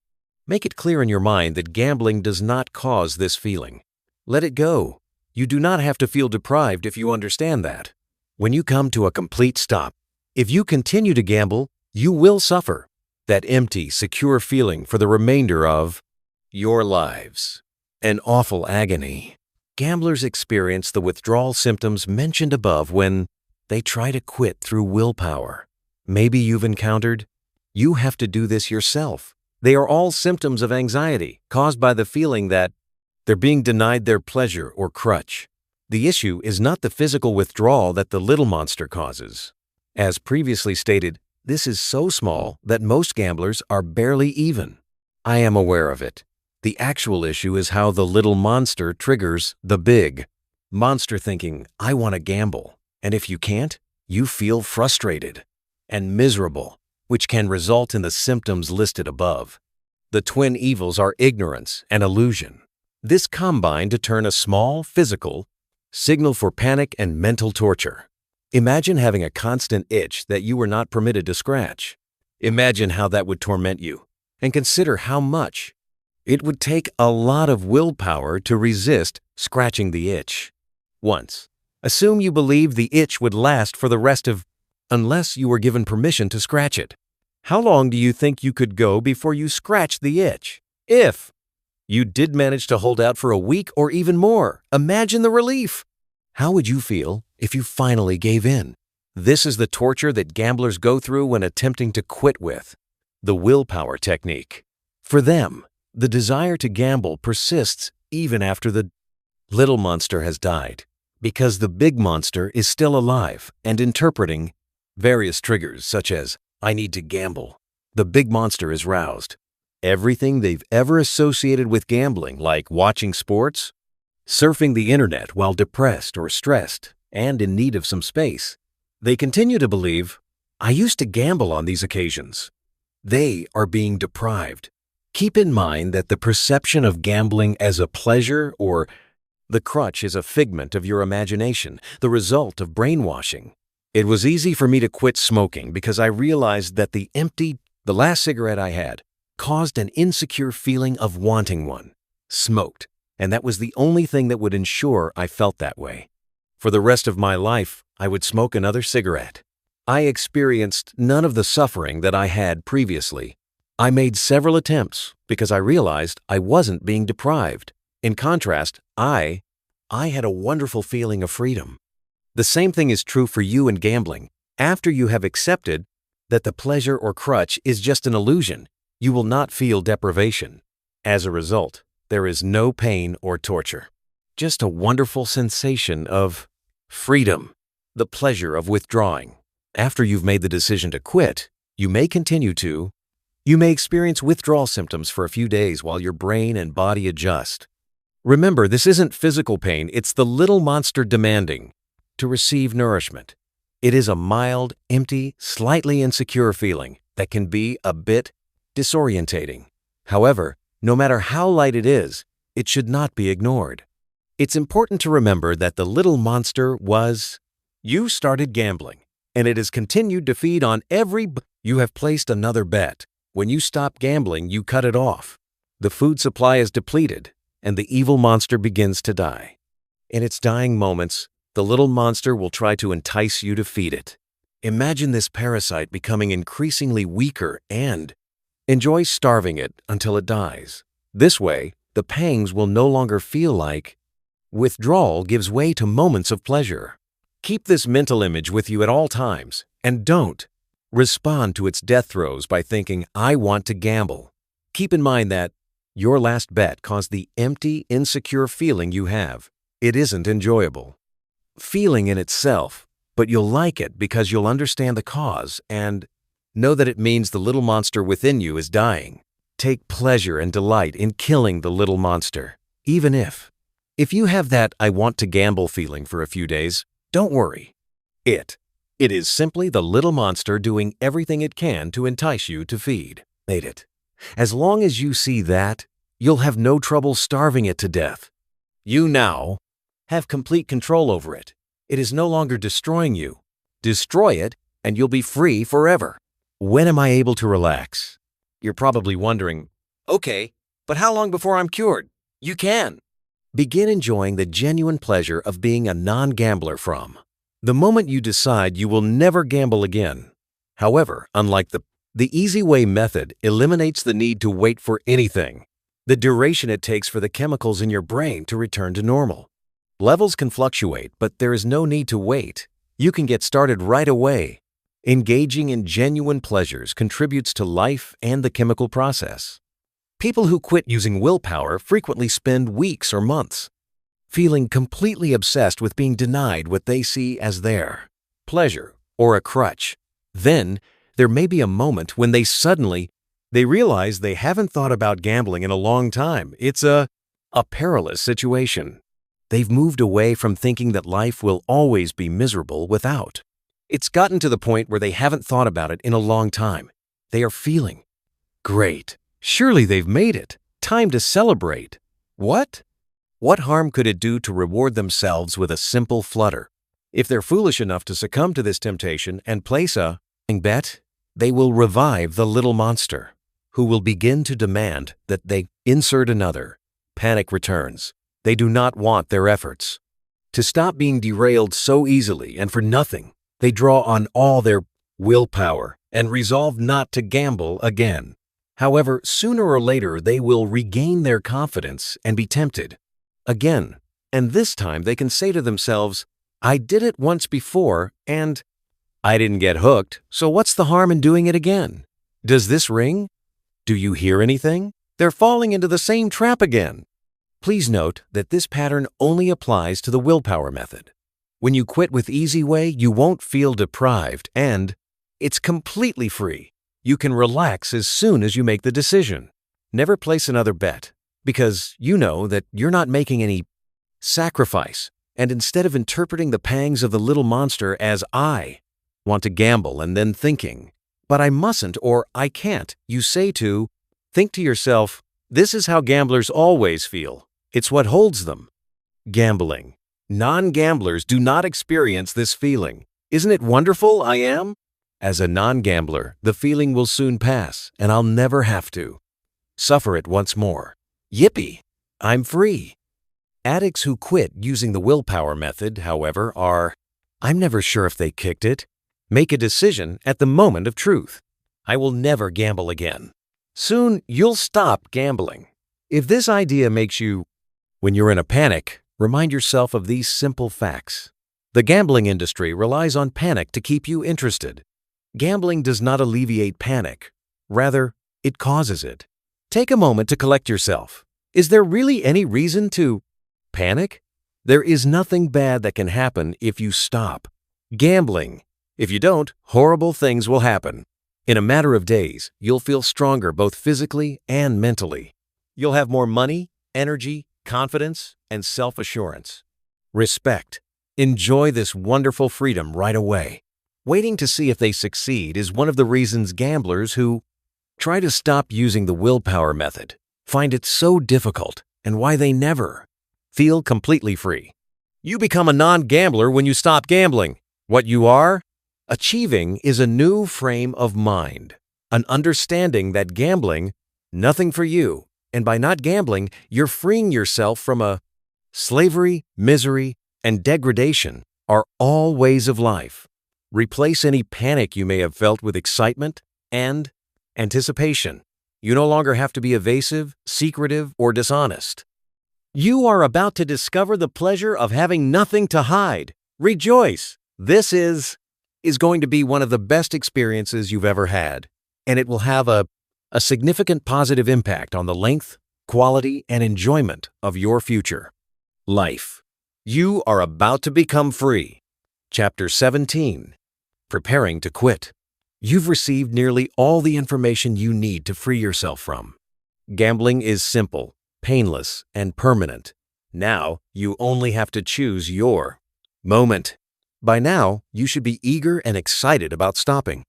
Make it clear in your mind that gambling does not cause this feeling. Let it go. You do not have to feel deprived if you understand that. When you come to a complete stop, if you continue to gamble, you will suffer that empty, secure feeling for the remainder of your lives. An awful agony. Gamblers experience the withdrawal symptoms mentioned above when they try to quit through willpower. Maybe you've encountered, you have to do this yourself. They are all symptoms of anxiety caused by the feeling that they're being denied their pleasure or crutch. The issue is not the physical withdrawal that the little monster causes. As previously stated, this is so small that most gamblers are barely even. I am aware of it. The actual issue is how the little monster triggers the big monster thinking, I want to gamble. And if you can't, you feel frustrated and miserable, which can result in the symptoms listed above. The twin evils are ignorance and illusion. This combine to turn a small physical signal for panic and mental torture. Imagine having a constant itch that you were not permitted to scratch. Imagine how that would torment you, and consider how much It would take a lot of willpower to resist scratching the itch. Once, assume you believe the itch would last for the rest of, unless you were given permission to scratch it. How long do you think you could go before you scratched the itch? If you did manage to hold out for a week or even more, imagine the relief. How would you feel if you finally gave in? This is the torture that gamblers go through when attempting to quit with the willpower technique. For them, the desire to gamble persists even after the little monster has died, because the big monster is still alive and interpreting various triggers such as, "I need to gamble." The big monster is roused. Everything they've ever associated with gambling, like watching sports, surfing the internet while depressed or stressed and in need of some space, they continue to believe, "I used to gamble on these occasions." They are being deprived. Keep in mind that the perception of gambling as a pleasure or the crutch is a figment of your imagination, the result of brainwashing. It was easy for me to quit smoking because I realized that the last cigarette I had caused an insecure feeling of wanting one. Smoked, and that was the only thing that would ensure I felt that way. For the rest of my life, I would smoke another cigarette. I experienced none of the suffering that I had previously. I made several attempts because I realized I wasn't being deprived. In contrast, I had a wonderful feeling of freedom. The same thing is true for you in gambling. After you have accepted that the pleasure or crutch is just an illusion, you will not feel deprivation. As a result, there is no pain or torture. Just a wonderful sensation of freedom, the pleasure of withdrawing. After you've made the decision to quit, you may experience withdrawal symptoms for a few days while your brain and body adjust. Remember, this isn't physical pain, it's the little monster demanding to receive nourishment. It is a mild, empty, slightly insecure feeling that can be a bit disorientating. However, no matter how light it is, it should not be ignored. It's important to remember that the little monster was, you started gambling, and it has continued to feed on you have placed another bet. When you stop gambling, you cut it off. The food supply is depleted, and the evil monster begins to die. In its dying moments, the little monster will try to entice you to feed it. Imagine this parasite becoming increasingly weaker and enjoy starving it until it dies. This way, the pangs will no longer feel like withdrawal gives way to moments of pleasure. Keep this mental image with you at all times, and don't respond to its death throes by thinking, "I want to gamble." Keep in mind that your last bet caused the empty, insecure feeling you have. It isn't enjoyable feeling in itself, but you'll like it because you'll understand the cause and know that it means the little monster within you is dying. Take pleasure and delight in killing the little monster. Even if you have that "I want to gamble" feeling for a few days, don't worry. It is simply the little monster doing everything it can to entice you to feed it. As long as you see that, you'll have no trouble starving it to death. You now have complete control over it. It is no longer destroying you. Destroy it, and you'll be free forever. When am I able to relax? You're probably wondering, okay, but how long before I'm cured? You can. Begin enjoying the genuine pleasure of being a non-gambler from the moment you decide you will never gamble again. However, unlike the easy way method eliminates the need to wait for anything, the duration it takes for the chemicals in your brain to return to normal. Levels can fluctuate, but there is no need to wait. You can get started right away. Engaging in genuine pleasures contributes to life and the chemical process. People who quit using willpower frequently spend weeks or months feeling completely obsessed with being denied what they see as their pleasure or a crutch. Then, there may be a moment when they realize they haven't thought about gambling in a long time. It's a perilous situation. They've moved away from thinking that life will always be miserable without. It's gotten to the point where they haven't thought about it in a long time. They are feeling great. Surely they've made it. Time to celebrate. What? What harm could it do to reward themselves with a simple flutter? If they're foolish enough to succumb to this temptation and place a bet, they will revive the little monster. who will begin to demand that they insert another. Panic returns. They do not want their efforts. To stop being derailed so easily and for nothing, they draw on all their willpower and resolve not to gamble again. However, sooner or later they will regain their confidence and be tempted again. And this time they can say to themselves, I did it once before and I didn't get hooked, so what's the harm in doing it again? Does this ring? Do you hear anything? They're falling into the same trap again. Please note that this pattern only applies to the willpower method. When you quit with Easy Way, you won't feel deprived and it's completely free. You can relax as soon as you make the decision. Never place another bet because you know that you're not making any sacrifice. And instead of interpreting the pangs of the little monster as I want to gamble and then thinking, but I mustn't or I can't, you say think to yourself, this is how gamblers always feel. It's what holds them. Gambling. Non-gamblers do not experience this feeling. Isn't it wonderful I am? As a non-gambler, the feeling will soon pass and I'll never have to suffer it once more. Yippee! I'm free. Addicts who quit using the willpower method, however, I'm never sure if they kicked it. Make a decision at the moment of truth. I will never gamble again. Soon you'll stop gambling. If this idea makes you, when you're in a panic, remind yourself of these simple facts. The gambling industry relies on panic to keep you interested. Gambling does not alleviate panic. Rather, it causes it. Take a moment to collect yourself. Is there really any reason to panic? There is nothing bad that can happen if you stop gambling. If you don't, horrible things will happen. In a matter of days, you'll feel stronger both physically and mentally. You'll have more money, energy, confidence, and self-assurance. Respect. Enjoy this wonderful freedom right away. Waiting to see if they succeed is one of the reasons gamblers who try to stop using the willpower method find it so difficult and why they never feel completely free. You become a non-gambler when you stop gambling. What you are achieving is a new frame of mind, an understanding that gambling, nothing for you, and by not gambling, you're freeing yourself from slavery, misery, and degradation are all ways of life. Replace any panic you may have felt with excitement and anticipation. You no longer have to be evasive, secretive, or dishonest. You are about to discover the pleasure of having nothing to hide. Rejoice! This is going to be one of the best experiences you've ever had, and it will have a significant positive impact on the length, quality, and enjoyment of your future life. You are about to become free. Chapter 17. Preparing to quit. You've received nearly all the information you need to free yourself from. Gambling is simple, painless, and permanent. Now, you only have to choose your moment. By now, you should be eager and excited about stopping.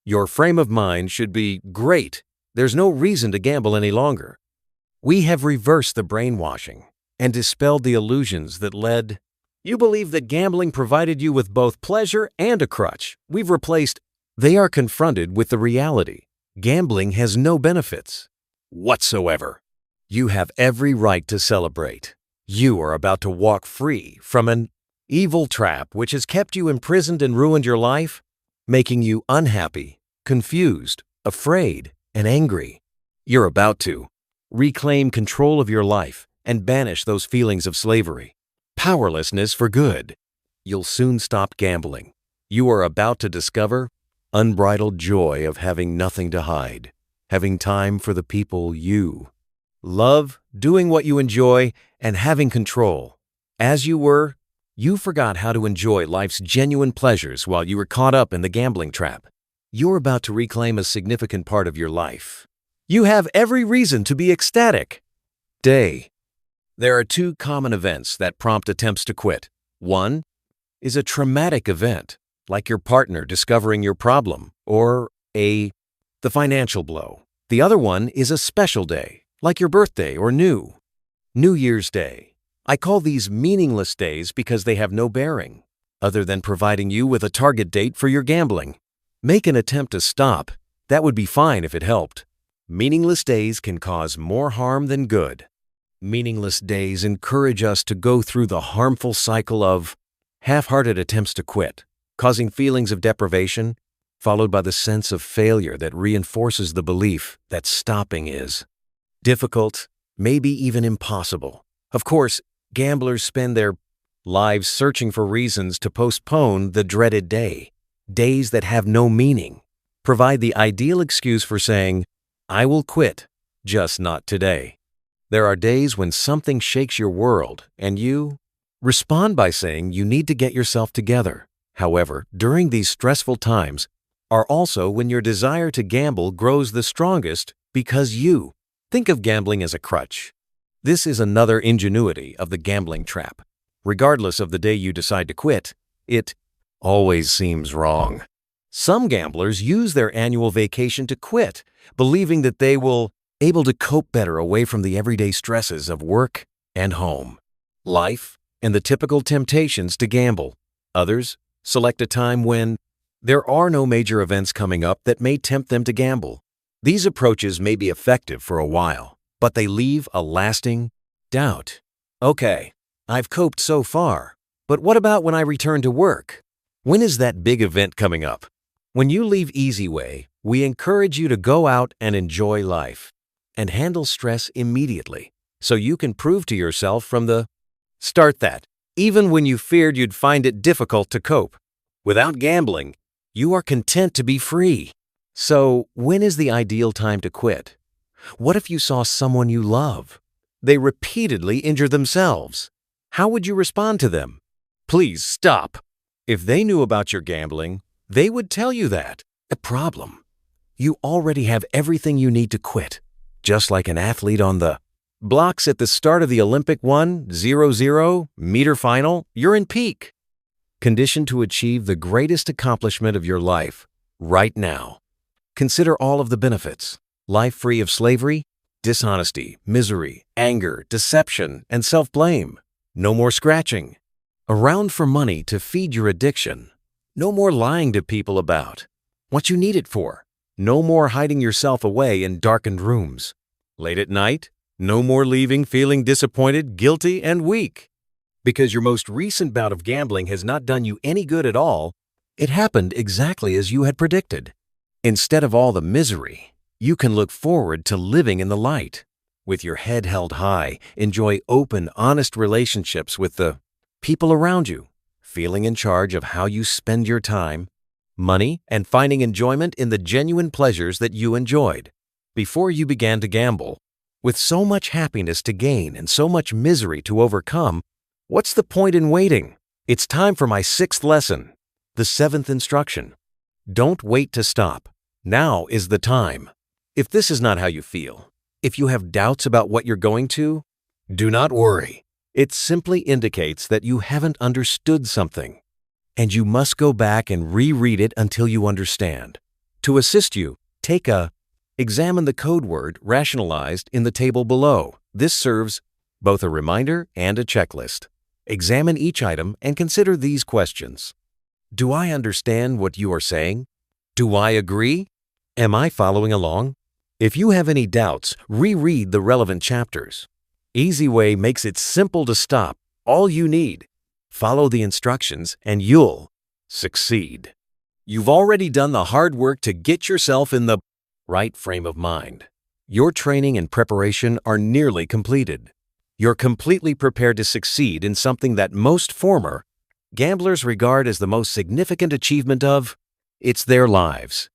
Your frame of mind should be great. There's no reason to gamble any longer. We have reversed the brainwashing and dispelled the illusions that led. You believe that gambling provided you with both pleasure and a crutch. We've replaced. They are confronted with the reality. Gambling has no benefits whatsoever. You have every right to celebrate. You are about to walk free from an evil trap which has kept you imprisoned and ruined your life, making you unhappy, confused, afraid, and angry. You're about to reclaim control of your life and banish those feelings of slavery, powerlessness for good. You'll soon stop gambling. You are about to discover unbridled joy of having nothing to hide, having time for the people you love, doing what you enjoy, and having control. As you forgot how to enjoy life's genuine pleasures while you were caught up in the gambling trap. You're about to reclaim a significant part of your life. You have every reason to be ecstatic. There are two common events that prompt attempts to quit. One is a traumatic event, like your partner discovering your problem, or the financial blow. The other one is a special day, like your birthday or New Year's Day. I call these meaningless days because they have no bearing, other than providing you with a target date for your gambling. Make an attempt to stop. That would be fine if it helped. Meaningless days can cause more harm than good. Meaningless days encourage us to go through the harmful cycle of half-hearted attempts to quit, causing feelings of deprivation, followed by the sense of failure that reinforces the belief that stopping is difficult, maybe even impossible. Of course, gamblers spend their lives searching for reasons to postpone the dreaded day. Days that have no meaning provide the ideal excuse for saying, "I will quit, just not today." There are days when something shakes your world and you respond by saying you need to get yourself together. However, during these stressful times are also when your desire to gamble grows the strongest because you think of gambling as a crutch. This is another ingenuity of the gambling trap. Regardless of the day you decide to quit, it always seems wrong. Some gamblers use their annual vacation to quit, believing that they will be able to cope better away from the everyday stresses of work and home, life, and the typical temptations to gamble. Others select a time when there are no major events coming up that may tempt them to gamble. These approaches may be effective for a while, but they leave a lasting doubt. Okay, I've coped so far, but what about when I return to work? When is that big event coming up? When you leave Easy Way, we encourage you to go out and enjoy life and handle stress immediately so you can prove to yourself from the start that, even when you feared you'd find it difficult to cope, without gambling, you are content to be free. So, when is the ideal time to quit? What if you saw someone you love? They repeatedly injure themselves. How would you respond to them? Please stop. If they knew about your gambling, they would tell you that. A problem. You already have everything you need to quit. Just like an athlete on the blocks at the start of the Olympic 100 meter final, you're in peak, conditioned to achieve the greatest accomplishment of your life right now. Consider all of the benefits. Life free of slavery, dishonesty, misery, anger, deception, and self-blame. No more scratching around for money to feed your addiction. No more lying to people about what you need it for. No more hiding yourself away in darkened rooms. Late at night, no more leaving feeling disappointed, guilty, and weak. Because your most recent bout of gambling has not done you any good at all, it happened exactly as you had predicted. Instead of all the misery, you can look forward to living in the light. With your head held high, enjoy open, honest relationships with the people around you, feeling in charge of how you spend your time, money, and finding enjoyment in the genuine pleasures that you enjoyed before you began to gamble. With so much happiness to gain and so much misery to overcome, what's the point in waiting? It's time for my 6th lesson, the 7th instruction. Don't wait to stop. Now is the time. If this is not how you feel, if you have doubts about what you're going to, do not worry. It simply indicates that you haven't understood something, and you must go back and reread it until you understand. To assist you, examine the code word rationalized in the table below. This serves both a reminder and a checklist. Examine each item and consider these questions. Do I understand what you are saying? Do I agree? Am I following along? If you have any doubts, reread the relevant chapters. Easy Way makes it simple to stop. All you need. Follow the instructions and you'll succeed. You've already done the hard work to get yourself in the right frame of mind. Your training and preparation are nearly completed. You're completely prepared to succeed in something that most former gamblers regard as the most significant achievement of their lives.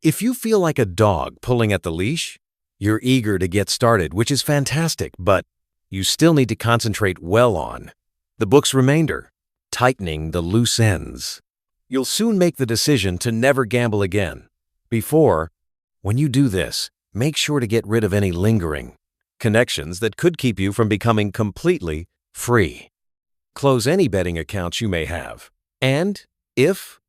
If you feel like a dog pulling at the leash, you're eager to get started, which is fantastic, but you still need to concentrate well on the book's remainder, tightening the loose ends. You'll soon make the decision to never gamble again. When you do this, make sure to get rid of any lingering connections that could keep you from becoming completely free. Close any betting accounts you may have. And if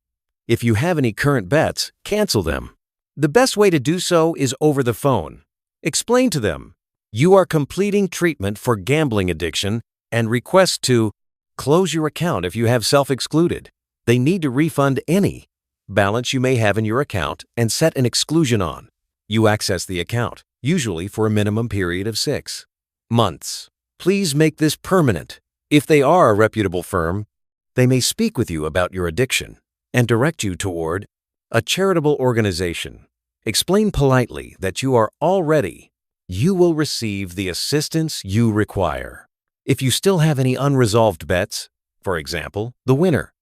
you have any current bets, cancel them. The best way to do so is over the phone. Explain to them you are completing treatment for gambling addiction and request to close your account if you have self-excluded. They need to refund any balance you may have in your account and set an exclusion on. You access the account. usually for a minimum period of 6 months. Please make this permanent. If they are a reputable firm, they may speak with you about your addiction and direct you toward a charitable organization. Explain politely that you are all ready. You will receive the assistance you require. If you still have any unresolved bets, for example, the winner,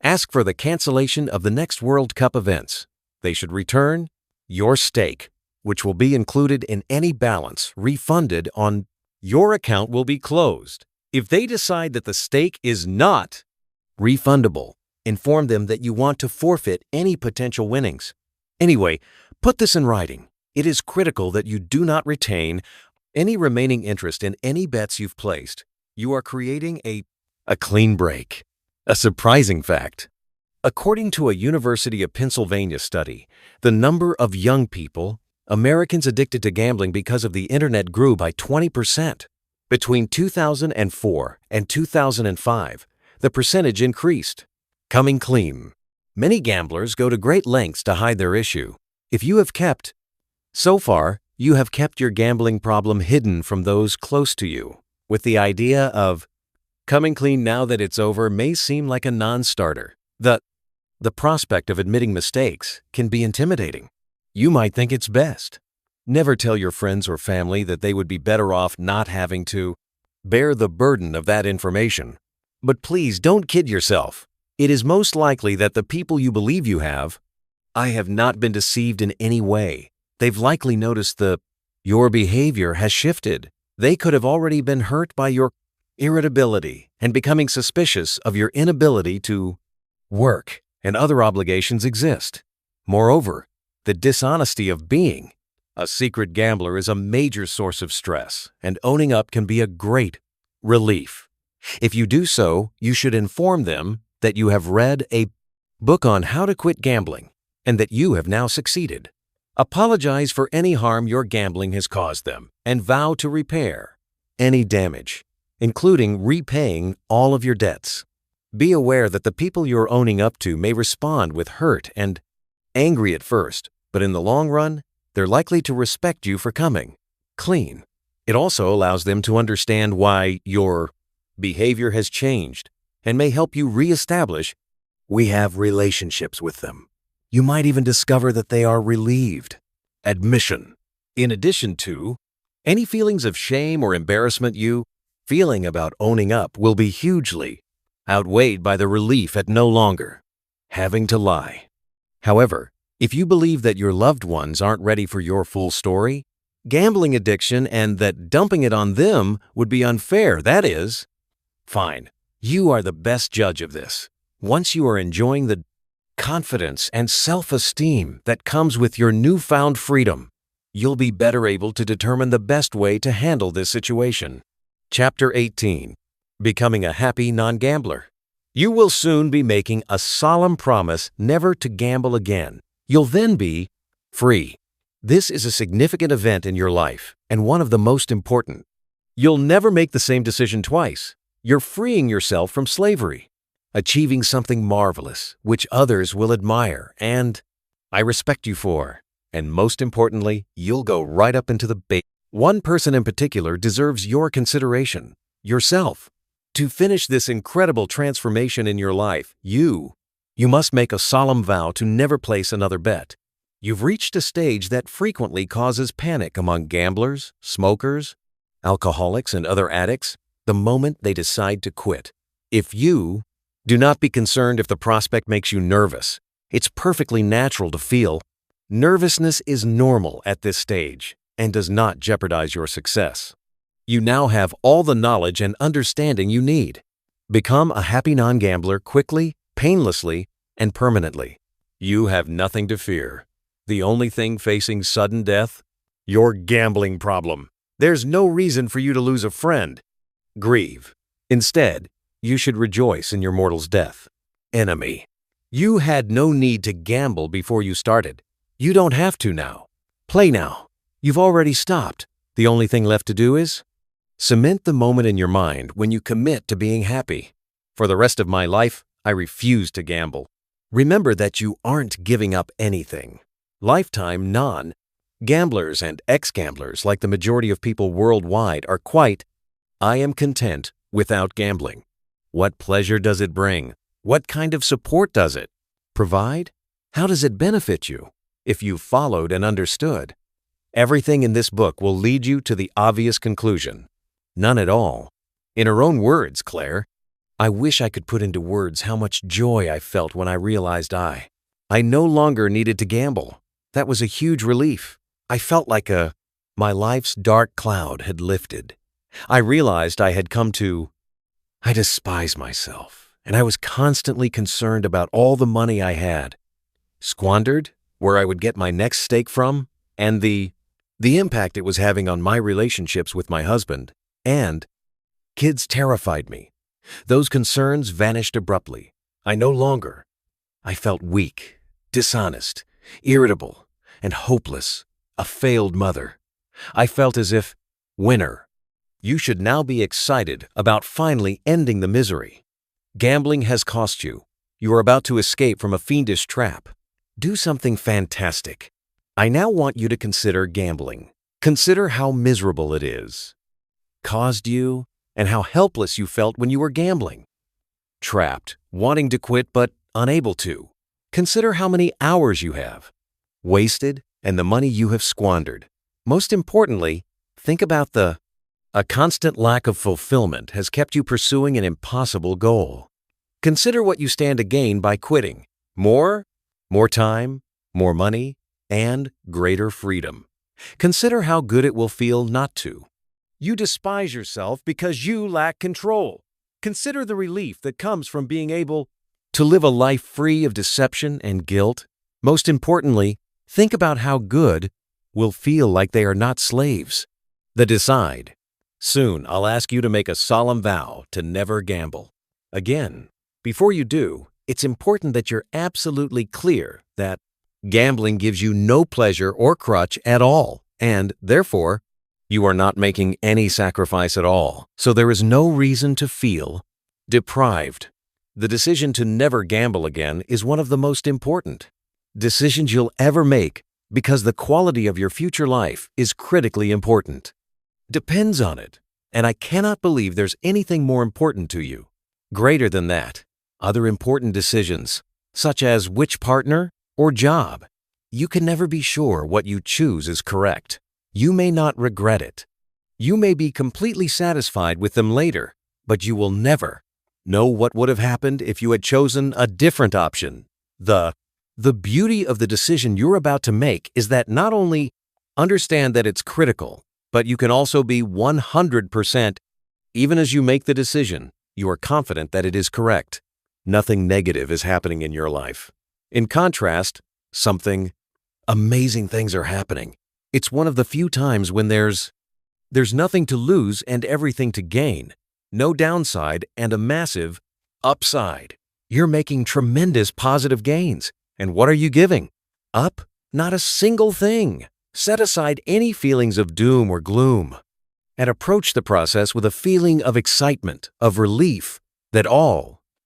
ask for the cancellation of the next World Cup events. They should return your stake, which will be included in any balance refunded on your account will be closed. If they decide that the stake is not refundable, inform them that you want to forfeit any potential winnings. Anyway, put this in writing. It is critical that you do not retain any remaining interest in any bets you've placed. You are creating a clean break. A surprising fact. According to a University of Pennsylvania study, the number of young people, Americans addicted to gambling because of the internet grew by 20%. Between 2004 and 2005, the percentage increased. Coming clean. Many gamblers go to great lengths to hide their issue. If you have kept your gambling problem hidden from those close to you, with the idea of coming clean now that it's over may seem like a non-starter. The prospect of admitting mistakes can be intimidating. You might think it's best. Never tell your friends or family that they would be better off not having to bear the burden of that information. But please don't kid yourself. It is most likely that the people you believe you have not been deceived in any way. They've likely noticed your behavior has shifted. They could have already been hurt by your irritability and becoming suspicious of your inability to work and other obligations exist. Moreover, the dishonesty of being a secret gambler is a major source of stress, and owning up can be a great relief. If you do so, you should inform them that you have read a book on how to quit gambling and that you have now succeeded. Apologize for any harm your gambling has caused them and vow to repair any damage, including repaying all of your debts. Be aware that the people you're owning up to may respond with hurt and angry at first, but in the long run, they're likely to respect you for coming clean. It also allows them to understand why your behavior has changed and may help you reestablish relationships with them. You might even discover that they are relieved. Admission. In addition to any feelings of shame or embarrassment you feeling about owning up will be hugely outweighed by the relief at no longer having to lie. However, if you believe that your loved ones aren't ready for your full story, gambling addiction, and that dumping it on them would be unfair, that is, fine. You are the best judge of this. Once you are enjoying the confidence and self-esteem that comes with your newfound freedom, you'll be better able to determine the best way to handle this situation. Chapter 18. Becoming a happy non-gambler. You will soon be making a solemn promise never to gamble again. You'll then be free. This is a significant event in your life and one of the most important. You'll never make the same decision twice. You're freeing yourself from slavery, achieving something marvelous which others will admire and I respect you for. And most importantly, you'll go right up into the base. One person in particular deserves your consideration, yourself. To finish this incredible transformation in your life, you must make a solemn vow to never place another bet. You've reached a stage that frequently causes panic among gamblers, smokers, alcoholics, and other addicts the moment they decide to quit. Do not be concerned if the prospect makes you nervous. It's perfectly natural to feel. Nervousness is normal at this stage and does not jeopardize your success. You now have all the knowledge and understanding you need. Become a happy non-gambler quickly, painlessly, and permanently. You have nothing to fear. The only thing facing sudden death? Your gambling problem. There's no reason for you to lose a friend. Grieve. Instead, you should rejoice in your mortal's death. Enemy. You had no need to gamble before you started. You don't have to now. Play now. You've already stopped. The only thing left to do is cement the moment in your mind when you commit to being happy. For the rest of my life, I refuse to gamble. Remember that you aren't giving up anything. Lifetime Gamblers and ex-gamblers, like the majority of people worldwide, are quite, "I am content without gambling." What pleasure does it bring? What kind of support does it provide? How does it benefit you? If you followed and understood, everything in this book will lead you to the obvious conclusion. None at all. In her own words, Claire, "I wish I could put into words how much joy I felt when I realized I no longer needed to gamble. That was a huge relief. I felt like my life's dark cloud had lifted. I realized I had come to, I despised myself, and I was constantly concerned about all the money I had squandered, where I would get my next steak from, and the impact it was having on my relationships with my husband and kids terrified me. Those concerns vanished abruptly. I felt weak, dishonest, irritable, and hopeless, a failed mother. I felt as if, winner, you should now be excited about finally ending the misery. Gambling has cost you. You are about to escape from a fiendish trap. Do something fantastic. I now want you to consider gambling. Consider how miserable it is. Caused you, and how helpless you felt when you were gambling. Trapped, wanting to quit but unable to. Consider how many hours you have wasted and the money you have squandered. Most importantly, think about a constant lack of fulfillment has kept you pursuing an impossible goal. Consider what you stand to gain by quitting. More time, more money, and greater freedom. Consider how good it will feel not to. You despise yourself because you lack control. Consider the relief that comes from being able to live a life free of deception and guilt. Most importantly, think about how good will feel like they are not slaves. Decide. Soon, I'll ask you to make a solemn vow to never gamble. Again, before you do, it's important that you're absolutely clear that gambling gives you no pleasure or crutch at all, and therefore, you are not making any sacrifice at all, so there is no reason to feel deprived. The decision to never gamble again is one of the most important decisions you'll ever make because the quality of your future life is critically important. Depends on it, and I cannot believe there's anything more important to you. Greater than that, other important decisions, such as which partner or job. You can never be sure what you choose is correct. You may not regret it. You may be completely satisfied with them later, but you will never know what would have happened if you had chosen a different option. The beauty of the decision you're about to make is that not only understand that it's critical, but you can also be 100%. Even as you make the decision, you are confident that it is correct. Nothing negative is happening in your life. In contrast, amazing things are happening. It's one of the few times when there's nothing to lose and everything to gain. No downside and a massive upside. You're making tremendous positive gains. And what are you giving up? Not a single thing. Set aside any feelings of doom or gloom and approach the process with a feeling of excitement, of relief, that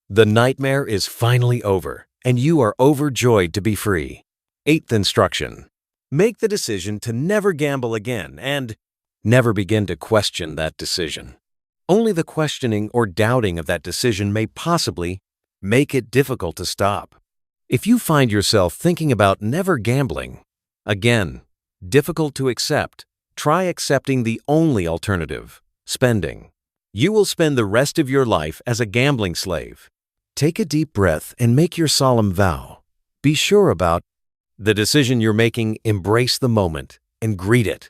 the nightmare is finally over and you are overjoyed to be free. 8th instruction. Make the decision to never gamble again and never begin to question that decision. Only the questioning or doubting of that decision may possibly make it difficult to stop. If you find yourself thinking about never gambling, again, difficult to accept, try accepting the only alternative, spending. You will spend the rest of your life as a gambling slave. Take a deep breath and make your solemn vow. Be sure about the decision you're making. Embrace the moment and greet it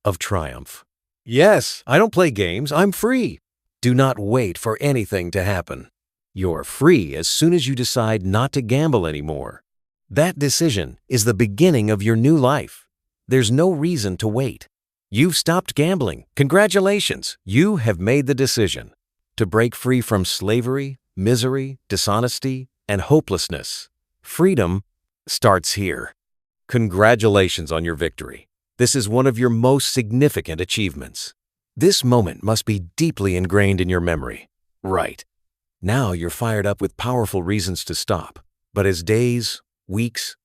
of triumph. Yes, I don't play games. I'm free. Do not wait for anything to happen. You're free as soon as you decide not to gamble anymore. That decision is the beginning of your new life. There's no reason to wait. You've stopped gambling. Congratulations. You have made the decision to break free from slavery, misery, dishonesty, and hopelessness. Freedom starts here. Congratulations on your victory. This is one of your most significant achievements. This moment must be deeply ingrained in your memory. Right. Now you're fired up with powerful reasons to stop. But as days, weeks,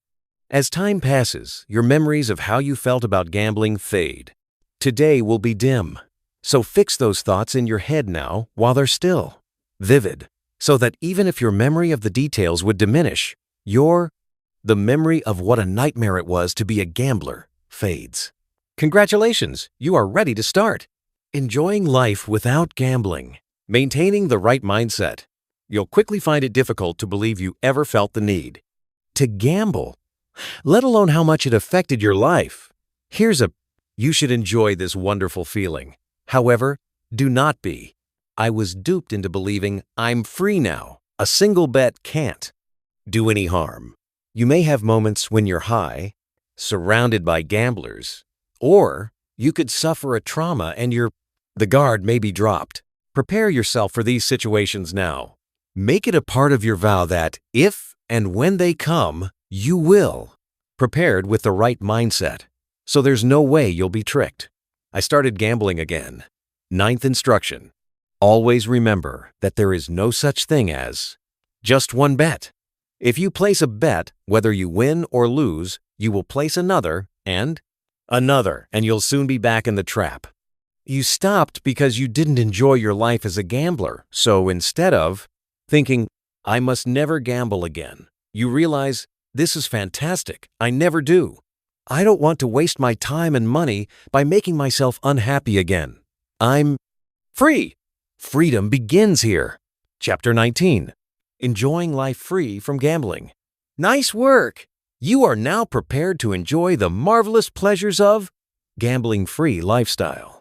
As time passes, your memories of how you felt about gambling fade. Today will be dim, so fix those thoughts in your head now while they're still vivid, so that even if your memory of the details would diminish, the memory of what a nightmare it was to be a gambler fades. Congratulations, you are ready to start. Enjoying life without gambling. Maintaining the right mindset. You'll quickly find it difficult to believe you ever felt the need to gamble, let alone how much it affected your life. You should enjoy this wonderful feeling. However, do not be. I was duped into believing I'm free now. A single bet can't do any harm. You may have moments when you're high, surrounded by gamblers, or you could suffer a trauma and the guard may be dropped. Prepare yourself for these situations now. Make it a part of your vow that if and when they come, you will. Prepared with the right mindset, so there's no way you'll be tricked. I started gambling again. 9th instruction. Always remember that there is no such thing as just one bet. If you place a bet, whether you win or lose, you will place another, and you'll soon be back in the trap. You stopped because you didn't enjoy your life as a gambler, so instead of thinking, I must never gamble again, you realize, this is fantastic, I never do. I don't want to waste my time and money by making myself unhappy again. I'm free. Freedom begins here. Chapter 19. Enjoying life free from gambling. Nice work! You are now prepared to enjoy the marvelous pleasures of gambling-free lifestyle.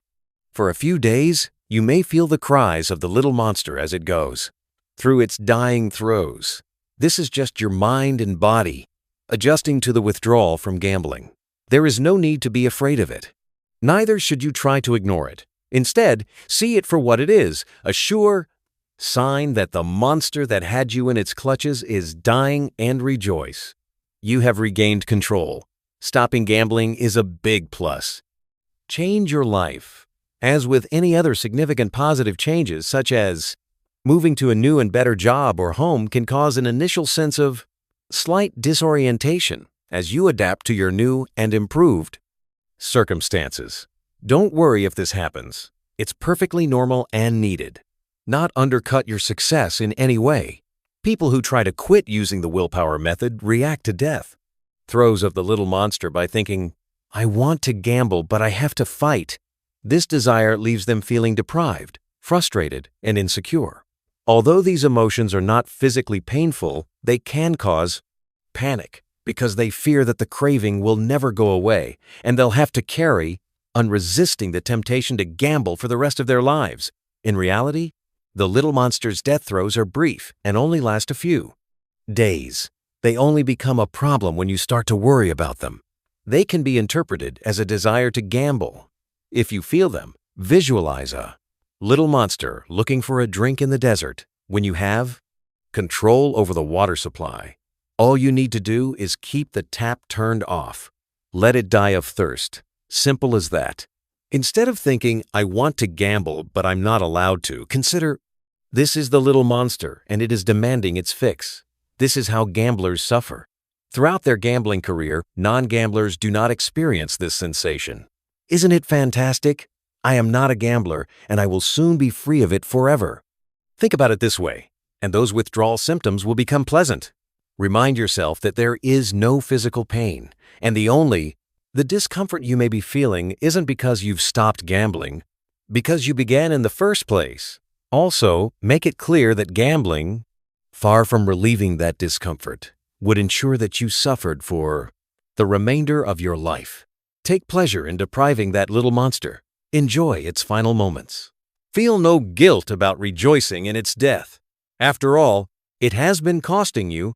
For a few days, you may feel the cries of the little monster as it goes through its dying throes. This is just your mind and body adjusting to the withdrawal from gambling. There is no need to be afraid of it. Neither should you try to ignore it. Instead, see it for what it is, a sure sign that the monster that had you in its clutches is dying, and rejoice. You have regained control. Stopping gambling is a big plus. Change your life. As with any other significant positive changes, such as moving to a new and better job or home, can cause an initial sense of slight disorientation as you adapt to your new and improved circumstances. Don't worry if this happens. It's perfectly normal and needed. Not undercut your success in any way. People who try to quit using the willpower method react to death throes of the little monster by thinking, I want to gamble, but I have to fight. This desire leaves them feeling deprived, frustrated, and insecure. Although these emotions are not physically painful, they can cause panic because they fear that the craving will never go away and they'll have to carry on resisting the temptation to gamble for the rest of their lives. In reality, the little monster's death throes are brief and only last a few days. They only become a problem when you start to worry about them. They can be interpreted as a desire to gamble. If you feel them, visualize a little monster looking for a drink in the desert when you have control over the water supply. All you need to do is keep the tap turned off. Let it die of thirst. Simple as that. Instead of thinking, I want to gamble, but I'm not allowed to, consider, this is the little monster and it is demanding its fix. This is how gamblers suffer. Throughout their gambling career, non-gamblers do not experience this sensation. Isn't it fantastic? I am not a gambler and I will soon be free of it forever. Think about it this way, and those withdrawal symptoms will become pleasant. Remind yourself that there is no physical pain, and the discomfort you may be feeling isn't because you've stopped gambling, because you began in the first place. Also, make it clear that gambling, far from relieving that discomfort, would ensure that you suffered for the remainder of your life. Take pleasure in depriving that little monster. Enjoy its final moments. Feel no guilt about rejoicing in its death. After all, it has been costing you.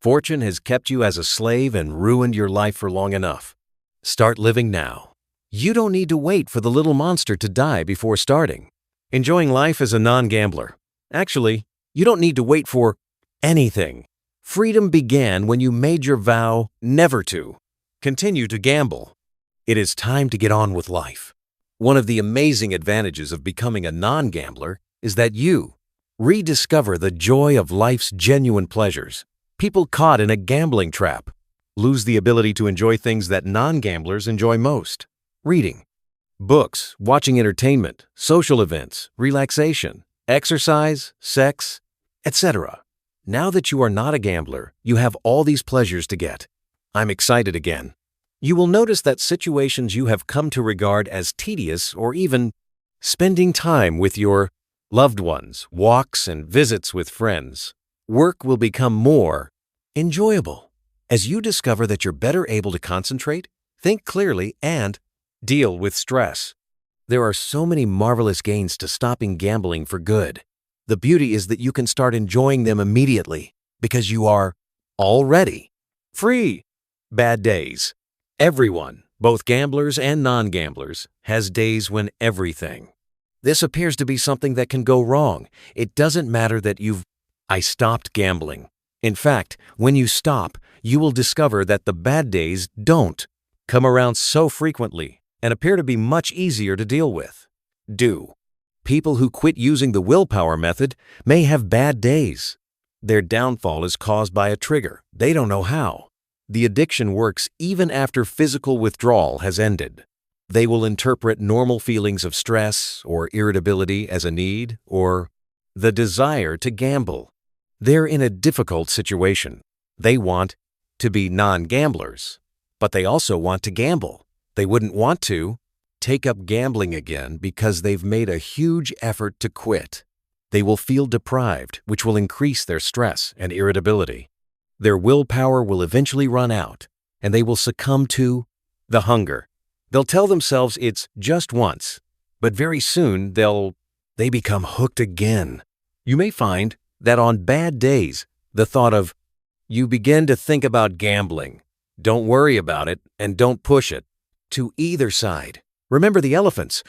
Fortune has kept you as a slave and ruined your life for long enough. Start living now. You don't need to wait for the little monster to die before starting. Enjoying life as a non-gambler. Actually, you don't need to wait for anything. Freedom began when you made your vow never to continue to gamble. It is time to get on with life. One of the amazing advantages of becoming a non-gambler is that you rediscover the joy of life's genuine pleasures. People caught in a gambling trap lose the ability to enjoy things that non-gamblers enjoy most: reading, books, watching entertainment, social events, relaxation, exercise, sex, etc. Now that you are not a gambler, you have all these pleasures to get. I'm excited again. You will notice that situations you have come to regard as tedious, or even spending time with your loved ones, walks and visits with friends, work, will become more enjoyable as you discover that you're better able to concentrate, think clearly, and deal with stress. There are so many marvelous gains to stopping gambling for good. The beauty is that you can start enjoying them immediately because you are already free. Bad days. Everyone, both gamblers and non-gamblers, has days when everything. This appears to be something that can go wrong. It doesn't matter that I stopped gambling. In fact, when you stop, you will discover that the bad days don't come around so frequently and appear to be much easier to deal with. People who quit using the willpower method may have bad days. Their downfall is caused by a trigger. They don't know how. The addiction works even after physical withdrawal has ended. They will interpret normal feelings of stress or irritability as a need or the desire to gamble. They're in a difficult situation. They want to be non-gamblers, but they also want to gamble. They wouldn't want to take up gambling again because they've made a huge effort to quit. They will feel deprived, which will increase their stress and irritability. Their willpower will eventually run out, and they will succumb to the hunger. They'll tell themselves it's just once, but very soon they become hooked again. You may find that on bad days, the thought of you begin to think about gambling. Don't worry about it and don't push it to either side. Remember the elephants.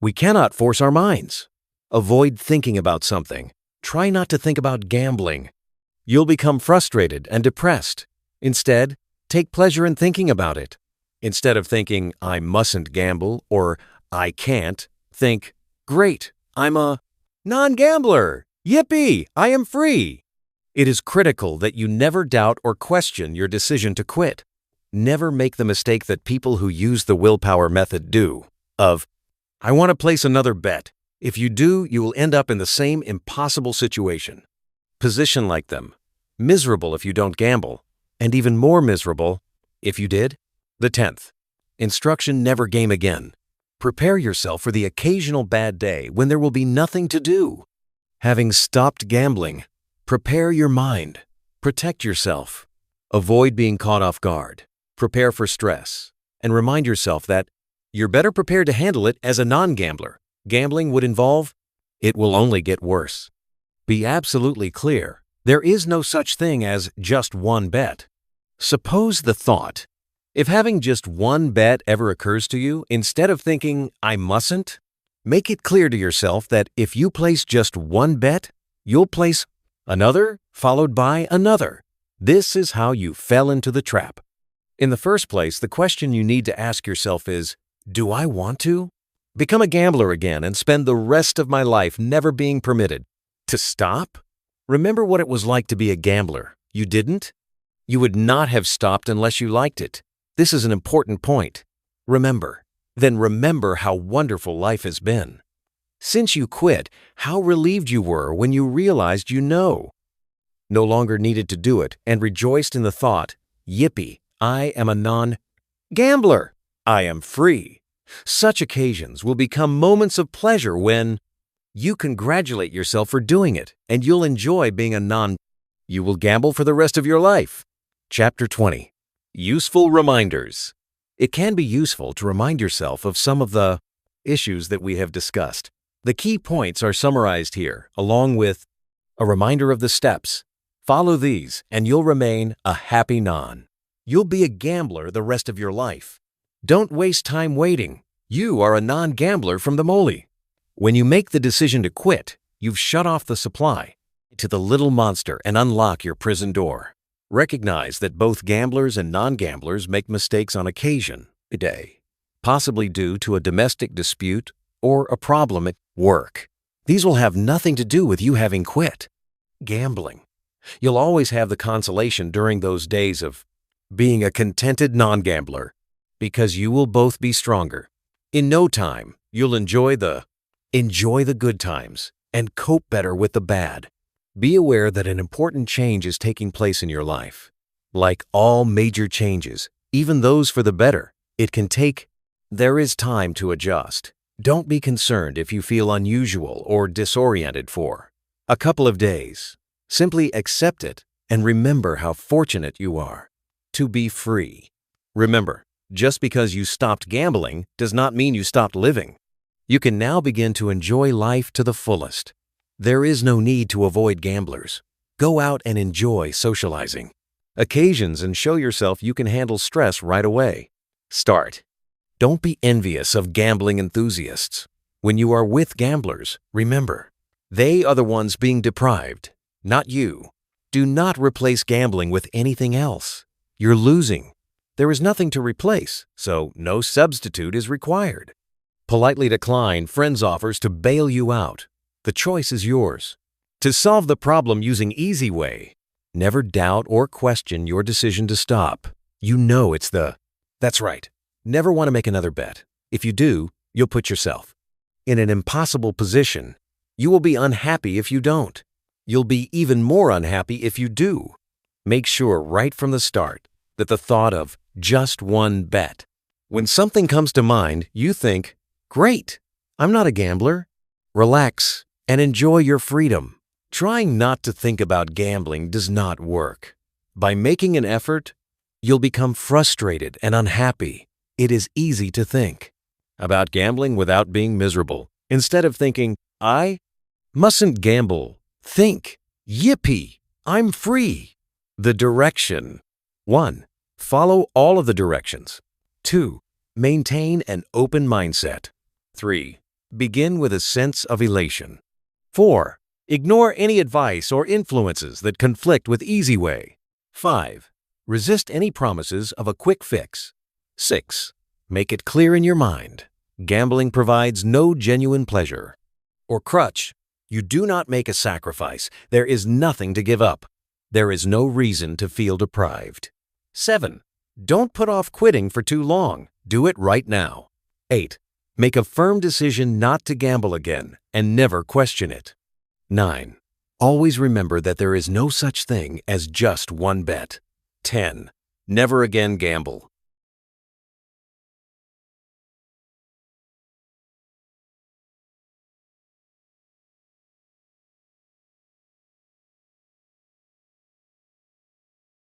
We cannot force our minds. Avoid thinking about something. Try not to think about gambling. You'll become frustrated and depressed. Instead, take pleasure in thinking about it. Instead of thinking, I mustn't gamble or I can't, think, great, I'm a non-gambler. Yippee, I am free. It is critical that you never doubt or question your decision to quit. Never make the mistake that people who use the willpower method do, of, I want to place another bet. If you do, you will end up in the same impossible situation. Position like them. Miserable if you don't gamble, and even more miserable if you did. The 10th. Instruction: never game again. Prepare yourself for the occasional bad day when there will be nothing to do. Having stopped gambling, prepare your mind. Protect yourself. Avoid being caught off guard. Prepare for stress, and remind yourself that you're better prepared to handle it as a non-gambler. Gambling would involve, it will only get worse. Be absolutely clear. There is no such thing as just one bet. Suppose the thought, if having just one bet ever occurs to you, instead of thinking, I mustn't, make it clear to yourself that if you place just one bet, you'll place another, followed by another. This is how you fell into the trap. In the first place, the question you need to ask yourself is, do I want to become a gambler again and spend the rest of my life never being permitted to stop? Remember what it was like to be a gambler. You didn't? You would not have stopped unless you liked it. This is an important point. Remember how wonderful life has been. Since you quit, how relieved you were when you realized you no longer needed to do it and rejoiced in the thought, yippee, I am a non-gambler. I am free. Such occasions will become moments of pleasure when you congratulate yourself for doing it, and you'll enjoy being you will gamble for the rest of your life. Chapter 20. Useful reminders. It can be useful to remind yourself of some of the issues that we have discussed. The key points are summarized here, along with a reminder of the steps. Follow these, and you'll remain a happy non. You'll be a gambler the rest of your life. Don't waste time waiting. You are a non-gambler from the moly. When you make the decision to quit, you've shut off the supply to the little monster and unlock your prison door. Recognize that both gamblers and non-gamblers make mistakes on occasion, a day, possibly due to a domestic dispute or a problem at work. These will have nothing to do with you having quit gambling. You'll always have the consolation during those days of being a contented non-gambler, because you will both be stronger. In no time, you'll enjoy the good times and cope better with the bad. Be aware that an important change is taking place in your life. Like all major changes, even those for the better, there is time to adjust. Don't be concerned if you feel unusual or disoriented for a couple of days. Simply accept it and remember how fortunate you are to be free. Remember, just because you stopped gambling does not mean you stopped living. You can now begin to enjoy life to the fullest. There is no need to avoid gamblers. Go out and enjoy socializing occasions and show yourself you can handle stress right away. Start. Don't be envious of gambling enthusiasts. When you are with gamblers, remember, they are the ones being deprived, not you. Do not replace gambling with anything else. You're losing. There is nothing to replace, so no substitute is required. Politely decline friends' offers to bail you out. The choice is yours. To solve the problem using Easy Way, never doubt or question your decision to stop. You know it's that's right. Never want to make another bet. If you do, you'll put yourself in an impossible position. You will be unhappy if you don't. You'll be even more unhappy if you do. Make sure right from the start that the thought of just one bet. When something comes to mind, you think, great, I'm not a gambler. Relax and enjoy your freedom. Trying not to think about gambling does not work. By making an effort, you'll become frustrated and unhappy. It is easy to think about gambling without being miserable. Instead of thinking, I mustn't gamble, think, yippee, I'm free. The direction. 1. Follow all of the directions. 2. Maintain an open mindset. 3. Begin with a sense of elation. 4. Ignore any advice or influences that conflict with Easy Way. 5. Resist any promises of a quick fix. 6. Make it clear in your mind. Gambling provides no genuine pleasure or crutch. You do not make a sacrifice. There is nothing to give up. There is no reason to feel deprived. 7. Don't put off quitting for too long. Do it right now. 8. Make a firm decision not to gamble again and never question it. 9. Always remember that there is no such thing as just one bet. 10. Never again gamble.